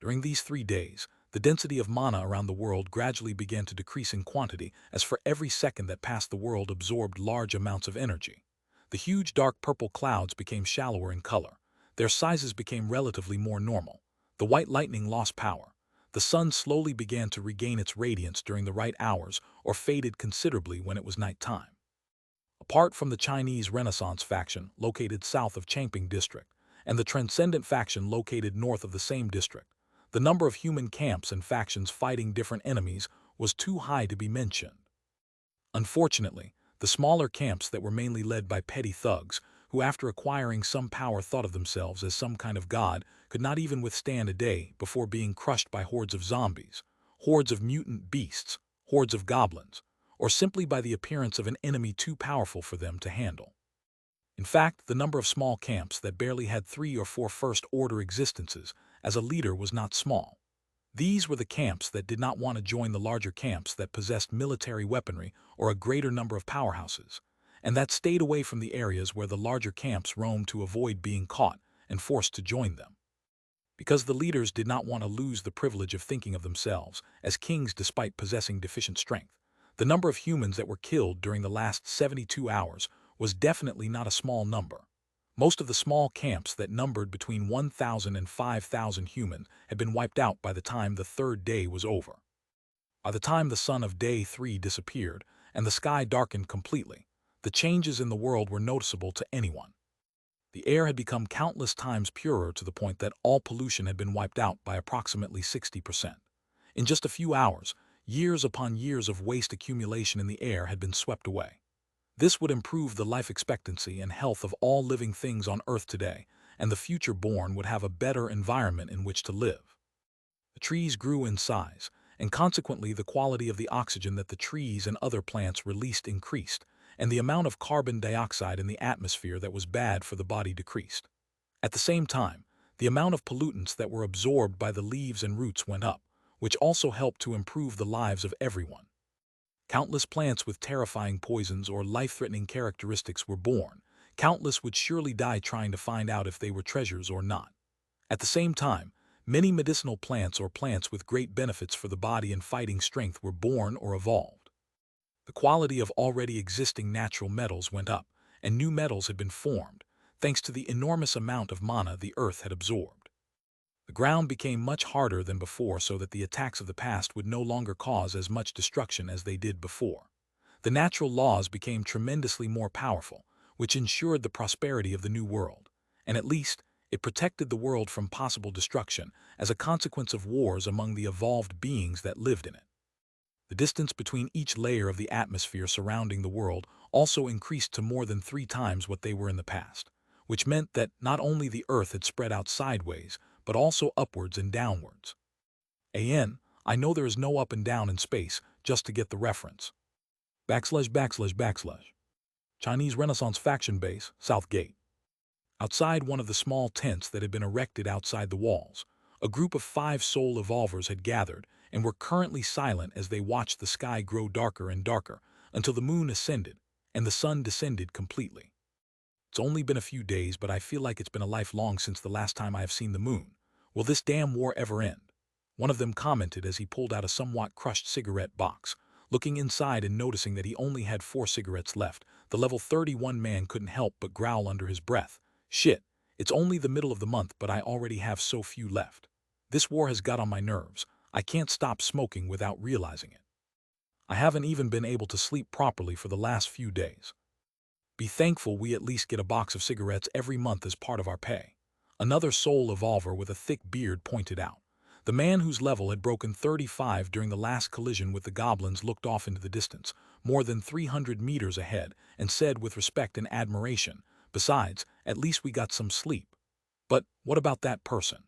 Speaker 1: During these 3 days, the density of mana around the world gradually began to decrease in quantity as for every second that passed the world absorbed large amounts of energy. The huge dark purple clouds became shallower in color. Their sizes became relatively more normal. The white lightning lost power. The sun slowly began to regain its radiance during the right hours or faded considerably when it was nighttime. Apart from the Chinese Renaissance faction located south of Changping District, and the Transcendent faction located north of the same district. The number of human camps and factions fighting different enemies was too high to be mentioned. Unfortunately, the smaller camps that were mainly led by petty thugs, who after acquiring some power thought of themselves as some kind of god, could not even withstand a day before being crushed by hordes of zombies, hordes of mutant beasts, hordes of goblins, or simply by the appearance of an enemy too powerful for them to handle. In fact, the number of small camps that barely had 3 or 4 first-order existences as a leader was not small. These were the camps that did not want to join the larger camps that possessed military weaponry or a greater number of powerhouses, and that stayed away from the areas where the larger camps roamed to avoid being caught and forced to join them. Because the leaders did not want to lose the privilege of thinking of themselves as kings despite possessing deficient strength, the number of humans that were killed during the last 72 hours was definitely not a small number. Most of the small camps that numbered between 1,000 and 5,000 humans had been wiped out by the time the third day was over. By the time the sun of day 3 disappeared and the sky darkened completely, the changes in the world were noticeable to anyone. The air had become countless times purer to the point that all pollution had been wiped out by approximately 60%. In just a few hours, years upon years of waste accumulation in the air had been swept away. This would improve the life expectancy and health of all living things on Earth today, and the future born would have a better environment in which to live. The trees grew in size, and consequently the quality of the oxygen that the trees and other plants released increased, and the amount of carbon dioxide in the atmosphere that was bad for the body decreased. At the same time, the amount of pollutants that were absorbed by the leaves and roots went up, which also helped to improve the lives of everyone. Countless plants with terrifying poisons or life-threatening characteristics were born. Countless would surely die trying to find out if they were treasures or not. At the same time, many medicinal plants or plants with great benefits for the body and fighting strength were born or evolved. The quality of already existing natural metals went up, and new metals had been formed, thanks to the enormous amount of mana the earth had absorbed. The ground became much harder than before so that the attacks of the past would no longer cause as much destruction as they did before. The natural laws became tremendously more powerful, which ensured the prosperity of the new world, and at least, it protected the world from possible destruction as a consequence of wars among the evolved beings that lived in it. The distance between each layer of the atmosphere surrounding the world also increased to more than 3 times what they were in the past, which meant that not only the Earth had spread out sideways, but also upwards and downwards. I know there is no up and down in space, just to get the reference. // Chinese Renaissance faction base, South Gate. Outside one of the small tents that had been erected outside the walls, a group of 5 soul evolvers had gathered and were currently silent as they watched the sky grow darker and darker until the moon ascended and the sun descended completely. It's only been a few days, but I feel like it's been a lifelong since the last time I have seen the moon. Will this damn war ever end? One of them commented as he pulled out a somewhat crushed cigarette box. Looking inside and noticing that he only had 4 cigarettes left, the level 31 man couldn't help but growl under his breath. Shit, it's only the middle of the month, but I already have so few left. This war has got on my nerves. I can't stop smoking without realizing it. I haven't even been able to sleep properly for the last few days. Be thankful we at least get a box of cigarettes every month as part of our pay. Another soul evolver with a thick beard pointed out. The man whose level had broken 35 during the last collision with the goblins looked off into the distance, more than 300 meters ahead, and said with respect and admiration, "Besides, at least we got some sleep." But what about that person?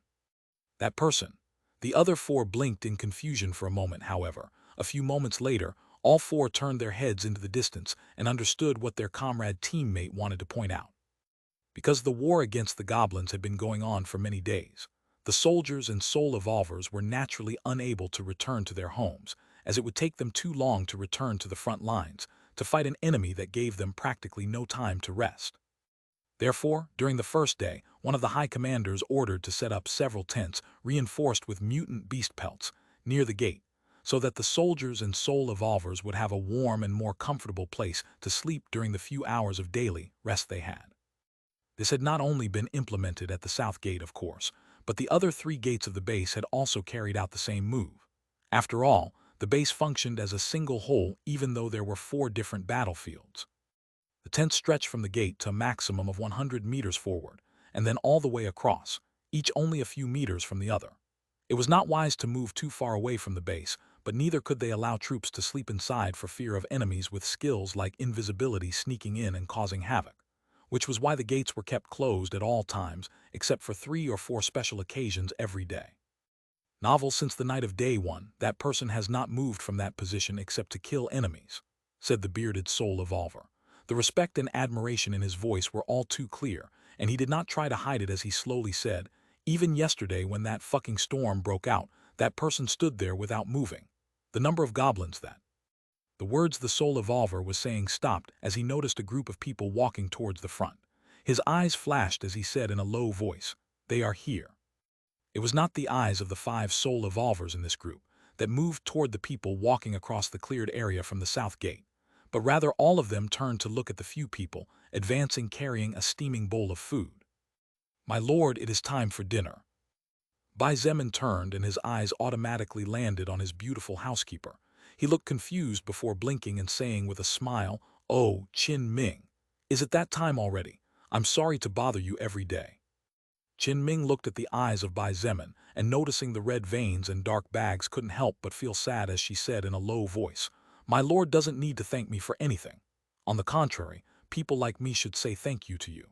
Speaker 1: That person? The other 4 blinked in confusion for a moment, however. A few moments later, all 4 turned their heads into the distance and understood what their comrade teammate wanted to point out. Because the war against the goblins had been going on for many days, the soldiers and soul evolvers were naturally unable to return to their homes, as it would take them too long to return to the front lines to fight an enemy that gave them practically no time to rest. Therefore, during the first day, one of the high commanders ordered to set up several tents reinforced with mutant beast pelts near the gate, so that the soldiers and soul evolvers would have a warm and more comfortable place to sleep during the few hours of daily rest they had. This had not only been implemented at the south gate, of course, but the other 3 gates of the base had also carried out the same move. After all, the base functioned as a single whole even though there were 4 different battlefields. The tent stretched from the gate to a maximum of 100 meters forward, and then all the way across, each only a few meters from the other. It was not wise to move too far away from the base, but neither could they allow troops to sleep inside for fear of enemies with skills like invisibility sneaking in and causing havoc, which was why the gates were kept closed at all times, except for 3 or 4 special occasions every day. Novel since the night of day one, that person has not moved from that position except to kill enemies, said the bearded soul evolver. The respect and admiration in his voice were all too clear, and he did not try to hide it as he slowly said, even yesterday when that fucking storm broke out, that person stood there without moving. The number of goblins that. The words the soul evolver was saying stopped as he noticed a group of people walking towards the front. His eyes flashed as he said in a low voice, "They are here." It was not the eyes of the 5 soul evolvers in this group that moved toward the people walking across the cleared area from the south gate, but rather all of them turned to look at the few people advancing carrying a steaming bowl of food. "My lord, it is time for dinner." Bai Zemin turned and his eyes automatically landed on his beautiful housekeeper. He looked confused before blinking and saying with a smile, "Oh, Qin Ming, is it that time already? I'm sorry to bother you every day." Qin Ming looked at the eyes of Bai Zemin, and noticing the red veins and dark bags couldn't help but feel sad as she said in a low voice, "My lord doesn't need to thank me for anything. On the contrary, people like me should say thank you to you."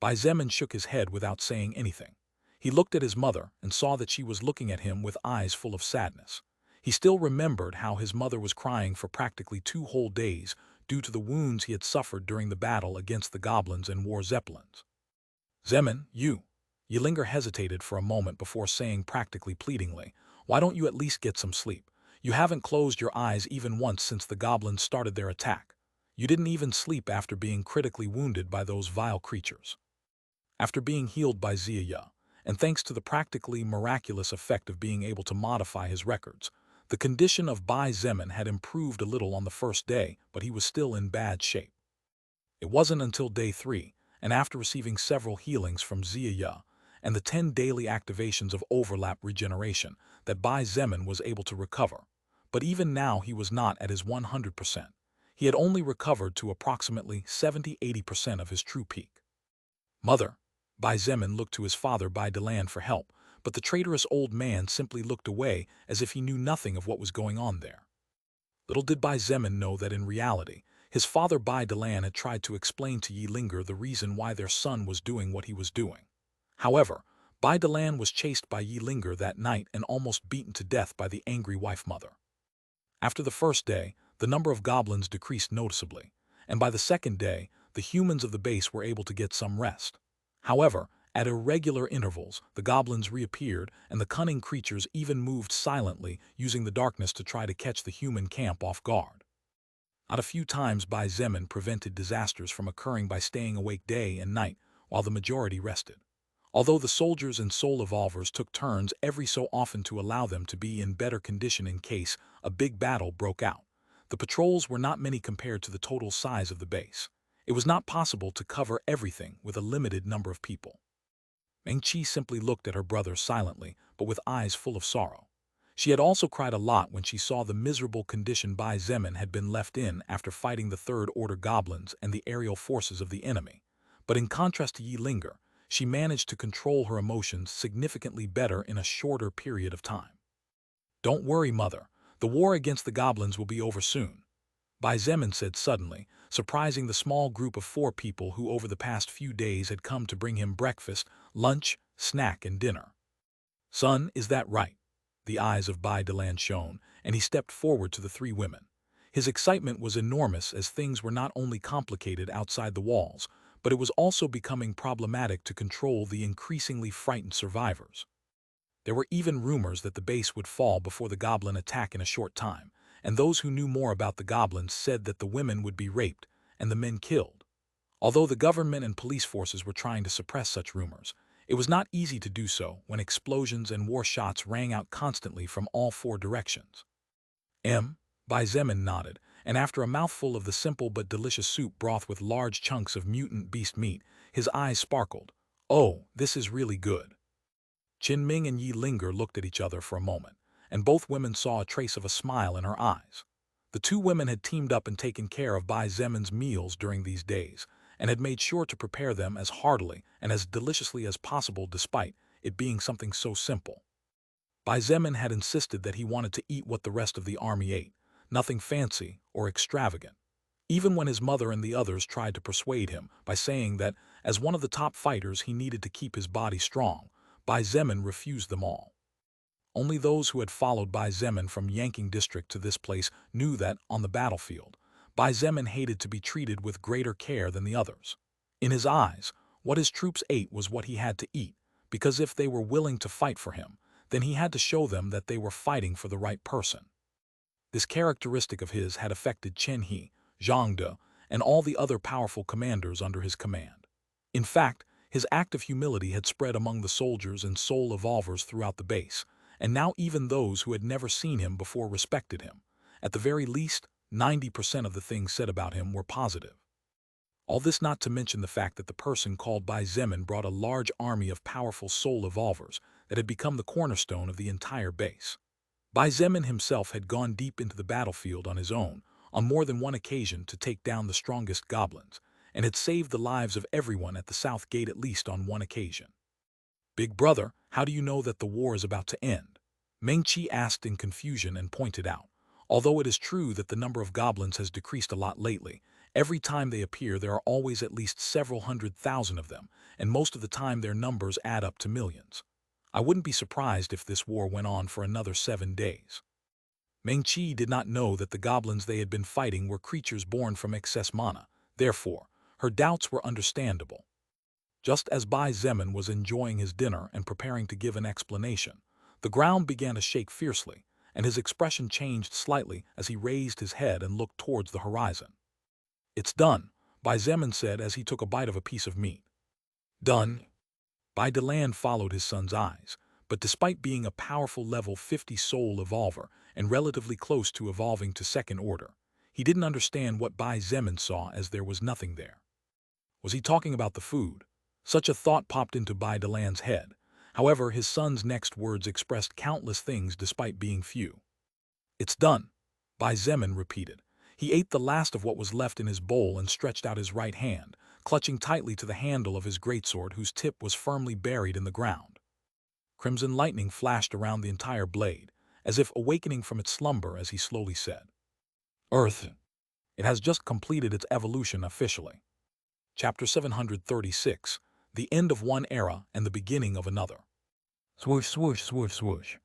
Speaker 1: Bai Zemin shook his head without saying anything. He looked at his mother and saw that she was looking at him with eyes full of sadness. He still remembered how his mother was crying for practically 2 whole days due to the wounds he had suffered during the battle against the goblins and war zeppelins. "Zemin, you." Ylinger hesitated for a moment before saying practically pleadingly, "Why don't you at least get some sleep? You haven't closed your eyes even once since the goblins started their attack. You didn't even sleep after being critically wounded by those vile creatures." After being healed by Zia, and thanks to the practically miraculous effect of being able to modify his records, the condition of Bai Zemin had improved a little on the first day, but he was still in bad shape. It wasn't until day 3, and after receiving several healings from Zia and the 10 daily activations of overlap regeneration, that Bai Zemin was able to recover. But even now he was not at his 100%. He had only recovered to approximately 70–80% of his true peak. "Mother." Bai Zemin looked to his father Bai Delan for help, but the traitorous old man simply looked away as if he knew nothing of what was going on there. Little did Bai Zemin know that in reality, his father Bai Delan had tried to explain to Ylinger the reason why their son was doing what he was doing. However, Bai Delan was chased by Ylinger that night and almost beaten to death by the angry wife-mother. After the first day, the number of goblins decreased noticeably, and by the second day, the humans of the base were able to get some rest. However, at irregular intervals, the goblins reappeared, and the cunning creatures even moved silently, using the darkness to try to catch the human camp off guard. Not a few times Bai Zemin prevented disasters from occurring by staying awake day and night, while the majority rested. Although the soldiers and soul evolvers took turns every so often to allow them to be in better condition in case a big battle broke out, the patrols were not many compared to the total size of the base. It was not possible to cover everything with a limited number of people. Meng Qi simply looked at her brother silently, but with eyes full of sorrow. She had also cried a lot when she saw the miserable condition Bai Zemin had been left in after fighting the Third-Order goblins and the aerial forces of the enemy. But in contrast to Ylinger, she managed to control her emotions significantly better in a shorter period of time. "Don't worry, mother. The war against the goblins will be over soon," Bai Zemin said suddenly, surprising the small group of 4 people who over the past few days had come to bring him breakfast, lunch, snack, and dinner. "Son, is that right?" The eyes of Bai Delan shone, and he stepped forward to the 3 women. His excitement was enormous as things were not only complicated outside the walls, but it was also becoming problematic to control the increasingly frightened survivors. There were even rumors that the base would fall before the goblin attack in a short time, and those who knew more about the goblins said that the women would be raped and the men killed. Although the government and police forces were trying to suppress such rumors, it was not easy to do so when explosions and war shots rang out constantly from all 4 directions. Bai Zemin nodded, and after a mouthful of the simple but delicious soup broth with large chunks of mutant beast meat, his eyes sparkled. "Oh, this is really good." Qin Ming and Ylinger looked at each other for a moment, and both women saw a trace of a smile in her eyes. The 2 women had teamed up and taken care of Bai Zemin's meals during these days, and had made sure to prepare them as heartily and as deliciously as possible despite it being something so simple. Bai Zemin had insisted that he wanted to eat what the rest of the army ate, nothing fancy or extravagant. Even when his mother and the others tried to persuade him by saying that, as one of the top fighters, he needed to keep his body strong, Bai Zemin refused them all. Only those who had followed Bai Zemin from Yanking district to this place knew that, on the battlefield, Bai Zemin hated to be treated with greater care than the others. In his eyes, what his troops ate was what he had to eat, because if they were willing to fight for him, then he had to show them that they were fighting for the right person. This characteristic of his had affected Chen He, Zhang De, and all the other powerful commanders under his command. In fact, his act of humility had spread among the soldiers and soul evolvers throughout the base, and now even those who had never seen him before respected him. At the very least, 90% of the things said about him were positive. All this not to mention the fact that the person called Bai Zemin brought a large army of powerful soul evolvers that had become the cornerstone of the entire base. Bai Zemin himself had gone deep into the battlefield on his own, on more than one occasion, to take down the strongest goblins, and had saved the lives of everyone at the South Gate at least on one occasion. "Big brother, how do you know that the war is about to end?" Meng Qi asked in confusion and pointed out. Although it is true that the number of goblins has decreased a lot lately, every time they appear there are always at least several 100,000 of them, and most of the time their numbers add up to millions. I wouldn't be surprised if this war went on for another 7 days. Meng Qi did not know that the goblins they had been fighting were creatures born from excess mana, therefore, her doubts were understandable. Just as Bai Zemin was enjoying his dinner and preparing to give an explanation, the ground began to shake fiercely, and his expression changed slightly as he raised his head and looked towards the horizon. "It's done," Bai Zemin said as he took a bite of a piece of meat. "Done?" Bai Deland followed his son's eyes, but despite being a powerful level 50 soul evolver and relatively close to evolving to second order, he didn't understand what Bai Zemin saw, as there was nothing there. Was he talking about the food? Such a thought popped into Bai Deland's head. However, his son's next words expressed countless things despite being few. "It's done," Bai Zemin repeated. He ate the last of what was left in his bowl and stretched out his right hand, clutching tightly to the handle of his greatsword whose tip was firmly buried in the ground. Crimson lightning flashed around the entire blade, as if awakening from its slumber as he slowly said, "Earth, it has just completed its evolution officially." Chapter 736, The End of One Era and the Beginning of Another. Swoosh, swoosh, swoosh, swoosh.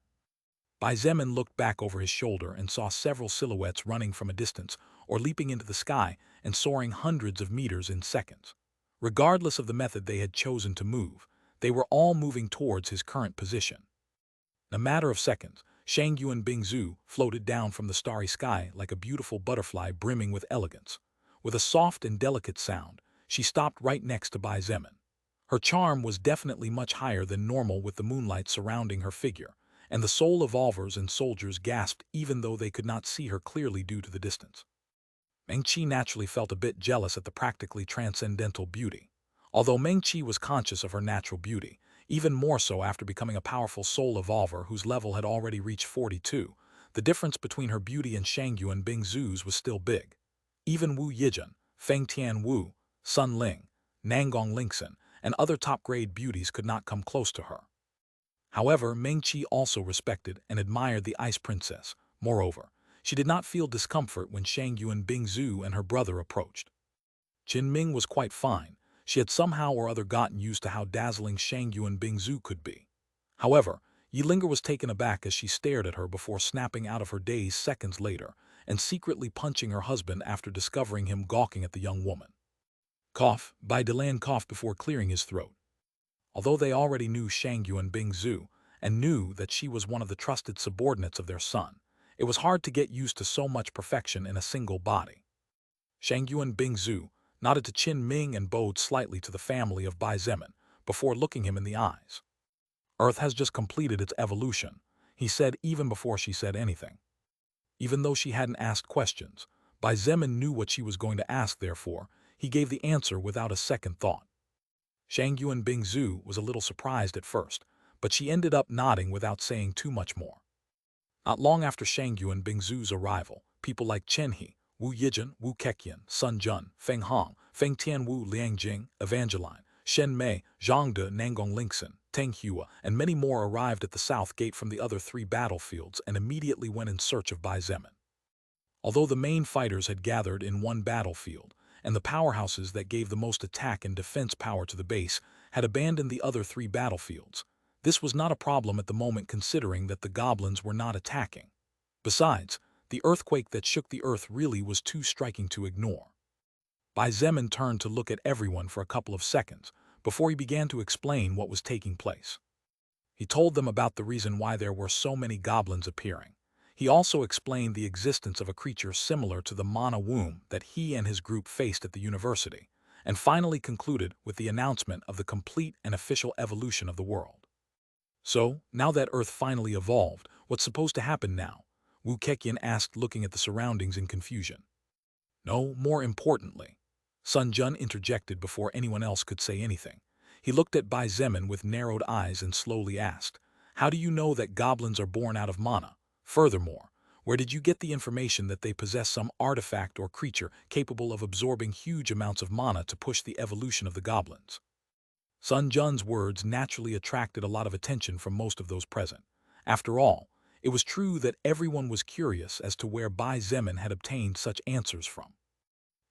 Speaker 1: Bai Zemin looked back over his shoulder and saw several silhouettes running from a distance or leaping into the sky and soaring hundreds of meters in seconds. Regardless of the method they had chosen to move, they were all moving towards his current position. In a matter of seconds, Shangyuan Bingzu floated down from the starry sky like a beautiful butterfly brimming with elegance. With a soft and delicate sound, she stopped right next to Bai Zemin. Her charm was definitely much higher than normal with the moonlight surrounding her figure, and the soul evolvers and soldiers gasped even though they could not see her clearly due to the distance. Meng Qi naturally felt a bit jealous at the practically transcendental beauty. Although Meng Qi was conscious of her natural beauty, even more so after becoming a powerful soul evolver whose level had already reached 42, the difference between her beauty and Shangyuan Bingzu's was still big. Even Wu Yijun, Feng Tian Wu, Sun Ling, Nangong Lingxin, and other top-grade beauties could not come close to her. However, Meng Qi also respected and admired the Ice Princess. Moreover, she did not feel discomfort when Shangyuan Bingzu and her brother approached. Qin Ming was quite fine. She had somehow or other gotten used to how dazzling Shangyuan Bingzu could be. However, Yilinger was taken aback as she stared at her before snapping out of her daze seconds later and secretly punching her husband after discovering him gawking at the young woman. Cough, Bai Deland coughed before clearing his throat. Although they already knew Shangyuan Bingzu and knew that she was one of the trusted subordinates of their son, it was hard to get used to so much perfection in a single body. Shangyuan Bingzu nodded to Qin Ming and bowed slightly to the family of Bai Zemin before looking him in the eyes. "Earth has just completed its evolution," he said even before she said anything. Even though she hadn't asked questions, Bai Zemin knew what she was going to ask, therefore, he gave the answer without a second thought. Shangyuan Bingzu was a little surprised at first, but she ended up nodding without saying too much more. Not long after Shangyuan Bingzu's arrival, people like Chen He, Wu Yijin, Wu Keqian, Sun Jun, Feng Hong, Feng Tian Wu Liangjing, Evangeline, Shen Mei, Zhang De, Nangong Lingxin, Teng Hua, and many more arrived at the south gate from the other 3 battlefields and immediately went in search of Bai Zemin. Although the main fighters had gathered in one battlefield, and the powerhouses that gave the most attack and defense power to the base had abandoned the other 3 battlefields, this was not a problem at the moment considering that the goblins were not attacking. Besides, the earthquake that shook the earth really was too striking to ignore. Bai Zemin turned to look at everyone for a couple of seconds before he began to explain what was taking place. He told them about the reason why there were so many goblins appearing. He also explained the existence of a creature similar to the mana womb that he and his group faced at the university, and finally concluded with the announcement of the complete and official evolution of the world. So, now that Earth finally evolved, what's supposed to happen now? Wu Keqian asked, looking at the surroundings in confusion. No, more importantly. Sun Jun interjected before anyone else could say anything. He looked at Bai Zemin with narrowed eyes and slowly asked, "How do you know that goblins are born out of mana? Furthermore, where did you get the information that they possess some artifact or creature capable of absorbing huge amounts of mana to push the evolution of the goblins?" Sun Jun's words naturally attracted a lot of attention from most of those present. After all, it was true that everyone was curious as to where Bai Zemin had obtained such answers from.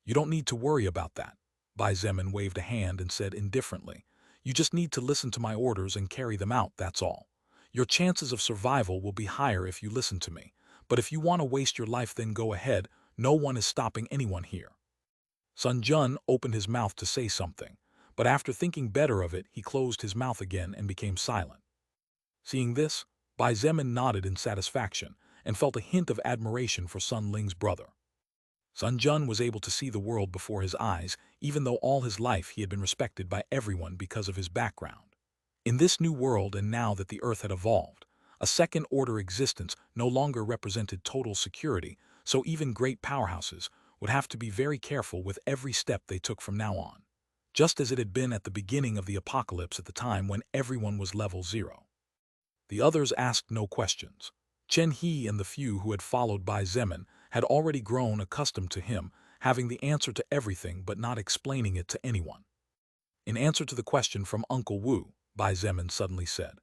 Speaker 1: "You don't need to worry about that," Bai Zemin waved a hand and said indifferently. "You just need to listen to my orders and carry them out, that's all. Your chances of survival will be higher if you listen to me, but if you want to waste your life then go ahead, no one is stopping anyone here." Sun Jun opened his mouth to say something, but after thinking better of it he closed his mouth again and became silent. Seeing this, Bai Zemin nodded in satisfaction and felt a hint of admiration for Sun Ling's brother. Sun Jun was able to see the world before his eyes, even though all his life he had been respected by everyone because of his background. In this new world, and now that the Earth had evolved, a second-order existence no longer represented total security, so even great powerhouses would have to be very careful with every step they took from now on, just as it had been at the beginning of the apocalypse at the time when everyone was level 0. The others asked no questions. Chen He and the few who had followed Bai Zemin had already grown accustomed to him having the answer to everything but not explaining it to anyone. In answer to the question from Uncle Wu, Bai Zemin suddenly said,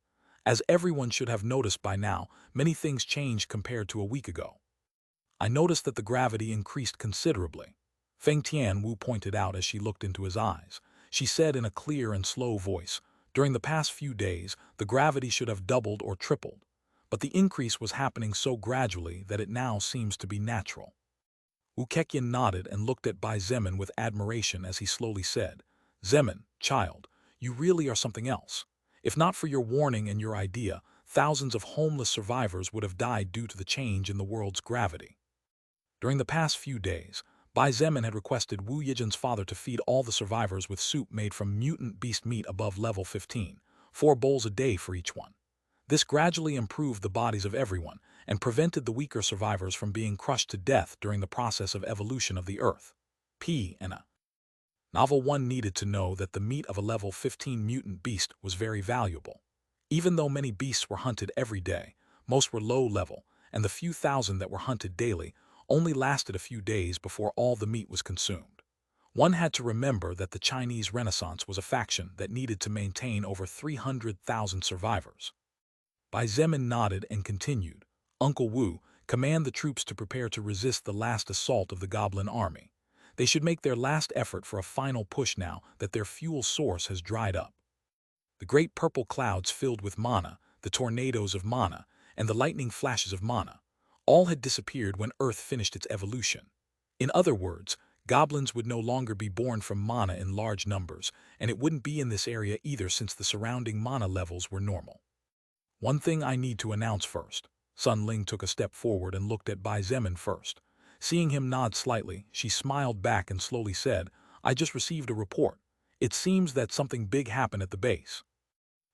Speaker 1: "As everyone should have noticed by now, many things changed compared to a week ago. I noticed that the gravity increased considerably." Feng Tian Wu pointed out as she looked into his eyes. She said in a clear and slow voice, "During the past few days, the gravity should have doubled or tripled, but the increase was happening so gradually that it now seems to be natural." Wu Keqian nodded and looked at Bai Zemin with admiration as he slowly said, "Zemin, child, you really are something else. If not for your warning and your idea, thousands of homeless survivors would have died due to the change in the world's gravity." During the past few days, Bai Zemin had requested Wu Yijin's father to feed all the survivors with soup made from mutant beast meat above level 15, 4 bowls a day for each one. This gradually improved the bodies of everyone and prevented the weaker survivors from being crushed to death during the process of evolution of the Earth. P.N.A. Novel 1 needed to know that the meat of a level 15 mutant beast was very valuable. Even though many beasts were hunted every day, most were low level, and the few thousand that were hunted daily only lasted a few days before all the meat was consumed. One had to remember that the Chinese Renaissance was a faction that needed to maintain over 300,000 survivors. Bai Zemin nodded and continued, "Uncle Wu, command the troops to prepare to resist the last assault of the goblin army. They should make their last effort for a final push now that their fuel source has dried up." The great purple clouds filled with mana, the tornadoes of mana, and the lightning flashes of mana, all had disappeared when Earth finished its evolution. In other words, goblins would no longer be born from mana in large numbers, and it wouldn't be in this area either since the surrounding mana levels were normal. "One thing I need to announce first." Sun Ling took a step forward and looked at Bai Zemin first. Seeing him nod slightly, she smiled back and slowly said, "I just received a report. It seems that something big happened at the base."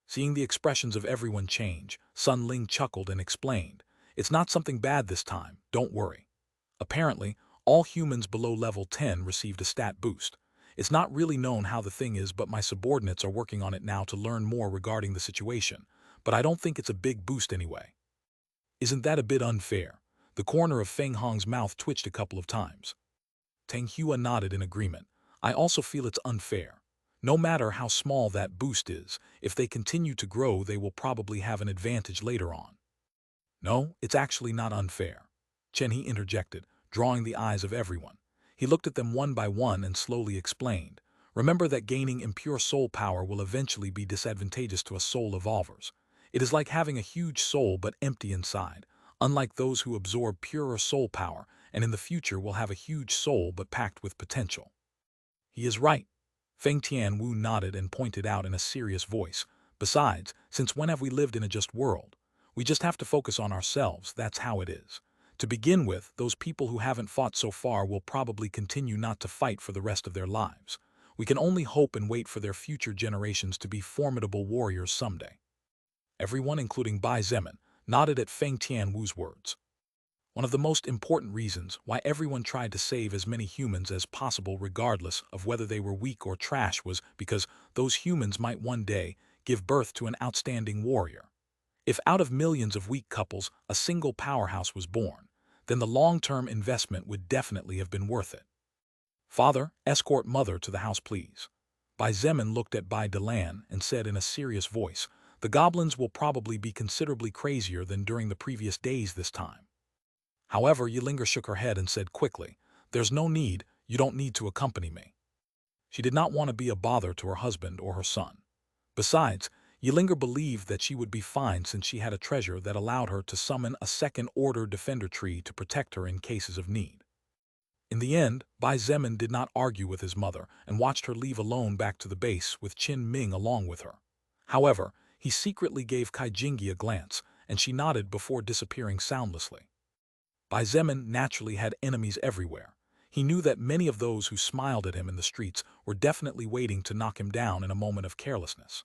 Speaker 1: Seeing the expressions of everyone change, Sun Ling chuckled and explained, "It's not something bad this time, don't worry. Apparently, all humans below level 10 received a stat boost. It's not really known how the thing is, but my subordinates are working on it now to learn more regarding the situation, but I don't think it's a big boost anyway." "Isn't that a bit unfair? The corner of Feng Hong's mouth twitched a couple of times. Tang Hua nodded in agreement. I also feel it's unfair. No matter how small that boost is, if they continue to grow, they will probably have an advantage later on. No, it's actually not unfair. Chen He interjected, drawing the eyes of everyone. He looked at them one by one and slowly explained. Remember that gaining impure soul power will eventually be disadvantageous to us soul evolvers. It is like having a huge soul but empty inside, unlike those who absorb purer soul power and in the future will have a huge soul but packed with potential. He is right. Feng Tianwu nodded and pointed out in a serious voice. Besides, since when have we lived in a just world? We just have to focus on ourselves, that's how it is. To begin with, those people who haven't fought so far will probably continue not to fight for the rest of their lives. We can only hope and wait for their future generations to be formidable warriors someday. Everyone, including Bai Zemin, nodded at Feng Tianwu's words. One of the most important reasons why everyone tried to save as many humans as possible regardless of whether they were weak or trash was because those humans might one day give birth to an outstanding warrior. If out of millions of weak couples a single powerhouse was born, then the long-term investment would definitely have been worth it. Father, escort mother to the house, please. Bai Zemin looked at Bai Delan and said in a serious voice, the goblins will probably be considerably crazier than during the previous days this time. However, Yilinga shook her head and said quickly, there's no need, you don't need to accompany me. She did not want to be a bother to her husband or her son. Besides, Yilinga believed that she would be fine since she had a treasure that allowed her to summon a second-order defender tree to protect her in cases of need. In the end, Bai Zemin did not argue with his mother and watched her leave alone back to the base with Qin Ming along with her. However, he secretly gave Kai Jingi a glance, and she nodded before disappearing soundlessly. Bai Zemin naturally had enemies everywhere. He knew that many of those who smiled at him in the streets were definitely waiting to knock him down in a moment of carelessness.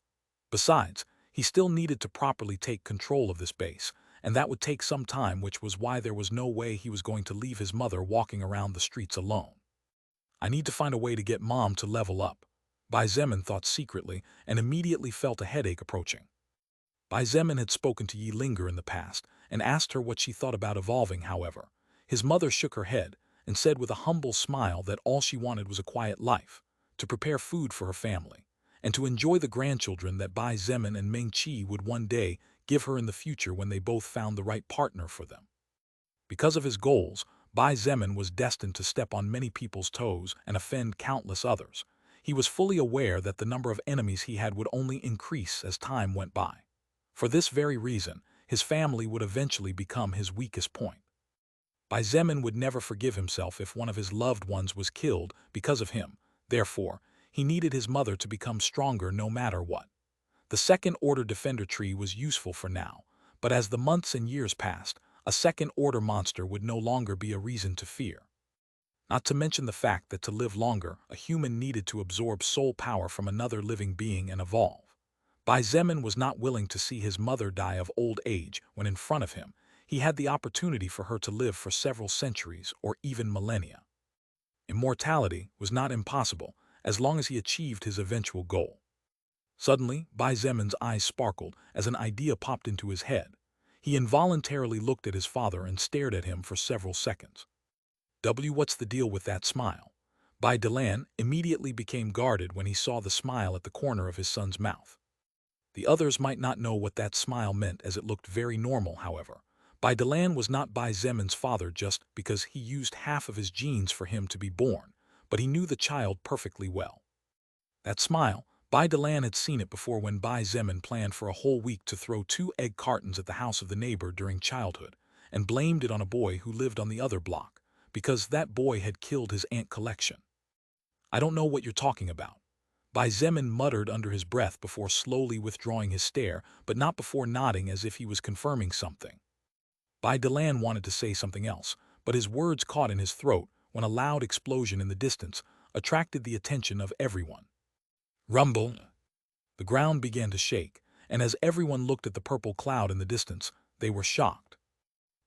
Speaker 1: Besides, he still needed to properly take control of this base, and that would take some time, which was why there was no way he was going to leave his mother walking around the streets alone. I need to find a way to get Mom to level up, Bai Zemin thought secretly and immediately felt a headache approaching. Bai Zemin had spoken to Yilinga in the past and asked her what she thought about evolving. However, his mother shook her head and said with a humble smile that all she wanted was a quiet life, to prepare food for her family, and to enjoy the grandchildren that Bai Zemin and Meng Qi would one day give her in the future when they both found the right partner for them. Because of his goals, Bai Zemin was destined to step on many people's toes and offend countless others. He was fully aware that the number of enemies he had would only increase as time went by. For this very reason, his family would eventually become his weakest point. Bai Zemin would never forgive himself if one of his loved ones was killed because of him. Therefore, he needed his mother to become stronger no matter what. The second-order defender tree was useful for now, but as the months and years passed, a second-order monster would no longer be a reason to fear. Not to mention the fact that to live longer, a human needed to absorb soul power from another living being and evolve. Bai Zemin was not willing to see his mother die of old age when in front of him. He had the opportunity for her to live for several centuries or even millennia. Immortality was not impossible as long as he achieved his eventual goal. Suddenly, Bai Zemin's eyes sparkled as an idea popped into his head. He involuntarily looked at his father and stared at him for several seconds. What's the deal with that smile? Bai Delan immediately became guarded when he saw the smile at the corner of his son's mouth. The others might not know what that smile meant as it looked very normal. However, Bai Delan was not Bai Zemin's father just because he used half of his genes for him to be born, but he knew the child perfectly well. That smile, Bai Delan had seen it before when Bai Zemin planned for a whole week to throw 2 egg cartons at the house of the neighbor during childhood, and blamed it on a boy who lived on the other block, because that boy had killed his ant collection. I don't know what you're talking about. Bai Zemin muttered under his breath before slowly withdrawing his stare, but not before nodding as if he was confirming something. Bai Delan wanted to say something else, but his words caught in his throat when a loud explosion in the distance attracted the attention of everyone. Rumble! The ground began to shake, and as everyone looked at the purple cloud in the distance, they were shocked.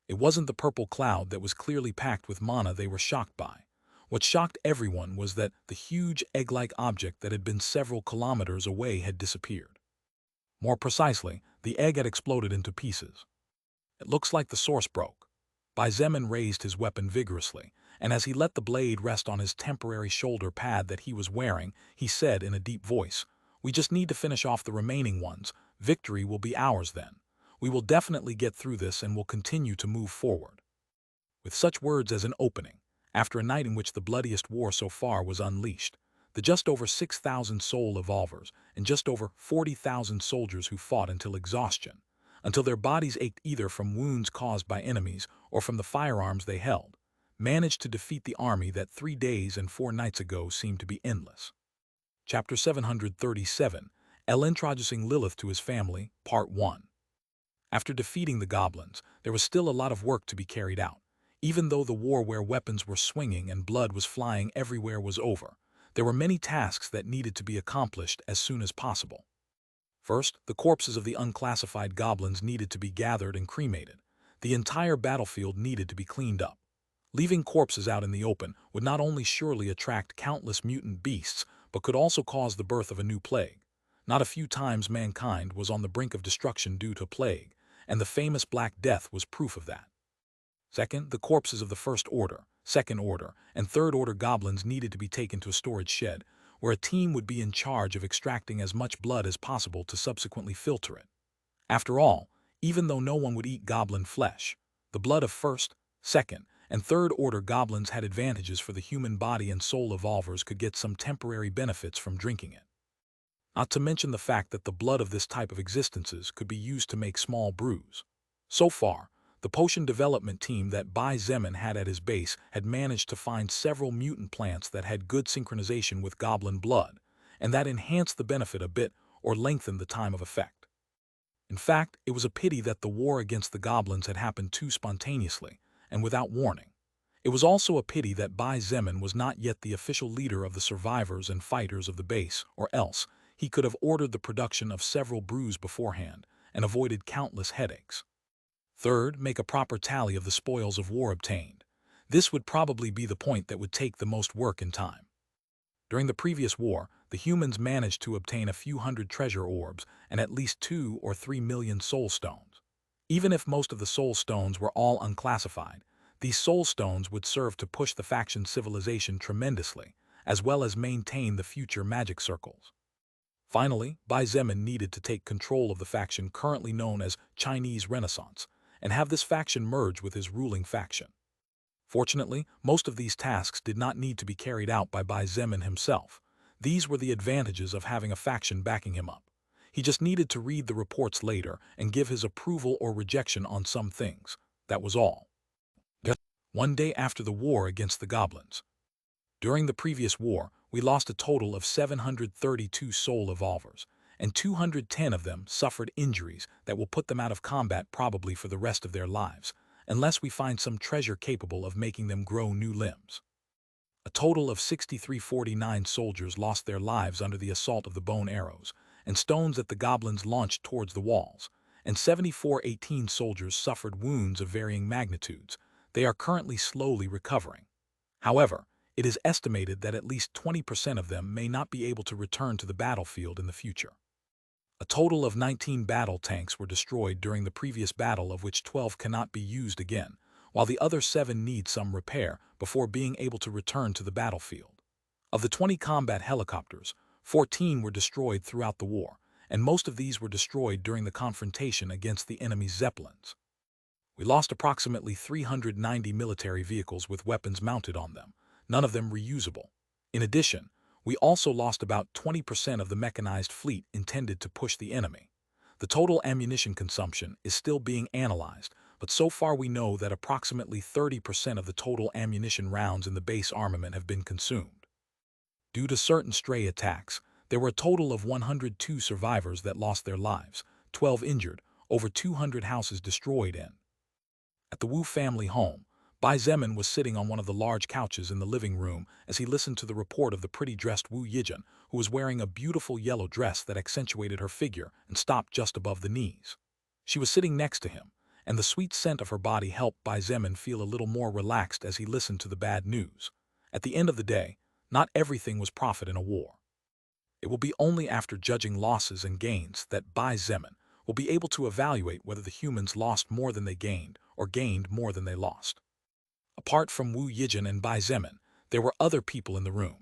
Speaker 1: It wasn't the purple cloud that was clearly packed with mana they were shocked by. What shocked everyone was that the huge egg-like object that had been several kilometers away had disappeared. More precisely, the egg had exploded into pieces. It looks like the source broke. Bai Zemin raised his weapon vigorously, and as he let the blade rest on his temporary shoulder pad that he was wearing, he said in a deep voice, "We just need to finish off the remaining ones. Victory will be ours then. We will definitely get through this and will continue to move forward." With such words as an opening, after a night in which the bloodiest war so far was unleashed, the just over 6,000 soul evolvers and just over 40,000 soldiers who fought until exhaustion, until their bodies ached either from wounds caused by enemies or from the firearms they held, managed to defeat the army that 3 days and 4 nights ago seemed to be endless. Chapter 737, El Introducing Lilith to His Family, Part 1. After defeating the goblins, there was still a lot of work to be carried out. Even though the war where weapons were swinging and blood was flying everywhere was over, there were many tasks that needed to be accomplished as soon as possible. First, the corpses of the unclassified goblins needed to be gathered and cremated. The entire battlefield needed to be cleaned up. Leaving corpses out in the open would not only surely attract countless mutant beasts, but could also cause the birth of a new plague. Not a few times mankind was on the brink of destruction due to plague, and the famous Black Death was proof of that. Second, the corpses of the First Order, Second Order, and Third Order goblins needed to be taken to a storage shed, where a team would be in charge of extracting as much blood as possible to subsequently filter it. After all, even though no one would eat goblin flesh, the blood of First, Second, and Third Order goblins had advantages for the human body, and soul evolvers could get some temporary benefits from drinking it. Not to mention the fact that the blood of this type of existences could be used to make small brews. So far, the potion development team that Bai Zemin had at his base had managed to find several mutant plants that had good synchronization with goblin blood, and that enhanced the benefit a bit or lengthened the time of effect. In fact, it was a pity that the war against the goblins had happened too spontaneously and without warning. It was also a pity that Bai Zemin was not yet the official leader of the survivors and fighters of the base, or else he could have ordered the production of several brews beforehand and avoided countless headaches. Third, make a proper tally of the spoils of war obtained. This would probably be the point that would take the most work and time. During the previous war, the humans managed to obtain a few hundred treasure orbs and at least 2 or 3 million soul stones. Even if most of the soul stones were all unclassified, these soul stones would serve to push the faction civilization tremendously, as well as maintain the future magic circles. Finally, Bai Zemin needed to take control of the faction currently known as Chinese Renaissance, and have this faction merge with his ruling faction. Fortunately, most of these tasks did not need to be carried out by Bai Zemin himself. These were the advantages of having a faction backing him up. He just needed to read the reports later and give his approval or rejection on some things. That was all. One day after the war against the goblins. During the previous war, we lost a total of 732 soul evolvers, and 210 of them suffered injuries that will put them out of combat probably for the rest of their lives, unless we find some treasure capable of making them grow new limbs. A total of 6,349 soldiers lost their lives under the assault of the bone arrows and stones that the goblins launched towards the walls, and 7,418 soldiers suffered wounds of varying magnitudes. They are currently slowly recovering. However, it is estimated that at least 20% of them may not be able to return to the battlefield in the future. A total of 19 battle tanks were destroyed during the previous battle, of which 12 cannot be used again, while the other 7 need some repair before being able to return to the battlefield. Of the 20 combat helicopters, 14 were destroyed throughout the war, and most of these were destroyed during the confrontation against the enemy's zeppelins. We lost approximately 390 military vehicles with weapons mounted on them, none of them reusable. In addition, we also lost about 20% of the mechanized fleet intended to push the enemy. The total ammunition consumption is still being analyzed, but so far we know that approximately 30% of the total ammunition rounds in the base armament have been consumed. Due to certain stray attacks, there were a total of 102 survivors that lost their lives, 12 injured, over 200 houses destroyed and. At the Wu family home, Bai Zemin was sitting on one of the large couches in the living room as he listened to the report of the pretty-dressed Wu Yijin, who was wearing a beautiful yellow dress that accentuated her figure and stopped just above the knees. She was sitting next to him, and the sweet scent of her body helped Bai Zemin feel a little more relaxed as he listened to the bad news. At the end of the day, not everything was profit in a war. It will be only after judging losses and gains that Bai Zemin will be able to evaluate whether the humans lost more than they gained or gained more than they lost. Apart from Wu Yijin and Bai Zemin, there were other people in the room.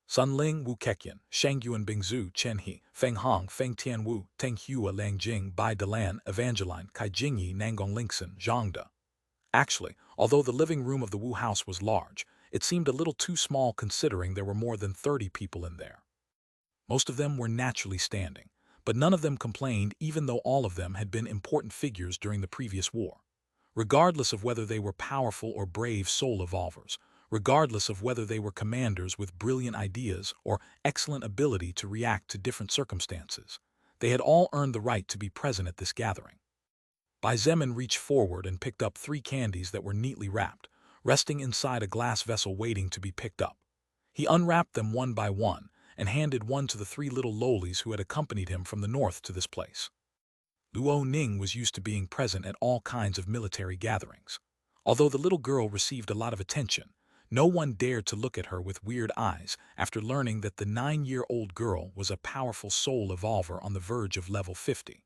Speaker 1: Sun Ling, Wu Keqian, Shang Yuan Bingzu, Chen He, Feng Hong, Feng Tianwu, Teng Hua, Lang Jing, Bai Delan, Evangeline, Kai Jingyi, Nangong Lingxin, Zhang De. Actually, although the living room of the Wu house was large, it seemed a little too small considering there were more than 30 people in there. Most of them were naturally standing, but none of them complained even though all of them had been important figures during the previous war. Regardless of whether they were powerful or brave soul evolvers, regardless of whether they were commanders with brilliant ideas or excellent ability to react to different circumstances, they had all earned the right to be present at this gathering. Bai Zemin reached forward and picked up 3 candies that were neatly wrapped, resting inside a glass vessel waiting to be picked up. He unwrapped them one by one and handed one to the 3 little lowlies who had accompanied him from the north to this place. Luo Ning was used to being present at all kinds of military gatherings. Although the little girl received a lot of attention, no one dared to look at her with weird eyes after learning that the 9-year-old girl was a powerful soul evolver on the verge of level 50.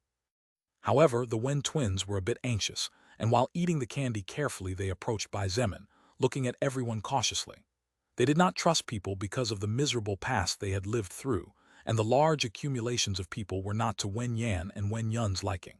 Speaker 1: However, the Wen twins were a bit anxious, and while eating the candy carefully they approached Bai Zemin, looking at everyone cautiously. They did not trust people because of the miserable past they had lived through, and the large accumulations of people were not to Wen Yan and Wen Yun's liking.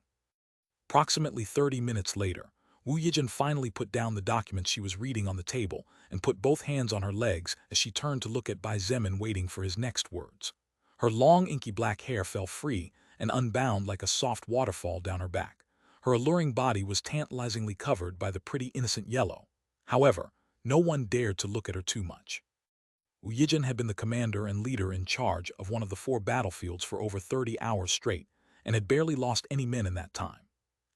Speaker 1: Approximately 30 minutes later, Wu Yijin finally put down the document she was reading on the table and put both hands on her legs as she turned to look at Bai Zemin waiting for his next words. Her long inky black hair fell free and unbound like a soft waterfall down her back. Her alluring body was tantalizingly covered by the pretty innocent yellow. However, no one dared to look at her too much. Wu Yijin had been the commander and leader in charge of one of the 4 battlefields for over 30 hours straight and had barely lost any men in that time.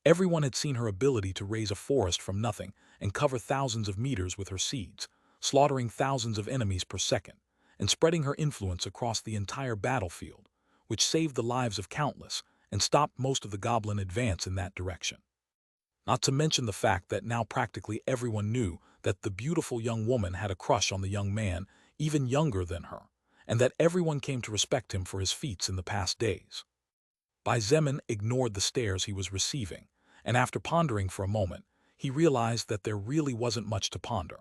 Speaker 1: Everyone had seen her ability to raise a forest from nothing and cover thousands of meters with her seeds, slaughtering thousands of enemies per second, and spreading her influence across the entire battlefield, which saved the lives of countless and stopped most of the goblin advance in that direction. Not to mention the fact that now practically everyone knew that the beautiful young woman had a crush on the young man, even younger than her, and that everyone came to respect him for his feats in the past days. Bai Zemin ignored the stares he was receiving, and after pondering for a moment, he realized that there really wasn't much to ponder.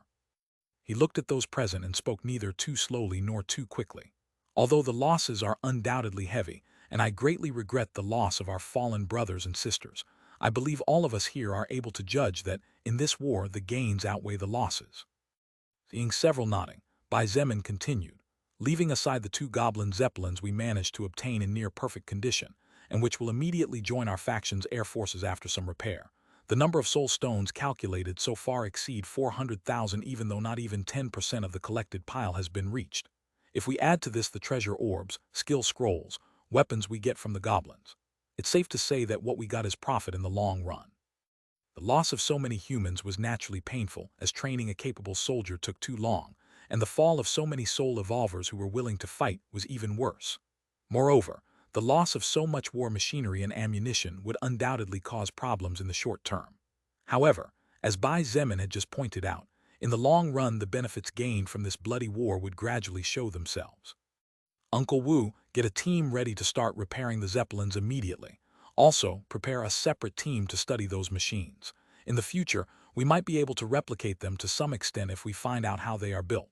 Speaker 1: He looked at those present and spoke neither too slowly nor too quickly. Although the losses are undoubtedly heavy, and I greatly regret the loss of our fallen brothers and sisters, I believe all of us here are able to judge that in this war the gains outweigh the losses. Seeing several nodding, Bai Zemin continued, leaving aside the 2 goblin zeppelins we managed to obtain in near-perfect condition, and which will immediately join our faction's air forces after some repair. The number of soul stones calculated so far exceed 400,000 even though not even 10% of the collected pile has been reached. If we add to this the treasure orbs, skill scrolls, weapons we get from the goblins, it's safe to say that what we got is profit in the long run. The loss of so many humans was naturally painful as training a capable soldier took too long, and the fall of so many soul evolvers who were willing to fight was even worse. Moreover, the loss of so much war machinery and ammunition would undoubtedly cause problems in the short term. However, as Bai Zemin had just pointed out, in the long run the benefits gained from this bloody war would gradually show themselves. Uncle Wu, get a team ready to start repairing the zeppelins immediately. Also, prepare a separate team to study those machines. In the future, we might be able to replicate them to some extent if we find out how they are built.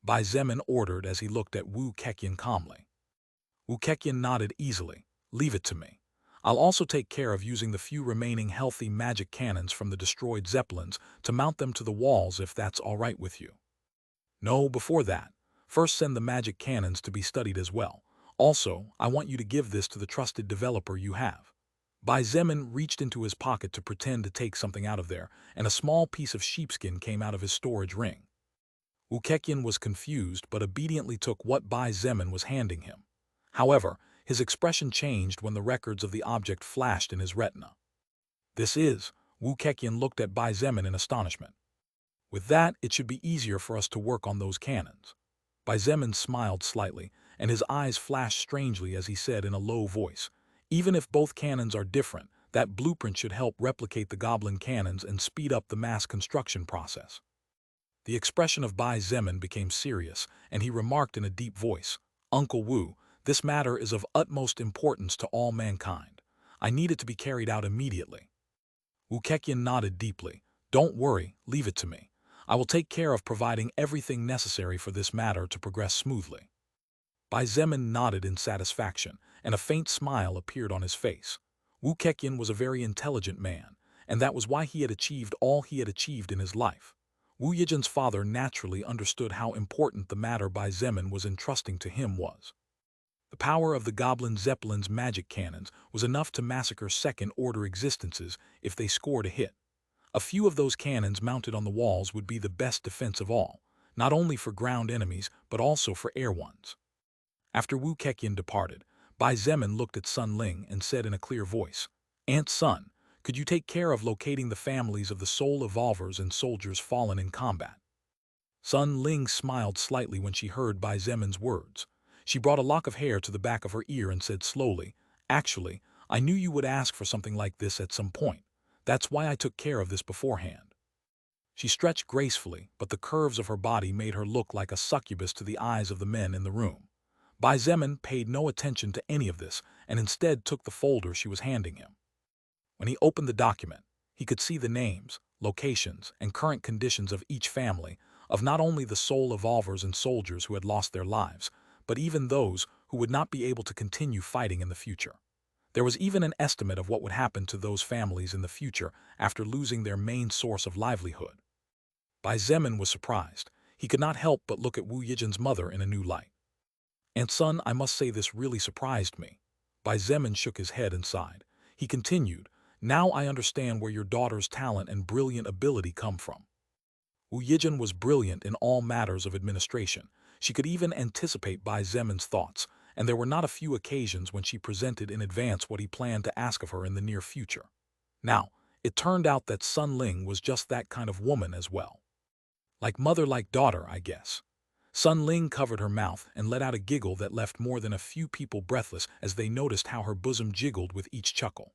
Speaker 1: Bai Zemin ordered as he looked at Wu Keqian calmly. Wu Keqian nodded easily. Leave it to me. I'll also take care of using the few remaining healthy magic cannons from the destroyed zeppelins to mount them to the walls if that's all right with you. No, before that, first send the magic cannons to be studied as well. Also, I want you to give this to the trusted developer you have. Bai Zemin reached into his pocket to pretend to take something out of there, and a small piece of sheepskin came out of his storage ring. Wu Keqian was confused but obediently took what Bai Zemin was handing him. However, his expression changed when the records of the object flashed in his retina. This is, Wu Keqian looked at Bai Zemin in astonishment. With that, it should be easier for us to work on those cannons. Bai Zemin smiled slightly, and his eyes flashed strangely as he said in a low voice, even if both cannons are different, that blueprint should help replicate the goblin cannons and speed up the mass construction process. The expression of Bai Zemin became serious, and he remarked in a deep voice, Uncle Wu, this matter is of utmost importance to all mankind. I need it to be carried out immediately. Wu Keqian nodded deeply. Don't worry, leave it to me. I will take care of providing everything necessary for this matter to progress smoothly. Bai Zemin nodded in satisfaction, and a faint smile appeared on his face. Wu Keqian was a very intelligent man, and that was why he had achieved all he had achieved in his life. Wu Yijian's father naturally understood how important the matter Bai Zemin was entrusting to him was. The power of the Goblin Zeppelin's magic cannons was enough to massacre second-order existences if they scored a hit. A few of those cannons mounted on the walls would be the best defense of all, not only for ground enemies but also for air ones. After Wu Keqian departed, Bai Zemin looked at Sun Ling and said in a clear voice, Aunt Sun, could you take care of locating the families of the soul evolvers and soldiers fallen in combat? Sun Ling smiled slightly when she heard Bai Zemin's words. She brought a lock of hair to the back of her ear and said slowly, Actually, I knew you would ask for something like this at some point. That's why I took care of this beforehand. She stretched gracefully, but the curves of her body made her look like a succubus to the eyes of the men in the room. Bai Zemin paid no attention to any of this and instead took the folder she was handing him. When he opened the document, he could see the names, locations, and current conditions of each family, of not only the soul evolvers and soldiers who had lost their lives, but even those who would not be able to continue fighting in the future. There was even an estimate of what would happen to those families in the future after losing their main source of livelihood. Bai Zemin was surprised. He could not help but look at Wu Yijian's mother in a new light. And son, I must say this really surprised me. Bai Zemin shook his head and sighed. He continued, now I understand where your daughter's talent and brilliant ability come from. Wu Yijian was brilliant in all matters of administration. She could even anticipate Bai Zemin's thoughts, and there were not a few occasions when she presented in advance what he planned to ask of her in the near future. Now, it turned out that Sun Ling was just that kind of woman as well. Like mother like daughter, I guess. Sun Ling covered her mouth and let out a giggle that left more than a few people breathless as they noticed how her bosom jiggled with each chuckle.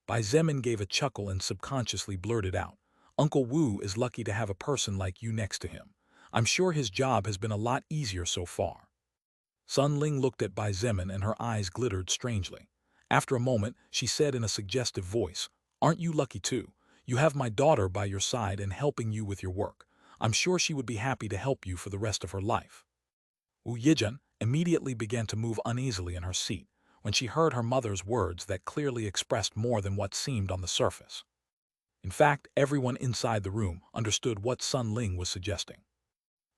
Speaker 1: Bai Zemin gave a chuckle and subconsciously blurted out, Uncle Wu is lucky to have a person like you next to him. I'm sure his job has been a lot easier so far. Sun Ling looked at Bai Zemin and her eyes glittered strangely. After a moment, she said in a suggestive voice, Aren't you lucky too? You have my daughter by your side and helping you with your work. I'm sure she would be happy to help you for the rest of her life. Wu Yijian immediately began to move uneasily in her seat when she heard her mother's words that clearly expressed more than what seemed on the surface. In fact, everyone inside the room understood what Sun Ling was suggesting.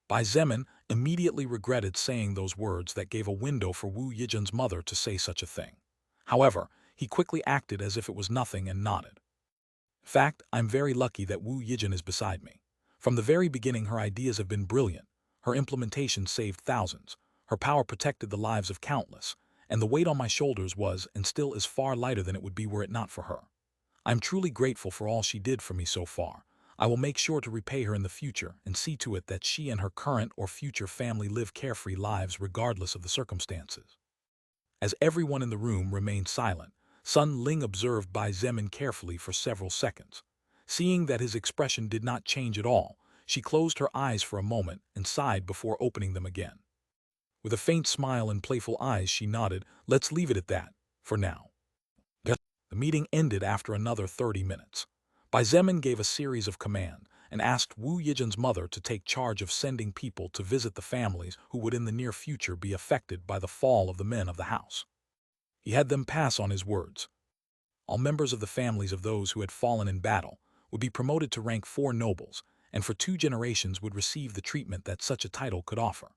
Speaker 1: Bai Zemin immediately regretted saying those words that gave a window for Wu Yijian's mother to say such a thing. However, he quickly acted as if it was nothing and nodded. In fact, I'm very lucky that Wu Yijian is beside me. From the very beginning, her ideas have been brilliant. Her implementation saved thousands. Her power protected the lives of countless. And the weight on my shoulders was and still is far lighter than it would be were it not for her. I'm truly grateful for all she did for me so far. I will make sure to repay her in the future and see to it that she and her current or future family live carefree lives regardless of the circumstances. As everyone in the room remained silent, Sun Ling observed Bai Zemin carefully for several seconds. Seeing that his expression did not change at all, she closed her eyes for a moment and sighed before opening them again. With a faint smile and playful eyes, she nodded, Let's leave it at that, for now. The meeting ended after another 30 minutes. Bai Zemin gave a series of commands and asked Wu Yijian's mother to take charge of sending people to visit the families who would in the near future be affected by the fall of the men of the house. He had them pass on his words. All members of the families of those who had fallen in battle would be promoted to rank 4 nobles, and for 2 generations would receive the treatment that such a title could offer.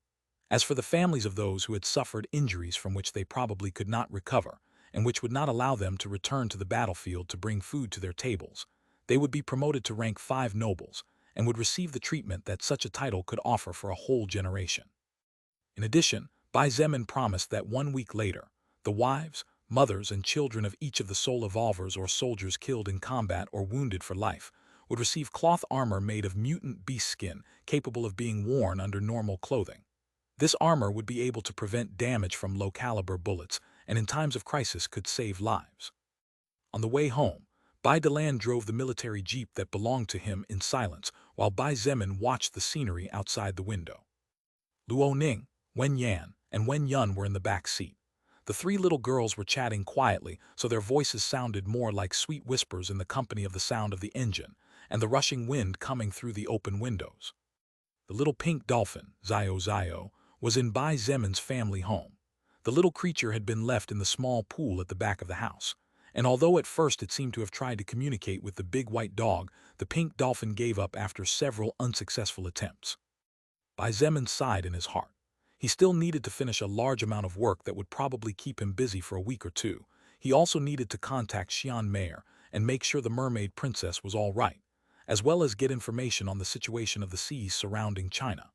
Speaker 1: As for the families of those who had suffered injuries from which they probably could not recover, and which would not allow them to return to the battlefield to bring food to their tables, they would be promoted to rank 5 nobles, and would receive the treatment that such a title could offer for a whole generation. In addition, Bai Zemin promised that 1 week later, the wives, mothers, and children of each of the soul evolvers or soldiers killed in combat or wounded for life would receive cloth armor made of mutant beast skin capable of being worn under normal clothing. This armor would be able to prevent damage from low-caliber bullets and in times of crisis could save lives. On the way home, Bai Delan drove the military jeep that belonged to him in silence while Bai Zemin watched the scenery outside the window. Luo Ning, Wen Yan, and Wen Yun were in the back seat. The three little girls were chatting quietly, so their voices sounded more like sweet whispers in the company of the sound of the engine and the rushing wind coming through the open windows. The little pink dolphin, Zio Zio, was in Bai Zemin's family home. The little creature had been left in the small pool at the back of the house, and although at first it seemed to have tried to communicate with the big white dog, the pink dolphin gave up after several unsuccessful attempts. Bai Zemin sighed in his heart. He still needed to finish a large amount of work that would probably keep him busy for a week or two. He also needed to contact Xian Mayer and make sure the mermaid princess was all right, as well as get information on the situation of the seas surrounding China.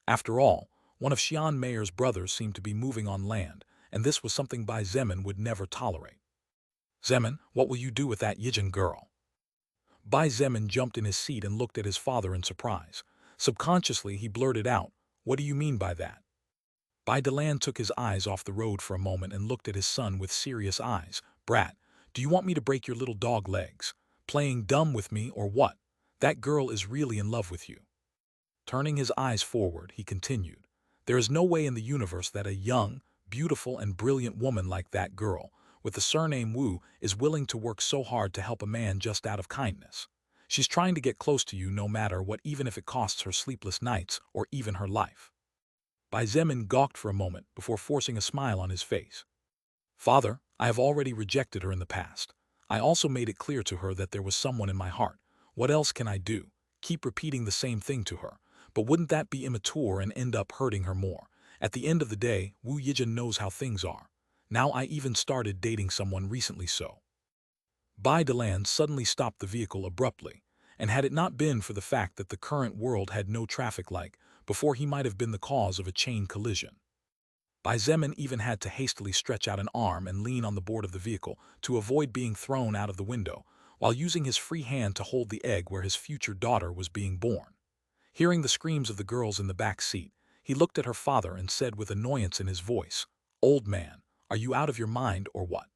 Speaker 1: After all, one of Xian Mayer's brothers seemed to be moving on land, and this was something Bai Zemin would never tolerate. Zemin, what will you do with that Yijin girl? Bai Zemin jumped in his seat and looked at his father in surprise. Subconsciously, he blurted out, "What do you mean by that?" Bai Delan took his eyes off the road for a moment and looked at his son with serious eyes. "Brat, do you want me to break your little dog legs? Playing dumb with me or what? That girl is really in love with you." Turning his eyes forward, he continued, "There is no way in the universe that a young, beautiful, and brilliant woman like that girl, with the surname Wu, is willing to work so hard to help a man just out of kindness. She's trying to get close to you no matter what, even if it costs her sleepless nights or even her life." Bai Zemin gawked for a moment before forcing a smile on his face. "Father, I have already rejected her in the past. I also made it clear to her that there was someone in my heart. What else can I do? Keep repeating the same thing to her? But wouldn't that be immature and end up hurting her more? At the end of the day, Wu Yijin knows how things are. Now I even started dating someone recently so." Bai Delan suddenly stopped the vehicle abruptly, and had it not been for the fact that the current world had no traffic light, before he might have been the cause of a chain collision. Bai Zemin even had to hastily stretch out an arm and lean on the board of the vehicle to avoid being thrown out of the window, while using his free hand to hold the egg where his future daughter was being born. Hearing the screams of the girls in the back seat, he looked at her father and said with annoyance in his voice, "Old man, are you out of your mind or what?"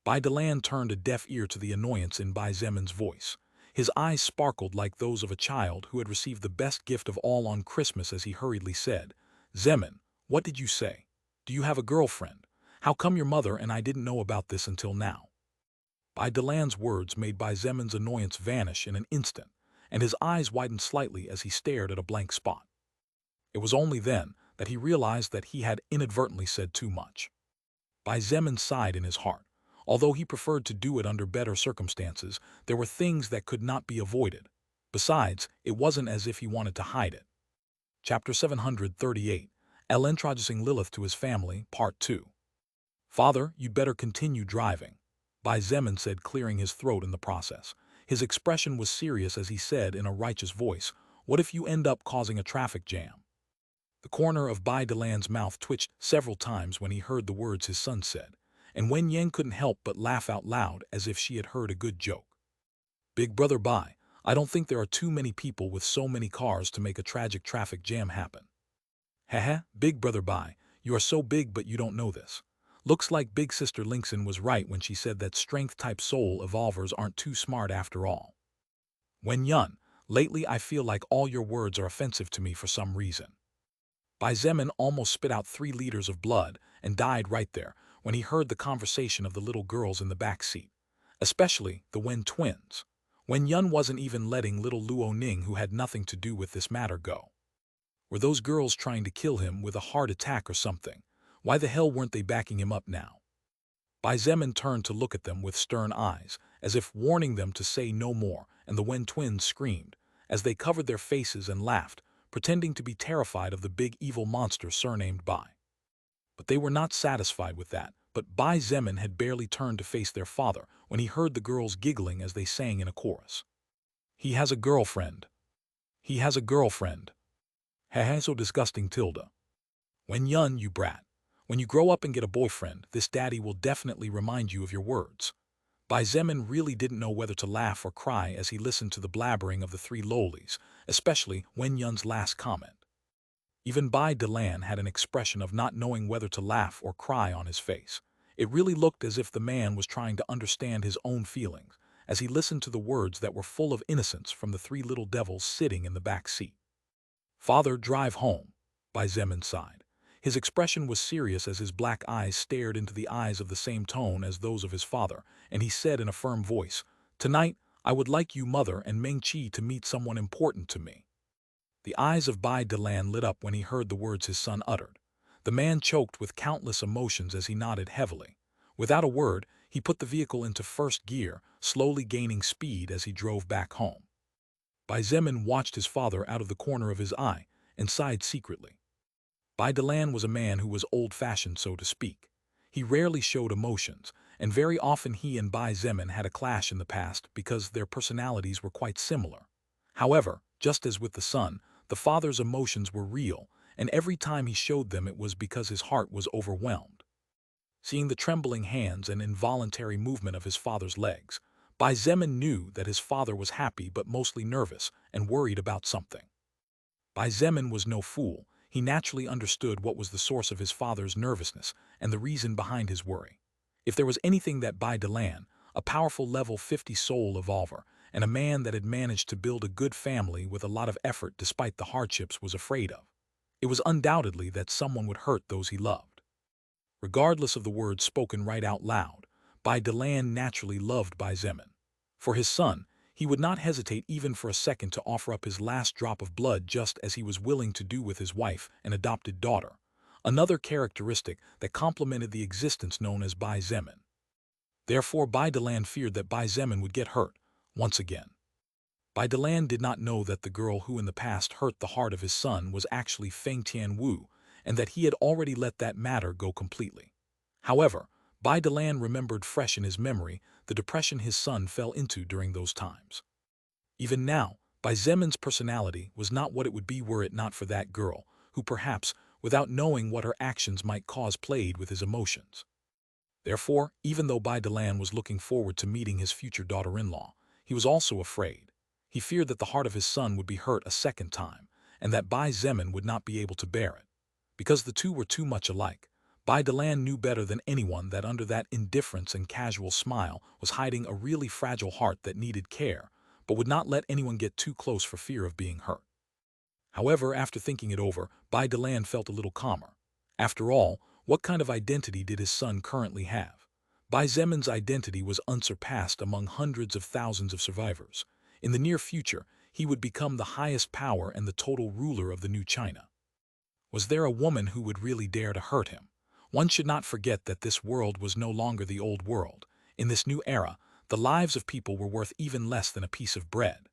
Speaker 1: Bai Delan turned a deaf ear to the annoyance in Bai Zemin's voice. His eyes sparkled like those of a child who had received the best gift of all on Christmas as he hurriedly said, "Zemin, what did you say? Do you have a girlfriend? How come your mother and I didn't know about this until now?" Bai Delan's words made Bai Zemin's annoyance vanish in an instant, and his eyes widened slightly as he stared at a blank spot. It was only then that he realized that he had inadvertently said too much. Bai Zemin sighed in his heart. Although he preferred to do it under better circumstances, there were things that could not be avoided. Besides, it wasn't as if he wanted to hide it. Chapter 738, Introducing Lilith to his family, Part 2. "Father, you'd better continue driving," Bai Zemin said, clearing his throat in the process. His expression was serious as he said in a righteous voice, "What if you end up causing a traffic jam?" The corner of Bai Delan's mouth twitched several times when he heard the words his son said, and Wen Yang couldn't help but laugh out loud as if she had heard a good joke. "Big brother Bai, I don't think there are too many people with so many cars to make a tragic traffic jam happen." "Heh, big brother Bai, you are so big but you don't know this. Looks like big sister Linkson was right when she said that strength-type soul evolvers aren't too smart after all." "Wen Yun, lately I feel like all your words are offensive to me for some reason." Bai Zemin almost spit out 3 liters of blood and died right there when he heard the conversation of the little girls in the back seat, especially the Wen twins. Wen Yun wasn't even letting little Luo Ning, who had nothing to do with this matter, go. Were those girls trying to kill him with a heart attack or something? Why the hell weren't they backing him up now? Bai Zemin turned to look at them with stern eyes, as if warning them to say no more, and the Wen twins screamed, as they covered their faces and laughed, pretending to be terrified of the big evil monster surnamed Bai. But they were not satisfied with that, but Bai Zemin had barely turned to face their father when he heard the girls giggling as they sang in a chorus. "He has a girlfriend. He has a girlfriend. Heh, so disgusting, Tilda. Wen Yun, you brat. When you grow up and get a boyfriend, this daddy will definitely remind you of your words." Bai Zemin really didn't know whether to laugh or cry as he listened to the blabbering of the 3 lolies, especially Wen Yun's last comment. Even Bai Delan had an expression of not knowing whether to laugh or cry on his face. It really looked as if the man was trying to understand his own feelings as he listened to the words that were full of innocence from the 3 little devils sitting in the back seat. "Father, drive home," Bai Zemin sighed. His expression was serious as his black eyes stared into the eyes of the same tone as those of his father, and he said in a firm voice, "Tonight, I would like you, mother, and Ming-Chi to meet someone important to me." The eyes of Bai Delan lit up when he heard the words his son uttered. The man choked with countless emotions as he nodded heavily. Without a word, he put the vehicle into first gear, slowly gaining speed as he drove back home. Bai Zemin watched his father out of the corner of his eye and sighed secretly. Bai Delan was a man who was old-fashioned, so to speak. He rarely showed emotions, and very often he and Bai Zemin had a clash in the past because their personalities were quite similar. However, just as with the son, the father's emotions were real, and every time he showed them it was because his heart was overwhelmed. Seeing the trembling hands and involuntary movement of his father's legs, Bai Zemin knew that his father was happy but mostly nervous and worried about something. Bai Zemin was no fool. He naturally understood what was the source of his father's nervousness and the reason behind his worry. If there was anything that Bai Delan, a powerful level 50 soul evolver, and a man that had managed to build a good family with a lot of effort despite the hardships, was afraid of, it was undoubtedly that someone would hurt those he loved. Regardless of the words spoken right out loud, Bai Delan naturally loved Bai Zemin. For his son, he would not hesitate even for a second to offer up his last drop of blood, just as he was willing to do with his wife and adopted daughter, another characteristic that complemented the existence known as Bai Zemin. Therefore, Bai Delan feared that Bai Zemin would get hurt once again. Bai Delan did not know that the girl who in the past hurt the heart of his son was actually Feng Tianwu, and that he had already let that matter go completely. However, Bai Delan remembered fresh in his memory the depression his son fell into during those times. Even now, Bai Zemin's personality was not what it would be were it not for that girl, who perhaps, without knowing what her actions might cause, played with his emotions. Therefore, even though Bai Delan was looking forward to meeting his future daughter-in-law, he was also afraid. He feared that the heart of his son would be hurt a second time, and that Bai Zemin would not be able to bear it. Because the two were too much alike, Bai Delan knew better than anyone that under that indifference and casual smile was hiding a really fragile heart that needed care, but would not let anyone get too close for fear of being hurt. However, after thinking it over, Bai Delan felt a little calmer. After all, what kind of identity did his son currently have? Bai Zemin's identity was unsurpassed among hundreds of thousands of survivors. In the near future, he would become the highest power and the total ruler of the new China. Was there a woman who would really dare to hurt him? One should not forget that this world was no longer the old world. In this new era, the lives of people were worth even less than a piece of bread.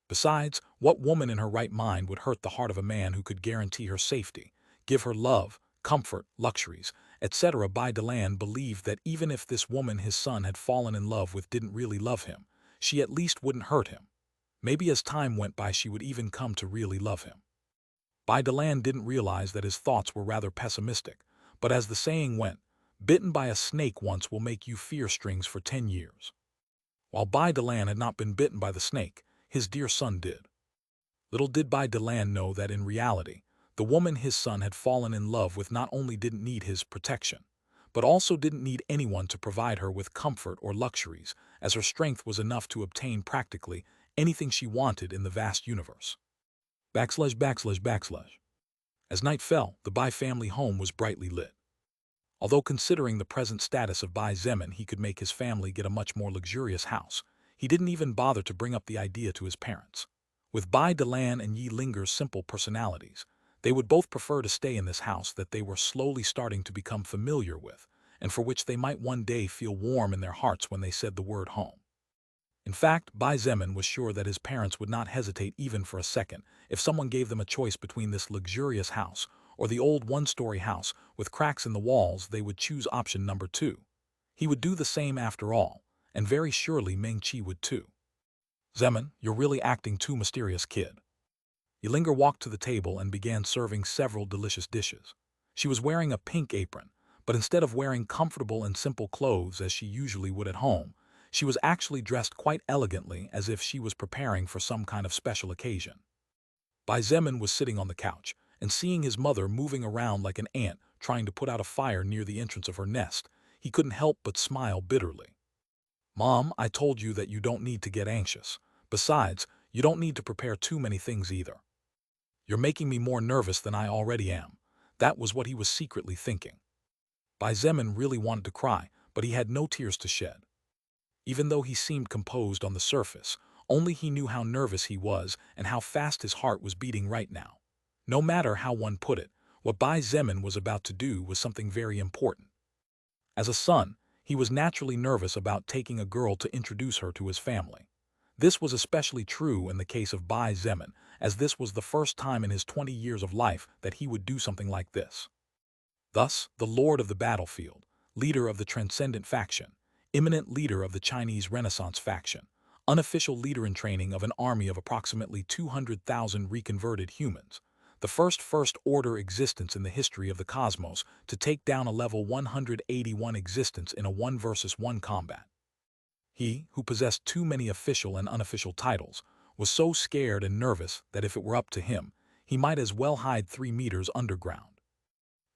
Speaker 1: Besides, what woman in her right mind would hurt the heart of a man who could guarantee her safety, give her love, comfort, luxuries, etc.? Bai Delan believed that even if this woman his son had fallen in love with didn't really love him, she at least wouldn't hurt him. Maybe as time went by she would even come to really love him. Bai Delan didn't realize that his thoughts were rather pessimistic, but as the saying went, bitten by a snake once will make you fear strings for 10 years. While Bai Delan had not been bitten by the snake, his dear son did. Little did Bai Delan know that in reality, the woman his son had fallen in love with not only didn't need his protection, but also didn't need anyone to provide her with comfort or luxuries, as her strength was enough to obtain practically anything she wanted in the vast universe. /////. As night fell, the Bai family home was brightly lit. Although considering the present status of Bai Zemin he could make his family get a much more luxurious house, he didn't even bother to bring up the idea to his parents. With Bai Delan and Yi Linger's simple personalities, they would both prefer to stay in this house that they were slowly starting to become familiar with, and for which they might one day feel warm in their hearts when they said the word home. In fact, Bai Zemin was sure that his parents would not hesitate even for a second if someone gave them a choice between this luxurious house or the old one-story house with cracks in the walls. They would choose option number 2. He would do the same after all, and very surely Ming-Chi would too. "Zemin, you're really acting too mysterious, kid." Yilinger walked to the table and began serving several delicious dishes. She was wearing a pink apron, but instead of wearing comfortable and simple clothes as she usually would at home, she was actually dressed quite elegantly, as if she was preparing for some kind of special occasion. Bai Zemin was sitting on the couch, and seeing his mother moving around like an ant trying to put out a fire near the entrance of her nest, he couldn't help but smile bitterly. "Mom, I told you that you don't need to get anxious. Besides, you don't need to prepare too many things either. You're making me more nervous than I already am. That was what he was secretly thinking. Bai Zemin really wanted to cry, but he had no tears to shed. Even though he seemed composed on the surface, only he knew how nervous he was and how fast his heart was beating right now. No matter how one put it, what Bai Zemin was about to do was something very important. As a son, he was naturally nervous about taking a girl to introduce her to his family. This was especially true in the case of Bai Zemin, as this was the first time in his 20 years of life that he would do something like this. Thus, the lord of the battlefield, leader of the transcendent faction, imminent leader of the Chinese Renaissance faction, unofficial leader in training of an army of approximately 200,000 reconverted humans, the first order existence in the history of the cosmos to take down a level 181 existence in a 1 versus 1 combat. He, who possessed too many official and unofficial titles, was so scared and nervous that if it were up to him, he might as well hide 3 meters underground.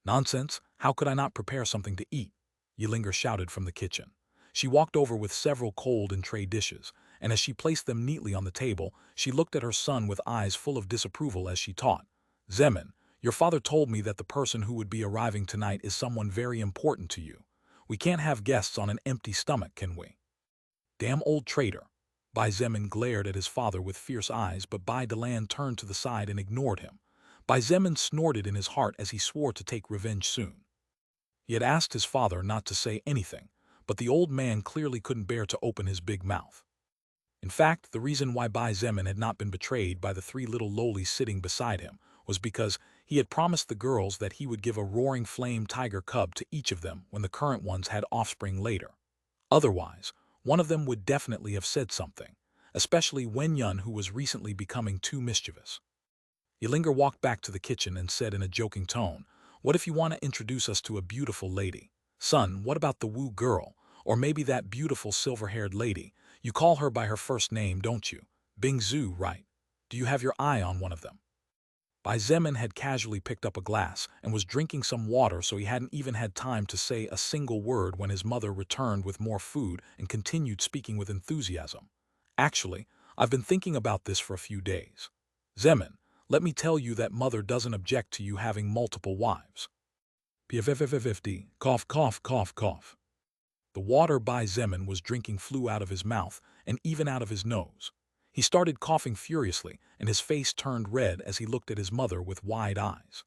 Speaker 1: Nonsense, how could I not prepare something to eat? Ylinger shouted from the kitchen. She walked over with several cold and tray dishes, and as she placed them neatly on the table, she looked at her son with eyes full of disapproval as she taught. Zemin, your father told me that the person who would be arriving tonight is someone very important to you. We can't have guests on an empty stomach, can we? Damn old traitor. Bai Zemin glared at his father with fierce eyes, but Bai Delan turned to the side and ignored him. Bai Zemin snorted in his heart as he swore to take revenge soon. He had asked his father not to say anything, but the old man clearly couldn't bear to open his big mouth. In fact, the reason why Bai Zemin had not been betrayed by the 3 little lowlies sitting beside him was because he had promised the girls that he would give a roaring flame tiger cub to each of them when the current ones had offspring later. Otherwise, one of them would definitely have said something, especially Wen-Yun, who was recently becoming too mischievous. Ylinger walked back to the kitchen and said in a joking tone, "What if you want to introduce us to a beautiful lady? Son, what about the Wu girl, or maybe that beautiful silver-haired lady? You call her by her first name, don't you? Bing Zhu, right? Do you have your eye on one of them?" Bai Zemin had casually picked up a glass and was drinking some water, so he hadn't even had time to say a single word when his mother returned with more food and continued speaking with enthusiasm. "Actually, I've been thinking about this for a few days. Zemin, let me tell you that mother doesn't object to you having multiple wives." PFFFFD, cough, cough, cough, cough. The water Bai Zemin was drinking flew out of his mouth and even out of his nose. He started coughing furiously, and his face turned red as he looked at his mother with wide eyes.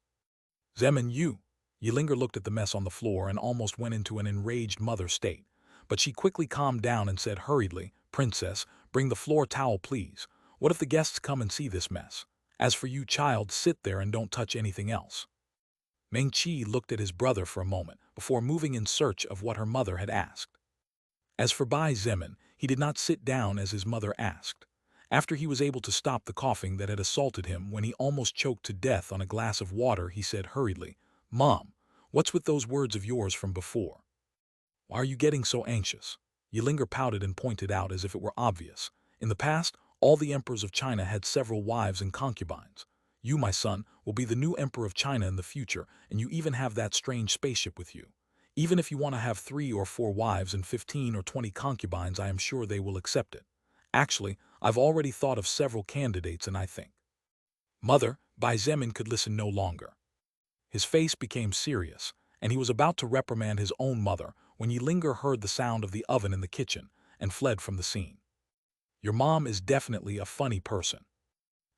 Speaker 1: "Zemin, you!" Ylinger looked at the mess on the floor and almost went into an enraged mother state. But she quickly calmed down and said hurriedly, "Princess, bring the floor towel, please. What if the guests come and see this mess? As for you, child, sit there and don't touch anything else." Meng Qi looked at his brother for a moment before moving in search of what her mother had asked. As for Bai Zemin, he did not sit down as his mother asked. After he was able to stop the coughing that had assaulted him when he almost choked to death on a glass of water, he said hurriedly, "Mom, what's with those words of yours from before? Why are you getting so anxious?" Ylinger pouted and pointed out as if it were obvious. In the past, all the emperors of China had several wives and concubines. You, my son, will be the new emperor of China in the future, and you even have that strange spaceship with you. Even if you want to have 3 or 4 wives and 15 or 20 concubines, I am sure they will accept it. Actually, I've already thought of several candidates, and I think—" Mother, Bai Zemin could listen no longer. His face became serious, and he was about to reprimand his own mother when Ylinger heard the sound of the oven in the kitchen and fled from the scene. "Your mom is definitely a funny person."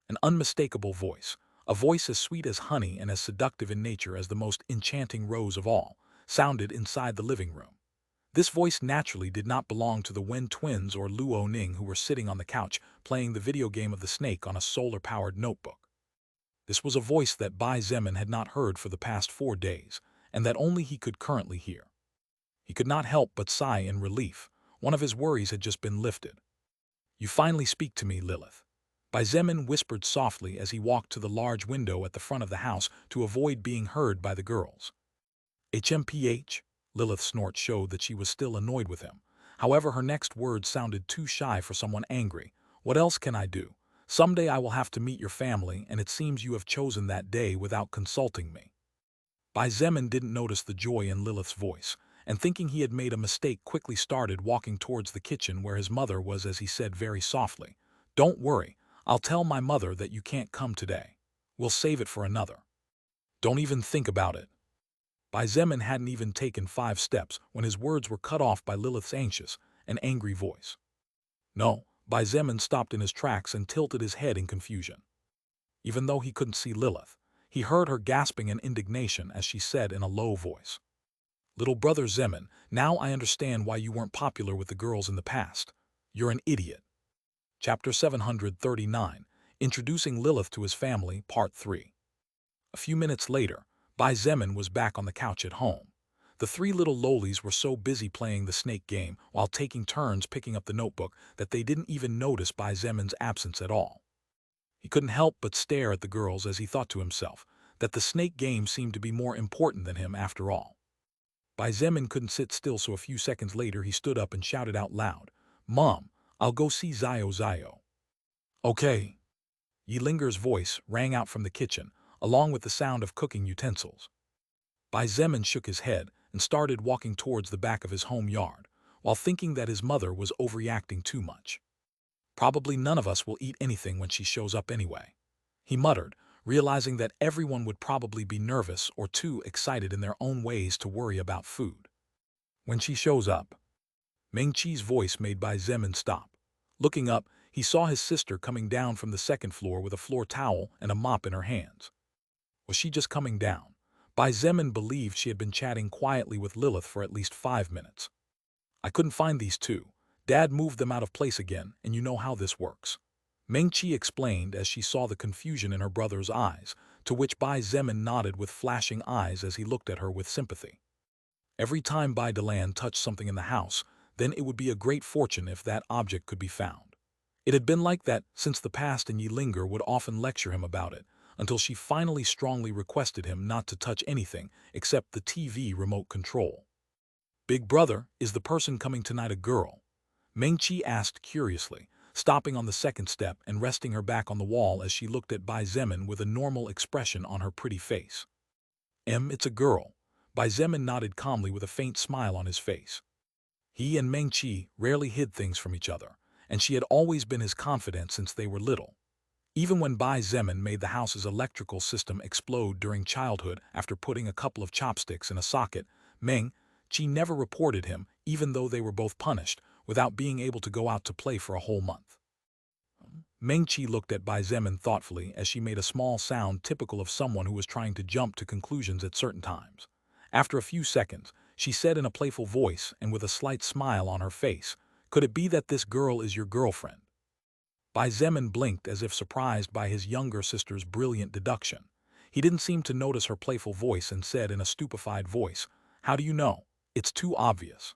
Speaker 1: An unmistakable voice, a voice as sweet as honey and as seductive in nature as the most enchanting rose of all, sounded inside the living room. This voice naturally did not belong to the Wen twins or Luo Ning, who were sitting on the couch playing the video game of the snake on a solar-powered notebook. This was a voice that Bai Zemin had not heard for the past 4 days, and that only he could currently hear. He could not help but sigh in relief. One of his worries had just been lifted. "You finally speak to me, Lilith." Bai Zemin whispered softly as he walked to the large window at the front of the house to avoid being heard by the girls. "HMPH?" Lilith's snort showed that she was still annoyed with him. However, her next words sounded too shy for someone angry. "What else can I do? Someday I will have to meet your family, and it seems you have chosen that day without consulting me." Bai Zemin didn't notice the joy in Lilith's voice, and thinking he had made a mistake, quickly started walking towards the kitchen where his mother was, as he said very softly, "Don't worry, I'll tell my mother that you can't come today. We'll save it for another." Don't even think about it. Bai Zemin hadn't even taken 5 steps when his words were cut off by Lilith's anxious and angry voice. No, Bai Zemin stopped in his tracks and tilted his head in confusion. Even though he couldn't see Lilith, he heard her gasping in indignation as she said in a low voice, "Little brother Zemin, now I understand why you weren't popular with the girls in the past. You're an idiot." Chapter 739, Introducing Lilith to his Family, Part 3. A few minutes later, Bai Zemin was back on the couch at home. The 3 little lolies were so busy playing the snake game while taking turns picking up the notebook that they didn't even notice Bai Zemin's absence at all. He couldn't help but stare at the girls as he thought to himself that the snake game seemed to be more important than him after all. Bai Zemin couldn't sit still, so a few seconds later he stood up and shouted out loud, "Mom, I'll go see Zio." "Okay." Yilinger's voice rang out from the kitchen, along with the sound of cooking utensils. Bai Zemin shook his head and started walking towards the back of his home yard, while thinking that his mother was overreacting too much. "Probably none of us will eat anything when she shows up anyway," he muttered, realizing that everyone would probably be nervous or too excited in their own ways to worry about food. "When she shows up." Meng Qi's voice made Bai Zemin stop. Looking up, he saw his sister coming down from the second floor with a floor towel and a mop in her hands. Was she just coming down? Bai Zemin believed she had been chatting quietly with Lilith for at least 5 minutes. "I couldn't find these 2. Dad moved them out of place again, and you know how this works," Meng Qi explained as she saw the confusion in her brother's eyes, to which Bai Zemin nodded with flashing eyes as he looked at her with sympathy. Every time Bai Delan touched something in the house, then it would be a great fortune if that object could be found. It had been like that since the past, and Yilinger would often lecture him about it, until she finally strongly requested him not to touch anything except the TV remote control. "Big brother, is the person coming tonight a girl?" Meng Qi asked curiously, stopping on the second step and resting her back on the wall as she looked at Bai Zemin with a normal expression on her pretty face. It's a girl." Bai Zemin nodded calmly with a faint smile on his face. He and Meng Qi rarely hid things from each other, and she had always been his confidant since they were little. Even when Bai Zemin made the house's electrical system explode during childhood after putting a couple of chopsticks in a socket, Meng Qi never reported him, even though they were both punished, without being able to go out to play for a whole month. Meng Qi looked at Bai Zemin thoughtfully as she made a small sound typical of someone who was trying to jump to conclusions at certain times. After a few seconds, she said in a playful voice and with a slight smile on her face, "Could it be that this girl is your girlfriend?" Bai Zemin blinked as if surprised by his younger sister's brilliant deduction. He didn't seem to notice her playful voice and said in a stupefied voice, "How do you know? It's too obvious."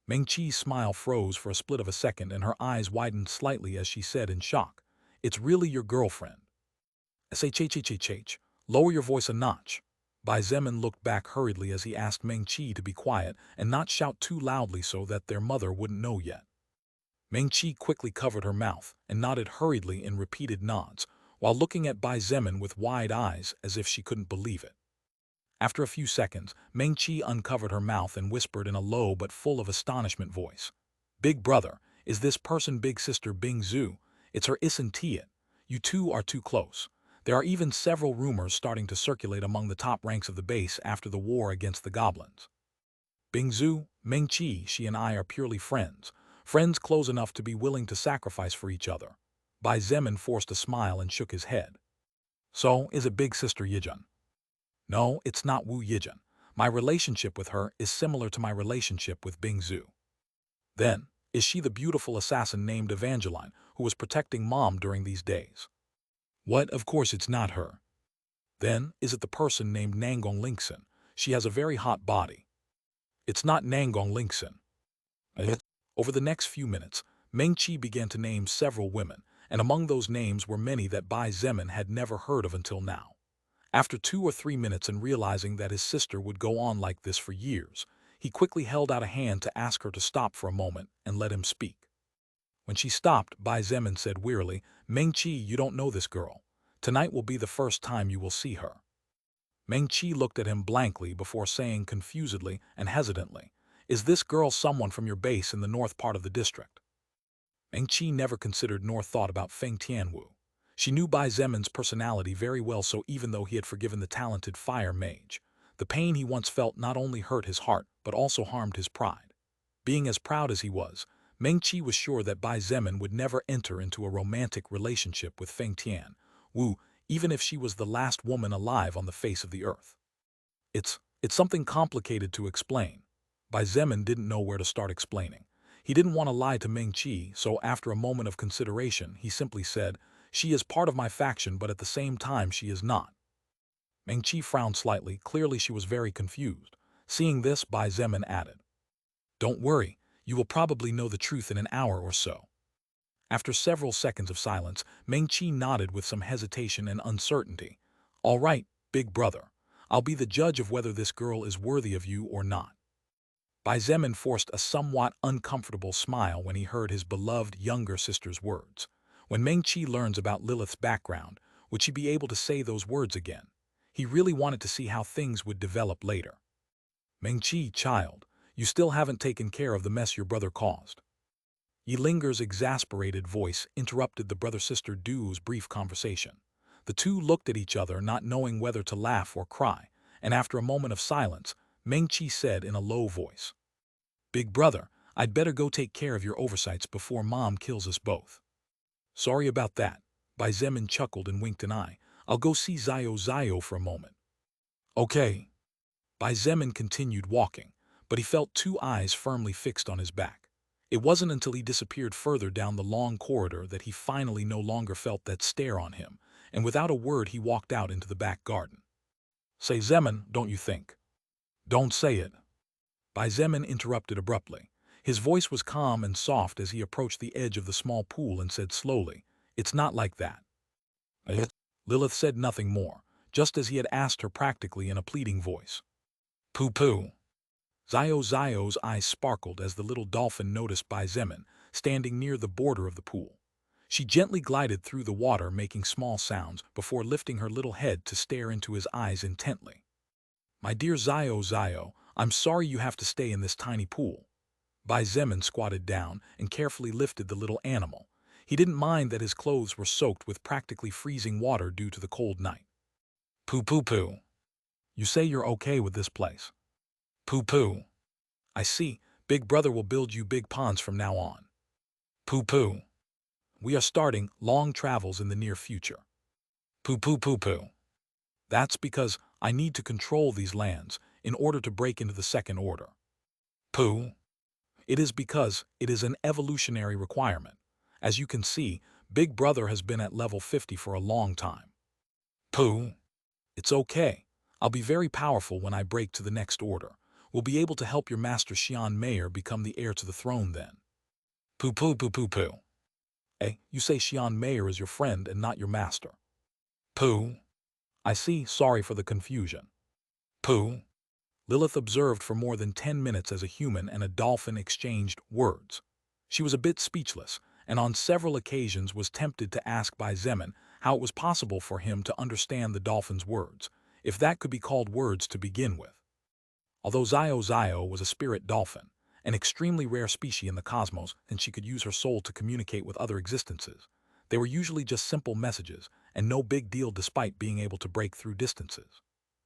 Speaker 1: Meng Qi's smile froze for a split of a second and her eyes widened slightly as she said in shock, "It's really your girlfriend." "Sh-ch-ch-ch-ch, lower your voice a notch." Bai Zemin looked back hurriedly as he asked Meng Qi to be quiet and not shout too loudly so that their mother wouldn't know yet. Meng Qi quickly covered her mouth and nodded hurriedly in repeated nods, while looking at Bai Zemin with wide eyes as if she couldn't believe it. After a few seconds, Meng Qi uncovered her mouth and whispered in a low but full of astonishment voice, "Big brother, is this person big sister Bing Zhu? It's her, isn't it? You two are too close. There are even several rumors starting to circulate among the top ranks of the base after the war against the goblins. Bing Zhu, Meng Qi, she and I are purely friends. Friends close enough to be willing to sacrifice for each other." Bai Zemin forced a smile and shook his head. "So, is it big sister Yijun?" "No, it's not Wu Yijun. My relationship with her is similar to my relationship with Bing Zhu." "Then, is she the beautiful assassin named Evangeline who was protecting Mom during these days?" "What? Of course it's not her." "Then, is it the person named Nangong Lingxin? She has a very hot body." "It's not Nangong Lingxin." Over the next few minutes, Meng Qi began to name several women, and among those names were many that Bai Zemin had never heard of until now. After 2 or 3 minutes and realizing that his sister would go on like this for years, he quickly held out a hand to ask her to stop for a moment and let him speak. When she stopped, Bai Zemin said wearily, "Meng Qi, you don't know this girl. Tonight will be the first time you will see her." Meng Qi looked at him blankly before saying confusedly and hesitantly, "Is this girl someone from your base in the north part of the district?" Meng Qi never considered nor thought about Feng Tianwu. She knew Bai Zemin's personality very well, so even though he had forgiven the talented fire mage, the pain he once felt not only hurt his heart but also harmed his pride. Being as proud as he was, Meng Qi was sure that Bai Zemin would never enter into a romantic relationship with Feng Tian Wu, even if she was the last woman alive on the face of the earth. It's something complicated to explain. Bai Zemin didn't know where to start explaining. He didn't want to lie to Meng Qi, so after a moment of consideration, he simply said, "She is part of my faction, but at the same time she is not." Meng Qi frowned slightly. Clearly she was very confused. Seeing this, Bai Zemin added, "Don't worry, you will probably know the truth in an hour or so." After several seconds of silence, Meng Qi nodded with some hesitation and uncertainty. "All right, big brother. I'll be the judge of whether this girl is worthy of you or not." Bai Zemin forced a somewhat uncomfortable smile when he heard his beloved younger sister's words. When Meng Qi learns about Lilith's background, would she be able to say those words again? He really wanted to see how things would develop later. "Meng Qi, child, you still haven't taken care of the mess your brother caused." Yi Linger's exasperated voice interrupted the brother-sister duo's brief conversation. The two looked at each other, not knowing whether to laugh or cry, and after a moment of silence, Meng Qi said in a low voice, "Big brother, I'd better go take care of your oversights before Mom kills us both." "Sorry about that." Bai Zemin chuckled and winked an eye. "I'll go see Zio for a moment." "Okay." Bai Zemin continued walking, but he felt two eyes firmly fixed on his back. It wasn't until he disappeared further down the long corridor that he finally no longer felt that stare on him, and without a word he walked out into the back garden. "Say Zemin, don't you think?" "Don't say it." Bai Zemin interrupted abruptly. His voice was calm and soft as he approached the edge of the small pool and said slowly, "It's not like that." Lilith said nothing more, just as he had asked her, practically in a pleading voice. "Pooh-pooh." Zio's eyes sparkled as the little dolphin noticed Bai Zemin, standing near the border of the pool. She gently glided through the water, making small sounds, before lifting her little head to stare into his eyes intently. "My dear Zio, I'm sorry you have to stay in this tiny pool." Bai Zemin squatted down and carefully lifted the little animal. He didn't mind that his clothes were soaked with practically freezing water due to the cold night. "Pooh-pooh-pooh. You say you're okay with this place?" "Pooh-pooh. I see. Big brother will build you big ponds from now on." "Pooh-pooh. We are starting long travels in the near future." "Pooh-pooh-pooh-pooh. That's because I need to control these lands in order to break into the Second Order." "Pooh. It is because it is an evolutionary requirement. As you can see, Big Brother has been at level 50 for a long time." "Pooh. It's okay. I'll be very powerful when I break to the next order. We'll be able to help your master Xian Mayer become the heir to the throne then." "Pooh-pooh-pooh-pooh-pooh. You say Xian Mayer is your friend and not your master." "Pooh. I see. Sorry for the confusion." "Pooh." Lilith observed for more than 10 minutes as a human and a dolphin exchanged words. She was a bit speechless, and on several occasions was tempted to ask Bai Zemin how it was possible for him to understand the dolphin's words, if that could be called words to begin with. Although Zio was a spirit dolphin, an extremely rare species in the cosmos, and she could use her soul to communicate with other existences, they were usually just simple messages and no big deal despite being able to break through distances.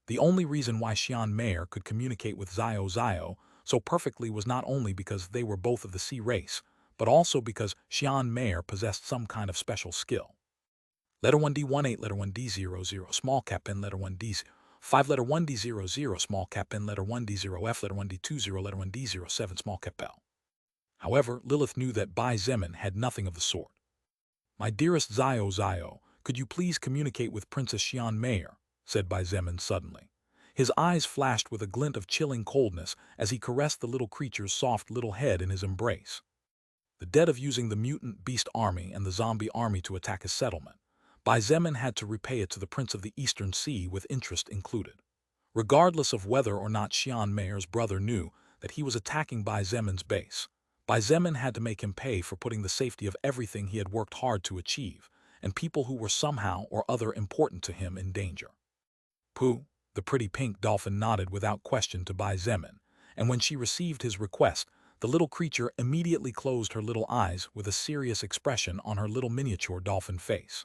Speaker 1: The only reason why Xian Mayer could communicate with Zio so perfectly was not only because they were both of the sea race, but also because Xian Mayer possessed some kind of special skill. Letter 1D18, letter 1D00, small cap N, letter 1D0, 5, letter 1D00, small cap N, letter 1D0F, letter 1D20, letter 1D07, small cap L. However, Lilith knew that Bai Zemin had nothing of the sort. "My dearest Zio, could you please communicate with Princess Xian Mayer?" said Bai Zemin suddenly. His eyes flashed with a glint of chilling coldness as he caressed the little creature's soft little head in his embrace. The debt of using the mutant beast army and the zombie army to attack his settlement, Bai Zemin had to repay it to the Prince of the Eastern Sea with interest included. Regardless of whether or not Xian Mayer's brother knew that he was attacking Bai Zemin's base, Bai Zemin had to make him pay for putting the safety of everything he had worked hard to achieve, and people who were somehow or other important to him in danger. "Pooh." The pretty pink dolphin nodded without question to Bai Zemin, and when she received his request, the little creature immediately closed her little eyes with a serious expression on her little miniature dolphin face.